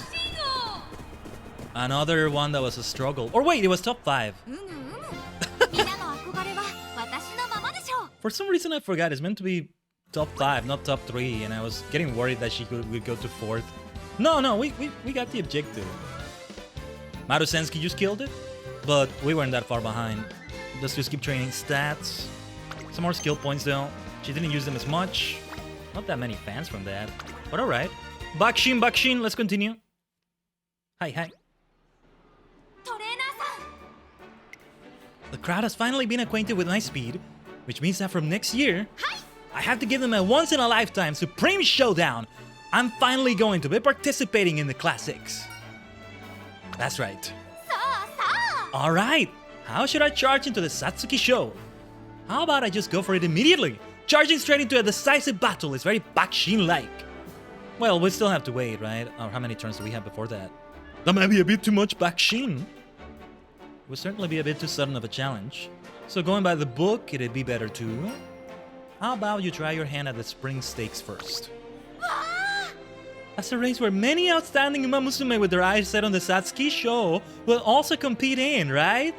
Another one that was a struggle. Or wait, it was top 5. For some reason I forgot. It's meant to be top 5, not top 3, and I was getting worried that she would go to 4th. No, we got the objective. Marusensky just killed it, but we weren't that far behind. Let's just keep training stats. Some more skill points though. She didn't use them as much. Not that many fans from that, but alright. Bakushin, let's continue. Hi. The crowd has finally been acquainted with my speed, which means that from next year, I have to give them a once-in-a-lifetime Supreme Showdown. I'm finally going to be participating in the classics. That's right. Alright, how should I charge into the Satsuki show? How about I just go for it immediately? Charging straight into a decisive battle is very Bakushin-like. Well, we still have to wait, right? Or how many turns do we have before that? That might be a bit too much Bakushin. It would certainly be a bit too sudden of a challenge. So going by the book, it'd be better too. How about you try your hand at the spring stakes first? That's a race where many outstanding Umamusume with their eyes set on the Satsuki show will also compete in, right?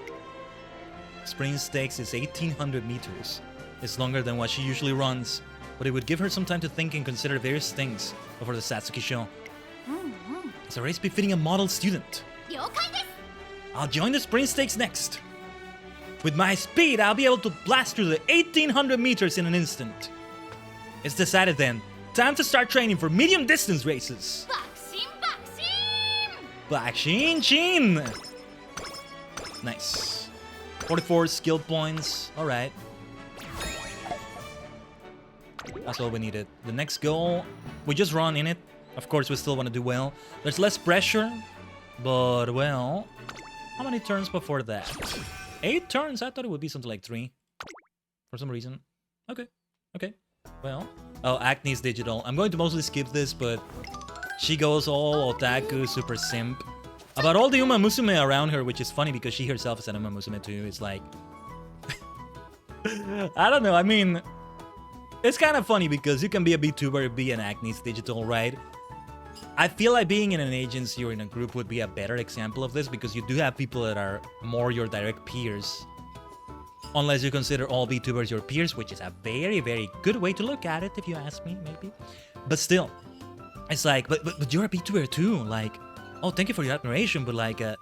Spring stakes is 1800 meters. It's longer than what she usually runs. but it would give her some time to think and consider various things before the Satsuki show. It's a race befitting a model student. I'll join the sprint stakes next. With my speed, I'll be able to blast through the 1800 meters in an instant. It's decided then. Time to start training for medium distance races. Bakushin Chin! Nice. 44 skill points. Alright. That's all we needed. The next goal, we just run in it. Of course, we still want to do well. There's less pressure, but well, how many turns before that? 8 turns? I thought it would be something like 3. For some reason. Okay. Okay. Well. Oh, Acne's digital. I'm going to mostly skip this, but she goes all otaku, super simp. About all the Umamusume around her, which is funny because she herself is an Umamusume too. It's like... I don't know, I mean... It's kind of funny because you can be a VTuber, be an Acne's digital, right? I feel like being in an agency or in a group would be a better example of this because you do have people that are more your direct peers. Unless you consider all VTubers your peers, which is a very, very good way to look at it, if you ask me, maybe. But still, it's like, but you're a VTuber too. Like, oh, thank you for your admiration, but like, yeah,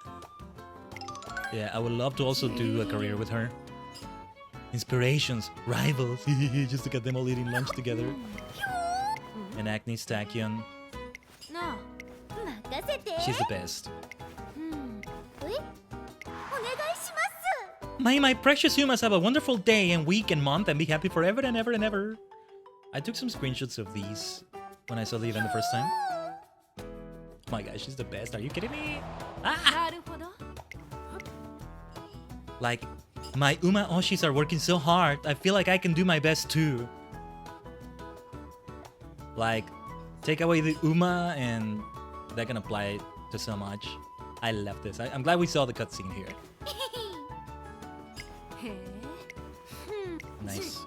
I would love to also do a career with her. Inspirations, rivals, just to get them all eating lunch together. And Acne's Tachyon. She's the best. May my precious humans have a wonderful day and week and month and be happy forever and ever and ever. I took some screenshots of these when I saw the event the first time. Oh my gosh, she's the best. Are you kidding me? Ah! Like, my Uma Oshis are working so hard. I feel like I can do my best too. Like, take away the Uma and that can apply to so much. I love this. I'm glad we saw the cutscene here. Nice.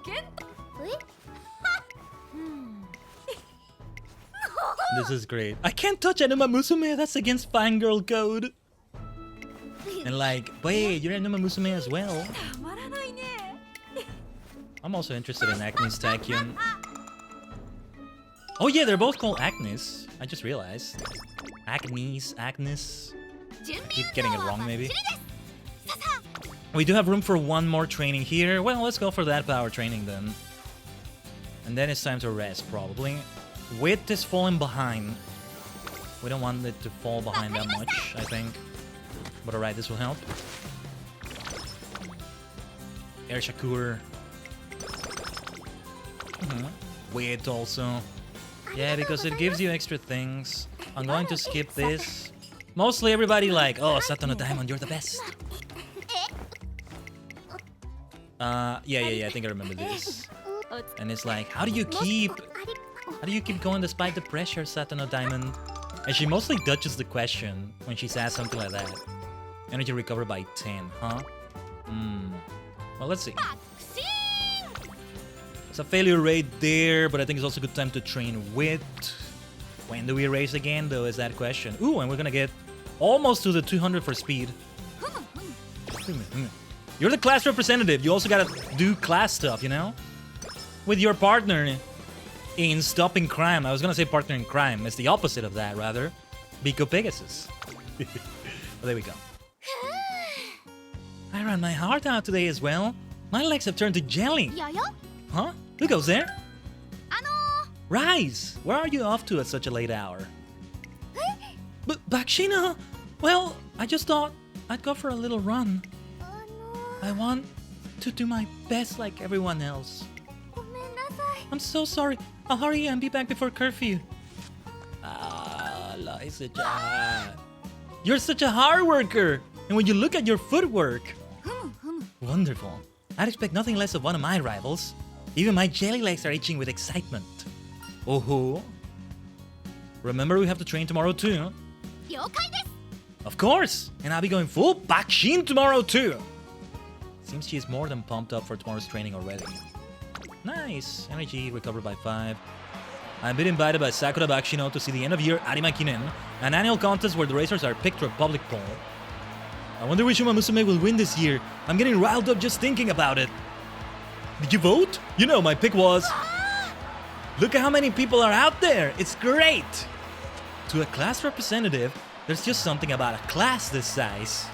This is great. I can't touch an Umamusume. That's against fangirl code. And like, wait, you're an Umamusume as well. I'm also interested in Acne's Tachyon. Oh yeah, they're both called Agnes. I just realized. Agnes. I keep getting it wrong, maybe. We do have room for one more training here. Well, let's go for that power training then. And then it's time to rest, probably. Wit is falling behind. We don't want it to fall behind that much, I think. But alright, this will help. Air Shakur. Wit also. Yeah, because it gives you extra things. I'm going to skip this. Mostly everybody like, oh, Satono Diamond, you're the best. Yeah, I think I remember this. And it's like, how do you keep going despite the pressure, Satono Diamond? And she mostly dodges the question when she says something like that. Energy recovered by 10, huh? Well, let's see. It's a failure rate there, but I think it's also a good time to train Wit. When do we race again, though, is that question. Ooh, and we're gonna get almost to the 200 for speed. You're the class representative. You also gotta do class stuff, you know? With your partner in stopping crime. I was gonna say partner in crime. It's the opposite of that, rather. Biko Pegasus. Well, there we go. I ran my heart out today as well. My legs have turned to jelly. Huh? Who goes there? Rise! Where are you off to at such a late hour? But Bakshina! Well, I just thought I'd go for a little run. I want to do my best like everyone else. I'm so sorry. I'll hurry and be back before curfew. Liza-chan. You're such a hard worker! And when you look at your footwork... Wonderful. I'd expect nothing less of one of my rivals. Even my jelly legs are itching with excitement. Oh-ho. Remember we have to train tomorrow too? Of course! And I'll be going full Bakushin tomorrow too! Seems she's more than pumped up for tomorrow's training already. Nice! Energy recovered by 5. I've been invited by Sakura Bakshino to see the end-of-year Arima Kinen, an annual contest where the racers are picked through a public poll. I wonder which Umamusume will win this year. I'm getting riled up just thinking about it. Did you vote? You know, my pick was... Look at how many people are out there. It's great. To a class representative, there's just something about a class this size.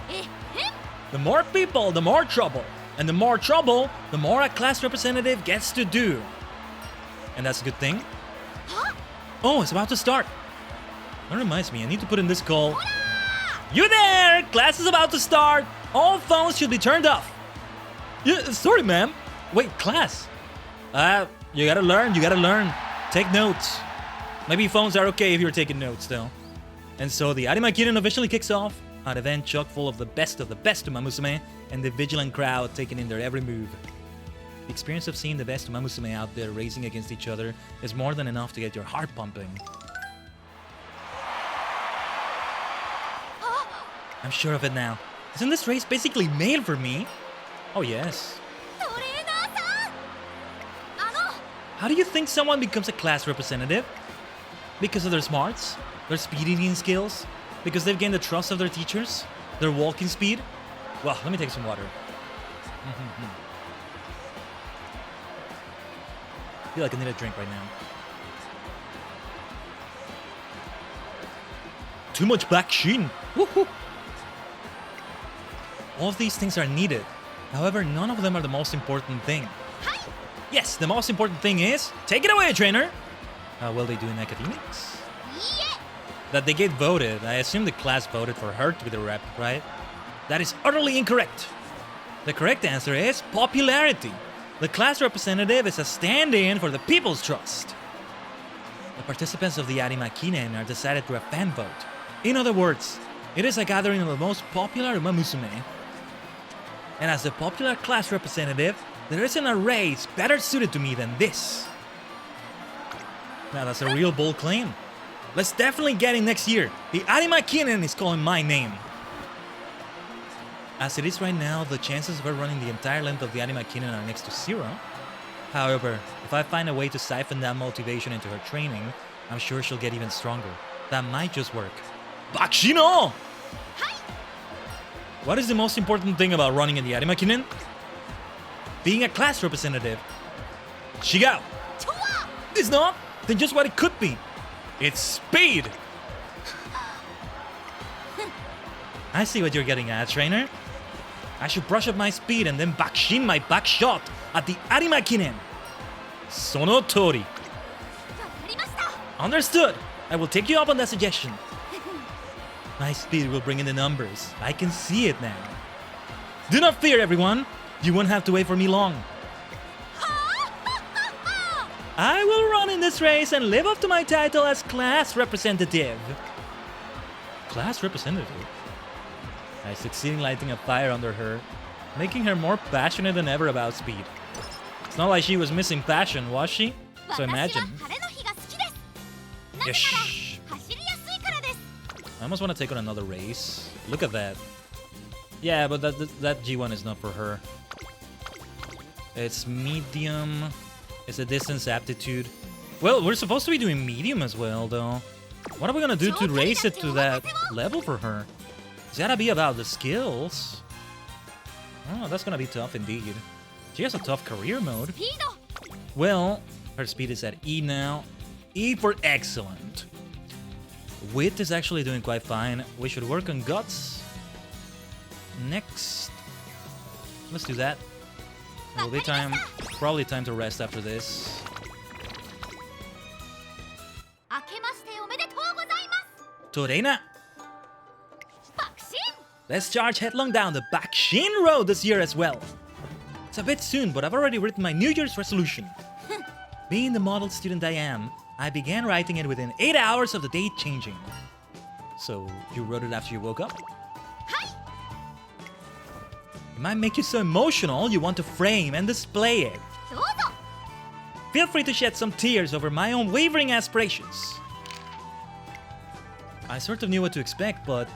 The more people, the more trouble. And the more trouble, the more a class representative gets to do. And that's a good thing. Oh, it's about to start. That reminds me, I need to put in this call. You there! Class is about to start. All phones should be turned off. Yeah, sorry, ma'am. Wait, class. You gotta learn. Take notes. Maybe phones are okay if you're taking notes, though. And so the Arimakinen officially kicks off, an event chock full of the best Umamusume and the vigilant crowd taking in their every move. The experience of seeing the best Umamusume out there racing against each other is more than enough to get your heart pumping. I'm sure of it now. Isn't this race basically made for me? Oh yes. How do you think someone becomes a class representative? Because of their smarts? Their speed eating skills? Because they've gained the trust of their teachers? Their walking speed? Well, let me take some water. I feel like I need a drink right now. Too much Bakushin! Woohoo! All of these things are needed. However, none of them are the most important thing. Yes, the most important thing is... Take it away, trainer! How well they do in academics? That they get voted. I assume the class voted for her to be the rep, right? That is utterly incorrect. The correct answer is popularity. The class representative is a stand-in for the people's trust. The participants of the Arimakinen are decided through a fan vote. In other words, it is a gathering of the most popular Umamusume. And as the popular class representative, there isn't a race better suited to me than this. Now that's a real bold claim. Let's definitely get in next year. The Arimakinen is calling my name. As it is right now, the chances of her running the entire length of the Arimakinen are next to 0. However, if I find a way to siphon that motivation into her training, I'm sure she'll get even stronger. That might just work. Bakshino! What is the most important thing about running in the Arimakinen? Being a class representative. Shigao! It's not? Then just what it could be. It's speed! I see what you're getting at, trainer. I should brush up my speed and then backshin my back shot at the Arimakinen. Sono tori. Understood. I will take you up on that suggestion. My speed will bring in the numbers. I can see it now. Do not fear, everyone. You won't have to wait for me long. I will run in this race and live up to my title as class representative. Class representative? I succeed in lighting a fire under her, making her more passionate than ever about speed. It's not like she was missing passion, was she? So imagine. Yes. I almost want to take on another race. Look at that. Yeah, but that G1 is not for her. It's medium. It's a distance aptitude. Well, we're supposed to be doing medium as well, though. What are we gonna do to raise it to that level for her? It's gotta be about the skills. Oh, that's gonna be tough indeed. She has a tough career mode. Well, her speed is at E now. E for excellent. Wit is actually doing quite fine. We should work on guts. Next. Let's do that. It will be time, probably time to rest after this. Torena! Let's charge headlong down the Bakushin road this year as well. It's a bit soon, but I've already written my New Year's resolution. Being the model student I am, I began writing it within 8 hours of the date changing. So, you wrote it after you woke up? It might make you so emotional you want to frame and display it. Feel free to shed some tears over my own wavering aspirations. I sort of knew what to expect, but...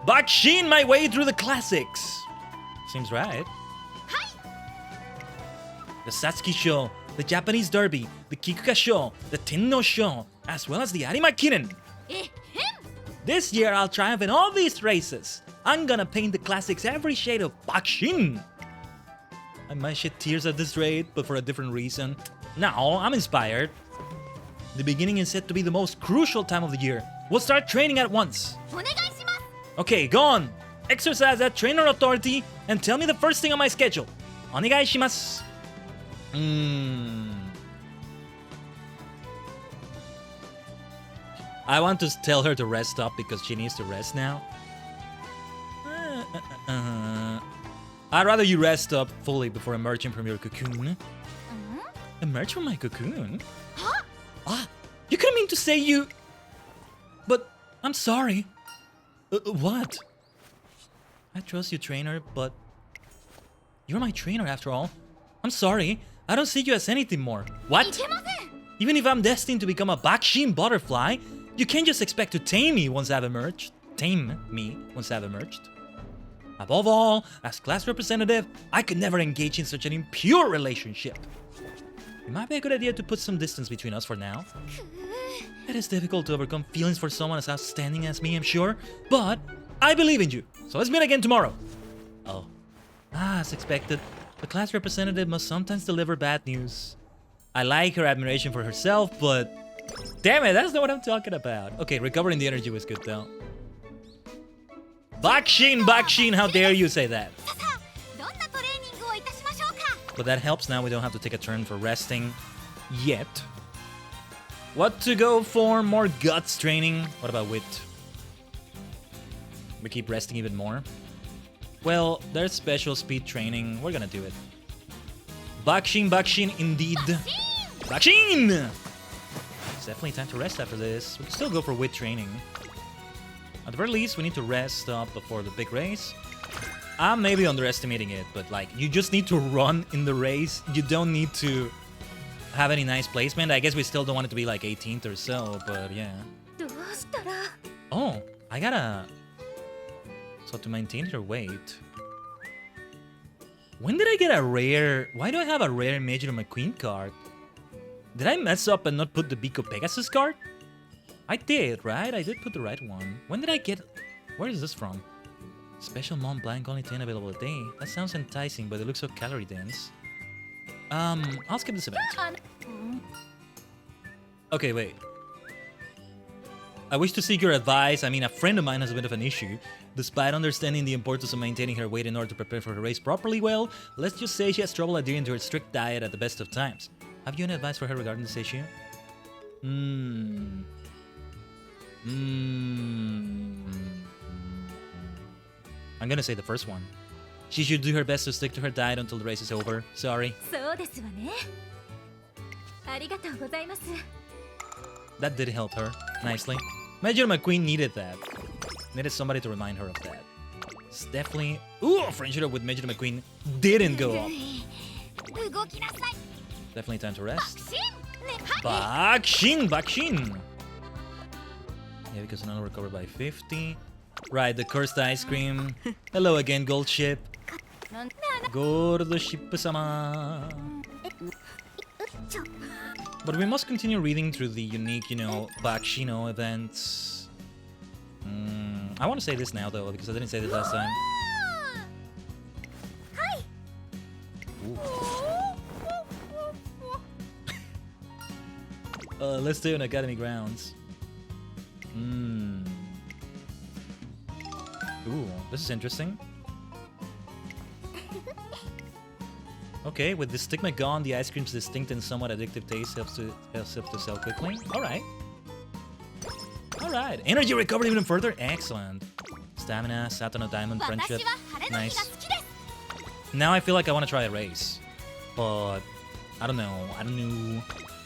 Bakushin my way through the classics! Seems right. The Satsuki Show, the Japanese Derby, the Kikuka Show, the Tenno Show, as well as the Arimakinen. This year I'll triumph in all these races. I'm gonna paint the classics every shade of Bakushin. I might shed tears at this rate, but for a different reason. No, I'm inspired. The beginning is said to be the most crucial time of the year. We'll start training at once. Okay, go on. Exercise that trainer authority and tell me the first thing on my schedule. Onegai shimasu. I want to tell her to rest up because she needs to rest now. I'd rather you rest up fully before emerging from your cocoon. Emerge from my cocoon? Huh? Ah, you couldn't mean to say you... But I'm sorry. What? I trust you, trainer, but... You're my trainer after all. I'm sorry. I don't see you as anything more. What? Even if I'm destined to become a Bakushin butterfly, you can't just expect to tame me once I've emerged. Tame me once I've emerged. Above all, as class representative, I could never engage in such an impure relationship. It might be a good idea to put some distance between us for now. It is difficult to overcome feelings for someone as outstanding as me, I'm sure, but I believe in you. So let's meet again tomorrow. Oh. As expected, the class representative must sometimes deliver bad news. I like her admiration for herself, but... Damn it, that's not what I'm talking about. Okay, recovering the energy was good though. Bakushin, how dare you say that? But that helps now, we don't have to take a turn for resting yet. What to go for? More guts training. What about wit? We keep resting even more. Well, there's special speed training. We're gonna do it. Bakushin indeed. Bakushin! It's definitely time to rest after this. We can still go for wit training. At the very least, we need to rest up before the big race. I'm maybe underestimating it, but like, you just need to run in the race. You don't need to have any nice placement. I guess we still don't want it to be like 18th or so, but yeah. Oh, I gotta... So to maintain her weight... When did I get a rare... Why do I have a rare Major McQueen card? Did I mess up and not put the Biko Pegasus card? I did, right? I did put the right one. When did I get... Where is this from? Special Mont Blanc, only 10 available a day. That sounds enticing, but it looks so calorie dense. I'll skip this event. Okay, wait. I wish to seek your advice. I mean, a friend of mine has a bit of an issue. Despite understanding the importance of maintaining her weight in order to prepare for her race properly well, let's just say she has trouble adhering to her strict diet at the best of times. Have you any advice for her regarding this issue? I'm gonna say the first one. She should do her best to stick to her diet until the race is over. Sorry. That did help her, nicely. Major McQueen needed that. Needed somebody to remind her of that. It's definitely... Ooh, friendship with Major McQueen didn't go up. Definitely time to rest. Bakushin! Yeah, because another recovered by 50. Right, the cursed ice cream. Hello again, Gold Ship. Gold Ship-sama. But we must continue reading through the unique, you know, Bakushino events. I want to say this now, though, because I didn't say this last time. Let's do an Academy Grounds. Ooh, this is interesting. Okay, with the stigma gone, the ice cream's distinct and somewhat addictive taste helps to sell quickly. Alright. Alright. Energy recovered even further. Excellent. Stamina, Satano Diamond, friendship. Nice. Now I feel like I want to try a race. But I don't know.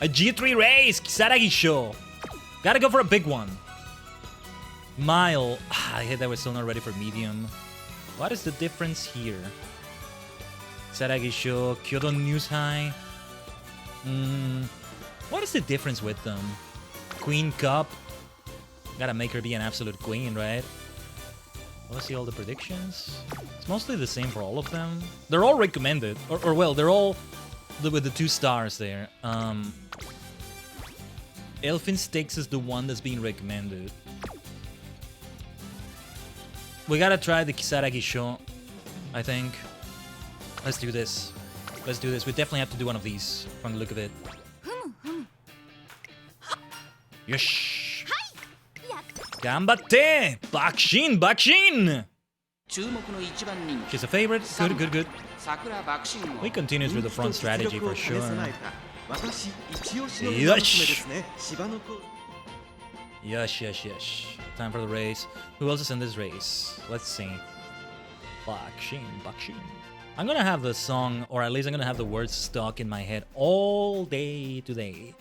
A G3 race! Kisaragi show! Gotta go for a big one. Mile. I hate that we're still not ready for medium. What is the difference here? Kisaragi show, Kyoto News High. What is the difference with them? Queen Cup. Gotta make her be an absolute queen, right? Let's see all the predictions. It's mostly the same for all of them. They're all recommended. Or well, they're all with the 2 stars there. Elfin Stakes is the one that's being recommended. We gotta try the Kisaragi show, I think. Let's do this. Let's do this. We definitely have to do one of these from the look of it. Yosh. Gambatte! Bakushin! She's a favorite. Good. We continue through the front strategy for sure. Yes. Time for the race. Who else is in this race? Let's see. Bakushin. I'm gonna have the song, or at least I'm gonna have the words stuck in my head all day today.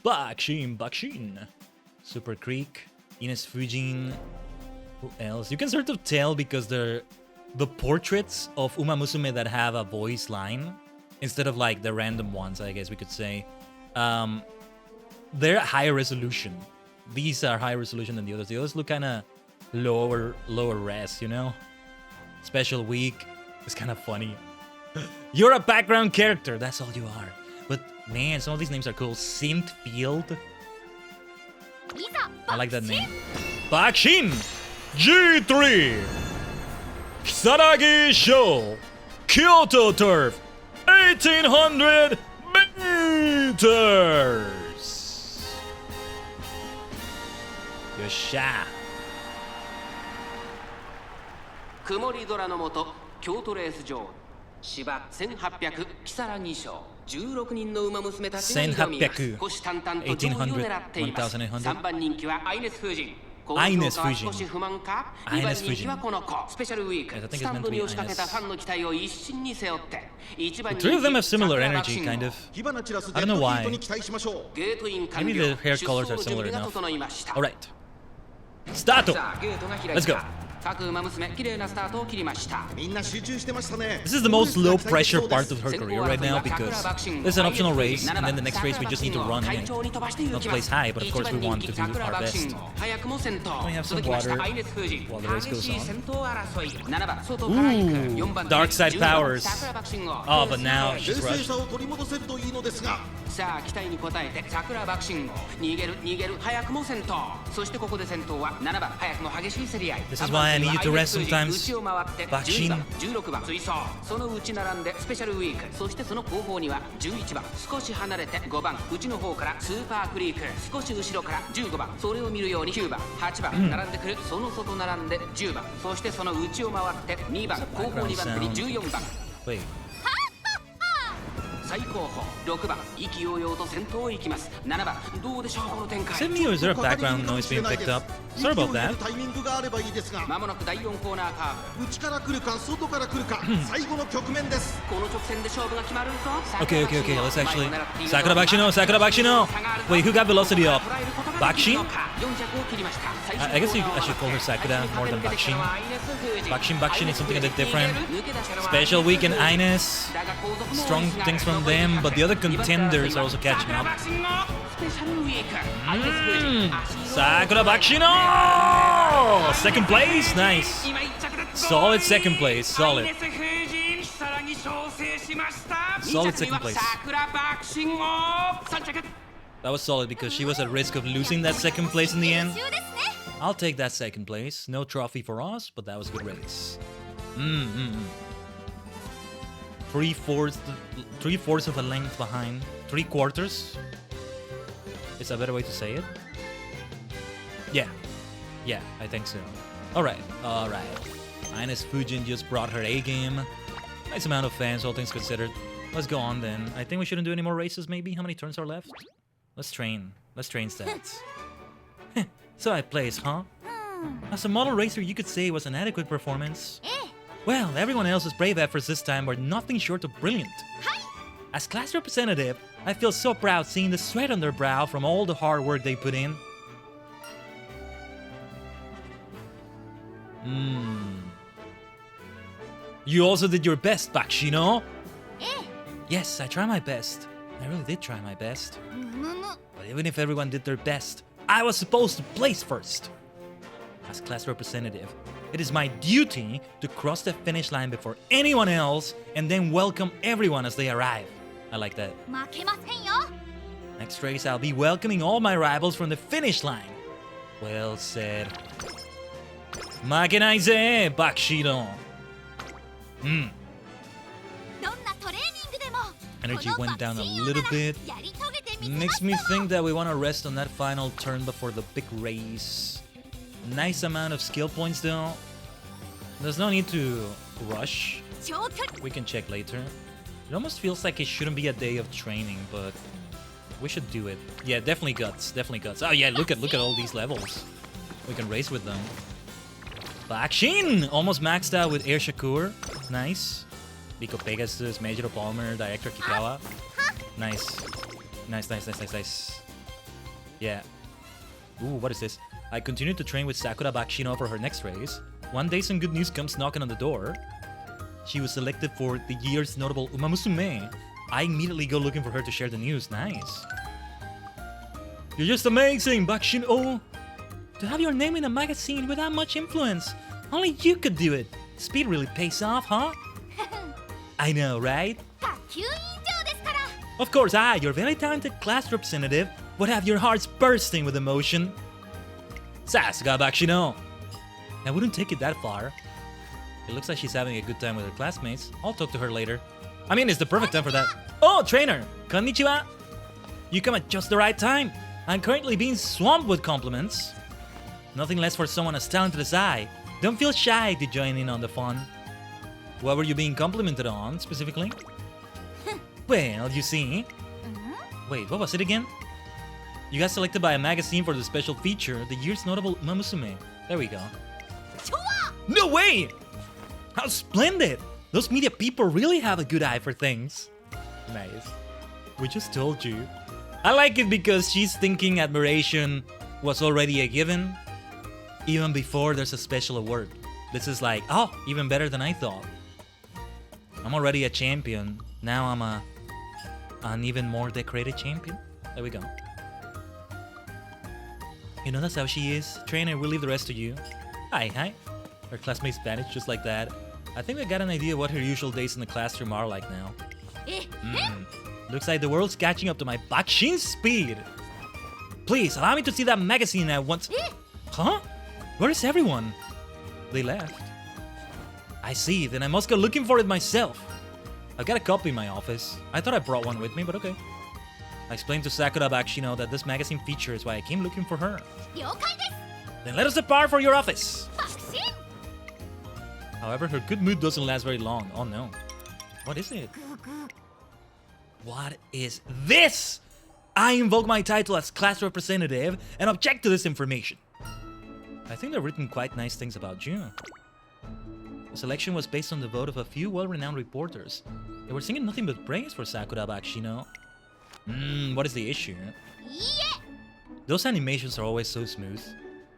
Bakushin. Super Creek. Ines Fujin. Who else? You can sort of tell because they're the portraits of Umamusume that have a voice line instead of like the random ones, I guess we could say. They're higher resolution. These are higher resolution than the others. The others look kind of lower res, you know? Special week. It's kind of funny. You're a background character. That's all you are. But man, some of these names are cool. Synthfield. I like that name. Bakushin G3 Kisaragi Show Kyoto Turf 1800 meters. Yosha.
曇り空の下、京都レース場芝1800キサラギ賞16人の馬娘たちが挑みます。虎視眈々と上位を狙っています。3番人気はアイネス・フージン。
アイネス・フージン。
少し不満か。2番人気はこの子。スペシャルウィーク。スタンドに押しかけたファンの期待を一身に背負って。1番人気。
The three of them have similar energy, kind of. I don't know why. Maybe the hair colors are similar enough. Alright. Start! Let's go. This is the most low pressure part of her career right now because there's an optional race and then the next race we just need to run in and not place high, but of course we want to do our best. We have some water while the race goes on. Ooh, dark side powers. Oh, but now she's rushed. This is why I need you to rest sometimes. Bakushin.
そのうち並んでスペシャルウィーク、そしてその後方には11番、少し離れて5番、内の方からスーパークリーク、少し後ろから15番、それを見るように9番、8番、並んでくる、その外並んで10番、そしてその内を回って2番、後方2番手に14番。最高峰6番、意気揚々と先頭を行きます。7番、どうでしょうこの展開。
Send me or is there a background noise being picked up? Sorry about that.
まもなく第4コーナーカーブ。
内から来るか外から来るか、最後の局面です。
この直線で勝負が決まるぞ。
Okay. Let's actually. Sakura Bakshino. Wait, who got velocity up? Bakushin? I guess I should call her Sakura more than Bakushin. Bakushin is something a bit different. Special week in Ines. Strong things from them, but the other contenders are also catching up. Sakura Bakshino! Second place? Nice. Solid second place. Solid second place. That was solid because she was at risk of losing that second place in the end. I'll take that second place. No trophy for us, but that was a good race. 3/4 of a length behind. 3/4? Is that a better way to say it? Yeah, I think so. Alright. Ines Fujin just brought her A game. Nice amount of fans, all things considered. Let's go on then. I think we shouldn't do any more races maybe. How many turns are left? Let's train stats. So I place, huh? As a model racer, you could say it was an adequate performance. Well, everyone else's brave efforts this time were nothing short of brilliant. As class representative, I feel so proud seeing the sweat on their brow from all the hard work they put in. You also did your best, Bakshino. Yes, I tried my best. I really did try my best. But even if everyone did their best, I was supposed to place first. As class representative, it is my duty to cross the finish line before anyone else and then welcome everyone as they arrive. I like that. Next race, I'll be welcoming all my rivals from the finish line. Well said. Makenai ze, Bakshino. Energy went down a little bit.
Makes me think that we want to rest on that final turn before the big race. Nice amount of skill points though. There's no need to rush. We can check later. It almost feels like it shouldn't be a day of training, but we should do it. Yeah, definitely guts. Definitely guts. Oh yeah, look at all these levels. We can race with them. Bakushin! Almost maxed out with Air Shakur. Nice. Biko Pegasus, Major Palmer, Director Kikawa. Nice. Nice. Yeah. Ooh, what is this? I continue to train with Sakura Bakushino for her next race. One day some good news comes knocking on the door. She was selected for the year's notable Umamusume. I immediately go looking for her to share the news. Nice. You're just amazing, Bakushino. To have your name in a magazine without much influence. Only you could do it. Speed really pays off, huh? I know, right? Of course, I, your very talented class representative, would have your hearts bursting with emotion. Sasuga Bakushino. I wouldn't take it that far. It looks like she's having a good time with her classmates. I'll talk to her later. I mean, it's the perfect time for that. Oh, trainer! Konnichiwa! You come at just the right time. I'm currently being swamped with compliments. Nothing less for someone as talented as I. Don't feel shy to join in on the fun. What were you being complimented on, specifically? Well, you see... Wait, what was it again? You got selected by a magazine for the special feature, the year's notable Umamusume. There we go. No way! How splendid! Those media people really have a good eye for things. Nice. We just told you. I like it because she's thinking admiration was already a given, even before there's a special award. This is like, oh, even better than I thought. I'm already a champion. Now I'm an even more decorated champion. There we go. You know, that's how she is. Trainer, we'll leave the rest to you. Hi. Her classmates vanished just like that. I think I got an idea what her usual days in the classroom are like now. Looks like the world's catching up to my Bakushin speed. Please, allow me to see that magazine at once. Huh? Where is everyone? They left. I see, then I must go looking for it myself. I've got a copy in my office. I thought I brought one with me, but okay. I explained to Sakura Bakushino that this magazine features why I came looking for her. Then let us depart for your office. However, her good mood doesn't last very long. Oh no. What is it? What is this? I invoke my title as class representative and object to this information. I think they've written quite nice things about you. The selection was based on the vote of a few well-renowned reporters. They were singing nothing but praise for Sakura Bakushino. What is the issue? Those animations are always so smooth.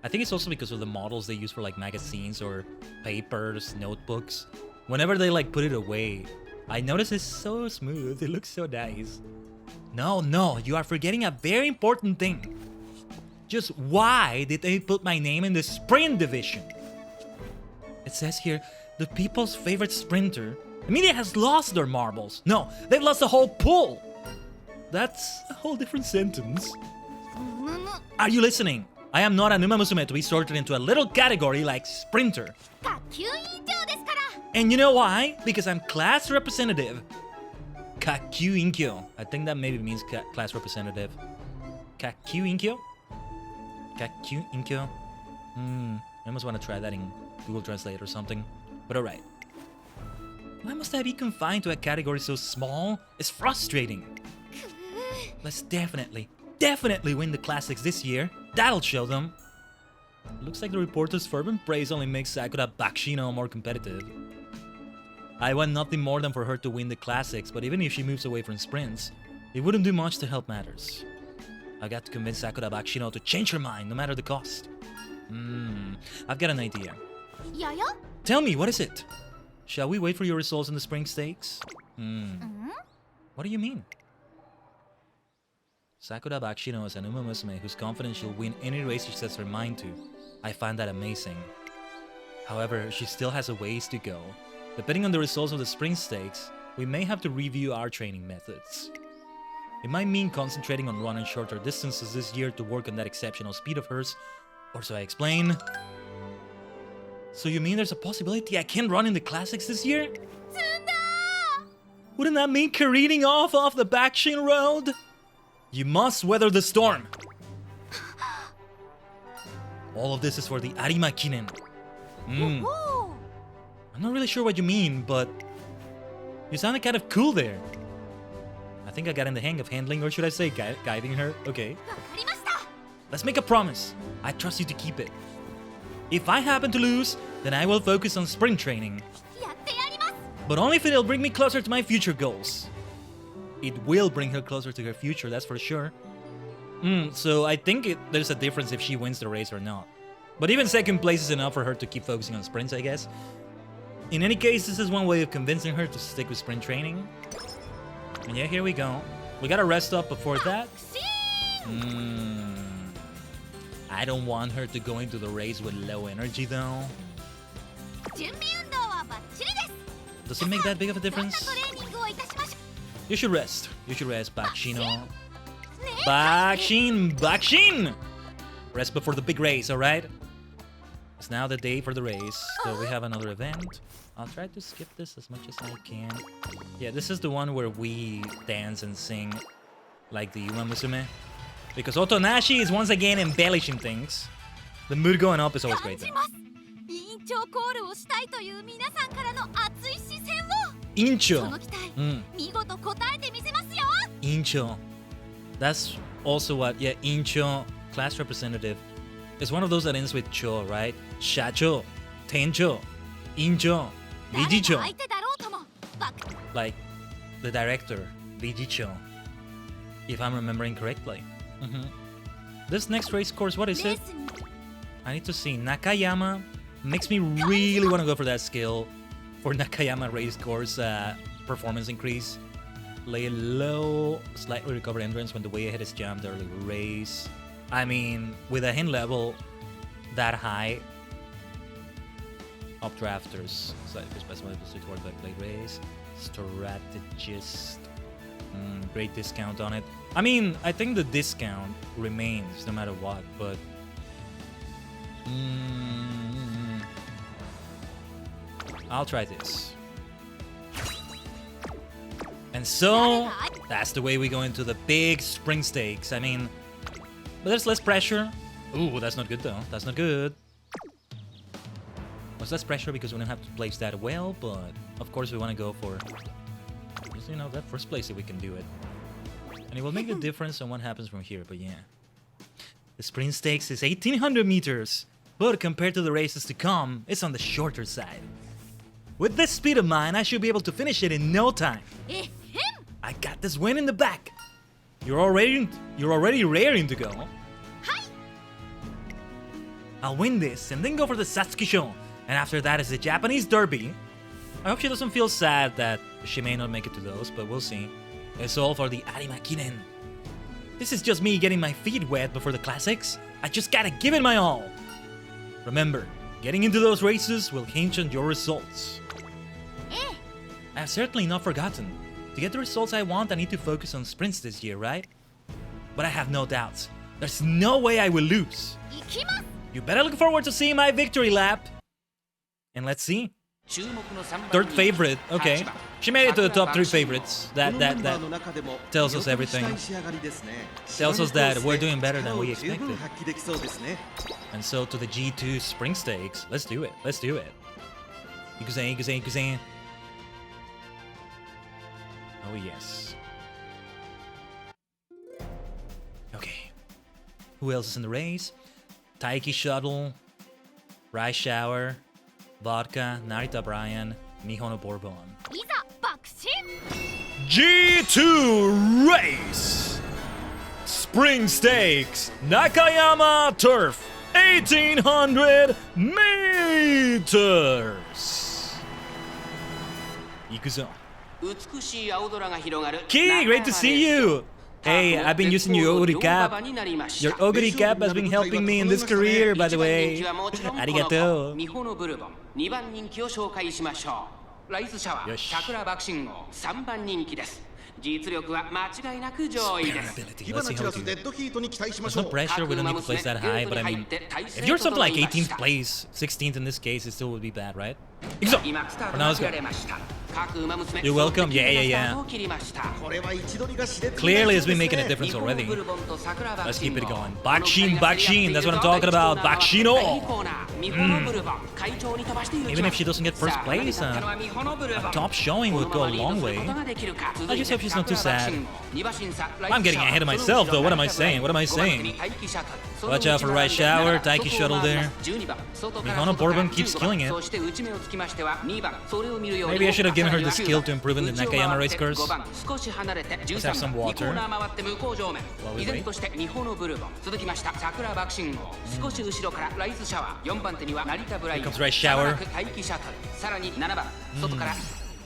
I think it's also because of the models they use for like magazines or papers, notebooks. Whenever they like put it away, I notice it's so smooth. It looks so nice. No, you are forgetting a very important thing. Just why did they put my name in the sprint division? It says here, the people's favorite sprinter. The media has lost their marbles. No, they've lost the whole pool. That's a whole different sentence. Are you listening? I am not an Umamusume to be sorted into a little category like sprinter. And you know why? Because I'm class representative. Kakyuinkyo. I think that maybe means class representative. Kakyuinkyo? Kakyuinkyo? I must want to try that in Google Translate or something. But alright. Why must I be confined to a category so small? It's frustrating. Let's definitely win the classics this year. That'll show them. Looks like the reporter's fervent praise only makes Sakura Bakushino more competitive. I want nothing more than for her to win the classics, but even if she moves away from sprints, it wouldn't do much to help matters. I got to convince Sakura Bakushino to change her mind, no matter the cost. I've got an idea. Tell me, what is it? Shall we wait for your results in the spring stakes? What do you mean? Sakura Bakushino is an Umamusume who's confident she'll win any race she sets her mind to. I find that amazing. However, she still has a ways to go. Depending on the results of the spring stakes, we may have to review our training methods. It might mean concentrating on running shorter distances this year to work on that exceptional speed of hers, or so I explain. So you mean there's a possibility I can run in the classics this year? Wouldn't that mean careening off the Bakushin road?
You must weather the storm. All of this is for the Arima Kinen. I'm not really sure what you mean, but you sounded kind of cool there. I think I got in the hang of handling, or should I say guiding her? Okay. Let's make a promise. I trust you to keep it. If I happen to lose, then I will focus on sprint training. But only if it'll bring me closer to my future goals. It will bring her closer to her future, that's for sure. So I think there's a difference if she wins the race or not. But even second place is enough for her to keep focusing on sprints, I guess. In any case, this is one way of convincing her to stick with sprint training. And yeah, here we go. We gotta rest up before that. I don't want her to go into the race with low energy though. Does it make that big of a difference? You should rest. You should rest, Bakshino. Bakshin! Rest before the big race, alright? It's now the day for the race, so we have another event. I'll try to skip this as much as I can. Yeah, this is the one where we dance and sing like the Umamusume. Because Otonashi is once again embellishing things. The mood going up is always great though. Incho. Incho. That's also what, yeah, Incho, class representative. It's one of those that ends with cho, right? Shacho, Tencho, Incho, Vijicho. Like the director, Vijicho. If I'm remembering correctly. This next race course, what is it? I need to see. Nakayama makes me really want to go for that skill for Nakayama race course performance increase. Lay low, slightly recover endurance when the way ahead is jammed early race. I mean, with a hint level that high, updrafters, slightly specified to toward back late race, strategist, great discount on it. I mean, I think the discount remains no matter what, but I'll try this. And so, that's the way we go into the big spring stakes. I mean, but there's less pressure. Ooh, that's not good though. That's not good. There's less pressure because we don't have to place that well, but of course we want to go for just, you know, that first place if we can do it. And it will make a difference on what happens from here, but yeah. The sprint stakes is 1800 meters, but compared to the races to come, it's on the shorter side. With this speed of mine, I should be able to finish it in no time. I got this win in the back. You're already raring to go. I'll win this and then go for the Satsukisho. And after that is the Japanese Derby. I hope she doesn't feel sad that she may not make it to those, but we'll see. It's all for the Arima Kinen. This is just me getting my feet wet before the classics. I just gotta give it my all. Remember, getting into those races will hinge on your results. I have certainly not forgotten. To get the results I want, I need to focus on sprints this year, right? But I have no doubts. There's no way I will lose. You better look forward to seeing my victory lap. And let's see. Third favorite, okay. She made it to the top 3 favorites. That tells us everything. Tells us that we're doing better than we expected. And so to the G2 Spring Stakes. Let's do it. Let's do it. Ikuzen. Oh yes. Okay. Who else is in the race? Taiki Shuttle, Rice Shower, Vodka, Narita Brian, Mihono Bourbon. G2 Race! Spring Stakes, Nakayama Turf, 1800 meters! Ikuzo. Key, great to see you! Hey, I've been using your Oguri cap. Your Oguri cap has been helping me in this career, by the way. Arigato. There's no pressure, we don't need to place that high, but I mean, if you're something like 18th place, 16th in this case, it still would be bad, right? For now, let's go. You're welcome. Yeah.
これは位置取りが知れてい
Clearly, it's
ない
been
そう
making
で
a
すね
difference already.
ブルボンと桜バ
Let's
シ
keep
ン
it
ゴ
going. Bakushin, that's what I'm talking about. Bakshino. Even if she doesn't get first place, a top showing would go a long way. I just hope she's not too sad. I'm getting ahead of myself, though. What am I saying? Watch out for right shower, Taiki shuttle there. Mihono Bourbon keeps killing it. Maybe I should have given her the skill to improve in the Nakayama race course. Let's have some water. While we wait. Here comes right shower.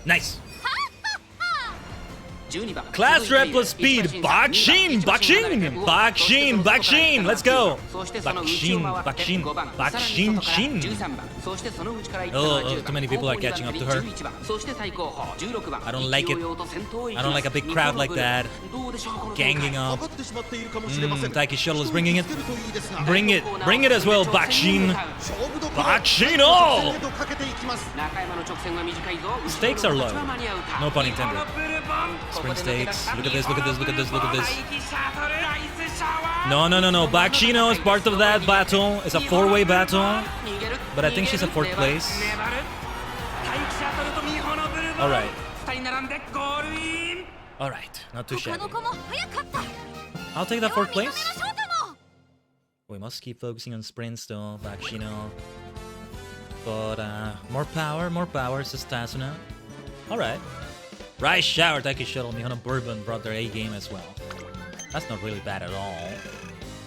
Nice. Class rep plus speed. Bakushin. Let's go. Bakushin. Oh, too many people are catching up to her. I don't like it. I don't like a big crowd like that. Ganging up.
余ってしまっているかもしれません
Taiki shuttle is bringing it.
つけるといいですが
Bring it as well, Bakushin.
勝負どころ
Bakshino!
へとかけていきます
Stakes are low. No pun intended. Sprint stakes. Look at this. No. Bakshino is part of that battle. It's a four-way battle. But I think she's at fourth place. Alright. Alright. Not too shabby. I'll take that fourth place. We must keep focusing on sprints though, Bakshino. But more power, says Tasuna. Alright. Right shower, Taiki shuttle, Mihono Bourbon brought their A game as well. That's not really bad at all.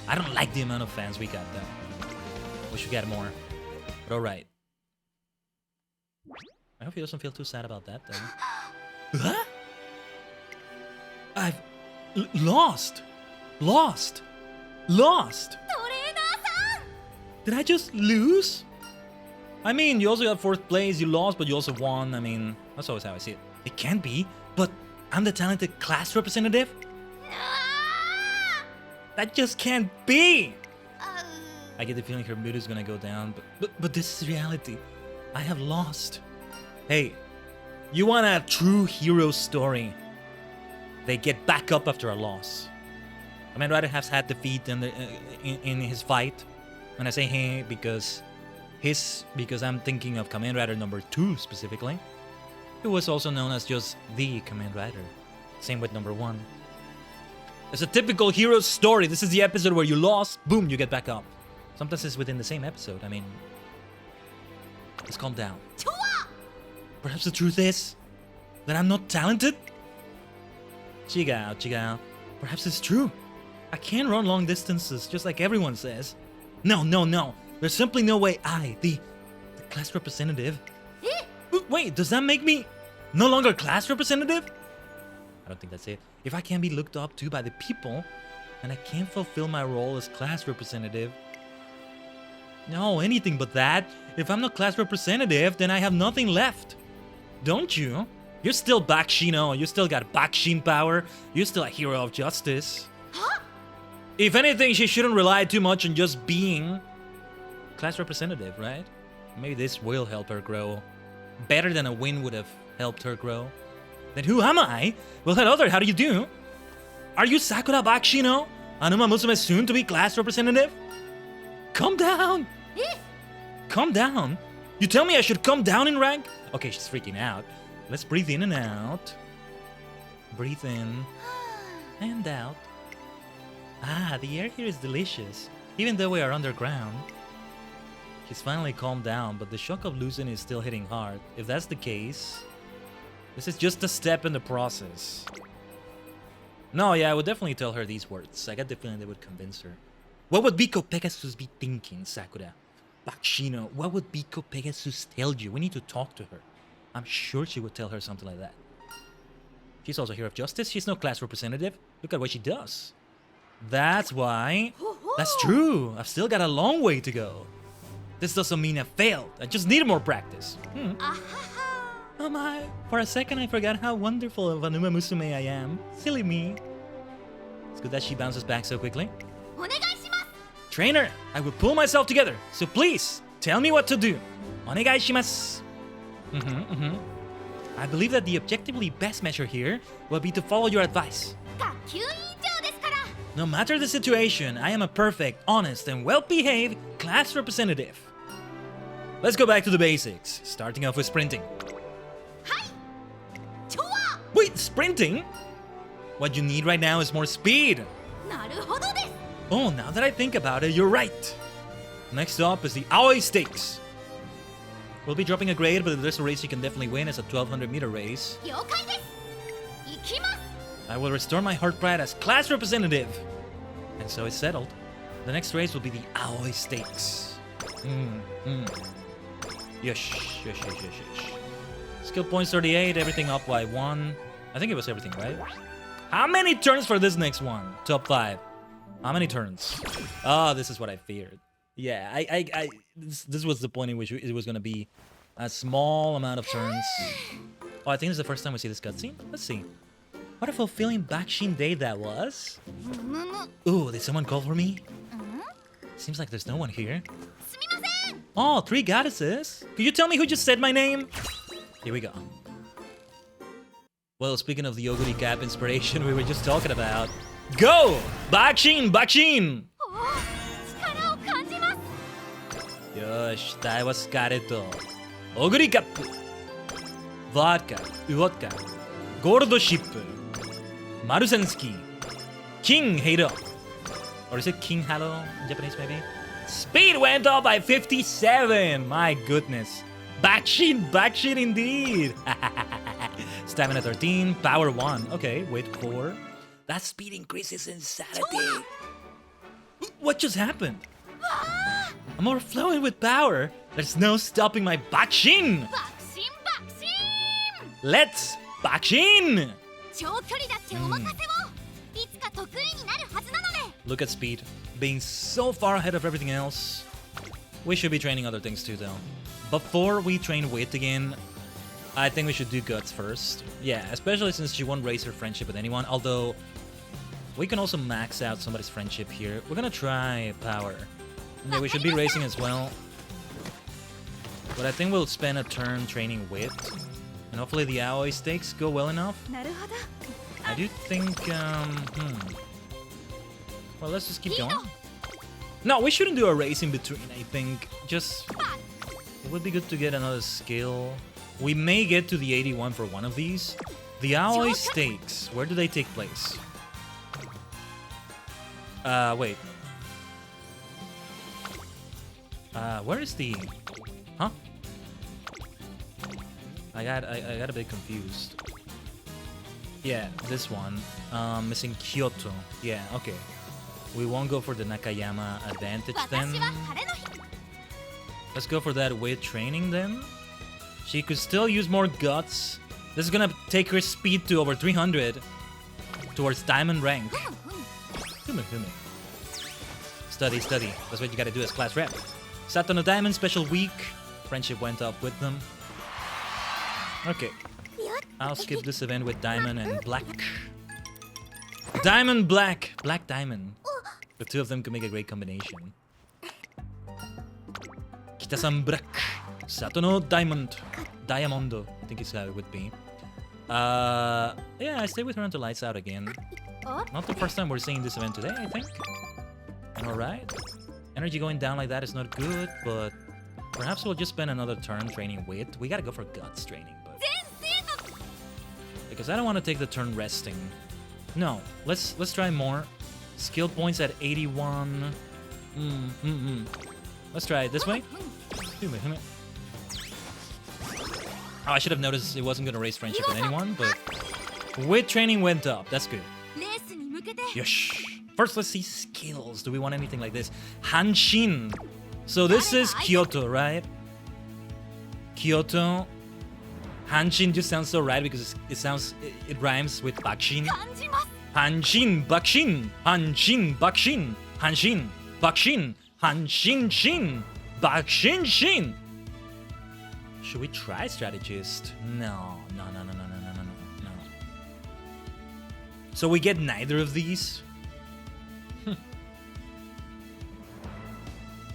I don't like the amount of fans we got though. We should get more. But alright. I hope he doesn't feel too sad about that though. Huh? I've lost. Did I just lose? I mean, you also got fourth place, you lost, but you also won. I mean, that's always how I see it. It can't be, but I'm the talented class representative? That just can't be! I get the feeling her mood is gonna go down, but this is reality. I have lost. Hey, you want a true hero story? They get back up after a loss. Kamen Rider has had defeat in his fight. When I say he, because I'm thinking of Kamen Rider number 2 specifically. It was also known as just the Kamen Rider. Same with number 1. It's a typical hero story. This is the episode where you lost, boom, you get back up. Sometimes it's within the same episode. I mean, let's calm down. Perhaps the truth is that I'm not talented? Chigao. Perhaps it's true. I can't run long distances just like everyone says. No. There's simply no way I, the class representative... Wait, does that make me no longer class representative? I don't think that's it. If I can't be looked up to by the people, and I can't fulfill my role as class representative... No, anything but that. If I'm not class representative, then I have nothing left. Don't you? You're still Bakshino, you still got Bakushin power, you're still a hero of justice. Huh? If anything, she shouldn't rely too much on just being class representative, right? Maybe this will help her grow. Better than a win would have helped her grow. Then who am I? Well, hello there, how do you do? Are you Sakura Bakshino? And Umamusume soon to be class representative? Calm down! Calm down? You tell me I should come down in rank? Okay, she's freaking out. Let's breathe in and out. Breathe in. And out. Ah, the air here is delicious. Even though we are underground. She's finally calmed down, but the shock of losing is still hitting hard. If that's the case, this is just a step in the process. No, yeah, I would definitely tell her these words. I got the feeling they would convince her. What would Biko Pegasus be thinking, Sakura? Bakshino, what would Biko Pegasus tell you? We need to talk to her. I'm sure she would tell her something like that. She's also a hero of justice. She's no class representative. Look at what she does. That's why. That's true. I've still got a long way to go. This doesn't mean I failed. I just need more practice. Oh my. For a second I forgot how wonderful of an Umamusume I am. Silly me. It's good that she bounces back so quickly. Trainer, I will pull myself together. So please, tell me what to do. Onegai shimasu. I believe that the objectively best measure here will be to follow your advice.
学級委員長ですから。
No matter the situation, I am a perfect, honest, and well-behaved class representative. Let's go back to the basics, starting off with sprinting.
はい。超は。
Wait, sprinting? What you need right now is more speed.
なるほどです。
Oh, now that I think about it, you're right. Next up is the Aoi Stakes. We'll be dropping a grade, but there's a race you can definitely win. It's a 1200-meter race.
了解です。行きます。
I will restore my heart pride as class representative. And so it's settled. The next race will be the Aoi Stakes. Yosh. Skill points 38, everything up by 1. I think it was everything, right? How many turns for this next one? Top 5. How many turns? Oh, this is what I feared. Yeah, this was the point in which it was gonna be a small amount of turns. Oh, I think this is the first time we see this cutscene. Let's see. What a fulfilling Bakushin day that was. Ooh, did someone call for me? Seems like there's no one here.
すみません。
Oh, 3 goddesses. Could you tell me who just said my name? Here we go. Well, speaking of the Yoguri Cap inspiration we were just talking about. Go! Bakushin!
力を感じます。
Yosh, tai wa skareto. Oguri Cap. Vodka, Uotka. Gold Ship. Marusensky. King Halo. Or is it King Halo in Japanese maybe? Speed went up by 57! My goodness. Bakushin indeed! Stamina 13, power 1. Okay, wait, 4. That speed increase is insanity. What just happened? I'm overflowing with power. There's no stopping my Bakushin!
爆心爆心。
Let's Bakushin!
長距離だってお任せを。いつか得意になるはずなので。
Look at speed. Being so far ahead of everything else. We should be training other things too though. Before we train wit again, I think we should do guts first. Yeah, especially since she won't raise her friendship with anyone. Although, we can also max out somebody's friendship here. We're gonna try power. Yeah, we should be racing as well. But I think we'll spend a turn training wit. And hopefully the Aoi stakes go well enough.
なるほど。
I do think, Well, let's just keep going. No, we shouldn't do a race in between, I think. Just... It would be good to get another skill. We may get to the 81 for one of these. The Aoi stakes, where do they take place? Wait. Where is the... Huh? I got a bit confused. Yeah, this one. Missing Kyoto. Yeah, okay. We won't go for the Nakayama advantage then.
私は晴れの日。
Let's go for that weight training then. She could still use more guts. This is gonna take her speed to over 300 towards diamond rank. Hume. Study. That's what you gotta do as class rep. Sat on a diamond special week. Friendship went up with them. Okay. I'll skip this event with diamond and black. Diamond black. Black diamond. The two of them could make a great combination. Kita-san black. Sato no diamond. Diamondo, I think is how it would be. Yeah, I stay with her until lights out again. Not the first time we're seeing this event today, I think. Alright. Energy going down like that is not good, but perhaps we'll just spend another turn training wit. We gotta go for guts training, but... Because I don't want to take the turn resting. No, let's try more. Skill points at 81. Let's try it this way. Oh, I should have noticed it wasn't gonna raise friendship with anyone, but wit training went up. That's good.
レースに向けて。
Yosh. First, let's see skills. Do we want anything like this? Hanshin. So this is Kyoto, right? Kyoto. Hanshin just sounds so right because it rhymes with Bakushin.
感じます。
Hanshin, Bakushin. Hanshin, Bakushin. Hanshin, Bakushin. Hanshin, Shin. Bakushin, Shin. Should we try strategist? No. So we get neither of these?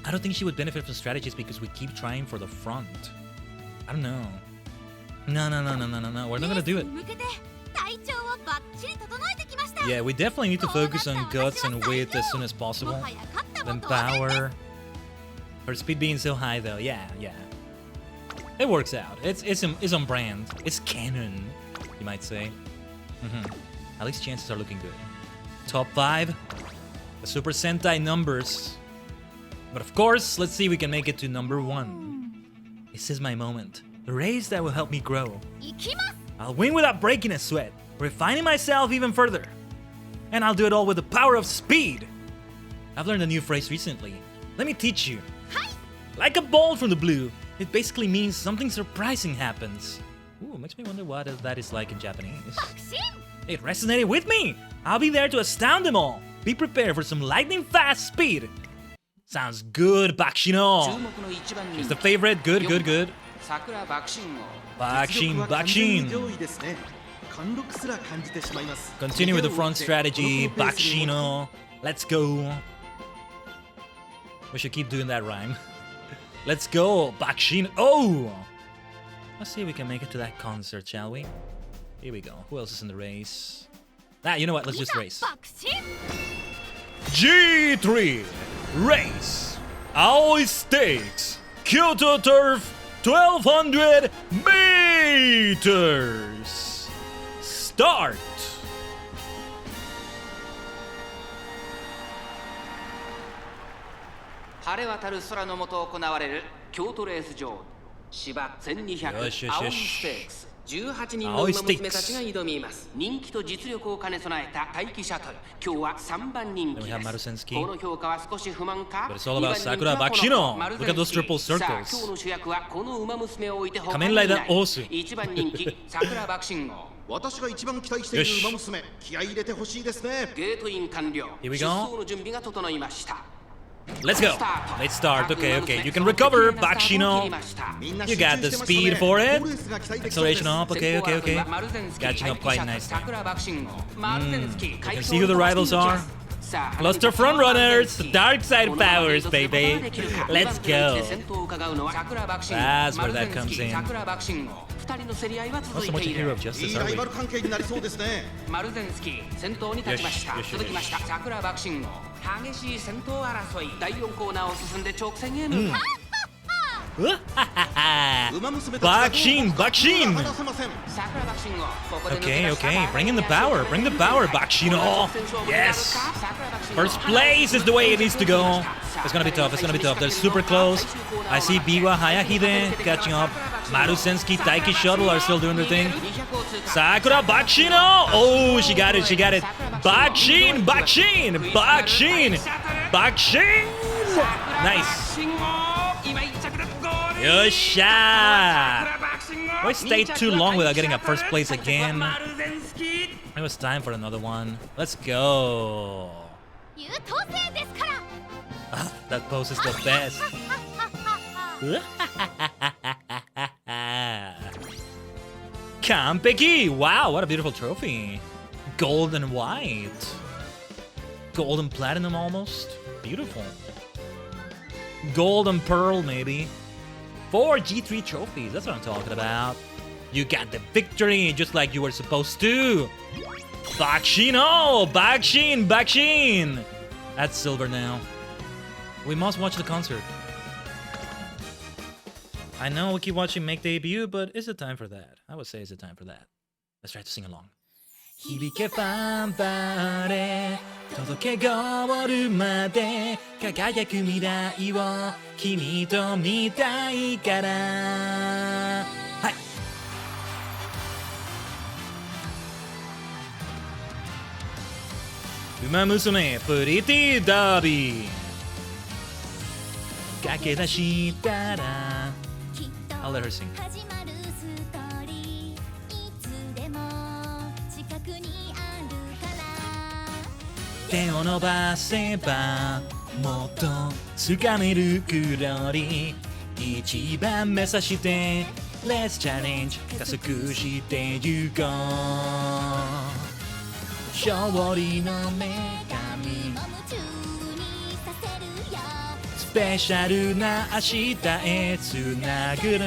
I don't think she would benefit from strategist because we keep trying for the front. I don't know. No, we're not gonna do it. Yeah, we definitely need to focus on guts and width as soon as possible. Then power. Her speed being so high though, yeah. It works out. It's on brand. It's canon, you might say. At least chances are looking good. Top 5. The Super Sentai numbers. But of course, let's see if we can make it to number 1. This is my moment. The race that will help me grow. I'll win without breaking a sweat, refining myself even further. And I'll do it all with the power of speed. I've learned a new phrase recently. Let me teach you. Like a bolt from the blue, it basically means something surprising happens. Ooh, makes me wonder what that is like in Japanese. It resonated with me. I'll be there to astound them all. Be prepared for some lightning fast speed. Sounds good, Bakshino. She's the favorite. Good. Bakushin. Continue with the front strategy, Bakshino. Let's go. We should keep doing that rhyme. Let's go, Bakushin. Oh! Let's see if we can make it to that concert, shall we? Here we go. Who else is in the race? You know what? Let's just race. G3 race. Aoi Stakes. Kyoto Turf. 1200 meters. Start.
晴れ渡る空の下行われる京都レース場芝1200
よしよしよし
青いステークス18人の馬娘たちが挑みます。人気と実力を兼ね備えた待機シャトル。今日は3番人気です。この評価は少し不満か。
But it's all about Sakura Bakshino. Look at those triple circles.
さあ今日の主役はこの馬娘を置いて他
仮面
にいない。
ライダーオース。
1番人気桜爆心号。
私が一番期待している馬娘、気合い入れてほしいですね。
ゲートイン完了。
Here we
出
go.
走の準備が整いました。
Let's go. Let's start. Okay. You can recover, Bakshino. You got the speed for it. Acceleration up. Okay. Catching up quite nicely. You can see who the rivals are. Cluster frontrunners, the dark side powers, baby. Let's go. That's where that comes in. Not so much a hero of justice,
いい
are
ライ
we?
バル関係になりそうですね。
マルゼンスキー先頭に立ちました。
よし
続きました桜爆心号激しい先頭争い第4コーナーを進んで直線へ向かう。
Bakushin. Okay. Bring in the power. Bring the power, Bakshino. Yes. First place is the way it needs to go. It's gonna be tough. They're super close. I see Biwa, Hayahide catching up. Marusensky, Taiki Shuttle are still doing their thing. Sakura Bakshino. Oh, she got it. Bakushin. Nice. Yosha! Why stay too long without getting a first place again? It was time for another one. Let's go. That pose is the best. Kampeki! Wow, what a beautiful trophy. Gold and white. Gold and platinum almost. Beautiful. Gold and pearl, maybe. 4 G3 trophies, that's what I'm talking about. You got the victory, just like you were supposed to. Bakshino! Bakushin! That's silver now. We must watch the concert. I know we keep watching Make Debut, but is it time for that? I would say it's time for that. Let's try to sing along. 響けファンファーレ届けゴールまで輝く未来を君と見たいからはい馬娘プリティダービー駆け出したら I'll let her sing手を伸ばせばもっと掴めるクロリ一番目指して Let's challenge 加速してゆこう勝利の女神スペシャルな明日へつなぐる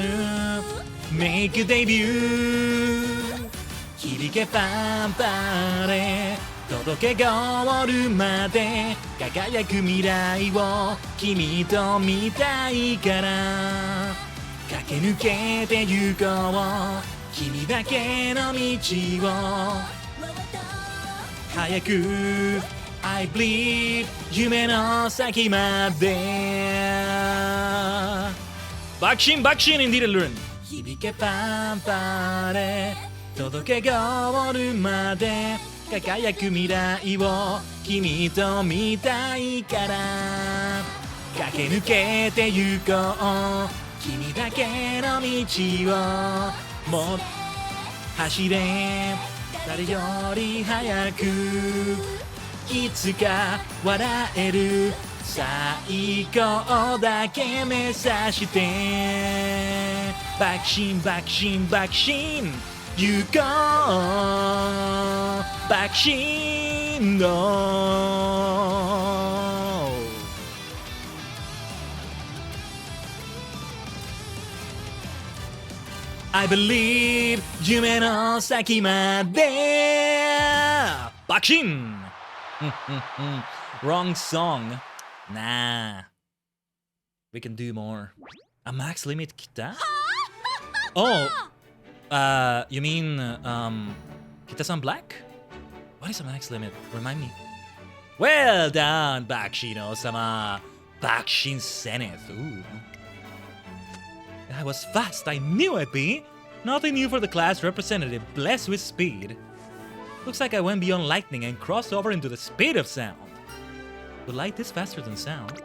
メイクデビュー響けファンファーレ届けゴールまで輝く未来を君と見たいから駆け抜けてゆこう君だけの道を早く I believe 夢の先までバクシンin the learn 響けファンファーレ届けゴールまで輝く未来を君と見たいから駆け抜けてゆこう君だけの道をもう走れ誰より早くいつか笑える最高だけ目指してバクシン行こうバクシンのI believe 夢の先までバクシンWrong song Nah We can do more A max limit kita? Oh You mean kita-san black? What is a max limit? Remind me. Well done, Bakshino-sama. Bakshin Zenith. Ooh. I was fast. I knew I'd be. Nothing new for the class representative, blessed with speed. Looks like I went beyond lightning and crossed over into the speed of sound. But light is faster than sound.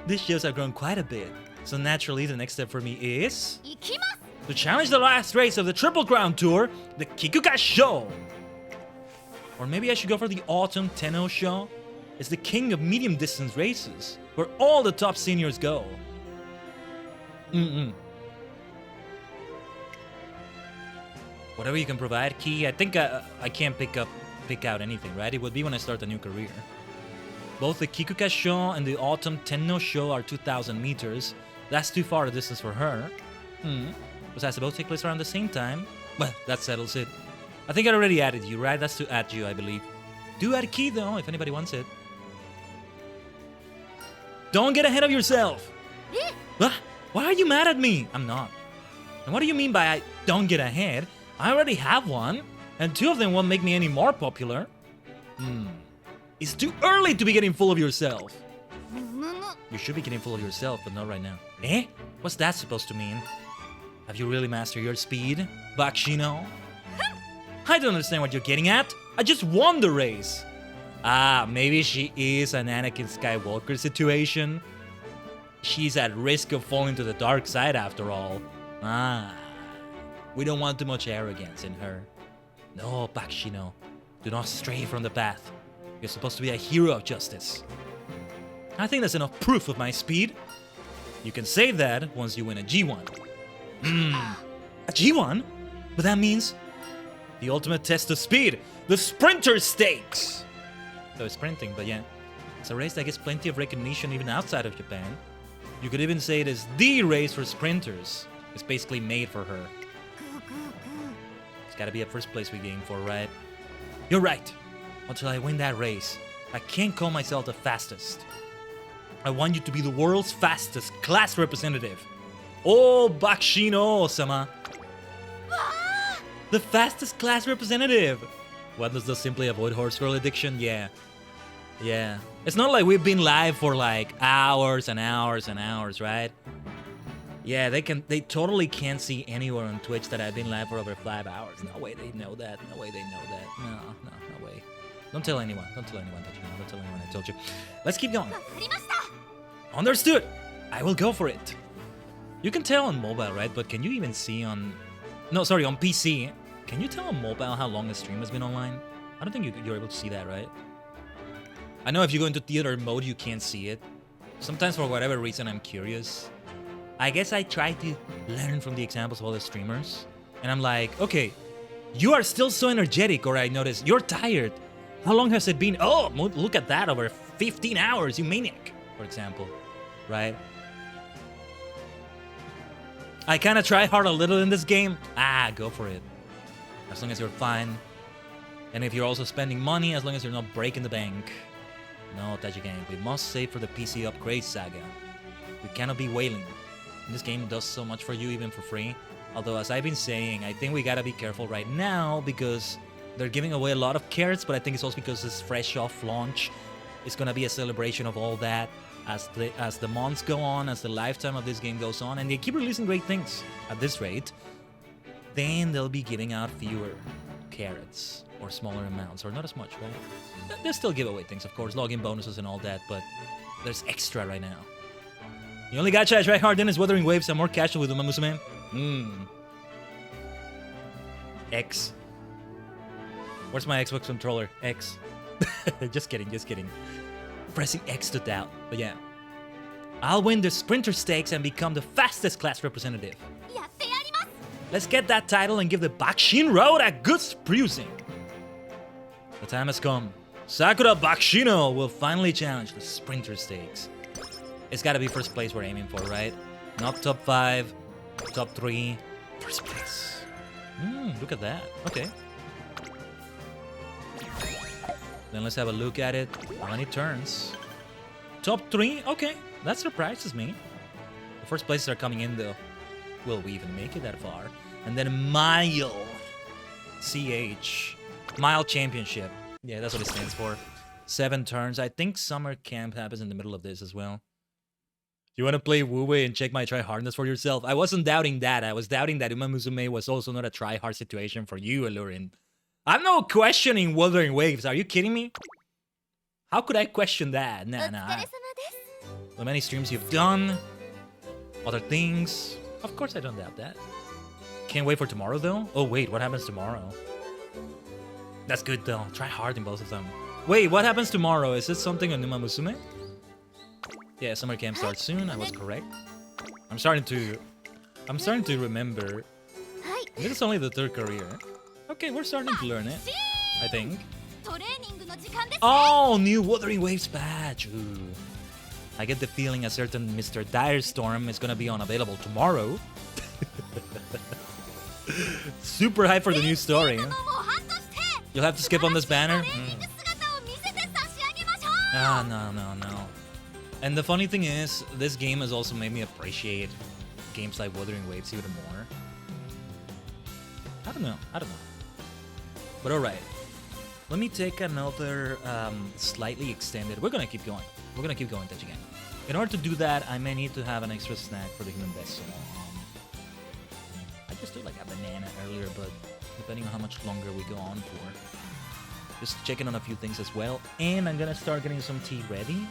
These shows have grown quite a bit. So naturally, the next step for me is to challenge the last race of the Triple Crown Tour, the Kikuka Show. Or maybe I should go for the Autumn Tenno Show. It's the king of medium distance races, where all the top seniors go. Whatever you can provide, Key. I think I can't pick out anything, right? It would be when I start a new career. Both the Kikuka Show and the Autumn Tenno Show are 2,000 meters. That's too far a distance for her. Besides, they both take place around the same time. Well, that settles it. I think I already added you, right? That's to add you, I believe. Do add Key, though, if anybody wants it. Don't get ahead of yourself! Why are you mad at me? I'm not. And what do you mean by I don't get ahead? I already have one, and 2 of them won't make me any more popular. It's too early to be getting full of yourself. You should be getting full of yourself, but not right now. Eh? What's that supposed to mean? Have you really mastered your speed, Bakshino? I don't understand what you're getting at. I just won the race. Maybe she is an Anakin Skywalker situation. She's at risk of falling to the dark side after all. We don't want too much arrogance in her. No, Bakshino. Do not stray from the path. You're supposed to be a hero of justice. I think that's enough proof of my speed. You can say that once you win a G1. A G1? But that means the ultimate test of speed, the Sprinter Stakes. So it's sprinting, but yeah. It's a race that gets plenty of recognition even outside of Japan. You could even say it is the race for sprinters. It's basically made for her. It's gotta be a first place we game for, right? You're right. Until I win that race, I can't call myself the fastest. I want you to be the world's fastest class representative. Oh, Bakshino-sama. The fastest class representative. What, does this simply avoid horse girl addiction? Yeah. It's not like we've been live for like hours and hours and hours, right? Yeah, they totally can't see anywhere on Twitch that I've been live for over 5 hours. No way they know that. No way they know that. No way. Don't tell anyone. Don't tell anyone that you know. Don't tell anyone I told you. Let's keep going. Understood. I will go for it. You can tell on mobile, right? But can you even see on... No, sorry, on PC. Can you tell on mobile how long the stream has been online? I don't think you're able to see that, right? I know if you go into theater mode, you can't see it. Sometimes for whatever reason, I'm curious. I guess I try to learn from the examples of other streamers. And I'm like, okay, you are still so energetic, or I notice you're tired. How long has it been? Oh, look at that, over 15 hours, you maniac, for example, right?
I kind of try hard a little in this game. Go for it. As long as you're fine. And if you're also spending money, as long as you're not breaking the bank. No, Tajigan, we must save for the PC upgrade saga. We cannot be wailing. This game does so much for you, even for free. Although, as I've been saying, I think we gotta be careful right now because they're giving away a lot of carrots, but I think it's also because it's fresh off launch. It's gonna be a celebration of all that as the months go on, as the lifetime of this game goes on, and they keep releasing great things at this rate. Then they'll be giving out fewer carrots or smaller amounts, or not as much, right? They'll still give away things, of course, login bonuses and all that, but there's extra right now. The only gacha I try hard in is Wuthering Waves. I'm more casual with Umamusume. X. Where's my Xbox controller? X. Just kidding, just kidding. Pressing X to doubt, but yeah. I'll win the Sprinter Stakes and become the fastest class representative. Let's get that title and give the Bakushin Road a good sprucing. The time has come. Sakura Bakushino will finally challenge the Sprinter Stakes. It's gotta be first place we're aiming for, right? Not top 5, top 3, first place. Look at that. Okay. Then let's have a look at it. How many turns? Top 3? Okay. That surprises me. The first places are coming in, though. Will we even make it that far? And then Mile. CH. Mile Championship. Yeah, that's what it stands for. 7 turns. I think summer camp happens in the middle of this as well. You want to play Wu-Wei and check my try-hardness for yourself? I wasn't doubting that. I was doubting that Umamusume was also not a try-hard situation for you, Alurin. I'm not questioning Wuthering Waves. Are you kidding me? How could I question that? Nah. The many streams you've done. Other things. Of course I don't doubt that. Can't wait for tomorrow, though. Oh, wait. What happens tomorrow? That's good, though. Try hard in both of them. Wait, what happens tomorrow? Is this something on Umamusume? Yeah, summer camp starts soon. I was correct. I'm starting to remember. This is only the 3rd career. Okay, we're starting to learn it, I think. Oh, new Wuthering Waves patch. Ooh. I get the feeling a certain Mr. Direstorm is gonna be unavailable tomorrow. Super hype for the new story. You'll have to skip on this banner. No. And the funny thing is, this game has also made me appreciate games like Wuthering Waves even more. I don't know. But alright. Let me take another slightly extended... We're gonna keep going. Touch again. In order to do that, I may need to have an extra snack for the human vessel. I just took like a banana earlier, but depending on how much longer we go on for. Just checking on a few things as well. And I'm gonna start getting some tea ready.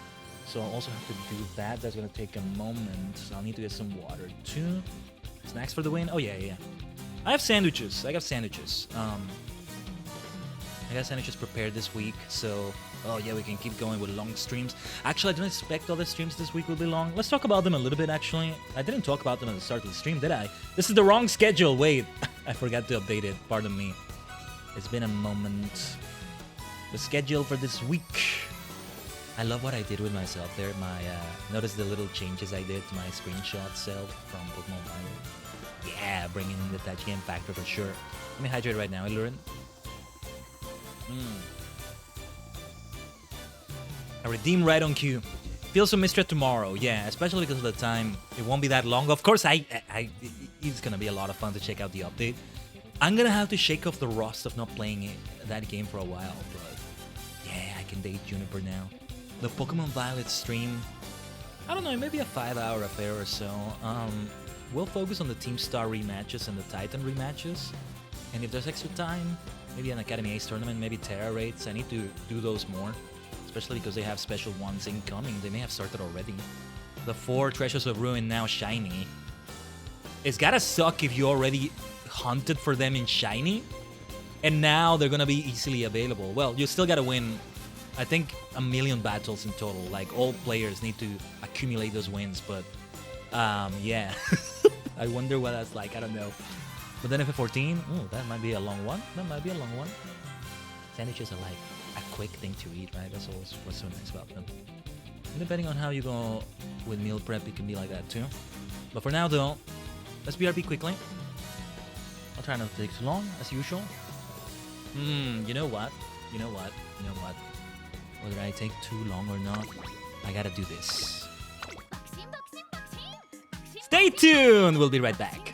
So I'll also have to do that. That's gonna take a moment. I'll need to get some water too. Snacks for the win? Oh yeah. I have sandwiches. I got sandwiches prepared this week, so oh yeah, we can keep going with long streams. Actually, I don't expect all the streams this week will be long. Let's talk about them a little bit, actually. I didn't talk about them at the start of the stream, did I? This is the wrong schedule. Wait, I forgot to update it. Pardon me. It's been a moment. The schedule for this week. I love what I did with myself there. Notice the little changes I did to my screenshot self from Pokemon Bio. Yeah, bringing in the touch game factor for sure. Let me hydrate right now, Ilurin. I redeem right on cue. Feel some mystery tomorrow, yeah, especially because of the time. It won't be that long. Of course, it's gonna be a lot of fun to check out the update. I'm gonna have to shake off the rust of not playing that game for a while, but yeah, I can date Juniper now. The Pokemon Violet stream, I don't know, maybe a 5-hour affair or so. We'll focus on the Team Star rematches and the Titan rematches. And if there's extra time, maybe an Academy Ace tournament, maybe Terra raids. I need to do those more, especially because they have special ones incoming. They may have started already. The 4 Treasures of Ruin now shiny. It's gotta suck if you already hunted for them in shiny, and now they're gonna be easily available. Well, you still gotta win, I think, 1 million battles in total. Like, all players need to accumulate those wins, but yeah. I wonder what that's like. I don't know. But then FF14, that might be a long one. Sandwiches are like a quick thing to eat, right? That's always what's so nice about them. And depending on how you go with meal prep, it can be like that too. But for now, though, Let's BRB quickly. I'll try not to take too long, as usual. You know what? Whether I take too long or not, I gotta do this. Stay tuned! We'll be right back.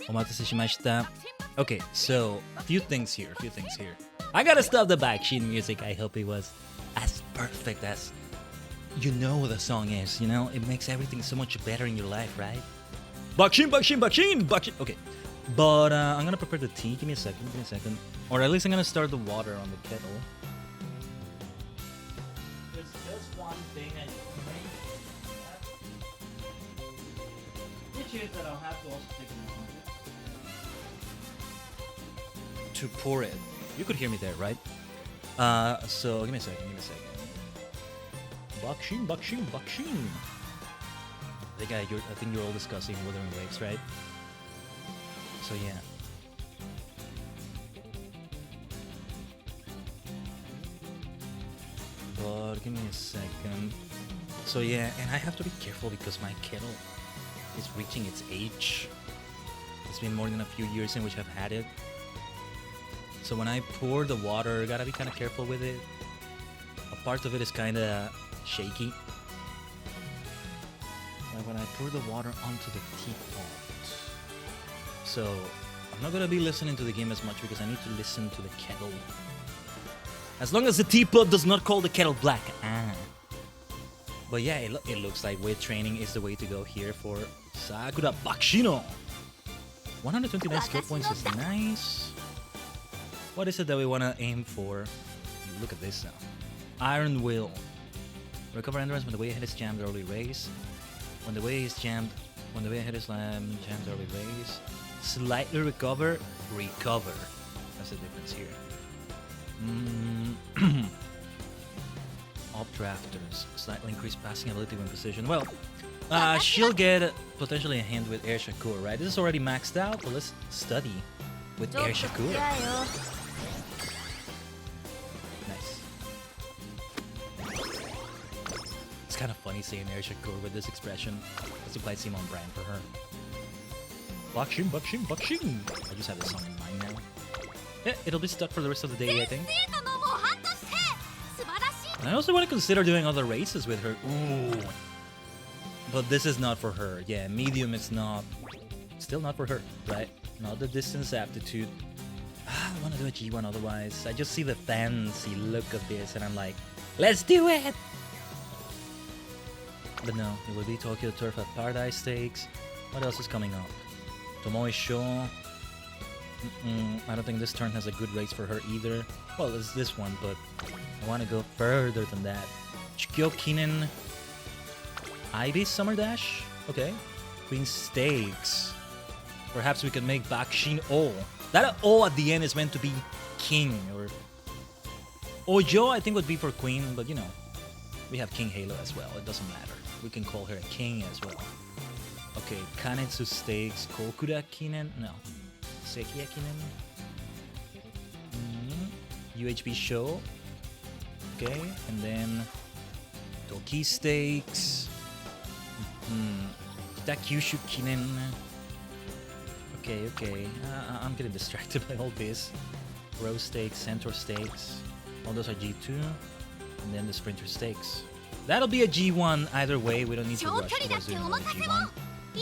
Omatase shimashita. Okay, so a few things here. I gotta stop the Bakushin music. I hope it was as perfect as you know the song is. You know, it makes everything so much better in your life, right? Bakushin. Okay, but I'm gonna prepare the tea. Give me a second. Or at least I'm gonna start the water on the kettle. There's just one thing I need to make, which is that I'll have to also take a moment to pour it. You could hear me there, right? So give me a second. Bakushin. I think you're all discussing Wuthering Waves, right? So yeah. But give me a second. So yeah, and I have to be careful because my kettle is reaching its age. It's been more than a few years in which I've had it. So when I pour the water, gotta be kind of careful with it. A part of it is kind of shaky. Like when I pour the water onto the teapot. So I'm not gonna be listening to the game as much because I need to listen to the kettle. As long as the teapot does not call the kettle black. But yeah, it looks like weight training is the way to go here for Sakura Bakshino. 129 skill points is nice. What is it that we want to aim for? Look at this now. Iron Will. Recover endurance when the way ahead is jammed early race. When the way ahead is jammed early race. Slightly recover. That's the difference here. Updrafters. Slightly increased passing ability when positioned. Well, she'll get potentially a hint with Air Shakur, right? This is already maxed out, but let's study with Air Shakur. Nice. It's kind of funny saying Air Shakur with this expression. Let's apply Simon Brand for her. Bakushin. I just have this song in mind now. Yeah, it'll be stuck for the rest of the day, I think. And I also want to consider doing other races with her. Ooh. But this is not for her. Yeah, medium is not. Still not for her, right? Not the distance aptitude. I want to do a G1 otherwise. I just see the fancy look of this and I'm like, let's do it! But no, it will be Tokyo Turf at Paradise Stakes. What else is coming up? Tomoe Sho. I don't think this turn has a good race for her either. Well, it's this one, but I want to go further than that. Chukyokinen. Ivy Summer Dash? Okay. Queen Stakes. Perhaps we can make Bakushin O. That O at the end is meant to be King, or Ojo I think would be for Queen, but you know, we have King Halo as well, it doesn't matter. We can call her a King as well. Okay, Kanetsu Stakes, Kokura Kinen, no. Sekiya Kinen. UHB Show. Okay, and then Toki Stakes. Kitakyushu Kinen. Okay. I'm getting distracted by all this. Rose Stakes, Centaur Stakes. All those are G2. And then the Sprinter Stakes. That'll be a G1 either way. We don't need to rush towards doing another G1.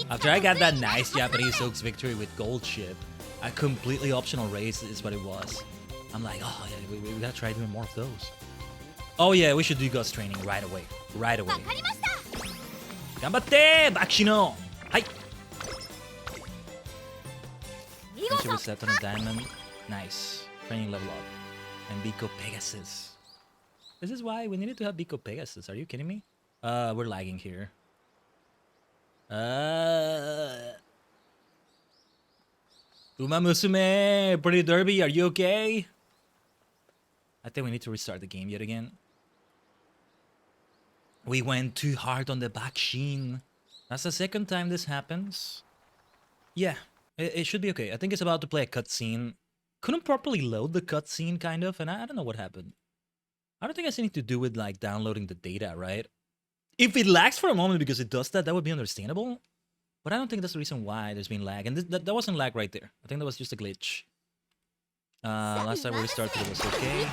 After I got that nice Japanese Oaks victory with Gold Ship, a completely optional race is what it was. I'm like, oh yeah, we gotta try doing more of those. Oh yeah, we should do Ghost training right away. Ganbatte! Bakshino! Hi! Entry reset on a diamond. Nice. Training level up. And Biko Pegasus. This is why we needed to have Biko Pegasus. Are you kidding me? We're lagging here. Umamusume! Pretty Derby, are you okay? I think we need to restart the game yet again. We went too hard on the Bakushin. That's the second time this happens. Yeah, it should be okay. I think it's about to play a cutscene. Couldn't properly load the cutscene, kind of, and I don't know what happened. I don't think it has anything to do with, like, downloading the data, right? If it lags for a moment because it does that, that would be understandable. But I don't think that's the reason why there's been lag. And that wasn't lag right there. I think that was just a glitch. Last time we restarted it was okay.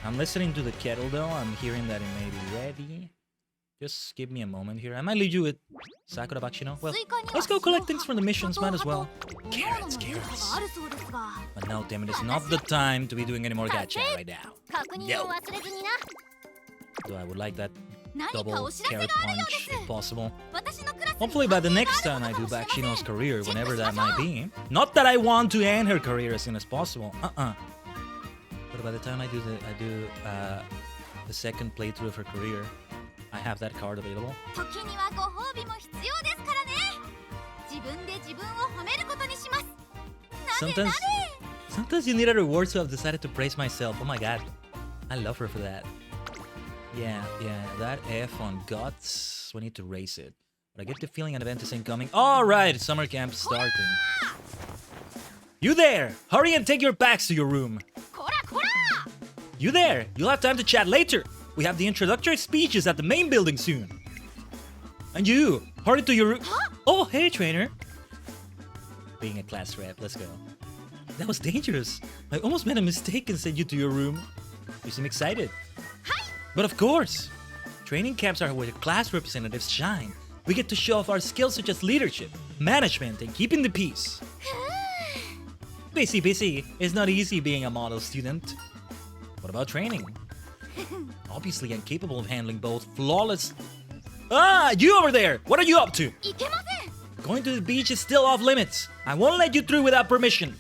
I'm listening to the kettle though. I'm hearing that it may be ready. Just give me a moment here. I might leave you with Sakura Bakshino. Well, let's go collect things from the missions, might as well. Carrots. But no, damn it, it's not the time to be doing any more gacha right now. Yo. Though I would like that double carrot punch if possible. Hopefully by the next time I do Bakshino's career, whenever that might be. Not that I want to end her career as soon as possible. But by the time I do the second playthrough of her career, I have that card available. Sometimes you need a reward, so I've decided to praise myself. Oh my god. I love her for that. Yeah, that F on Guts, we need to raise it. But I get the feeling an event is incoming. Alright, summer camp's starting. You there! Hurry and take your bags to your room. You there! You'll have time to chat later. We have the introductory speeches at the main building soon. And you, hurry to your room. Oh, hey, trainer. Being a class rep, let's go. That was dangerous. I almost made a mistake and sent you to your room. You seem excited. But of course, training camps are where class representatives shine. We get to show off our skills such as leadership, management, and keeping the peace. Busy. It's not easy being a model student. What about training? Obviously, I'm capable of handling both flawless... Ah, you over there! What are you up to? Going to the beach is still off limits. I won't let you through without permission.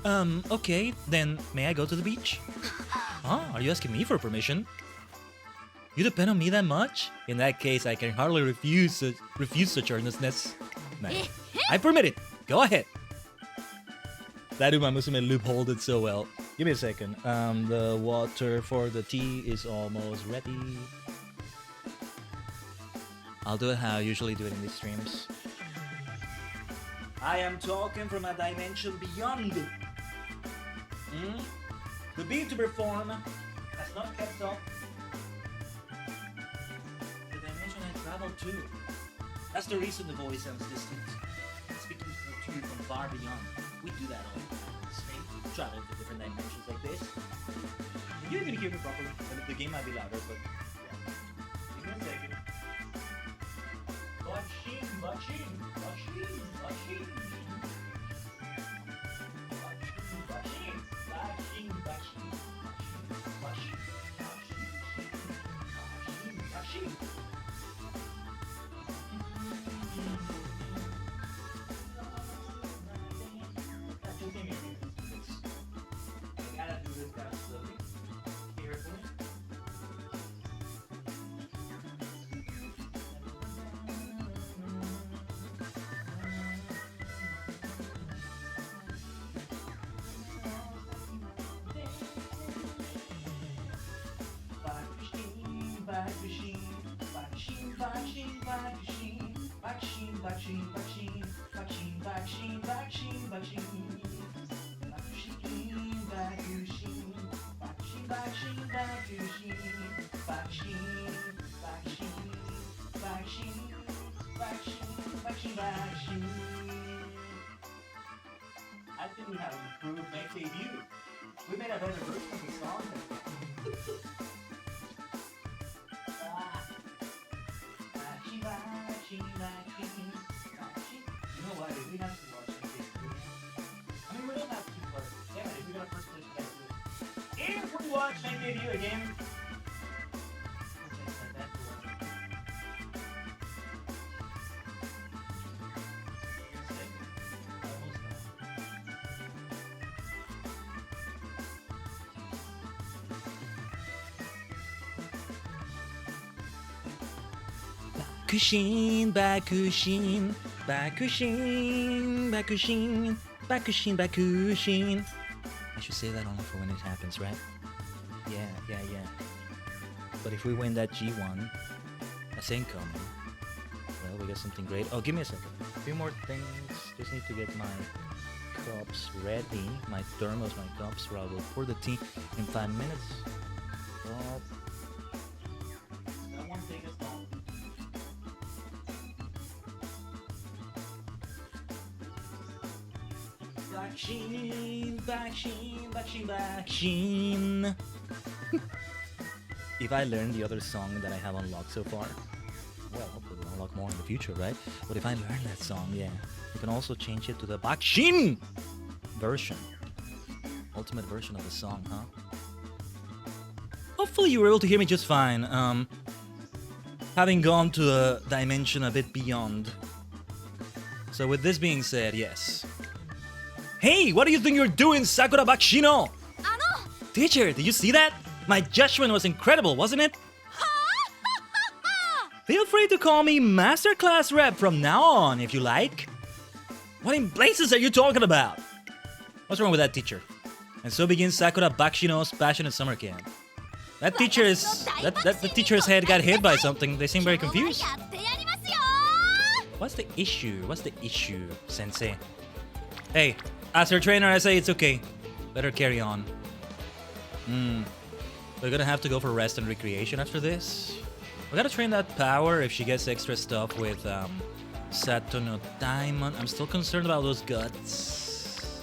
Okay, then may I go to the beach? Huh? Are you asking me for permission? You depend on me that much? In that case, I can hardly refuse such earnestness. Nice. I permit it. Go ahead. That Umamusume loopholed it so well. Give me a second. The water for the tea is almost ready. I'll do it how I usually do it in these streams. I am talking from a dimension beyond. The VTuber form has not kept up. The dimension I travel to. That's the reason the voice sounds distant. Speaking to you from far beyond. We do that all the time. Travel to different dimensions like this. You didn't even hear me properly. The game might be louder, but yeah. Give me a second. Bakushin. I think we have improved my debut. We made a better version of the song. You know what? If we have to watch it, I mean, we don't have to, but damn it, if we're gonna first place, we guys do it. If we watch my debut again. Bakushin. I should say that only for when it happens, right? Yeah. But if we win that G1, that's incoming. Well, we got something great. Oh, give me a second. A few more things. Just need to get my cups ready. My thermos, my cups, where I will pour the tea in 5 minutes. Oh. That won't take us long. Bakushin. if I learn the other song that I have unlocked so far, well, hopefully we'll unlock more in the future, right? But if I learn that song, yeah, you can also change it to the Bakushin version. Ultimate version of the song, huh? Hopefully you were able to hear me just fine. Having gone to a dimension a bit beyond. So with this being said, yes. Hey, what do you think you're doing, Sakura Bakshino? Teacher, did you see that? My judgment was incredible, wasn't it? Feel free to call me Masterclass Rep from now on, if you like. What in blazes are you talking about? What's wrong with that teacher? And so begins Sakura Bakshino's passionate summer camp. That teacher's head got hit by something. They seem very confused. What's the issue? What's the issue, Sensei? Hey, as her trainer, I say it's okay. Let her carry on. We're gonna have to go for rest and recreation after this. We gotta train that power if she gets extra stuff with Sato no Diamond. I'm still concerned about those guts.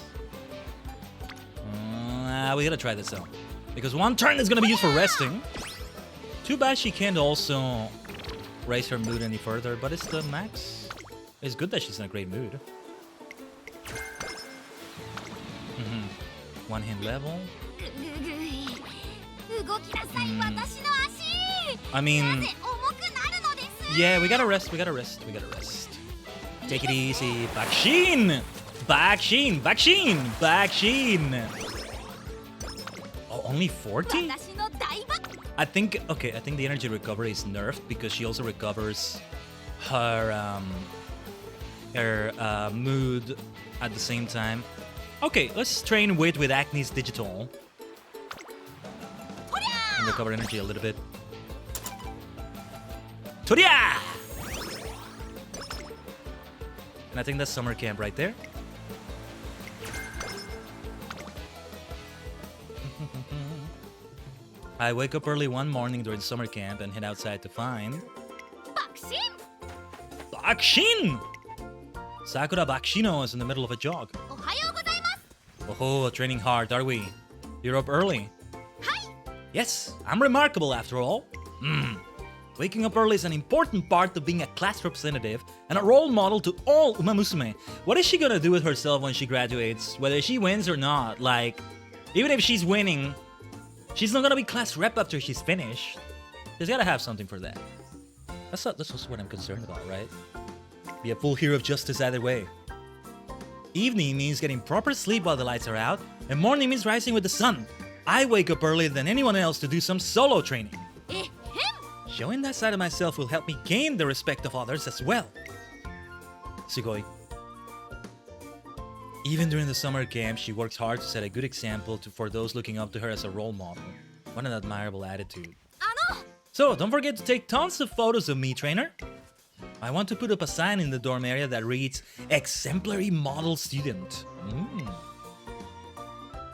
We gotta try this out. Because one turn is gonna be used for resting. Too bad she can't also raise her mood any further, but it's the max. It's good that she's in a great mood. One hand level. I mean, yeah, we gotta rest. Take it easy. Bakushin! Oh, only 40? I think the energy recovery is nerfed because she also recovers her mood at the same time. Okay, let's train with Acne's Digital. And recover energy a little bit. Toria! And I think that's summer camp right there. I wake up early one morning during summer camp and head outside to find... Bakushin! Sakura Bakshino is in the middle of a jog. Oh, training hard, are we? You're up early. Yes, I'm remarkable after all. Waking up early is an important part of being a class representative and a role model to all Umamusume. What is she gonna do with herself when she graduates? Whether she wins or not, like, even if she's winning, she's not gonna be class rep after she's finished. She's gotta have something for that. That's what I'm concerned about, right? Be a full hero of justice either way. Evening means getting proper sleep while the lights are out, and morning means rising with the sun. I wake up earlier than anyone else to do some solo training. Showing that side of myself will help me gain the respect of others as well. Sugoi. Even during the summer camp, she works hard to set a good example for those looking up to her as a role model. What an admirable attitude. So, don't forget to take tons of photos of me, trainer. I want to put up a sign in the dorm area that reads, Exemplary Model Student.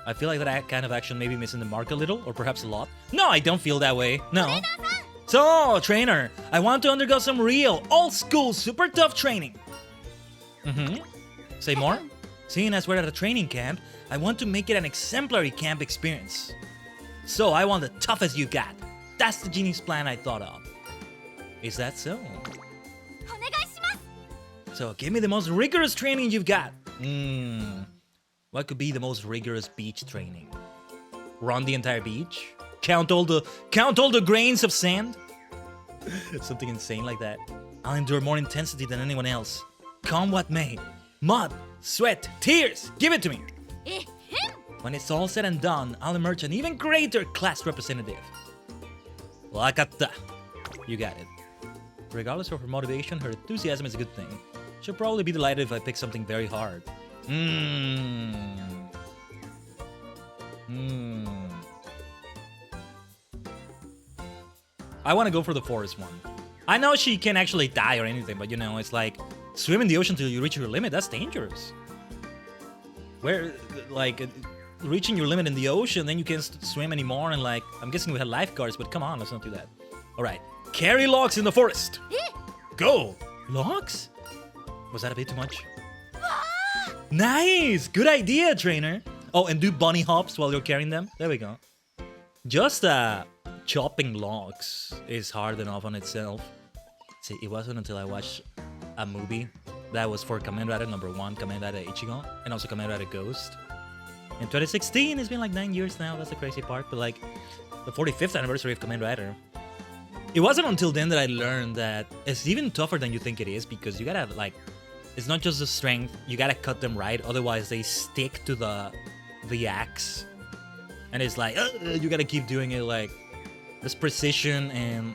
I feel like that kind of action may be missing the mark a little, or perhaps a lot. No, I don't feel that way. No. So, trainer, I want to undergo some real, old-school, super tough training. Say more? Seeing as we're at a training camp, I want to make it an exemplary camp experience. So, I want the toughest you got. That's the genius plan I thought of. Is that so? So, give me the most rigorous training you've got. What could be the most rigorous beach training? Run the entire beach? Count all the grains of sand? Something insane like that. I'll endure more intensity than anyone else. Come what may. Mud, sweat, tears, give it to me. When it's all said and done, I'll emerge an even greater class representative. Wakatta. You got it. Regardless of her motivation, her enthusiasm is a good thing. She'll probably be delighted if I pick something very hard. I want to go for the forest one. I know she can't actually die or anything, but you know, it's like swim in the ocean till you reach your limit. That's dangerous. Where, like, reaching your limit in the ocean, then you can't swim anymore, and like, I'm guessing we had lifeguards, but come on, let's not do that. All right, carry logs in the forest. Go. Logs? Was that a bit too much? Nice! Good idea, trainer. Oh, and do bunny hops while you're carrying them. There we go. Just chopping logs is hard enough on itself. See, it wasn't until I watched a movie that was for Kamen Rider #1, Kamen Rider Ichigo, and also Kamen Rider Ghost. In 2016, it's been like 9 years now, that's the crazy part, but like the 45th anniversary of Kamen Rider. It wasn't until then that I learned that it's even tougher than you think it is, because you gotta like, it's not just the strength, you gotta cut them right, otherwise they stick to the axe. And it's like, you gotta keep doing it like, this precision and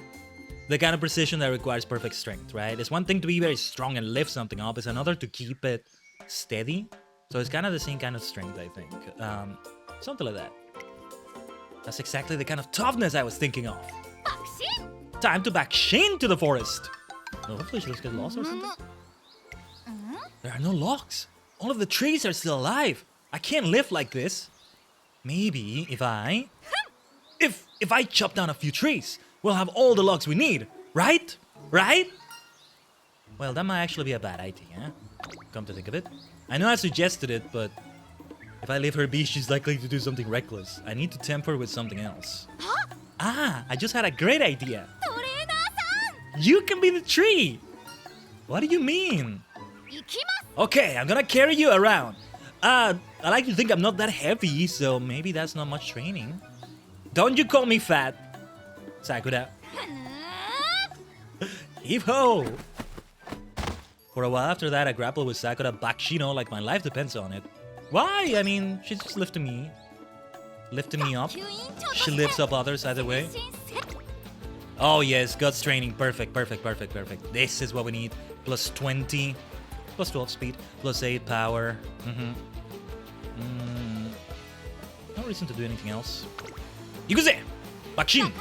the kind of precision that requires perfect strength, right? It's one thing to be very strong and lift something up, it's another to keep it steady. So it's kind of the same kind of strength, I think. Something like that. That's exactly the kind of toughness I was thinking of. Time to Bakushin to the forest. Oh, hopefully she doesn't get lost or something. There are no logs. All of the trees are still alive. I can't live like this. Maybe if I chop down a few trees, we'll have all the logs we need, right? Right? Well, that might actually be a bad idea. Come to think of it. I know I suggested it, but if I leave her be, she's likely to do something reckless. I need to temper with something else. Ah, I just had a great idea. You can be the tree. What do you mean? Okay, I'm gonna carry you around. I like to think I'm not that heavy, so maybe that's not much training. Don't you call me fat, Sakura. Heave-ho! For a while after that, I grappled with Sakura Bakshino like my life depends on it. Why? I mean, she's just lifting me up. She lifts up others either way. Oh yes, Guts training. Perfect. This is what we need. Plus 20, plus 12 speed, plus 8 power. No reason to do anything else. Ikuze! Bakushin!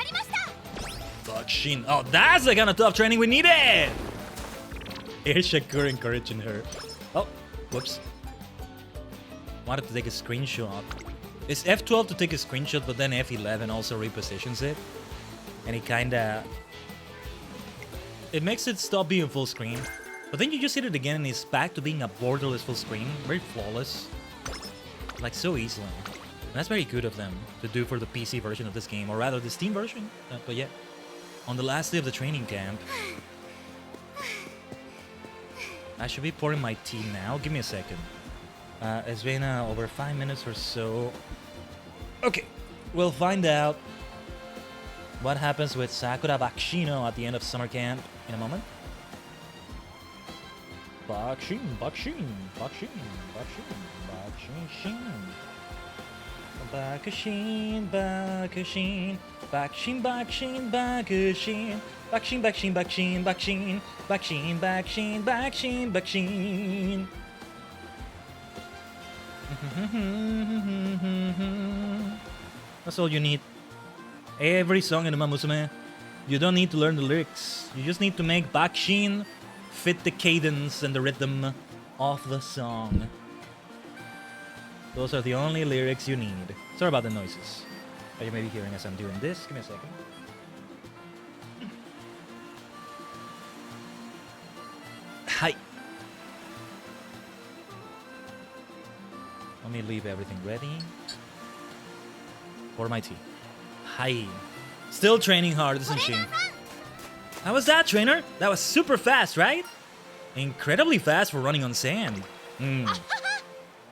Bakushin. Oh, that's the kind of tough training we needed! Here's Shakur encouraging her. Oh, whoops. Wanted to take a screenshot. It's F12 to take a screenshot, but then F11 also repositions it. And it kinda... It makes it stop being full screen. But then you just hit it again and it's back to being a borderless full screen. Very flawless. Like so easily. And that's very good of them to do for the PC version of this game. Or rather the Steam version. But yeah. On the last day of the training camp. I should be pouring my tea now. Give me a second. It's been over 5 minutes or so. Okay, we'll find out what happens with Sakura Bakshino at the end of summer camp in a moment. Bakushin. Bakushin. Bakushin. Bakushin. Bakushin. Bakushin. Bakushin. Bakushin. Bakushin. That's all you need. Every song in Umamusume, you don't need to learn the lyrics. You just need to make Bakushin fit the cadence and the rhythm of the song. Those are the only lyrics you need. Sorry about the noises that you may be hearing as I'm doing this. Give me a second. Hi. Let me leave everything ready for my tea. Hi. Still training hard, isn't she? How was that, trainer? That was super fast, right? Incredibly fast for running on sand.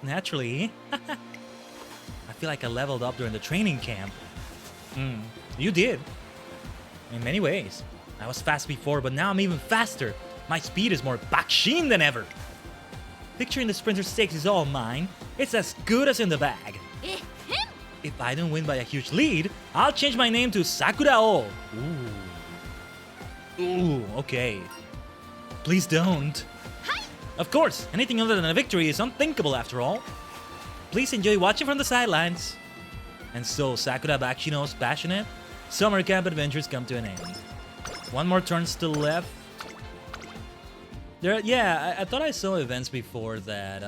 Naturally. I feel like I leveled up during the training camp. You did. In many ways. I was fast before, but now I'm even faster. My speed is more Bakushin than ever. Picturing the Sprinter Stakes is all mine. It's as good as in the bag. If I don't win by a huge lead, I'll change my name to Sakura O. Ooh, okay. Please don't. Of course, anything other than a victory is unthinkable after all. Please enjoy watching from the sidelines. And so Sakura Bakshino's passionate summer camp adventures come to an end. One more turn still left. I thought I saw events before that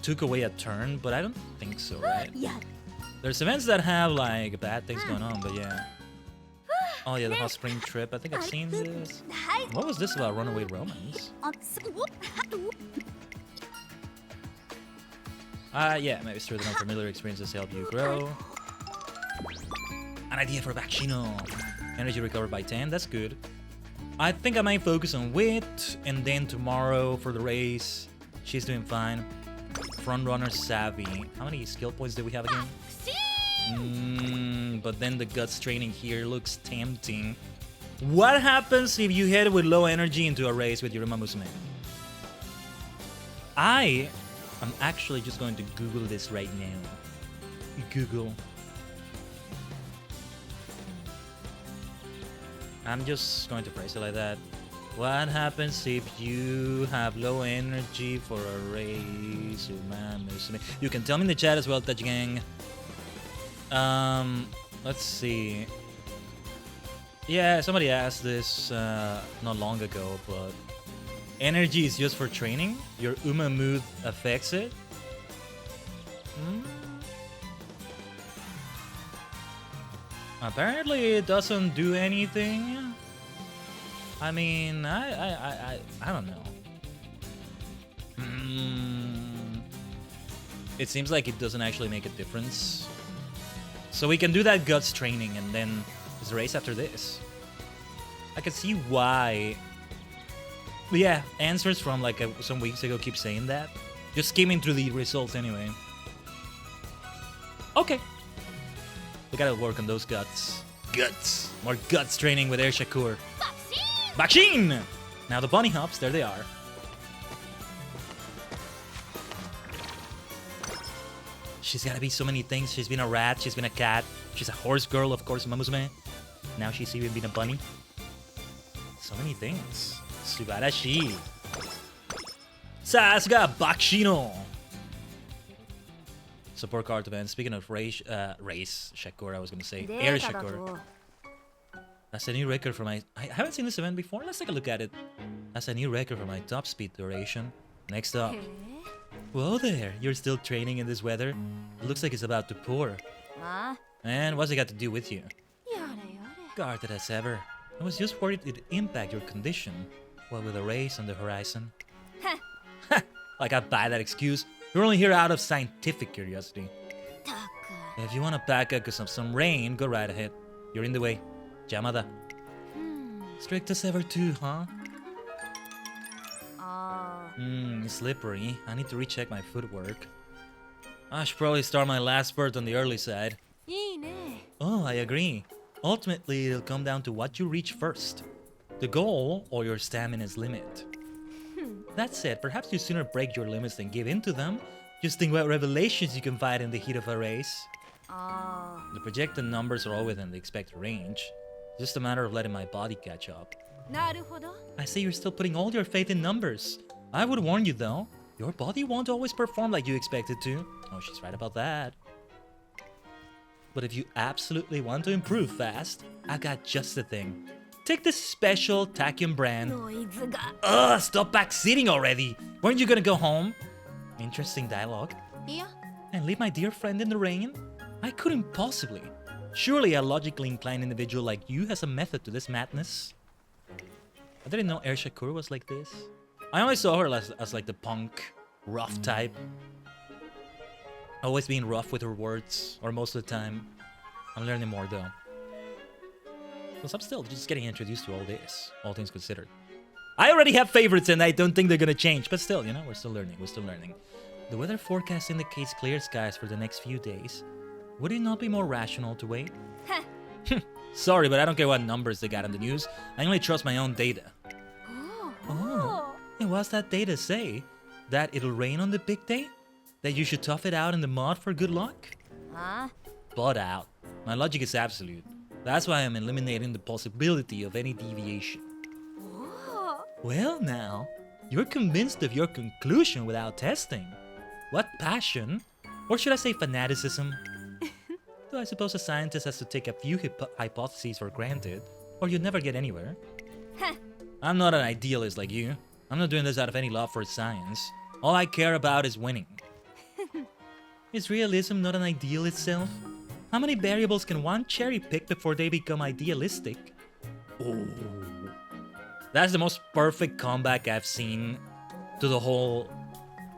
took away a turn, but I don't think so, right? There's events that have like bad things going on, but yeah. Oh yeah, the hot spring trip. I think I've seen this. What was this about runaway romance? Yeah, maybe it's true that unfamiliar experiences help you grow. An idea for Bakshino. Energy recovered by 10, that's good. I think I might focus on wit, and then tomorrow for the race, she's doing fine. Frontrunner savvy. How many skill points do we have again? But then the guts training here looks tempting. What happens if you head with low energy into a race with your Umamusume? I am actually just going to Google this right now. Google. I'm just going to phrase it like that. What happens if you have low energy for a race? You can tell me in the chat as well, Touch Gang. Let's see. Yeah, somebody asked this not long ago, but energy is just for training? Your Uma mood affects it? Apparently it doesn't do anything. I mean, I don't know. It seems like it doesn't actually make a difference. So we can do that guts training and then just race after this. I can see why. Yeah, answers from like some weeks ago keep saying that. Just skimming through the results anyway. Okay. We gotta work on those guts. Guts! More guts training with Air Shakur. Bakushin! Now the bunny hops, there they are. She's gotta be so many things. She's been a rat, she's been a cat, she's a horse girl, of course, Umamusume. Now she's even been a bunny. So many things. Subarashi. Sasuga Bakshino! Support card event. Speaking of race Shakur, I was gonna say Air Shakur. That's a new record for my. I haven't seen this event before. Let's take a look at it. That's a new record for my top speed duration. Next up. Whoa there! You're still training in this weather. It looks like it's about to pour. And what's it got to do with you? Guarded as ever. I was just worried it'd impact your condition. What with a race on the horizon. Like I buy that excuse. You're only here out of scientific curiosity. If you want to pack up because of some rain, go right ahead. You're in the way. Yamada. Strict as ever too, huh? Slippery. I need to recheck my footwork. I should probably start my last spurt on the early side. Oh, I agree. Ultimately, it'll come down to what you reach first. The goal or your stamina's limit. That said, perhaps you sooner break your limits than give in to them. Just think what revelations you can find in the heat of a race. The projected numbers are all within the expected range. Just a matter of letting my body catch up. I say you're still putting all your faith in numbers. I would warn you though, your body won't always perform like you expect it to. Oh, she's right about that. But if you absolutely want to improve fast, I got just the thing. Take this special Tachyon brand. Ugh, stop backseating already. Weren't you gonna go home? Interesting dialogue. And leave my dear friend in the rain? I couldn't possibly. Surely a logically inclined individual like you has a method to this madness. I didn't know Air Shakur was like this. I only saw her as like the punk, rough type. Always being rough with her words, or most of the time. I'm learning more though. Because I'm still just getting introduced to all this, all things considered. I already have favorites and I don't think they're gonna change, but still, you know, we're still learning, The weather forecast indicates clear skies for the next few days. Would it not be more rational to wait? Sorry, but I don't care what numbers they got on the news. I only trust my own data. Oh, and what's that data say? That it'll rain on the big day? That you should tough it out in the mud for good luck? Butt out. My logic is absolute. That's why I'm eliminating the possibility of any deviation. Well now, you're convinced of your conclusion without testing. What passion? Or should I say fanaticism? Though I suppose a scientist has to take a few hypotheses for granted, or you'd never get anywhere. I'm not an idealist like you. I'm not doing this out of any love for science. All I care about is winning. Is realism not an ideal itself? How many variables can one cherry pick before they become idealistic? Oh, that's the most perfect comeback I've seen to the whole,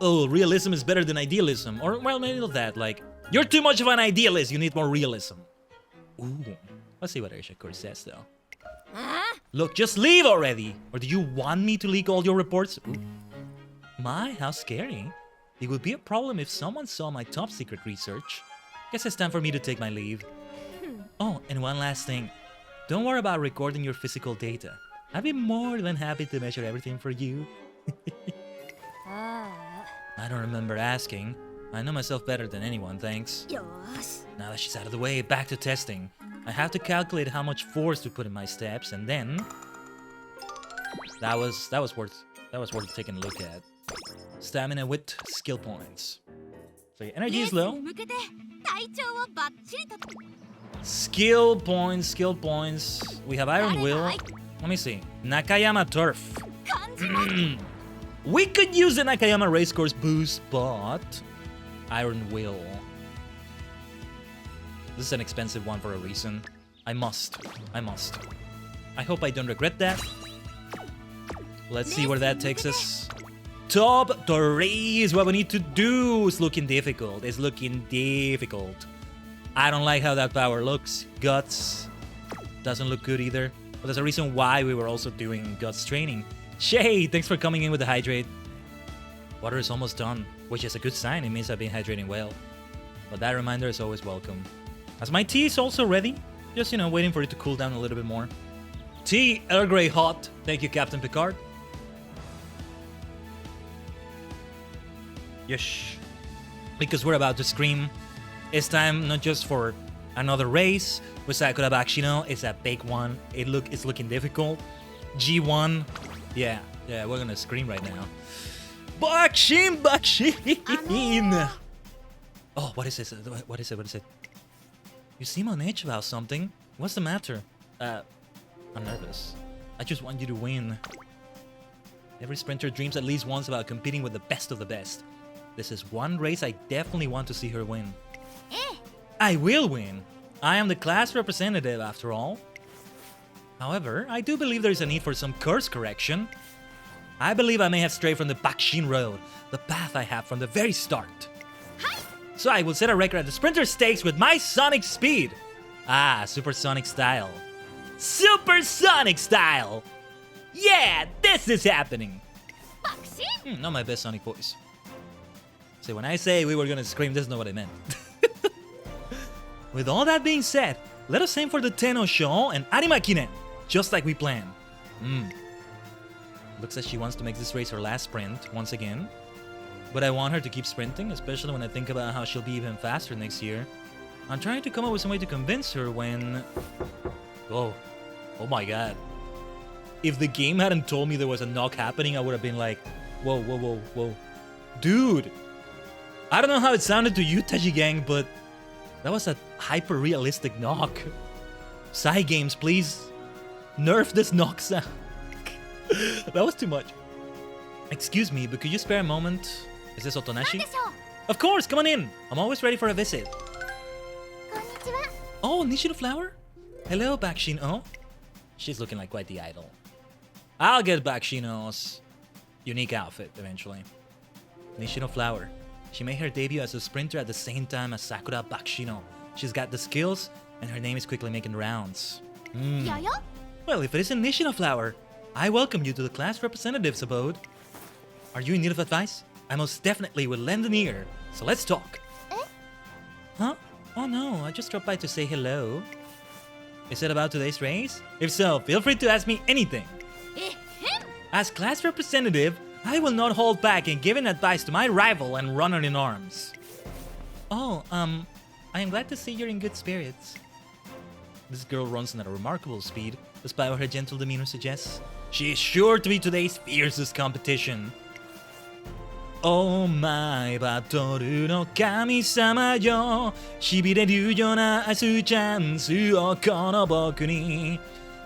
oh, realism is better than idealism. Or, well, maybe not that, like, you're too much of an idealist, you need more realism. Ooh. Let's see what Aisha says, though. Look, just leave already! Or do you want me to leak all your reports? Ooh. My, how scary. It would be a problem if someone saw my top secret research. Guess it's time for me to take my leave. Oh, and one last thing. Don't worry about recording your physical data. I'd be more than happy to measure everything for you. I don't remember asking. I know myself better than anyone, thanks. Now that she's out of the way, back to testing. I have to calculate how much force to put in my steps, and then that was worth taking a look at. Stamina with skill points. So your energy is low. Skill points. We have Iron Will. Let me see. Nakayama Turf. We could use the Nakayama Racecourse boost, but Iron Will. This is an expensive one for a reason. I must. I hope I don't regret that. Let's see where that takes us. Top 3 is what we need to do. It's looking difficult. I don't like how that power looks. Guts doesn't look good either. But there's a reason why we were also doing Guts training. Shay, thanks for coming in with the hydrate. Water is almost done, which is a good sign. It means I've been hydrating well. But that reminder is always welcome. As my tea is also ready, just, waiting for it to cool down a little bit more. Tea, Earl Grey hot. Thank you, Captain Picard. Yes. Because we're about to scream. It's time not just for another race with Sakura Bakshino. It's a big one. It's looking difficult. G1. Yeah, we're gonna scream right now. Bakushin! Oh, what is this? What is it? You seem on edge about something. What's the matter? I'm nervous. I just want you to win. Every sprinter dreams at least once about competing with the best of the best. This is one race I definitely want to see her win. I will win. I am the class representative after all. However, I do believe there is a need for some course correction. I believe I may have strayed from the Bakushin road, the path I have from the very start. So I will set a record at the sprinter stakes with my sonic speed. Supersonic style. Supersonic style! Yeah, this is happening! Not my best sonic voice. So when I say we were gonna scream, this is not what I meant. With all that being said, let us aim for the Tenno Show and Arimakinen, just like we planned. Looks like she wants to make this race her last sprint, once again. But I want her to keep sprinting, especially when I think about how she'll be even faster next year. I'm trying to come up with some way to convince her when... Oh my god. If the game hadn't told me there was a knock happening, I would have been like, whoa. Dude! I don't know how it sounded to you, Taji Gang, but that was a hyper-realistic knock. Side games, please. Nerf this knock sound. That was too much. Excuse me, but could you spare a moment? Is this Otonashi? Of course, come on in. I'm always ready for a visit. Oh, Nishino Flower? Hello, Bakshino. She's looking like quite the idol. I'll get Bakshino's unique outfit eventually. Nishino Flower. She made her debut as a sprinter at the same time as Sakura Bakshino. She's got the skills, and her name is quickly making rounds. Well, if it isn't Nishino Flower, I welcome you to the class representative's abode. Are you in need of advice? I most definitely will lend an ear, so let's talk. Huh? Oh no, I just dropped by to say hello. Is it about today's race? If so, feel free to ask me anything. As class representative, I will not hold back in giving advice to my rival and runner in arms. Oh, I am glad to see you're in good spirits. This girl runs at a remarkable speed, despite what her gentle demeanor suggests. She is sure to be today's fiercest competition. Oh my, Batoru no kami-sama yo, shibireru yo na asu chansu o kono boku ni.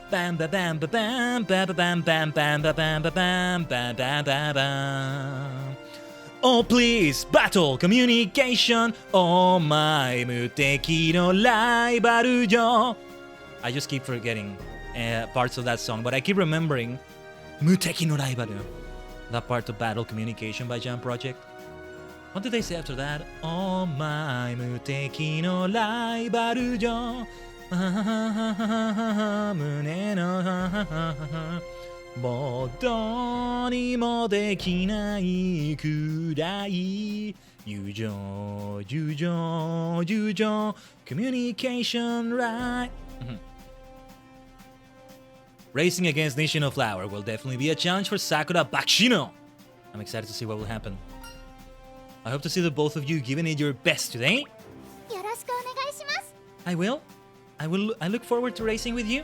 Bam ba bam ba bam ba ba bam bam bam ba bam ba bam ba ba ba bam. Oh please, battle communication. Oh my, muteki no raibaru yo. I just keep forgetting parts of that song, but I keep remembering Muteki no Raibaru. That part of Battle Communication by Jump Project. What did they say after that? Oh my, Muteki no Raibaru yo. 胸のもうどうにもできないくらい友情友情友情 communication right Racing against Nishino Flower will definitely be a challenge for Sakura Bakshino. I'm excited to see what will happen. I hope to see the both of you giving it your best today. I will. I look forward to racing with you.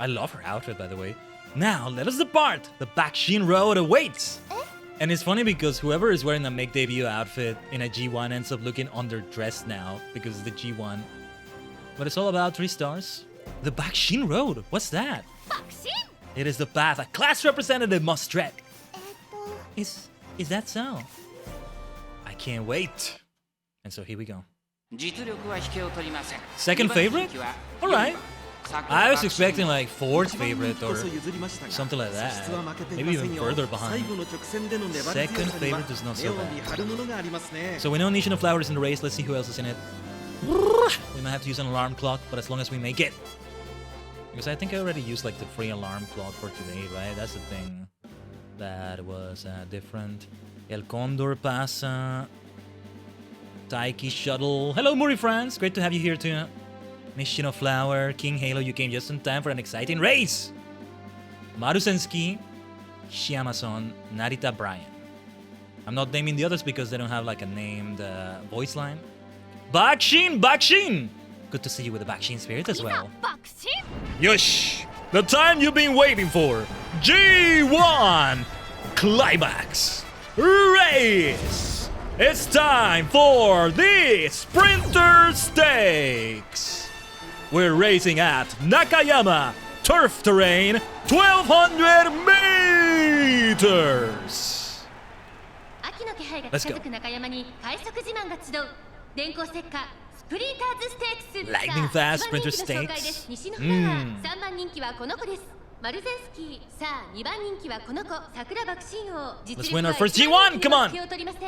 I love her outfit, by the way. Now, let us depart. The Bakushin Road awaits. And it's funny because whoever is wearing the make debut outfit in a G1 ends up looking underdressed now because it's the G1. But it's all about 3 stars. The Bakushin Road. What's that? It is the path a class representative must tread. Is that so? I can't wait. And so here we go. Second favorite? Alright. I was expecting like 4th favorite or something like that. Maybe even further behind. Second favorite is not so bad. So we know Nishino Flower is in the race. Let's see who else is in it. We might have to use an alarm clock, but as long as we make it. Because I think I already used like the free alarm clock for today, right? That's the thing. That was different. El Condor pasa. Taiki Shuttle. Hello, Muri friends. Great to have you here too. Nishino Flower, King Halo, you came just in time for an exciting race. Marusensky, Shiamason, Narita Brian. I'm not naming the others because they don't have like a named voice line. Bakushin! Bakushin! Good to see you with the Bakushin spirit as well. Yosh! The time you've been waiting for! G1! Climax! Race! It's time for the Sprinter Stakes! We're racing at Nakayama Turf Terrain 1200 meters! Let's go. Lightning fast Sprinter Stakes. Let's win our first G1! Come on!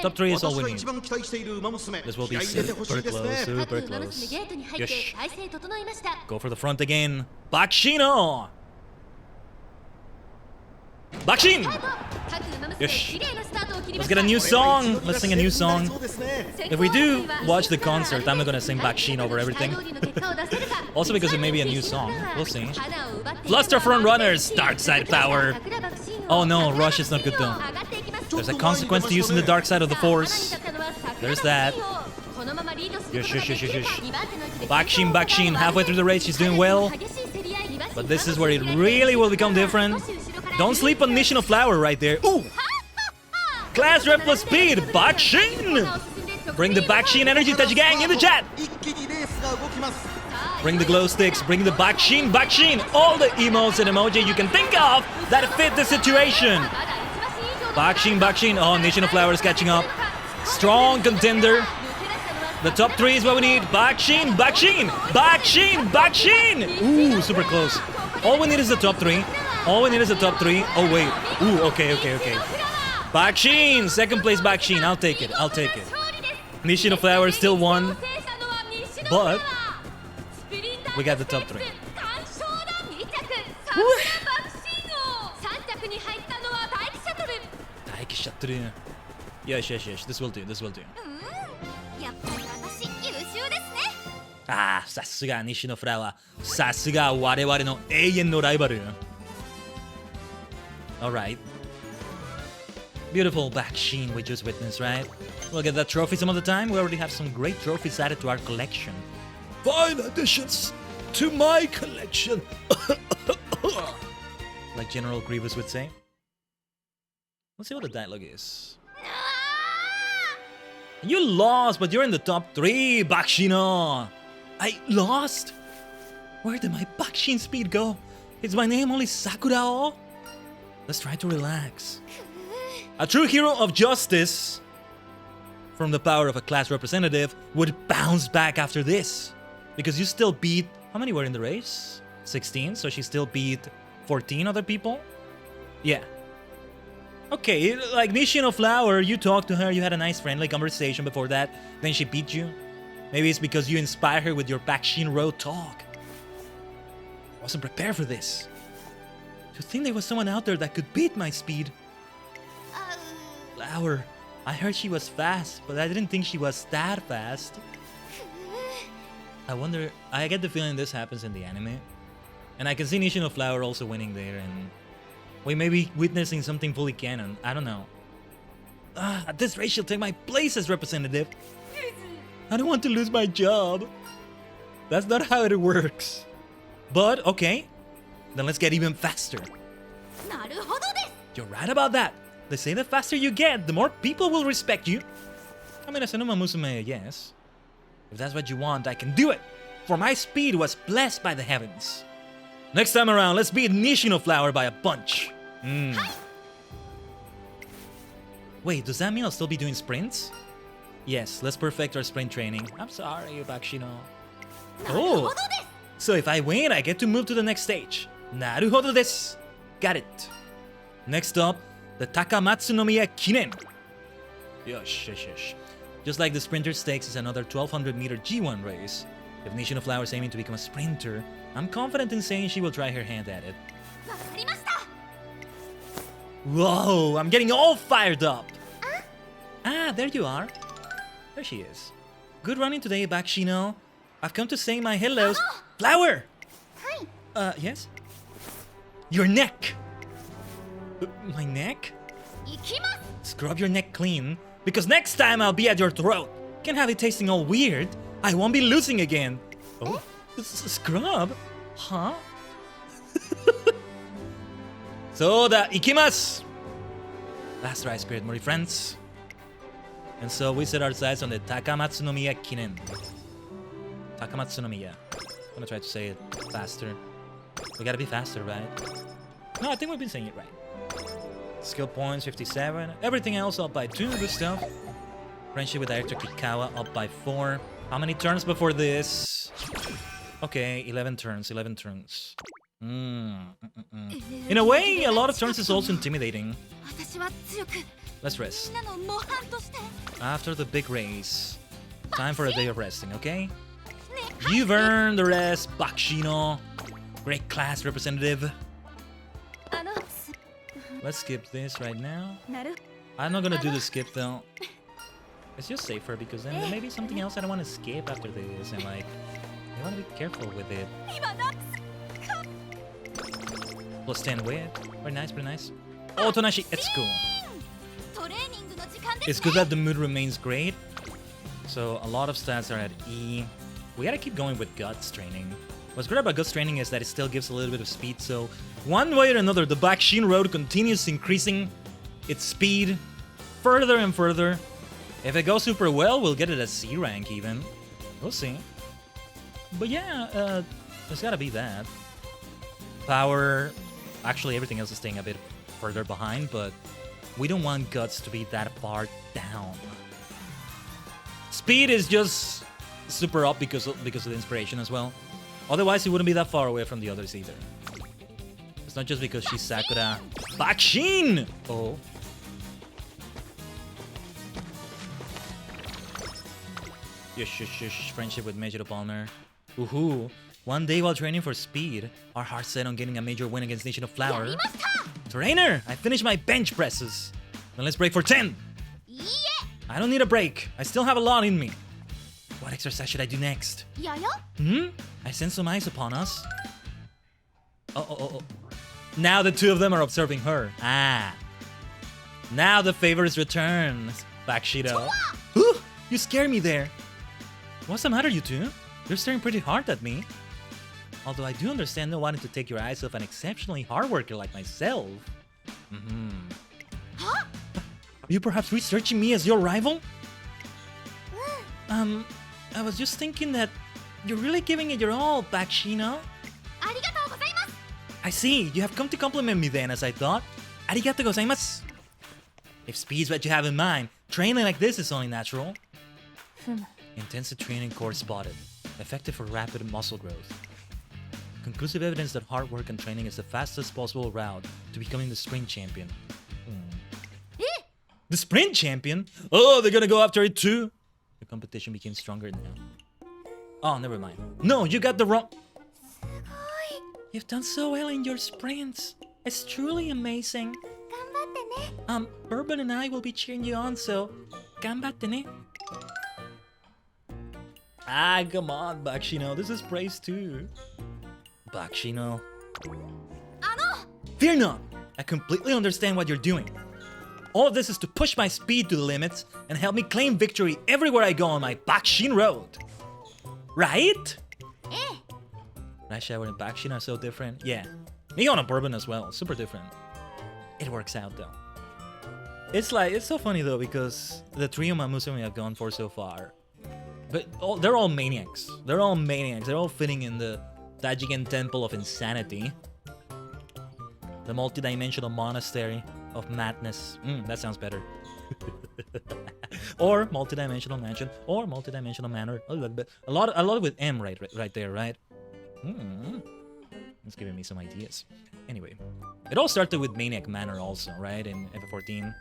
Top 3 is all we need. This will be super close, super close. Yosh. Go for the front again. Bakshino! Bakushin! Yosh. Let's get a new song. Let's sing a new song. If we do watch the concert, I'm not gonna sing Bakushin over everything. Also because it may be a new song. We'll see. Fluster front runners, dark side power. Oh no, rush is not good though. There's a consequence to using the dark side of the force. There's that. Yosh, yosh, yosh, yosh, yosh. Bakushin, Bakushin, halfway through the race, she's doing well. But this is where it really will become different. Don't sleep on Nishino Flower right there. Ooh! Class rep plus speed, Bakushin! Bring the Bakushin energy touch gang in the chat! Bring the glow sticks, bring the Bakushin, Bakushin! All the emotes and emoji you can think of that fit the situation! Bakushin, Bakushin. Oh, Nishino Flower is catching up. Strong contender. The top 3 is what we need. Bakushin, Bakushin! Bakushin, Bakushin! Ooh, super close. All we need is the top 3. All we need is the top 3. Oh, wait. Ooh, okay, okay, okay. Bakushin! Second place Bakushin. I'll take it. I'll take it. Nishino Flower still won. But we got the top 3. Daiki Shuttle. Yes, yes, yes. This will do. This will do. Ah, さすが西野フラワー。さすが我々の永遠のライバル。Alright. Beautiful Bakushin we just witnessed, right? We'll get that trophy some of the time. We already have some great trophies added to our collection. Fine additions to my collection. Like General Grievous would say. Let's see what the dialogue is. You lost, but you're in the top 3, Bakushino. I lost? Where did my Bakushin speed go? Is my name only Sakurao? Let's try to relax. A true hero of justice, from the power of a class representative, would bounce back after this. Because you still beat... How many were in the race? 16, so she still beat 14 other people? Yeah. Okay, like Nishino Flower, you talked to her, you had a nice friendly conversation before that, then she beat you. Maybe it's because you inspire her with your Bakushin Road talk. I wasn't prepared for this. To think there was someone out there that could beat my speed. Flower, I heard she was fast, but I didn't think she was that fast. I wonder, I get the feeling this happens in the anime. And I can see Nishino Flower also winning there, and we may be witnessing something fully canon. I don't know. At this rate, she'll take my place as representative. I don't want to lose my job. That's not how it works. But, okay. Then let's get even faster. You're right about that. They say the faster you get, the more people will respect you. I mean, as an Umamusume, yes. If that's what you want, I can do it. For my speed was blessed by the heavens. Next time around, let's beat Nishino Flower by a bunch. Wait, does that mean I'll still be doing sprints? Yes, let's perfect our sprint training. I'm sorry, Bakushino. Oh! So if I win, I get to move to the next stage. Naruhodo desu. Got it. Next up, the Takamatsunomiya Kinen. Yosh. Just like the Sprinter Stakes is another 1200 meter G1 race. If Nishino Flower is aiming to become a sprinter, I'm confident in saying she will try her hand at it. Whoa, I'm getting all fired up. Ah, there you are. There she is. Good running today, Bakushino. I've come to say my hellos. Flower! Yes? Your neck! My neck? Scrub your neck clean, because next time I'll be at your throat. Can't have it tasting all weird. I won't be losing again. Oh? Scrub? Huh? So, ikimasu! Last try, Spirit Mori friends. And so we set our sights on the Takamatsunomiya Kinen. Takamatsunomiya. I'm gonna try to say it faster. We gotta be faster, right? No, I think we've been saying it right. Skill points 57. Everything else up by 2. Good stuff. Friendship with Director Kikawa up by 4. How many turns before this? Okay, 11 turns. 11 turns. In a way, a lot of turns is also intimidating. Let's rest. After the big race, time for a day of resting, okay? You've earned the rest, Bakushino. Great class representative. Let's skip this right now. I'm not gonna do the skip though. It's just safer because then there may be something else I don't want to skip after this, and like, I want to be careful with it. Plus 10 weight. Very nice, very nice. Oh, Tonashi, it's cool. It's good that the mood remains great. So a lot of stats are at E. We gotta keep going with guts training. What's great about guts training is that it still gives a little bit of speed, so one way or another, the Bakushin Road continues increasing its speed further and further. If it goes super well, we'll get it at C rank even. We'll see. But yeah, there's gotta be that. Power, actually everything else is staying a bit further behind, but we don't want guts to be that far down. Speed is just super up because of the inspiration as well. Otherwise, it wouldn't be that far away from the others either. It's not just because she's Sakura. Bakushin! Oh. Yush. Friendship with Major Palmer. Woohoo. One day while training for speed, our hearts set on getting a major win against Nation of Flower. Trainer, I finished my bench presses. Then let's break for 10. I don't need a break. I still have a lot in me. What exercise should I do next? I sense some eyes upon us. Oh. Now the two of them are observing her. Ah. Now the favor is returned. Bakushido. Ooh, you scared me there. What's the matter, you two? You're staring pretty hard at me. Although I do understand not wanting to take your eyes off an exceptionally hard worker like myself. Are you perhaps researching me as your rival? I was just thinking that you're really giving it your all, Bakushino. I see, you have come to compliment me then, as I thought. Arigatou gozaimasu. If speed's what you have in mind, training like this is only natural. Intensive training course spotted. Effective for rapid muscle growth. Conclusive evidence that hard work and training is the fastest possible route to becoming the sprint champion. The sprint champion? Oh, they're gonna go after it too? competition became stronger now. Oh, never mind. No, you got the wrong... You've done so well in your sprints. It's truly amazing. Bourbon and I will be cheering you on, so... Ganbatte ne. Ah, come on, Bakshino. This is praise too. Bakshino. Fear not! I completely understand what you're doing. All of this is to push my speed to the limits and help me claim victory everywhere I go on my Bakushin road. Right? Rush Hour and Bakushin are so different. Yeah. Me on a bourbon as well. Super different. It works out though. It's so funny though because the three Umamusume I've gone for so far. But they're all maniacs. They're all maniacs. They're all fitting in the Dajigen Temple of Insanity. The multi-dimensional monastery of madness. That sounds better. Or multi-dimensional mansion, or multi-dimensional manor. A lot with M right there, right? It's giving me some ideas. Anyway, it all started with Maniac Manor also, right? In FF14.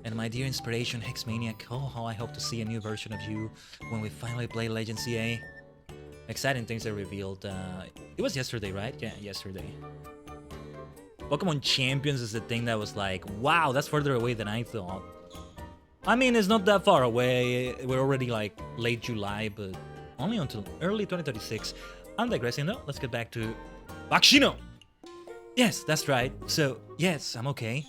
And my dear inspiration, Hex Maniac. Oh, how I hope to see a new version of you when we finally play Legend CA. Exciting things are revealed. It was yesterday, right? Yeah, yesterday. Pokemon Champions is the thing that was like, wow, that's further away than I thought. I mean, it's not that far away. We're already like late July, but only until early 2036. I'm digressing though. Let's get back to Bakshino. Yes, that's right. So, yes, I'm okay.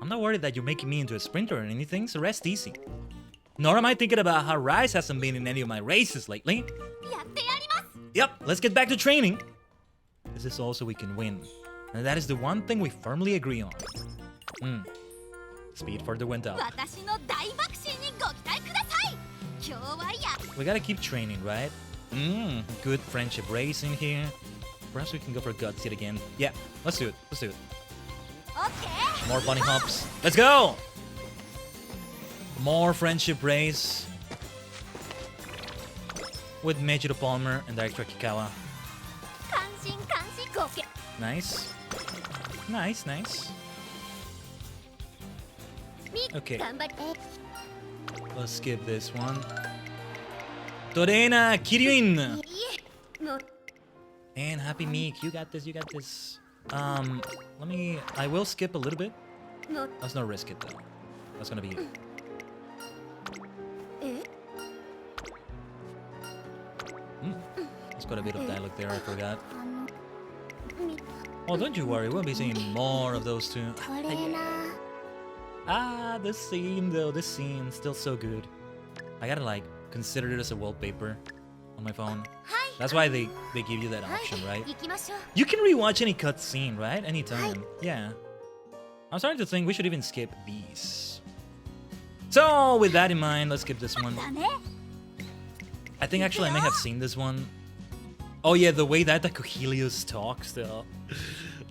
I'm not worried that you're making me into a sprinter or anything, so rest easy. Nor am I thinking about how Rise hasn't been in any of my races lately. Yep, let's get back to training. This is all so we can win. And that is the one thing we firmly agree on. Speed further went up. We gotta keep training, right? Good friendship racing here. Perhaps we can go for Guts yet again. Yeah, let's do it. Let's do it. More bunny hops. Let's go! More friendship race. With Meijiro Palmer and Director Kikawa. Nice. Nice, nice. Okay. Let's skip this one. Torena Kiryuin! And Happy Meek, you got this, you got this. I will skip a little bit. Let's not risk it though. That's gonna be you. It's got a bit of dialogue there, I forgot. Oh, don't you worry, we'll be seeing more of those two. Ah, this scene though, this scene, still so good. I gotta like, consider it as a wallpaper on my phone. That's why they give you that option, right? You can rewatch any cutscene, right? Anytime. Yeah. I'm starting to think we should even skip these. So, with that in mind, let's skip this one. I think actually I may have seen this one. Oh yeah, the way that the Kohelios talks though.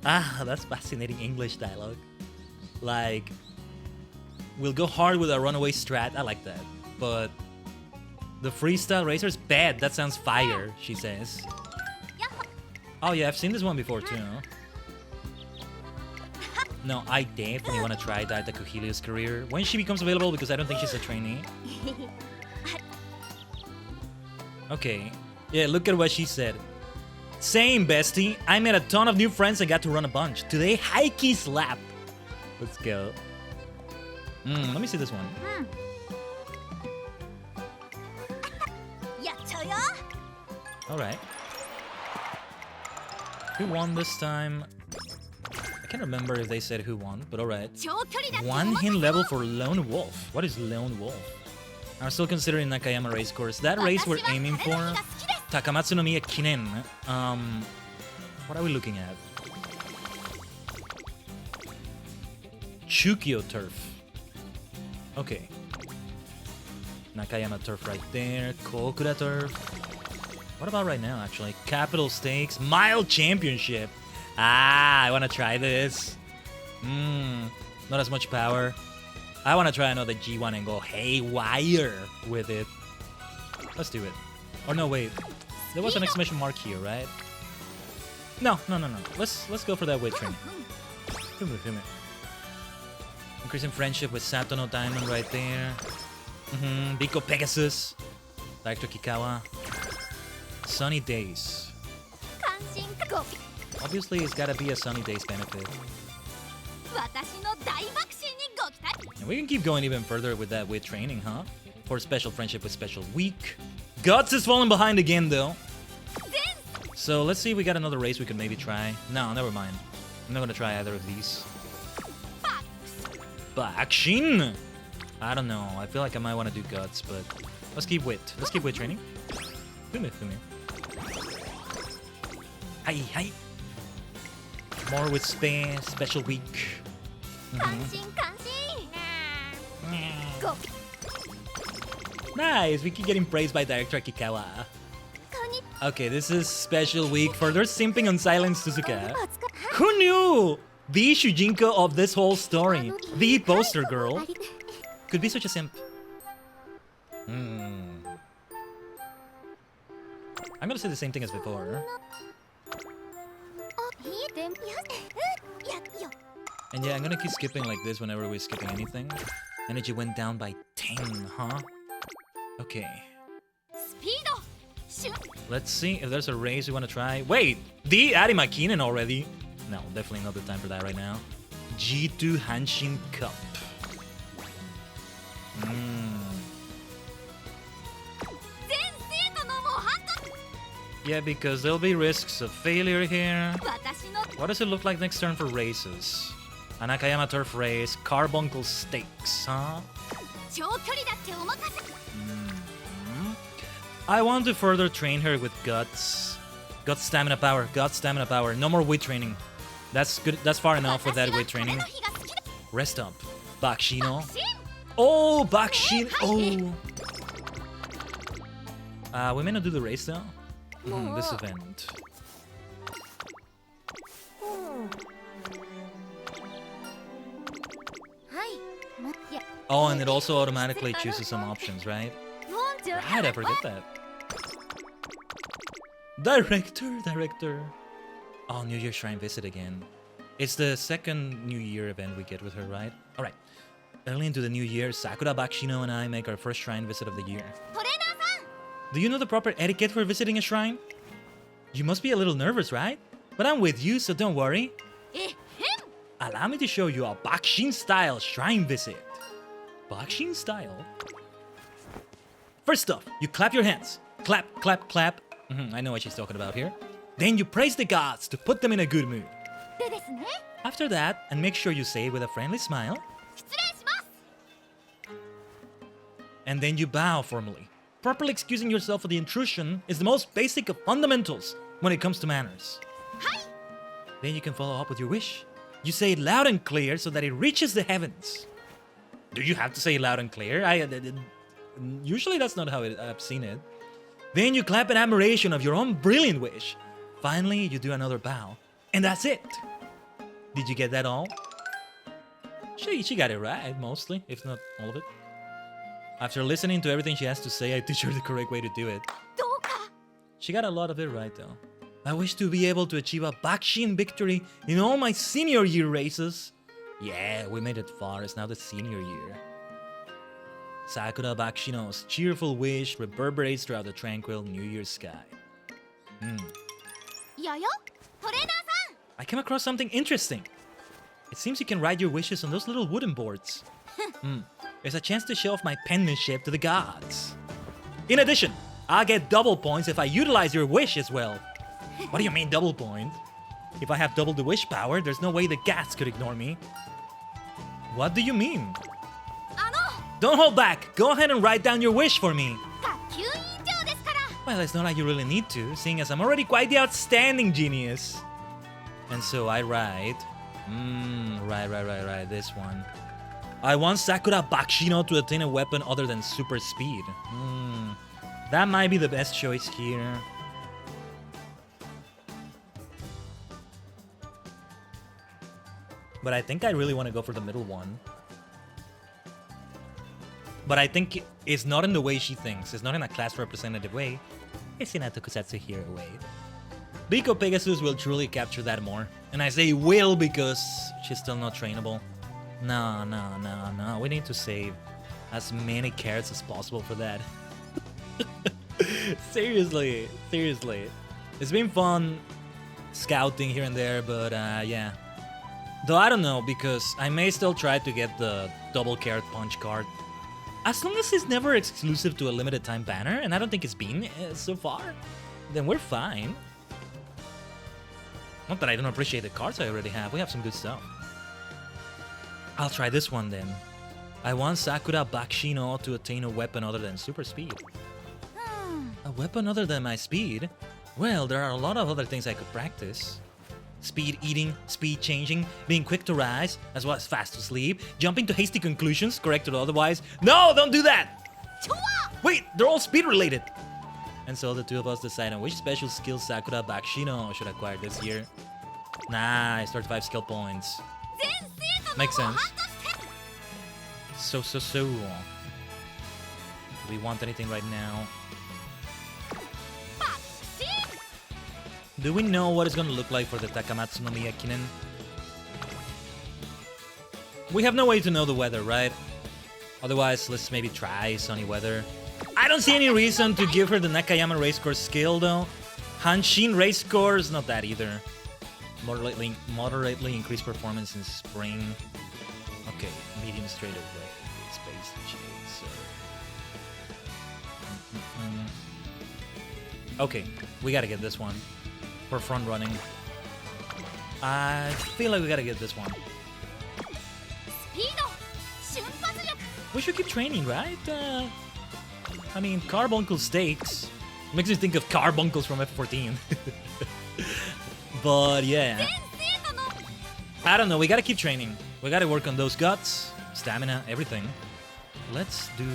Ah, that's fascinating English dialogue. Like, we'll go hard with our runaway strat, I like that. But the freestyle racer's bad, that sounds fire, she says. Oh yeah, I've seen this one before too. No, I definitely want to try Daita Kohelios' career when she becomes available because I don't think she's a trainee. Okay. Yeah, look at what she said. Same, bestie. I made a ton of new friends and got to run a bunch. Today, Haiki slap. Let's go. Let me see this one. Alright. Who won this time? I can't remember if they said who won, but alright. One hint level for Lone Wolf. What is Lone Wolf? I'm still considering Nakayama race course. That race we're aiming for, Takamatsu no Miya Kinen. What are we looking at? Chukyo Turf. Okay. Nakayama Turf right there. Kokura Turf. What about right now, actually? Capital Stakes. Mile Championship. Ah, I want to try this. Not as much power. I want to try another G1 and go haywire with it. Let's do it. Or no, wait. There was an exclamation mark here, right? No. Let's go for that weight training. Increasing friendship with Sato no Diamond right there. Biko Pegasus. Director Kikawa. Sunny Days. Obviously, it's gotta be a Sunny Days benefit. And we can keep going even further with that with training, huh? For special friendship with special week. Guts is falling behind again, though. So let's see if we got another race we could maybe try. No, never mind. I'm not gonna try either of these. Bakushin! I don't know. I feel like I might want to do Guts, but let's keep wit. Let's keep wit training. Fume. Hi. More with special week. Nice, we keep getting praised by Director Kikawa. Okay, this is special week for their simping on Silent Suzuka. Who knew? The Shujinko of this whole story, the poster girl, could be such a simp. I'm gonna say the same thing as before. And yeah, I'm gonna keep skipping like this whenever we're skipping anything. Energy went down by 10, huh? Okay. Let's see if there's a race we want to try. Wait, the Arima Kinen already? No, definitely not the time for that right now. G2 Hanshin Cup. Yeah, because there'll be risks of failure here. What does it look like next turn for races? A Nakayama Turf race, Carbuncle Stakes, huh? I want to further train her with Guts. Guts stamina power, Guts stamina power. No more weight training. That's good. That's far enough with that weight training. Rest up. Bakshino. Oh, Bakshin. Oh. We may not do the race though. This event. Oh, and it also automatically chooses some options, right? Right, I forget that. Director. Oh, New Year Shrine visit again. It's the second New Year event we get with her, right? Alright. Early into the new year, Sakura, Bakshino, and I make our first shrine visit of the year. Do you know the proper etiquette for visiting a shrine? You must be a little nervous, right? But I'm with you, so don't worry. Allow me to show you a Bakushin-style shrine visit. Bakushin style? First off, you clap your hands. Clap, clap, clap. I know what she's talking about here. Then you praise the gods to put them in a good mood. After that, and make sure you say it with a friendly smile. And then you bow formally. Properly excusing yourself for the intrusion is the most basic of fundamentals when it comes to manners. Then you can follow up with your wish. You say it loud and clear so that it reaches the heavens. Do you have to say it loud and clear? Usually that's not how I've seen it. Then you clap in admiration of your own brilliant wish. Finally, you do another bow. And that's it. Did you get that all? She got it right, mostly, if not all of it. After listening to everything she has to say, I teach her the correct way to do it. She got a lot of it right, though. I wish to be able to achieve a Bakushin victory in all my senior year races. Yeah, we made it far. It's now the senior year. Sakura Bakushino's cheerful wish reverberates throughout the tranquil New Year's sky. I came across something interesting. It seems you can write your wishes on those little wooden boards. There's a chance to show off my penmanship to the gods. In addition, I'll get double points if I utilize your wish as well. What do you mean double points? If I have double the wish power, there's no way the gods could ignore me. What do you mean? Don't hold back. Go ahead and write down your wish for me. Well, it's not like you really need to, seeing as I'm already quite the outstanding genius. And so I write... Right, this one. I want Sakura Bakushino to attain a weapon other than super speed. That might be the best choice here. But I think I really want to go for the middle one. But I think it's not in the way she thinks. It's not in a class representative way. It's in a tokusatsu hero way. Biko Pegasus will truly capture that more. And I say will because she's still not trainable. No. We need to save. as many carrots as possible for that. Seriously. It's been fun scouting here and there, but yeah. Though I don't know, because I may still try to get the double carrot punch card. As long as it's never exclusive to a limited time banner, and I don't think it's been so far, then we're fine. Not that I don't appreciate the cards I already have. We have some good stuff. I'll try this one then. I want Sakura Bakshino to attain a weapon other than super speed. A weapon other than my speed? Well, there are a lot of other things I could practice. Speed eating, speed changing, being quick to rise, as well as fast to sleep, jumping to hasty conclusions, correct or otherwise. No, don't do that! Wait, they're all speed related! And so the two of us decide on which special skill Sakura Bakshino should acquire this year. Nice, 35 skill points. Makes sense. So. Do we want anything right now? Do we know what it's gonna look like for the Takamatsu no Miyakinen? We have no way to know the weather, right? Otherwise, let's maybe try sunny weather. I don't see any reason to give her the Nakayama race course skill, though. Hanshin race course, not that either. Moderately increased performance in spring. Okay, medium straight away. Space chaser. Okay, we gotta get this one. For front running. I feel like we gotta get this one. We should keep training, right? I mean, carbuncle stakes. Makes me think of carbuncles from F14. But yeah. I don't know, we gotta keep training. We gotta work on those guts, stamina, everything. Let's do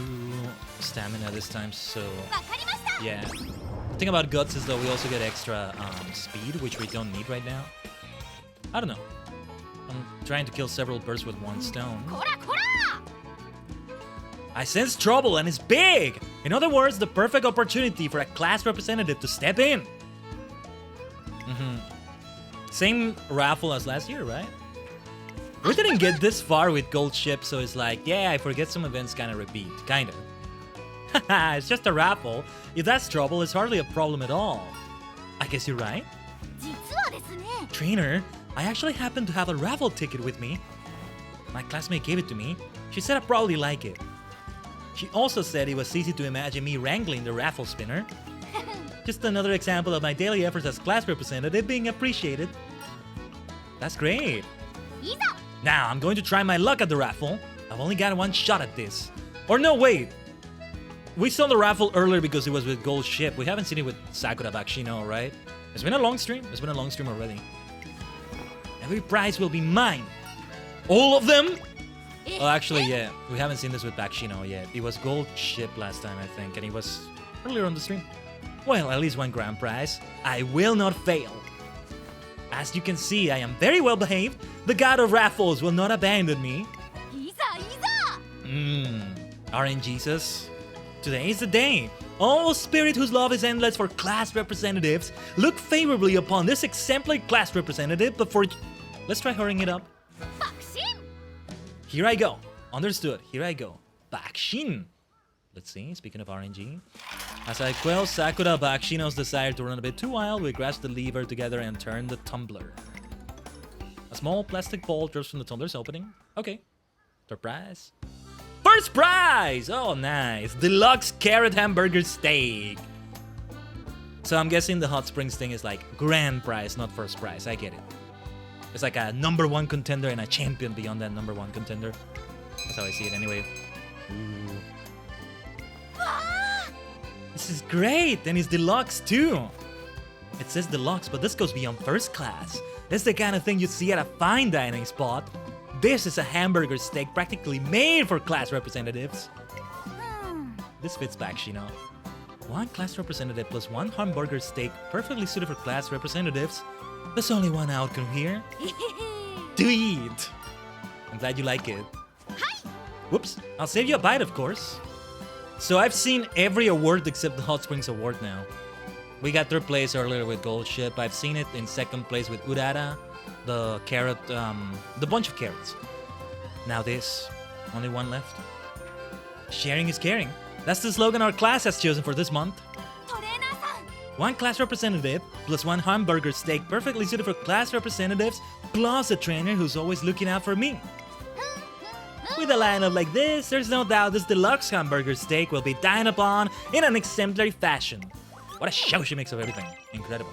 stamina this time, so... yeah. The thing about guts is that we also get extra speed, which we don't need right now. I don't know. I'm trying to kill several birds with one stone. I sense trouble, and it's big! In other words, the perfect opportunity for a class representative to step in. Same raffle as last year, right? We didn't get this far with Gold Ship, so it's like, yeah, I forget some events kind of repeat. Kind of. Haha, it's just a raffle. If that's trouble, it's hardly a problem at all. I guess you're right. Trainer, I actually happen to have a raffle ticket with me. My classmate gave it to me. She said I'd probably like it. She also said it was easy to imagine me wrangling the raffle spinner. Just another example of my daily efforts as class representative being appreciated. That's great. Now, I'm going to try my luck at the raffle. I've only got one shot at this. Or no, wait. We saw the raffle earlier because it was with Gold Ship. We haven't seen it with Sakura Bakshino, right? It's been a long stream. It's been a long stream already. Every prize will be mine. All of them? Oh, actually, yeah. We haven't seen this with Bakshino yet. It was Gold Ship last time, I think. And it was earlier on the stream. Well, at least one grand prize. I will not fail. As you can see, I am very well behaved. The god of raffles will not abandon me. RNGesus. Today is the day. Oh, spirit whose love is endless for class representatives, look favorably upon this exemplary class representative before... Let's try hurrying it up. Here I go. Understood. Here I go. Bakushin. Let's see, speaking of RNG. As I quell Sakura Bakshino's desire to run a bit too wild, we grasp the lever together and turn the tumbler. A small plastic ball drops from the tumbler's opening. Okay. Third prize. First prize! Oh, nice. Deluxe carrot hamburger steak. So I'm guessing the hot springs thing is like grand prize, not first prize. I get it. It's like a #1 contender and a champion beyond that #1 contender. That's how I see it anyway. Ooh. This is great, and it's deluxe too. It says deluxe, but this goes beyond first class. This is the kind of thing you'd see at a fine dining spot. This is a hamburger steak practically made for class representatives. This fits Bakshino. One class representative plus one hamburger steak perfectly suited for class representatives. There's only one outcome here. To eat. I'm glad you like it. Whoops, I'll save you a bite, of course. So I've seen every award except the Hot Springs Award now. We got third place earlier with Gold Ship. I've seen it in second place with Urara, the carrot, the bunch of carrots. Now this, only one left. Sharing is caring. That's the slogan our class has chosen for this month.
トレーナーさん
One class representative plus one hamburger steak perfectly suited for class representatives plus a trainer who's always looking out for me. With a lineup like this, there's no doubt this deluxe hamburger steak will be dined upon in an exemplary fashion. What a show she makes of everything. Incredible.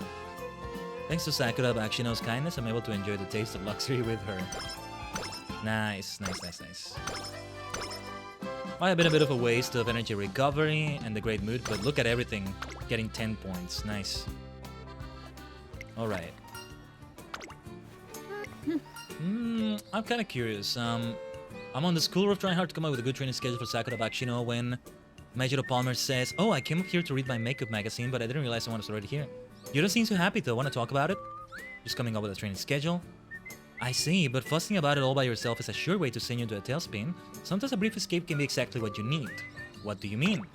Thanks to Sakura Bakshino's kindness, I'm able to enjoy the taste of luxury with her. Nice, nice, nice, nice. Might have been a bit of a waste of energy recovery and the great mood, but look at everything. Getting 10 points. Nice. Alright. I'm kind of curious. I'm on the school roof trying hard to come up with a good training schedule for Sakura Bakshino when Majiro Palmer says, "Oh, I came up here to read my makeup magazine, but I didn't realize someone was already here." You don't seem so happy though. Want to talk about it? Just coming up with a training schedule? I see, but fussing about it all by yourself is a sure way to send you into a tailspin. Sometimes a brief escape can be exactly what you need. What do you mean?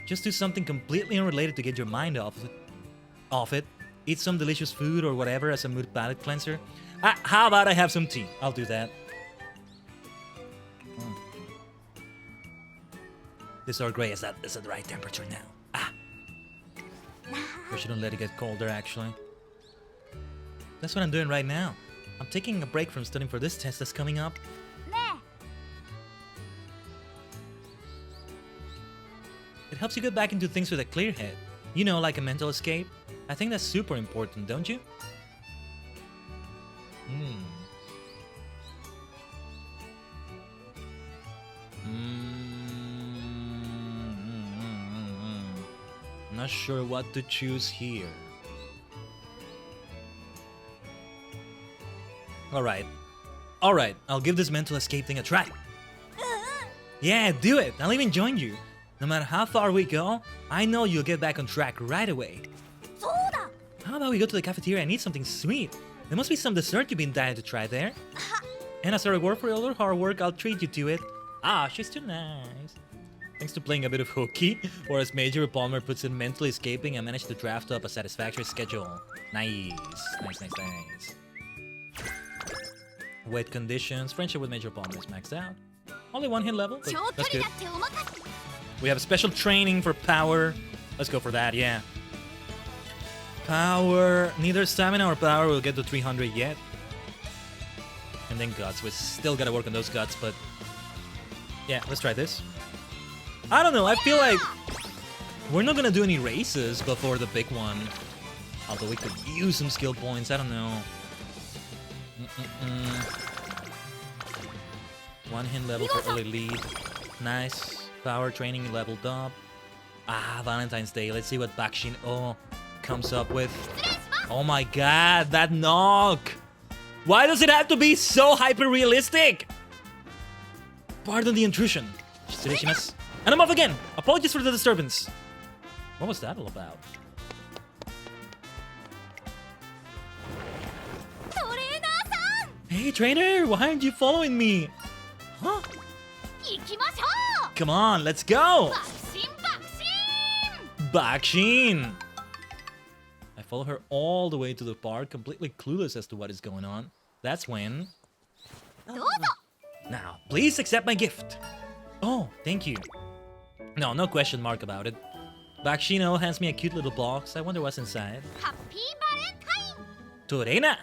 Just do something completely unrelated to get your mind off it. Eat some delicious food or whatever as a mood palate cleanser. How about I have some tea? I'll do that. This Earl Grey is at the right temperature now. We shouldn't let it get colder, actually. That's what I'm doing right now. I'm taking a break from studying for this test that's coming up.
ね
It helps you get back into things with a clear head. You know, like a mental escape. I think that's super important, don't you? Not sure what to choose here. Alright, I'll give this mental escape thing a try. Yeah, do it! I'll even join you. No matter how far we go, I know you'll get back on track right away.
そうだ
How about we go to the cafeteria and eat something sweet? There must be some dessert you've been dying to try there. And as a reward for all your hard work, I'll treat you to it. Ah, she's too nice. Thanks to playing a bit of hooky, or as Major Palmer puts it, mentally escaping, I managed to draft up a satisfactory schedule. Nice. Wet conditions, friendship with Major Palmer is maxed out. Only one hit level, but
長距
that's
離
good.
だってお任せ
We have special training for power. Let's go for that, yeah. Power. Neither stamina or power will get to 300 yet. And then guts. We still gotta work on those guts, but... yeah, let's try this. I don't know, I feel like... we're not gonna do any races before the big one. Although we could use some skill points, I don't know. One hit level for early lead. Nice. Power training leveled up. Ah, Valentine's Day. Let's see what Bakushin comes up with. Oh my god, that knock! Why does it have to be so hyper-realistic? Pardon the intrusion. And I'm off again! Apologies for the disturbance. What was that all about?
トレーナーさん
Hey trainer, why aren't you following me? Huh?
行きましょ
Come on, let's go!
う爆心爆心
Bakushin! I follow her all the way to the park, completely clueless as to what is going on. That's when...
どうぞ
Now, please accept my gift. Oh, thank you. No question mark about it. Bakshino hands me a cute little box. I wonder what's inside.
ハッピーバレンタイン
Torena!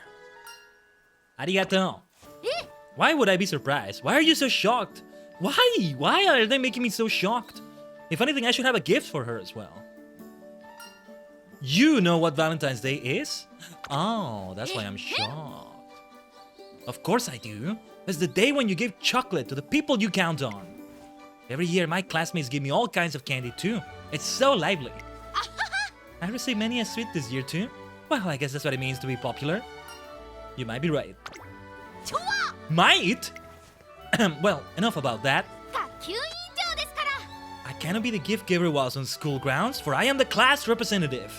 Arigato.
え
Why would I be surprised? Why are you so shocked? Why? Why are they making me so shocked? If anything, I should have a gift for her as well. You know what Valentine's Day is? Oh, that's why I'm shocked. Of course I do. It's the day when you give chocolate to the people you count on. Every year, my classmates give me all kinds of candy too. It's so lively. I received many a sweet this year too. Well, I guess that's what it means to be popular. You might be right.
ちょわ
Might? Well, enough about that.
学級委員長ですから
I cannot be the gift giver whilst on school grounds, for I am the class representative.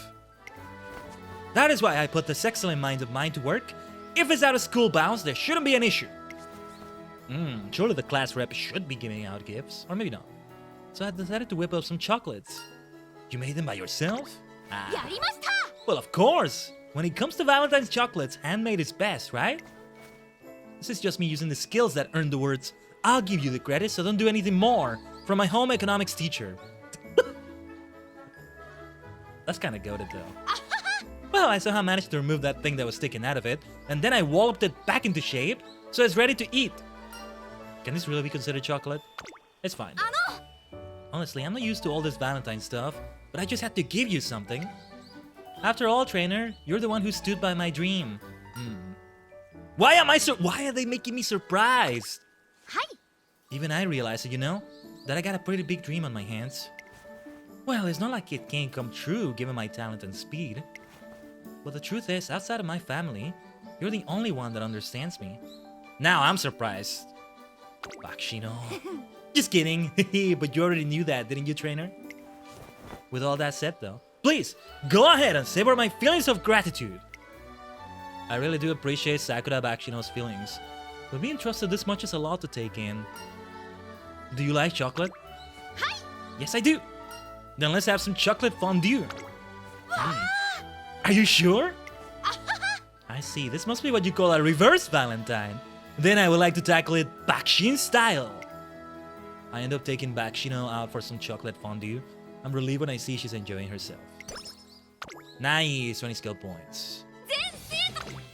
That is why I put this excellent mind of mine to work. If it's out of school bounds, there shouldn't be an issue. Surely the class rep should be giving out gifts, or maybe not. So I decided to whip up some chocolates. You made them by yourself?
やりました
Well, of course! When it comes to Valentine's chocolates, handmade is best, right? This is just me using the skills that earn the words, I'll give you the credit, so don't do anything more. from my home economics teacher. That's kind of goated though. Well, I somehow managed to remove that thing that was sticking out of it, and then I walloped it back into shape, so it's ready to eat. Can this really be considered chocolate? It's fine. Honestly, I'm not used to all this Valentine stuff, but I just had to give you something. After all, trainer, you're the one who stood by my dream. Why are they making me surprised?
Hi.
Even I realize it, you know, that I got a pretty big dream on my hands. Well, it's not like it can't come true given my talent and speed. But the truth is, outside of my family, you're the only one that understands me. Now I'm surprised. Bakshino. Just kidding. But you already knew that, didn't you, trainer? With all that said, though, please, go ahead and savor my feelings of gratitude. I really do appreciate Sakura Bakshino's feelings. But being trusted this much is a lot to take in. Do you like chocolate?
Hi.
Yes, I do. Then let's have some chocolate fondue. Are you sure? I see. This must be what you call a reverse Valentine. Then I would like to tackle it Bakushin style. I end up taking Bakshino out for some chocolate fondue. I'm relieved when I see she's enjoying herself. Nice, 20 skill points.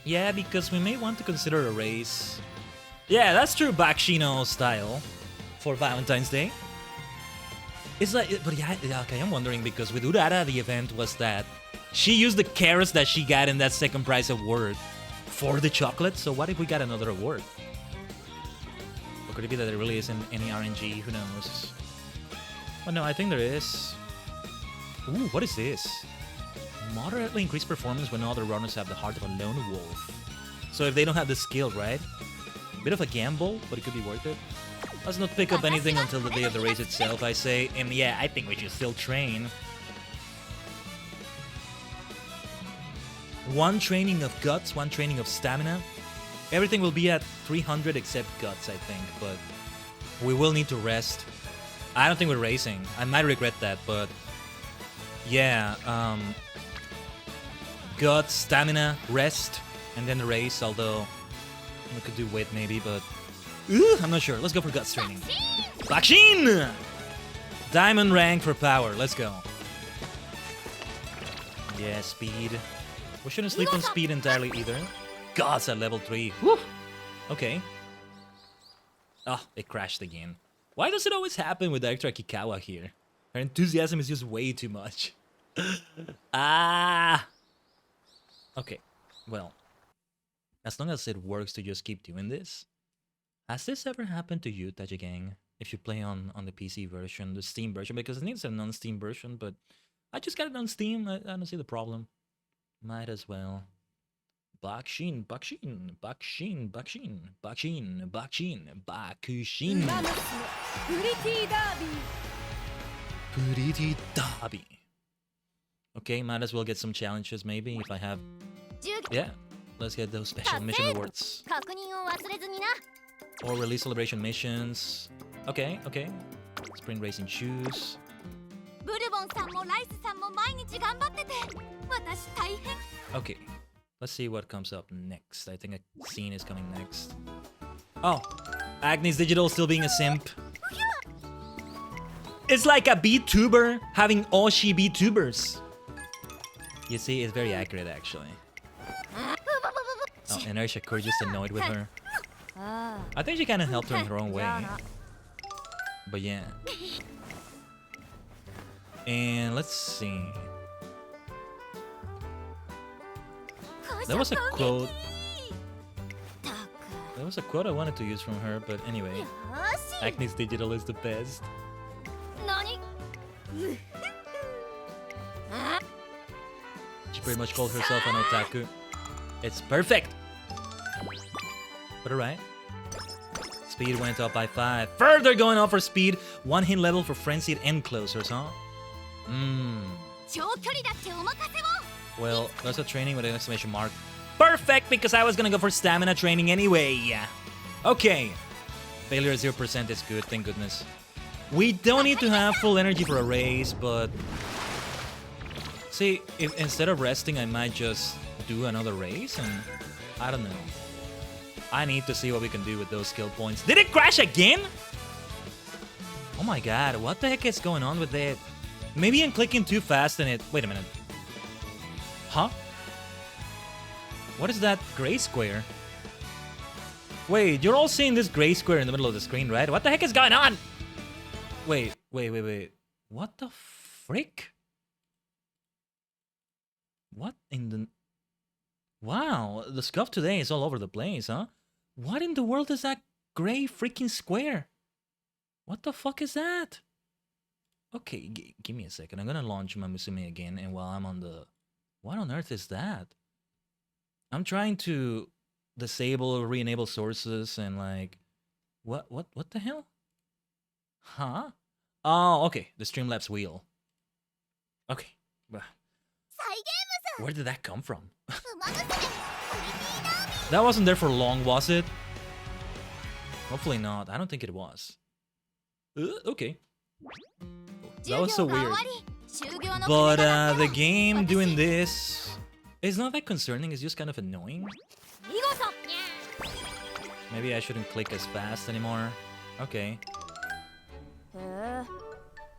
Yeah, because we may want to consider a race. Yeah, that's true Bakshino style for Valentine's Day. It's like, but yeah, okay, I'm wondering because with Urara, the event was that she used the carrots that she got in that second prize award for the chocolate. So what if we got another award? Or could it be that there really isn't any RNG? Who knows? Oh no, I think there is. Ooh, what is this? Moderately increased performance when other runners have the heart of a lone wolf. So if they don't have the skill, right? Bit of a gamble, but it could be worth it. Let's not pick up anything until the day of the race itself, I say. And yeah, I think we should still train. One training of guts, one training of stamina. Everything will be at 300 except guts, I think. But we will need to rest. I don't think we're racing. I might regret that, but... yeah, guts, stamina, rest, and then the race, although... we could do weight maybe, but... I'm not sure. Let's go for guts training. Bakushin! Diamond rank for power. Let's go. Yeah, speed. We shouldn't sleep on speed entirely either. Guts at level 3. Woo! Okay. Ah, it crashed again. Why does it always happen with Director Akikawa here? Her enthusiasm is just way too much. Okay. Well. As long as it works to just keep doing this. Has this ever happened to you, Taji Gang? If you play on the PC version, the Steam version, because I think it's a non-Steam version, but I just got it on Steam. I don't see the problem. Might as well. Bakushin, Bakushin, Bakushin, Bakushin, Bakushin, Bakushin, Bakushin. Pretty Derby. Okay, might as well get some challenges maybe if I have... yeah, let's get those special mission rewards. Or release celebration missions. Okay, okay. Sprint racing shoes. Okay, let's see what comes up next. I think a scene is coming next. Oh, Agnes Digital still being a simp. It's like a VTuber having Oshi VTubers. You see, it's very accurate actually. Oh, and Shakur just annoyed with her. I think she kind of helped her in her own way. But yeah. And let's see. There was a quote. There was a quote I wanted to use from her, but anyway. Agnes Digital is the best. She pretty much called herself an otaku. It's perfect! But alright. Speed went up by 5. Further going up for speed. 1 hit level for frenzied end closers, huh? Well, there's a training with an exclamation mark. Perfect, because I was gonna go for stamina training anyway. Okay. Failure at 0% is good, thank goodness. We don't need to have full energy for a race, but... see, if instead of resting, I might just do another race, and... I don't know. I need to see what we can do with those skill points. Did it crash again? Oh my god, what the heck is going on with it? Maybe I'm clicking too fast and it... Wait a minute. Huh? What is that gray square? Wait, you're all seeing this gray square in the middle of the screen, right? What the heck is going on? Wait. What the frick? What in the... Wow, the scuff today is all over the place, huh? What in the world is that gray freaking square? What the fuck is that? Okay, give me a second. I'm gonna launch Umamusume again, and while I'm on the... What on earth is that? I'm trying to disable or re-enable sources and like... What the hell? Huh? Oh, okay. The Streamlabs wheel. Okay. Where did that come from? That wasn't there for long, was it? Hopefully not. I don't think it was. Okay. That was so weird. But the game doing this is not that concerning. It's just kind of annoying. Maybe I shouldn't click as fast anymore. Okay.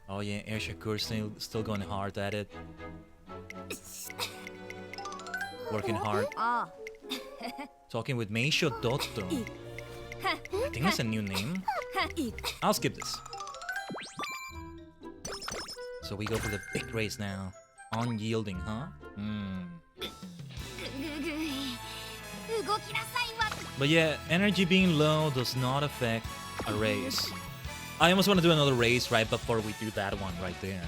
Oh yeah, Air Shakur's still going hard at it. Working hard. Talking with Meisho Dotto. I think that's a new name. I'll skip this. So we go for the big race now. Unyielding, huh? But yeah, energy being low does not affect a race. I almost want to do another race right before we do that one right there.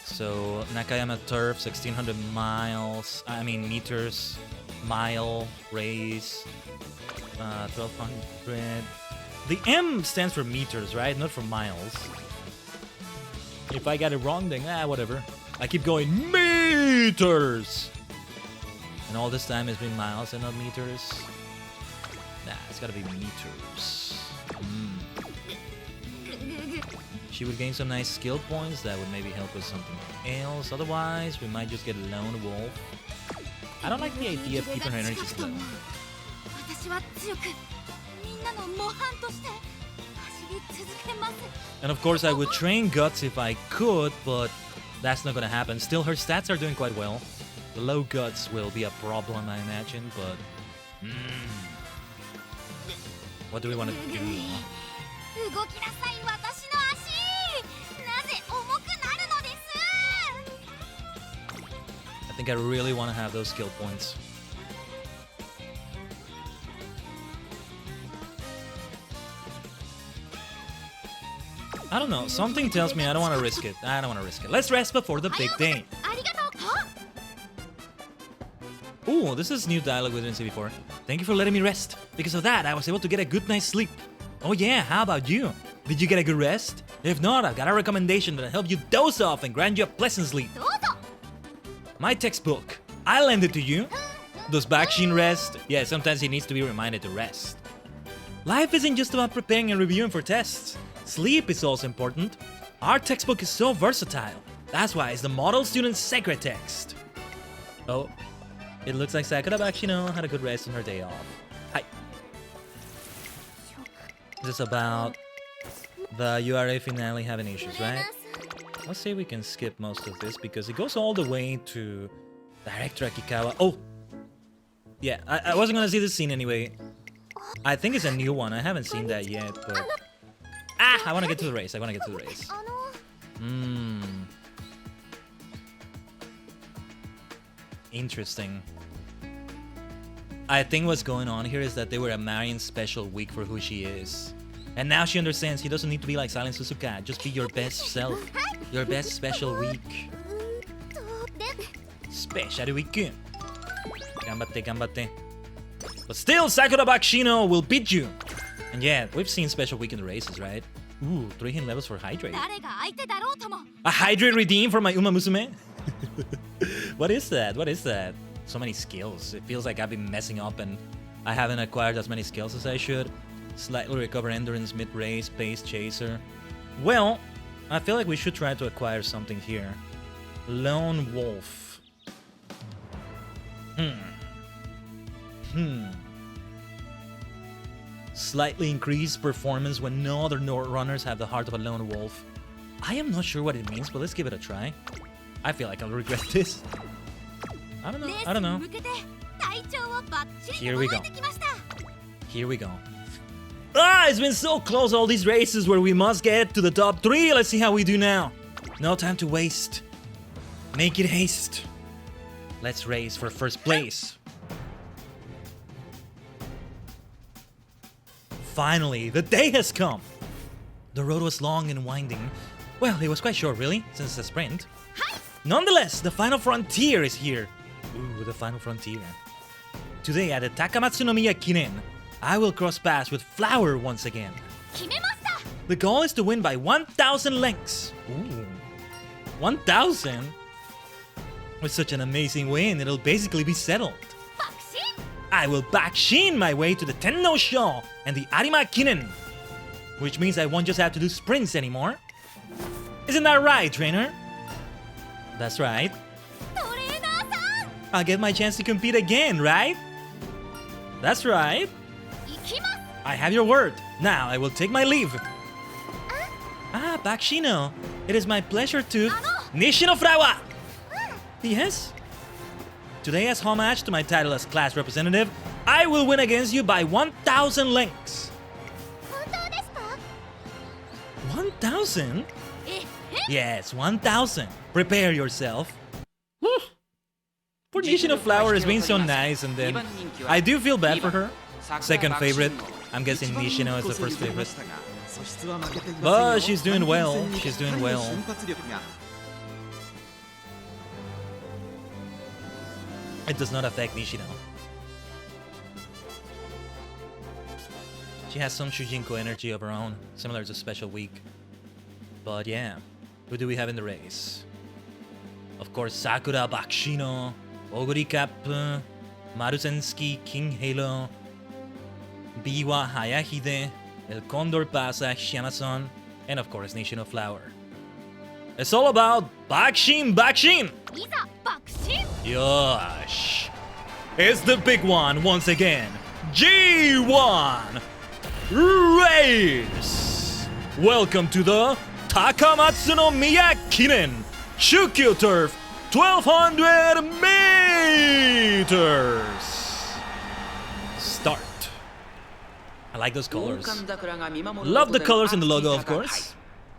So Nakayama Turf, 1600 meters, mile race, 1200. The M stands for meters, right? Not for miles. If I got it wrong, then whatever. I keep going meters, and all this time it's been miles and not meters. Nah, it's gotta be meters. She would gain some nice skill points that would maybe help with something else. Otherwise, we might just get a lone wolf. I don't like the idea of keeping her energy low. And of course, I would train Guts if I could, but that's not gonna happen. Still, her stats are doing quite well. The low Guts will be a problem, I imagine, but... What do we want to do? I think I really want to have those skill points. I don't know. Something tells me I don't want to risk it. Let's rest before the big day. Ooh, this is new dialogue we didn't see before. Thank you for letting me rest. Because of that, I was able to get a good night's sleep. Oh yeah, how about you? Did you get a good rest? If not, I've got a recommendation that'll help you doze off and grant you a pleasant sleep. My textbook. I lend it to you. Does Bakushin rest? Yeah, sometimes he needs to be reminded to rest. Life isn't just about preparing and reviewing for tests. Sleep is also important. Our textbook is so versatile. That's why it's the model student's sacred text. Oh, it looks like Sakura Bakshino had a good rest on her day off. Hi. This is about the URA finale having issues, right? Let's see if we can skip most of this because it goes all the way to Director Akikawa. Oh! Yeah, I wasn't gonna see this scene anyway. I think it's a new one. I haven't seen that yet, but... I wanna get to the race. Interesting. I think what's going on here is that they were a Marion special week for who she is. And now she understands he doesn't need to be like Silent Suzuka. Just be your best self. Your best special week. Special week. Gambatte. But still, Sakura Bakshino will beat you. And yeah, we've seen special week in the races, right? Ooh, 3 hit levels for Hydrate. A Hydrate redeem for my Umamusume? What is that? So many skills. It feels like I've been messing up and I haven't acquired as many skills as I should. Slightly recover endurance mid-race, pace chaser. Well, I feel like we should try to acquire something here. Lone wolf. Slightly increased performance when no other runners have the heart of a lone wolf. I am not sure what it means, but let's give it a try. I feel like I'll regret this. I don't know. Here we go. Here we go. Ah, it's been so close, all these races where we must get to the top 3. Let's see how we do now. No time to waste. Make it haste. Let's race for first place. Finally, the day has come. The road was long and winding. Well, it was quite short, really, since it's a sprint. Nonetheless, the final frontier is here. Ooh, the final frontier. Today at the Takamatsunomiya Kinen, I will cross paths with Flower once again. The goal is to win by 1,000 lengths. Ooh, 1,000? With such an amazing win, it'll basically be settled. I will Bakushin my way to the Tenno Sho and the Arima Kinen. Which means I won't just have to do sprints anymore. Isn't that right, trainer? That's right. I'll get my chance to compete again, right? That's right. I have your word. Now I will take my leave. Ah, Bakshino. It is my pleasure to... Nishino Frawa! Yes? Today, as homage to my title as class representative, I will win against you by 1,000 lengths. 1,000? Yes, 1,000. Prepare yourself. Poor Nishino Flower is being so nice, and then I do feel bad for her. Second favorite. I'm guessing Nishino is the first favorite. But she's doing well. She's doing well. It does not affect Nishino. She has some Shujinko energy of her own, similar to Special Week. But yeah, who do we have in the race? Of course, Sakura Bakshino, Oguri Cap, Marusensky King Halo, Biwa Hayahide, El Condor Pasa Shianason, and of course Nishino Flower. It's all about Bakushin! Yosh! It's the big one once again. G1 Race! Welcome to the Takamatsunomiya Kinen Shukyu Turf 1200 meters! Start. I like those colors. Love the colors in the logo, of course.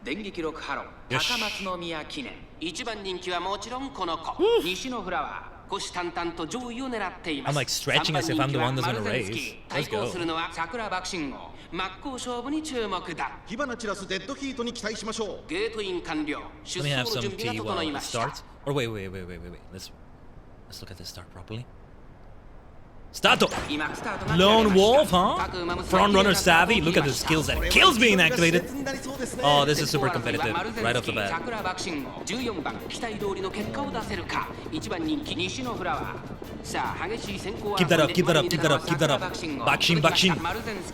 電撃力ハロー高松宮記念一番人気はもちろんこの子西のフラワー虎視眈々と上位を狙っています
I'm like stretching as if I'm the one that's gonna race.
対
Let's
抗
go.
するのは桜爆心号真っ向勝負に注目だ
火花散らすデッドヒートに期待しましょう
ゲートイン完了
Let
出
me
走
have
の
some
準備
tea
が
while
整い
it
ました
starts. Or wait. Let's look at the start properly. Stato!
今スタートが
Lone Wolf,
各
huh?
馬娘
Front runner savvy. Look at the skills that kills being activated. Oh, this is super competitive right off the bat.
桜爆心号14番期待通りの結果を出せるか1番人気西のフラワーさあ激しい先行
Keep that up, keep that up, keep that up, keep that up.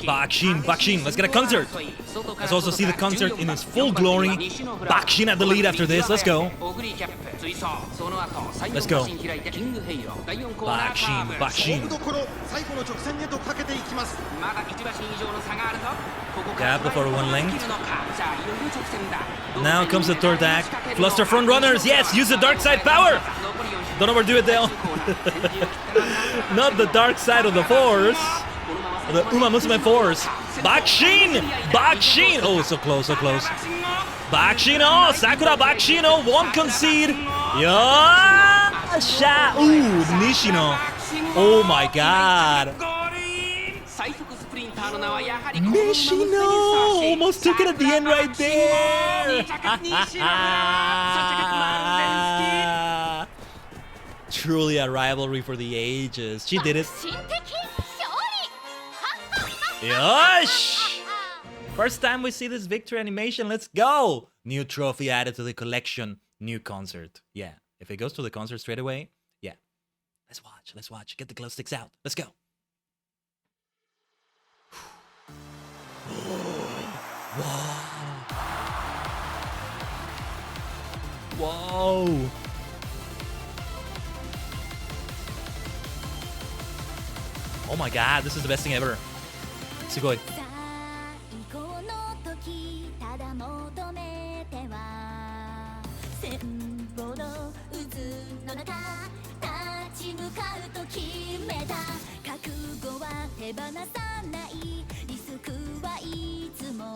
Bakushin. Let's get a concert. Let's also see the concert in its full glory. Bakushin at the lead after this. Let's go. Let's go. Bakushin.
どころ最後の直線へとかけていきます
まだ1馬身以上の差があるぞここ
Gap before one length.
さあいよいよ直線だ
Now comes the third act. Fluster front runners. Yes, use the dark side power. Don't overdo it, Dale. Not the dark side of the force. The Umamusume force. Bakushin! Oh, so close, so close. Bakshino! Sakura Bakshino won't concede. Yasha! Ooh, Nishino. Oh my god. Nishino almost took it at the end right there. Truly a rivalry for the ages. She did it. Yosh! First time we see this victory animation. Let's go. New trophy added to the collection. New concert. Yeah. If it goes to the concert straight away, yeah. Let's watch. Get the glow sticks out. Let's go. Whoa. Oh my god, this is the best thing ever. すごい。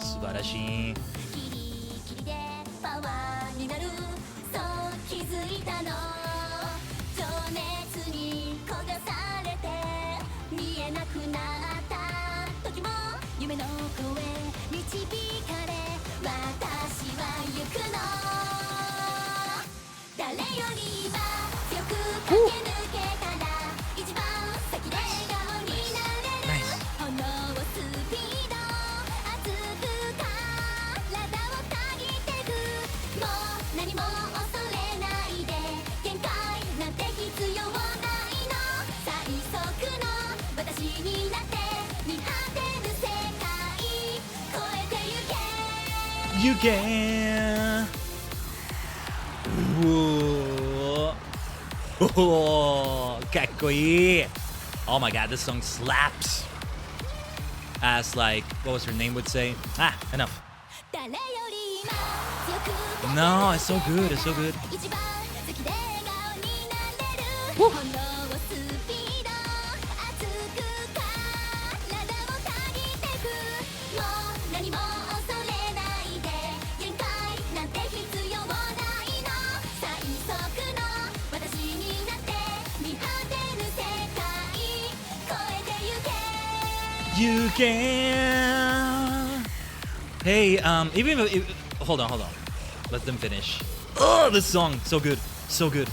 素晴らしい。You can. Oh, かっこいい. Oh my god, this song slaps. As like, what was her name would say? Ah, enough. No, it's so good, it's so good. Woo. You can. Hey, even if hold on. Let them finish. Oh, this song, so good, so good.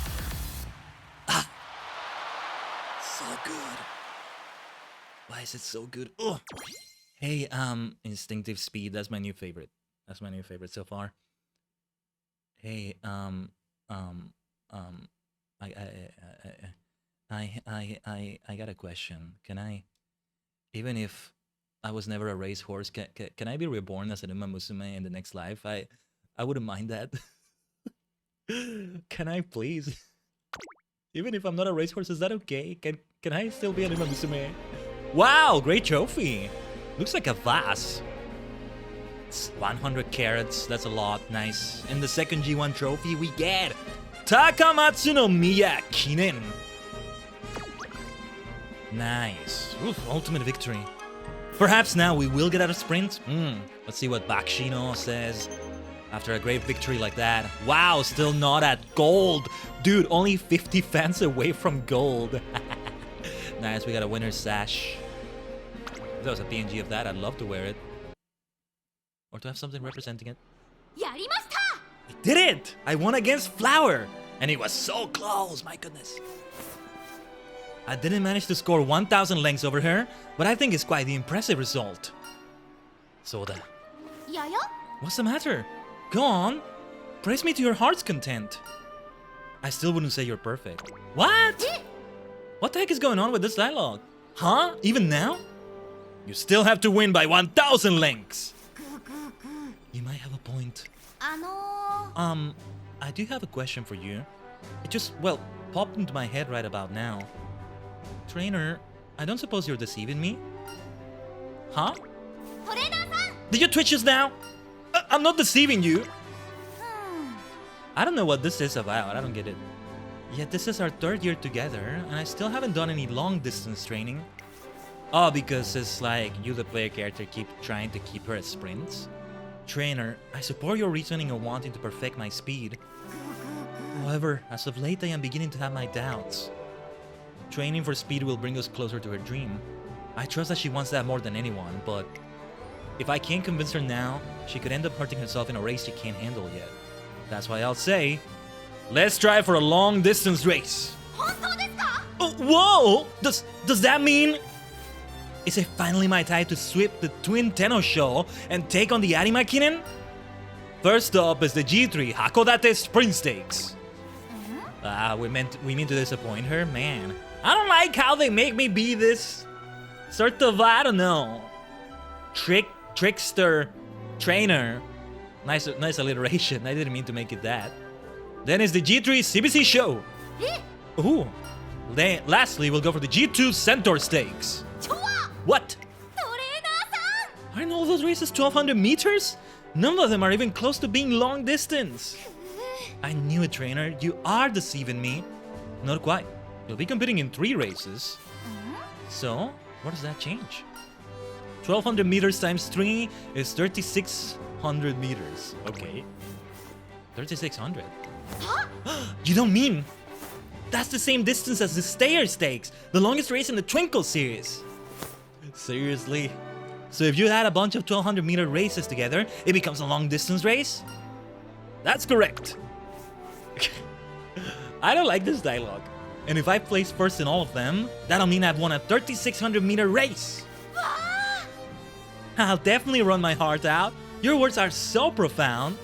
Ah, so good. Why is it so good? Oh. Hey, instinctive speed. That's my new favorite. That's my new favorite so far. Hey, I got a question. Can I? Even if I was never a racehorse, can I be reborn as an Umamusume in the next life? I wouldn't mind that. Can I please? Even if I'm not a racehorse, is that okay? Can I still be an Umamusume? Wow, great trophy. Looks like a vase. It's 100 carats, that's a lot, nice. In the second G1 trophy, we get Takamatsu no Miya Kinen. Nice. Oof, ultimate victory. Perhaps now we will get out of sprint? Let's see what Bakshino says. After a great victory like that. Wow, still not at gold. Dude, only 50 fans away from gold. Nice, we got a winner's sash. If there was a PNG of that, I'd love to wear it. Or to have something representing it. I did it! I won against Flower! And it was so close, my goodness. I didn't manage to score 1,000 lengths over her, but I think it's quite the impressive result. Soda. What's the matter? Go on. Praise me to your heart's content. I still wouldn't say you're perfect. What? What the heck is going on with this dialogue? Huh? Even now? You still have to win by 1,000 lengths. You might have a point. I do have a question for you. It just, well, popped into my head right about now. Trainer, I don't suppose you're deceiving me? Huh? Did you twitch us now? I'm not deceiving you. I don't know what this is about. I don't get it. Yet this is our 3rd year together, and I still haven't done any long distance training. Oh, because it's like you, the player character, keep trying to keep her at sprints. Trainer, I support your reasoning of wanting to perfect my speed. However, as of late I am beginning to have my doubts. Training for speed will bring us closer to her dream. I trust that she wants that more than anyone, but if I can't convince her now, she could end up hurting herself in a race she can't handle yet. That's why I'll say, let's try for a long distance race. Oh, whoa! Does that mean... Is it finally my time to sweep the Twin Tenno Show and take on the Arimakinen? First up is the G3 Hakodate Sprint Stakes. We mean to disappoint her? Man, I don't like how they make me be this sort of, I don't know, trickster trainer. Nice alliteration. I didn't mean to make it that. Then is the G3 CBC Show. Ooh. Then lastly, we'll go for the G2 Centaur Stakes. What? Aren't all those races 1200 meters? None of them are even close to being long distance. I knew it, trainer. You are deceiving me. Not quite. You'll be competing in 3 races. So, what does that change? 1200 meters times 3 is 3600 meters. Okay. 3600. You don't mean... That's the same distance as the Stayer Stakes, the longest race in the Twinkle series. Seriously? So if you add a bunch of 1200 meter races together, it becomes a long distance race? That's correct. I don't like this dialogue. And if I place first in all of them, that'll mean I've won a 3600 meter race. I'll definitely run my heart out. Your words are so profound.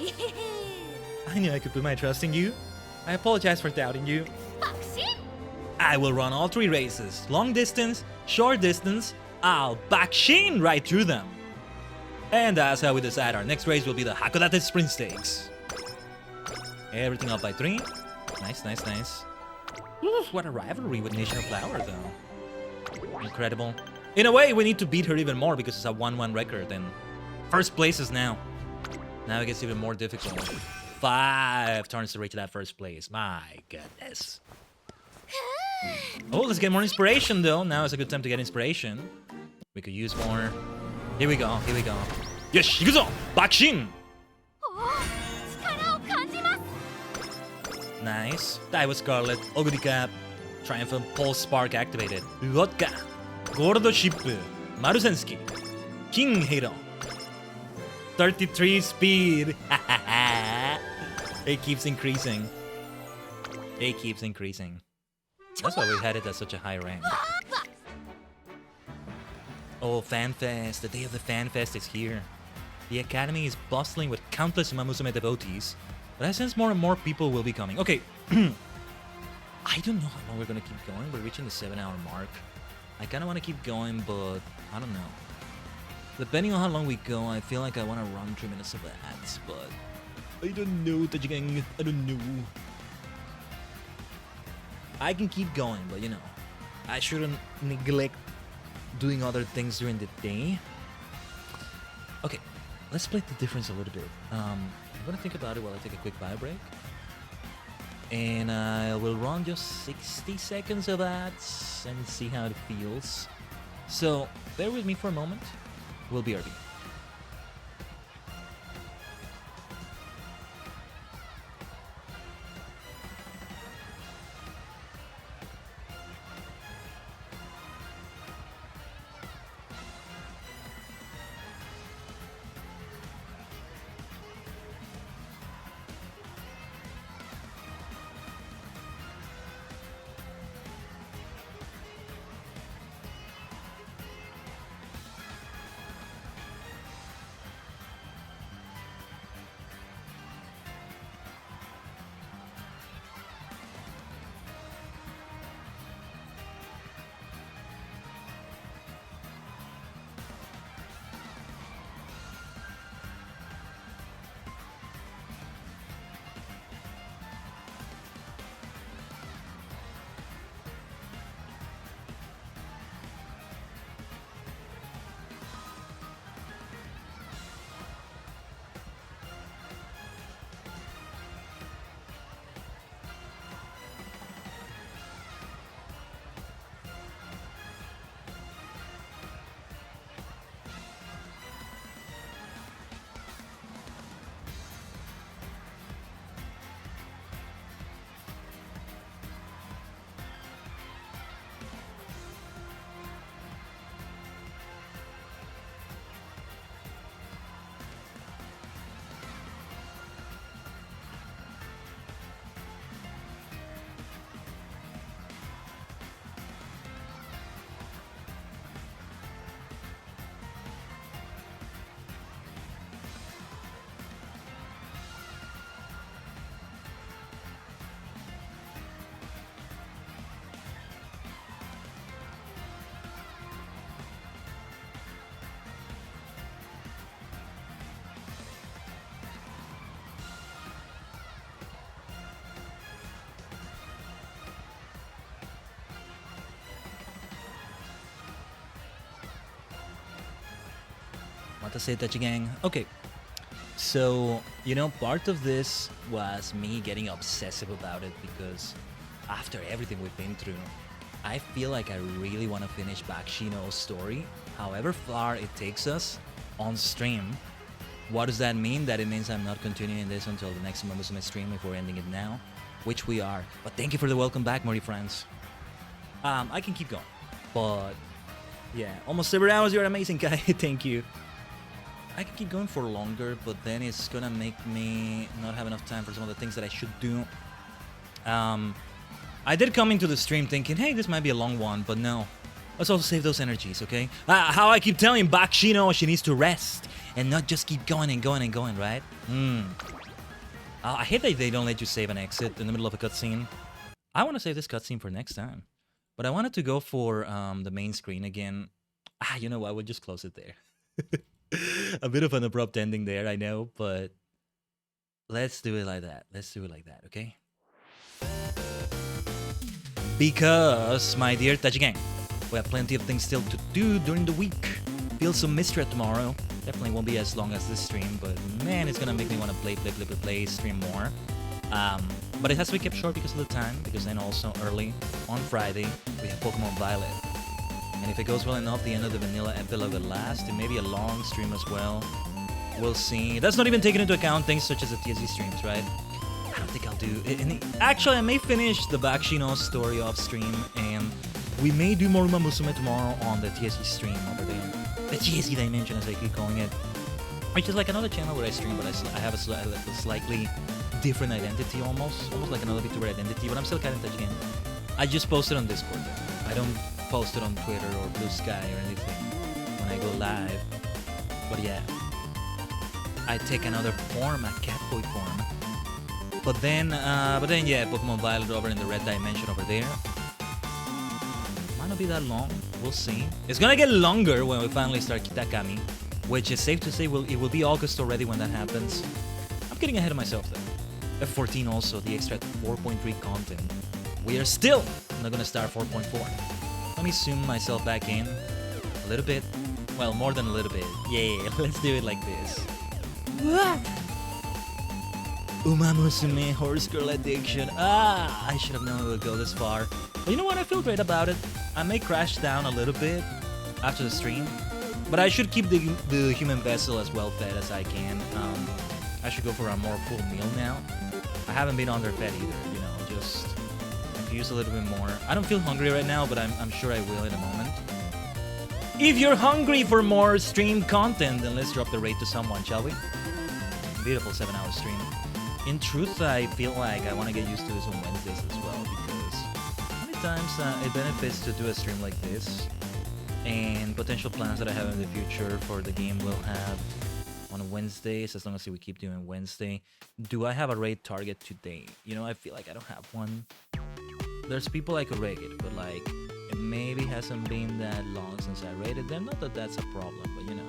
I knew I could put my trust in you. I apologize for doubting you. I will run all 3 races. Long distance, short distance, I'll Bakushin right through them. And that's how we decide our next race will be the Hakodate Sprint Stakes. Everything up by 3. Nice, nice, nice. Oof, what a rivalry with Nation of Flower, though. Incredible. In a way, we need to beat her even more because it's a 1-1 record, and first place is now. Now it gets even more difficult. 5 turns to reach that first place. My goodness. Oh, let's get more inspiration, though. Now is a good time to get inspiration. We could use more. Here we go, here we go. Yosh, ikuzo! Bakushin! Nice. Daiwa Scarlet, Oguri Cap, Triumphant Pulse Spark activated. Uotka, Gold Ship, Marusensky, King Hero. 33 speed. It keeps increasing. It keeps increasing. That's why we had it at such a high rank. Oh, FanFest. The day of the FanFest is here. The academy is bustling with countless Umamusume devotees, but I sense more and more people will be coming. Okay. I don't know how long we're gonna keep going. We're reaching the 7-hour mark. I kinda wanna keep going, but I don't know. Depending on how long we go, I feel like I wanna run 3 minutes of ads, but I don't know, Tajigang. I don't know. I can keep going, but you know, I shouldn't neglect doing other things during the day. Okay, let's split the difference a little bit. I'm gonna think about it while I take a quick bio break. And I will run just 60 seconds of ads and see how it feels. So, bear with me for a moment. We'll be RB. What to say, Tachi Gang? Okay. So, you know, part of this was me getting obsessive about it because after everything we've been through, I feel like I really want to finish Bakshino's story, however far it takes us, on stream. What does that mean? That it means I'm not continuing this until the next Umamusume stream if we're ending it now, which we are. But thank you for the welcome back, Morty friends. I can keep going, but yeah, almost 7 hours. You're amazing, guy. Thank you. I can keep going for longer, but then it's gonna make me not have enough time for some of the things that I should do. I did come into the stream thinking, hey, this might be a long one, but no. Let's also save those energies, okay? How I keep telling Bakshino she needs to rest and not just keep going and going and going, right? I hate that they don't let you save an exit in the middle of a cutscene. I want to save this cutscene for next time. But I wanted to go for the main screen again. You know what? We'll just close it there. A bit of an abrupt ending there, I know, but let's do it like that. Let's do it like that, okay? Because, my dear Tachi Gang, we have plenty of things still to do during the week. Feel some mystery tomorrow. Definitely won't be as long as this stream, but man, it's gonna make me want to play, stream more. But it has to be kept short because of the time, because then also early on Friday, we have Pokemon Violet. And if it goes well enough, the end of the vanilla epilogue will last. It may be a long stream as well. We'll see. That's not even taking into account things such as the TSC streams, right? I don't think I'll do... Actually, I may finish the Bakshino story off stream, and we may do more Umamusume tomorrow on the TSC stream over there. The TSC Dimension, as I keep calling it. Which is like another channel where I stream, but I have a slightly different identity almost like another VTuber identity, but I'm still kind of touching it. I just posted on Discord though. I don't post it on Twitter or Blue Sky or anything when I go live. But yeah, I take another form, a catboy form. But then yeah, Pokemon Violet over in the red dimension over there. Might not be that long. We'll see. It's gonna get longer when we finally start Kitakami, which is safe to say it will be August already when that happens. I'm getting ahead of myself though. F14 also, the extra 4.3 content. We are still not gonna start 4.4. Let me zoom myself back in a little bit. Well, more than a little bit. Yeah, let's do it like this. What? Umamusume horse girl addiction. I should have known it would go this far. But you know what? I feel great about it. I may crash down a little bit after the stream, but I should keep the human vessel as well fed as I can. I should go for a more full meal now. I haven't been underfed either, you know, just use a little bit more. I don't feel hungry right now, but I'm sure I will in a moment. If you're hungry for more stream content, then let's drop the rate to someone, shall we? Beautiful 7-hour stream. In truth, I feel like I want to get used to this on Wednesdays as well, because many times it benefits to do a stream like this, and potential plans that I have in the future for the game will have on Wednesdays, as long as we keep doing Wednesday. Do I have a raid target today? You know, I feel like I don't have one. There's people I could raid, but like, it maybe hasn't been that long since I raided them. Not that that's a problem, but you know.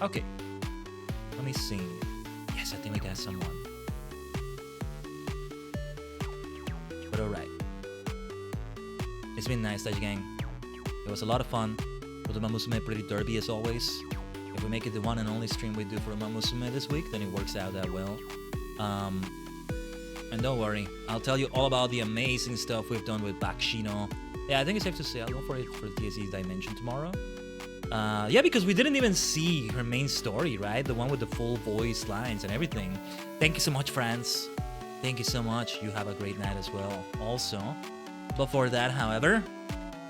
Okay, let me see. Yes, I think we got someone. But alright. It's been nice, Tachi Gang. It was a lot of fun. For the Umamusume Pretty Derby as always. If we make it the one and only stream we do for Umamusume this week, then it works out that well. And don't worry, I'll tell you all about the amazing stuff we've done with Bakshino. Yeah, I think it's safe to say I'll go for it for the TSC Dimension tomorrow. Yeah, because we didn't even see her main story, right? The one with the full voice lines and everything. Thank you so much, friends. Thank you so much. You have a great night as well. Also, before that, however,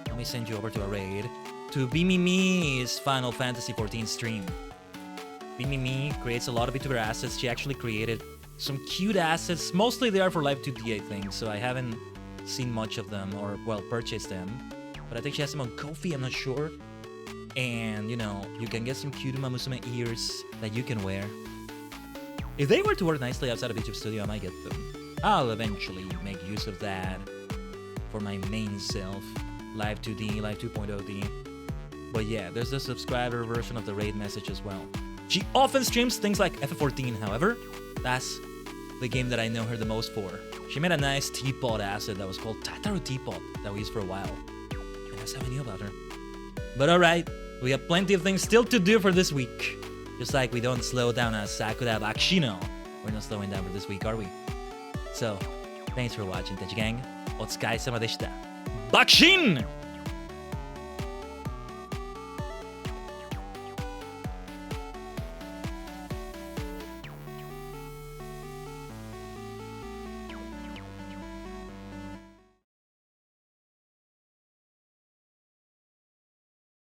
let me send you over to a raid to Bimimi's Final Fantasy XIV stream. Bimimi creates a lot of VTuber assets. She actually created some cute assets. Mostly they are for Live 2D, I think, so I haven't seen much of them or, well, purchased them. But I think she has them on Ko-fi, I'm not sure. And, you know, you can get some cute Umamusume ears that you can wear. If they were to work nicely outside of VTube Studio, I might get them. I'll eventually make use of that for my main self. Live 2D, Live 2.0D. But yeah, there's the subscriber version of the raid message as well. She often streams things like FF14, however. That's the game that I know her the most for. She made a nice teapot asset that was called Tataru Teapot that we used for a while. And Guess how I knew about her. But alright, we have plenty of things still to do for this week. Just like we don't slow down as Sakura Bakshino. We're not slowing down for this week, are we? So, thanks for watching, Tachi Gang. Otsukaresama deshita. Bakushin!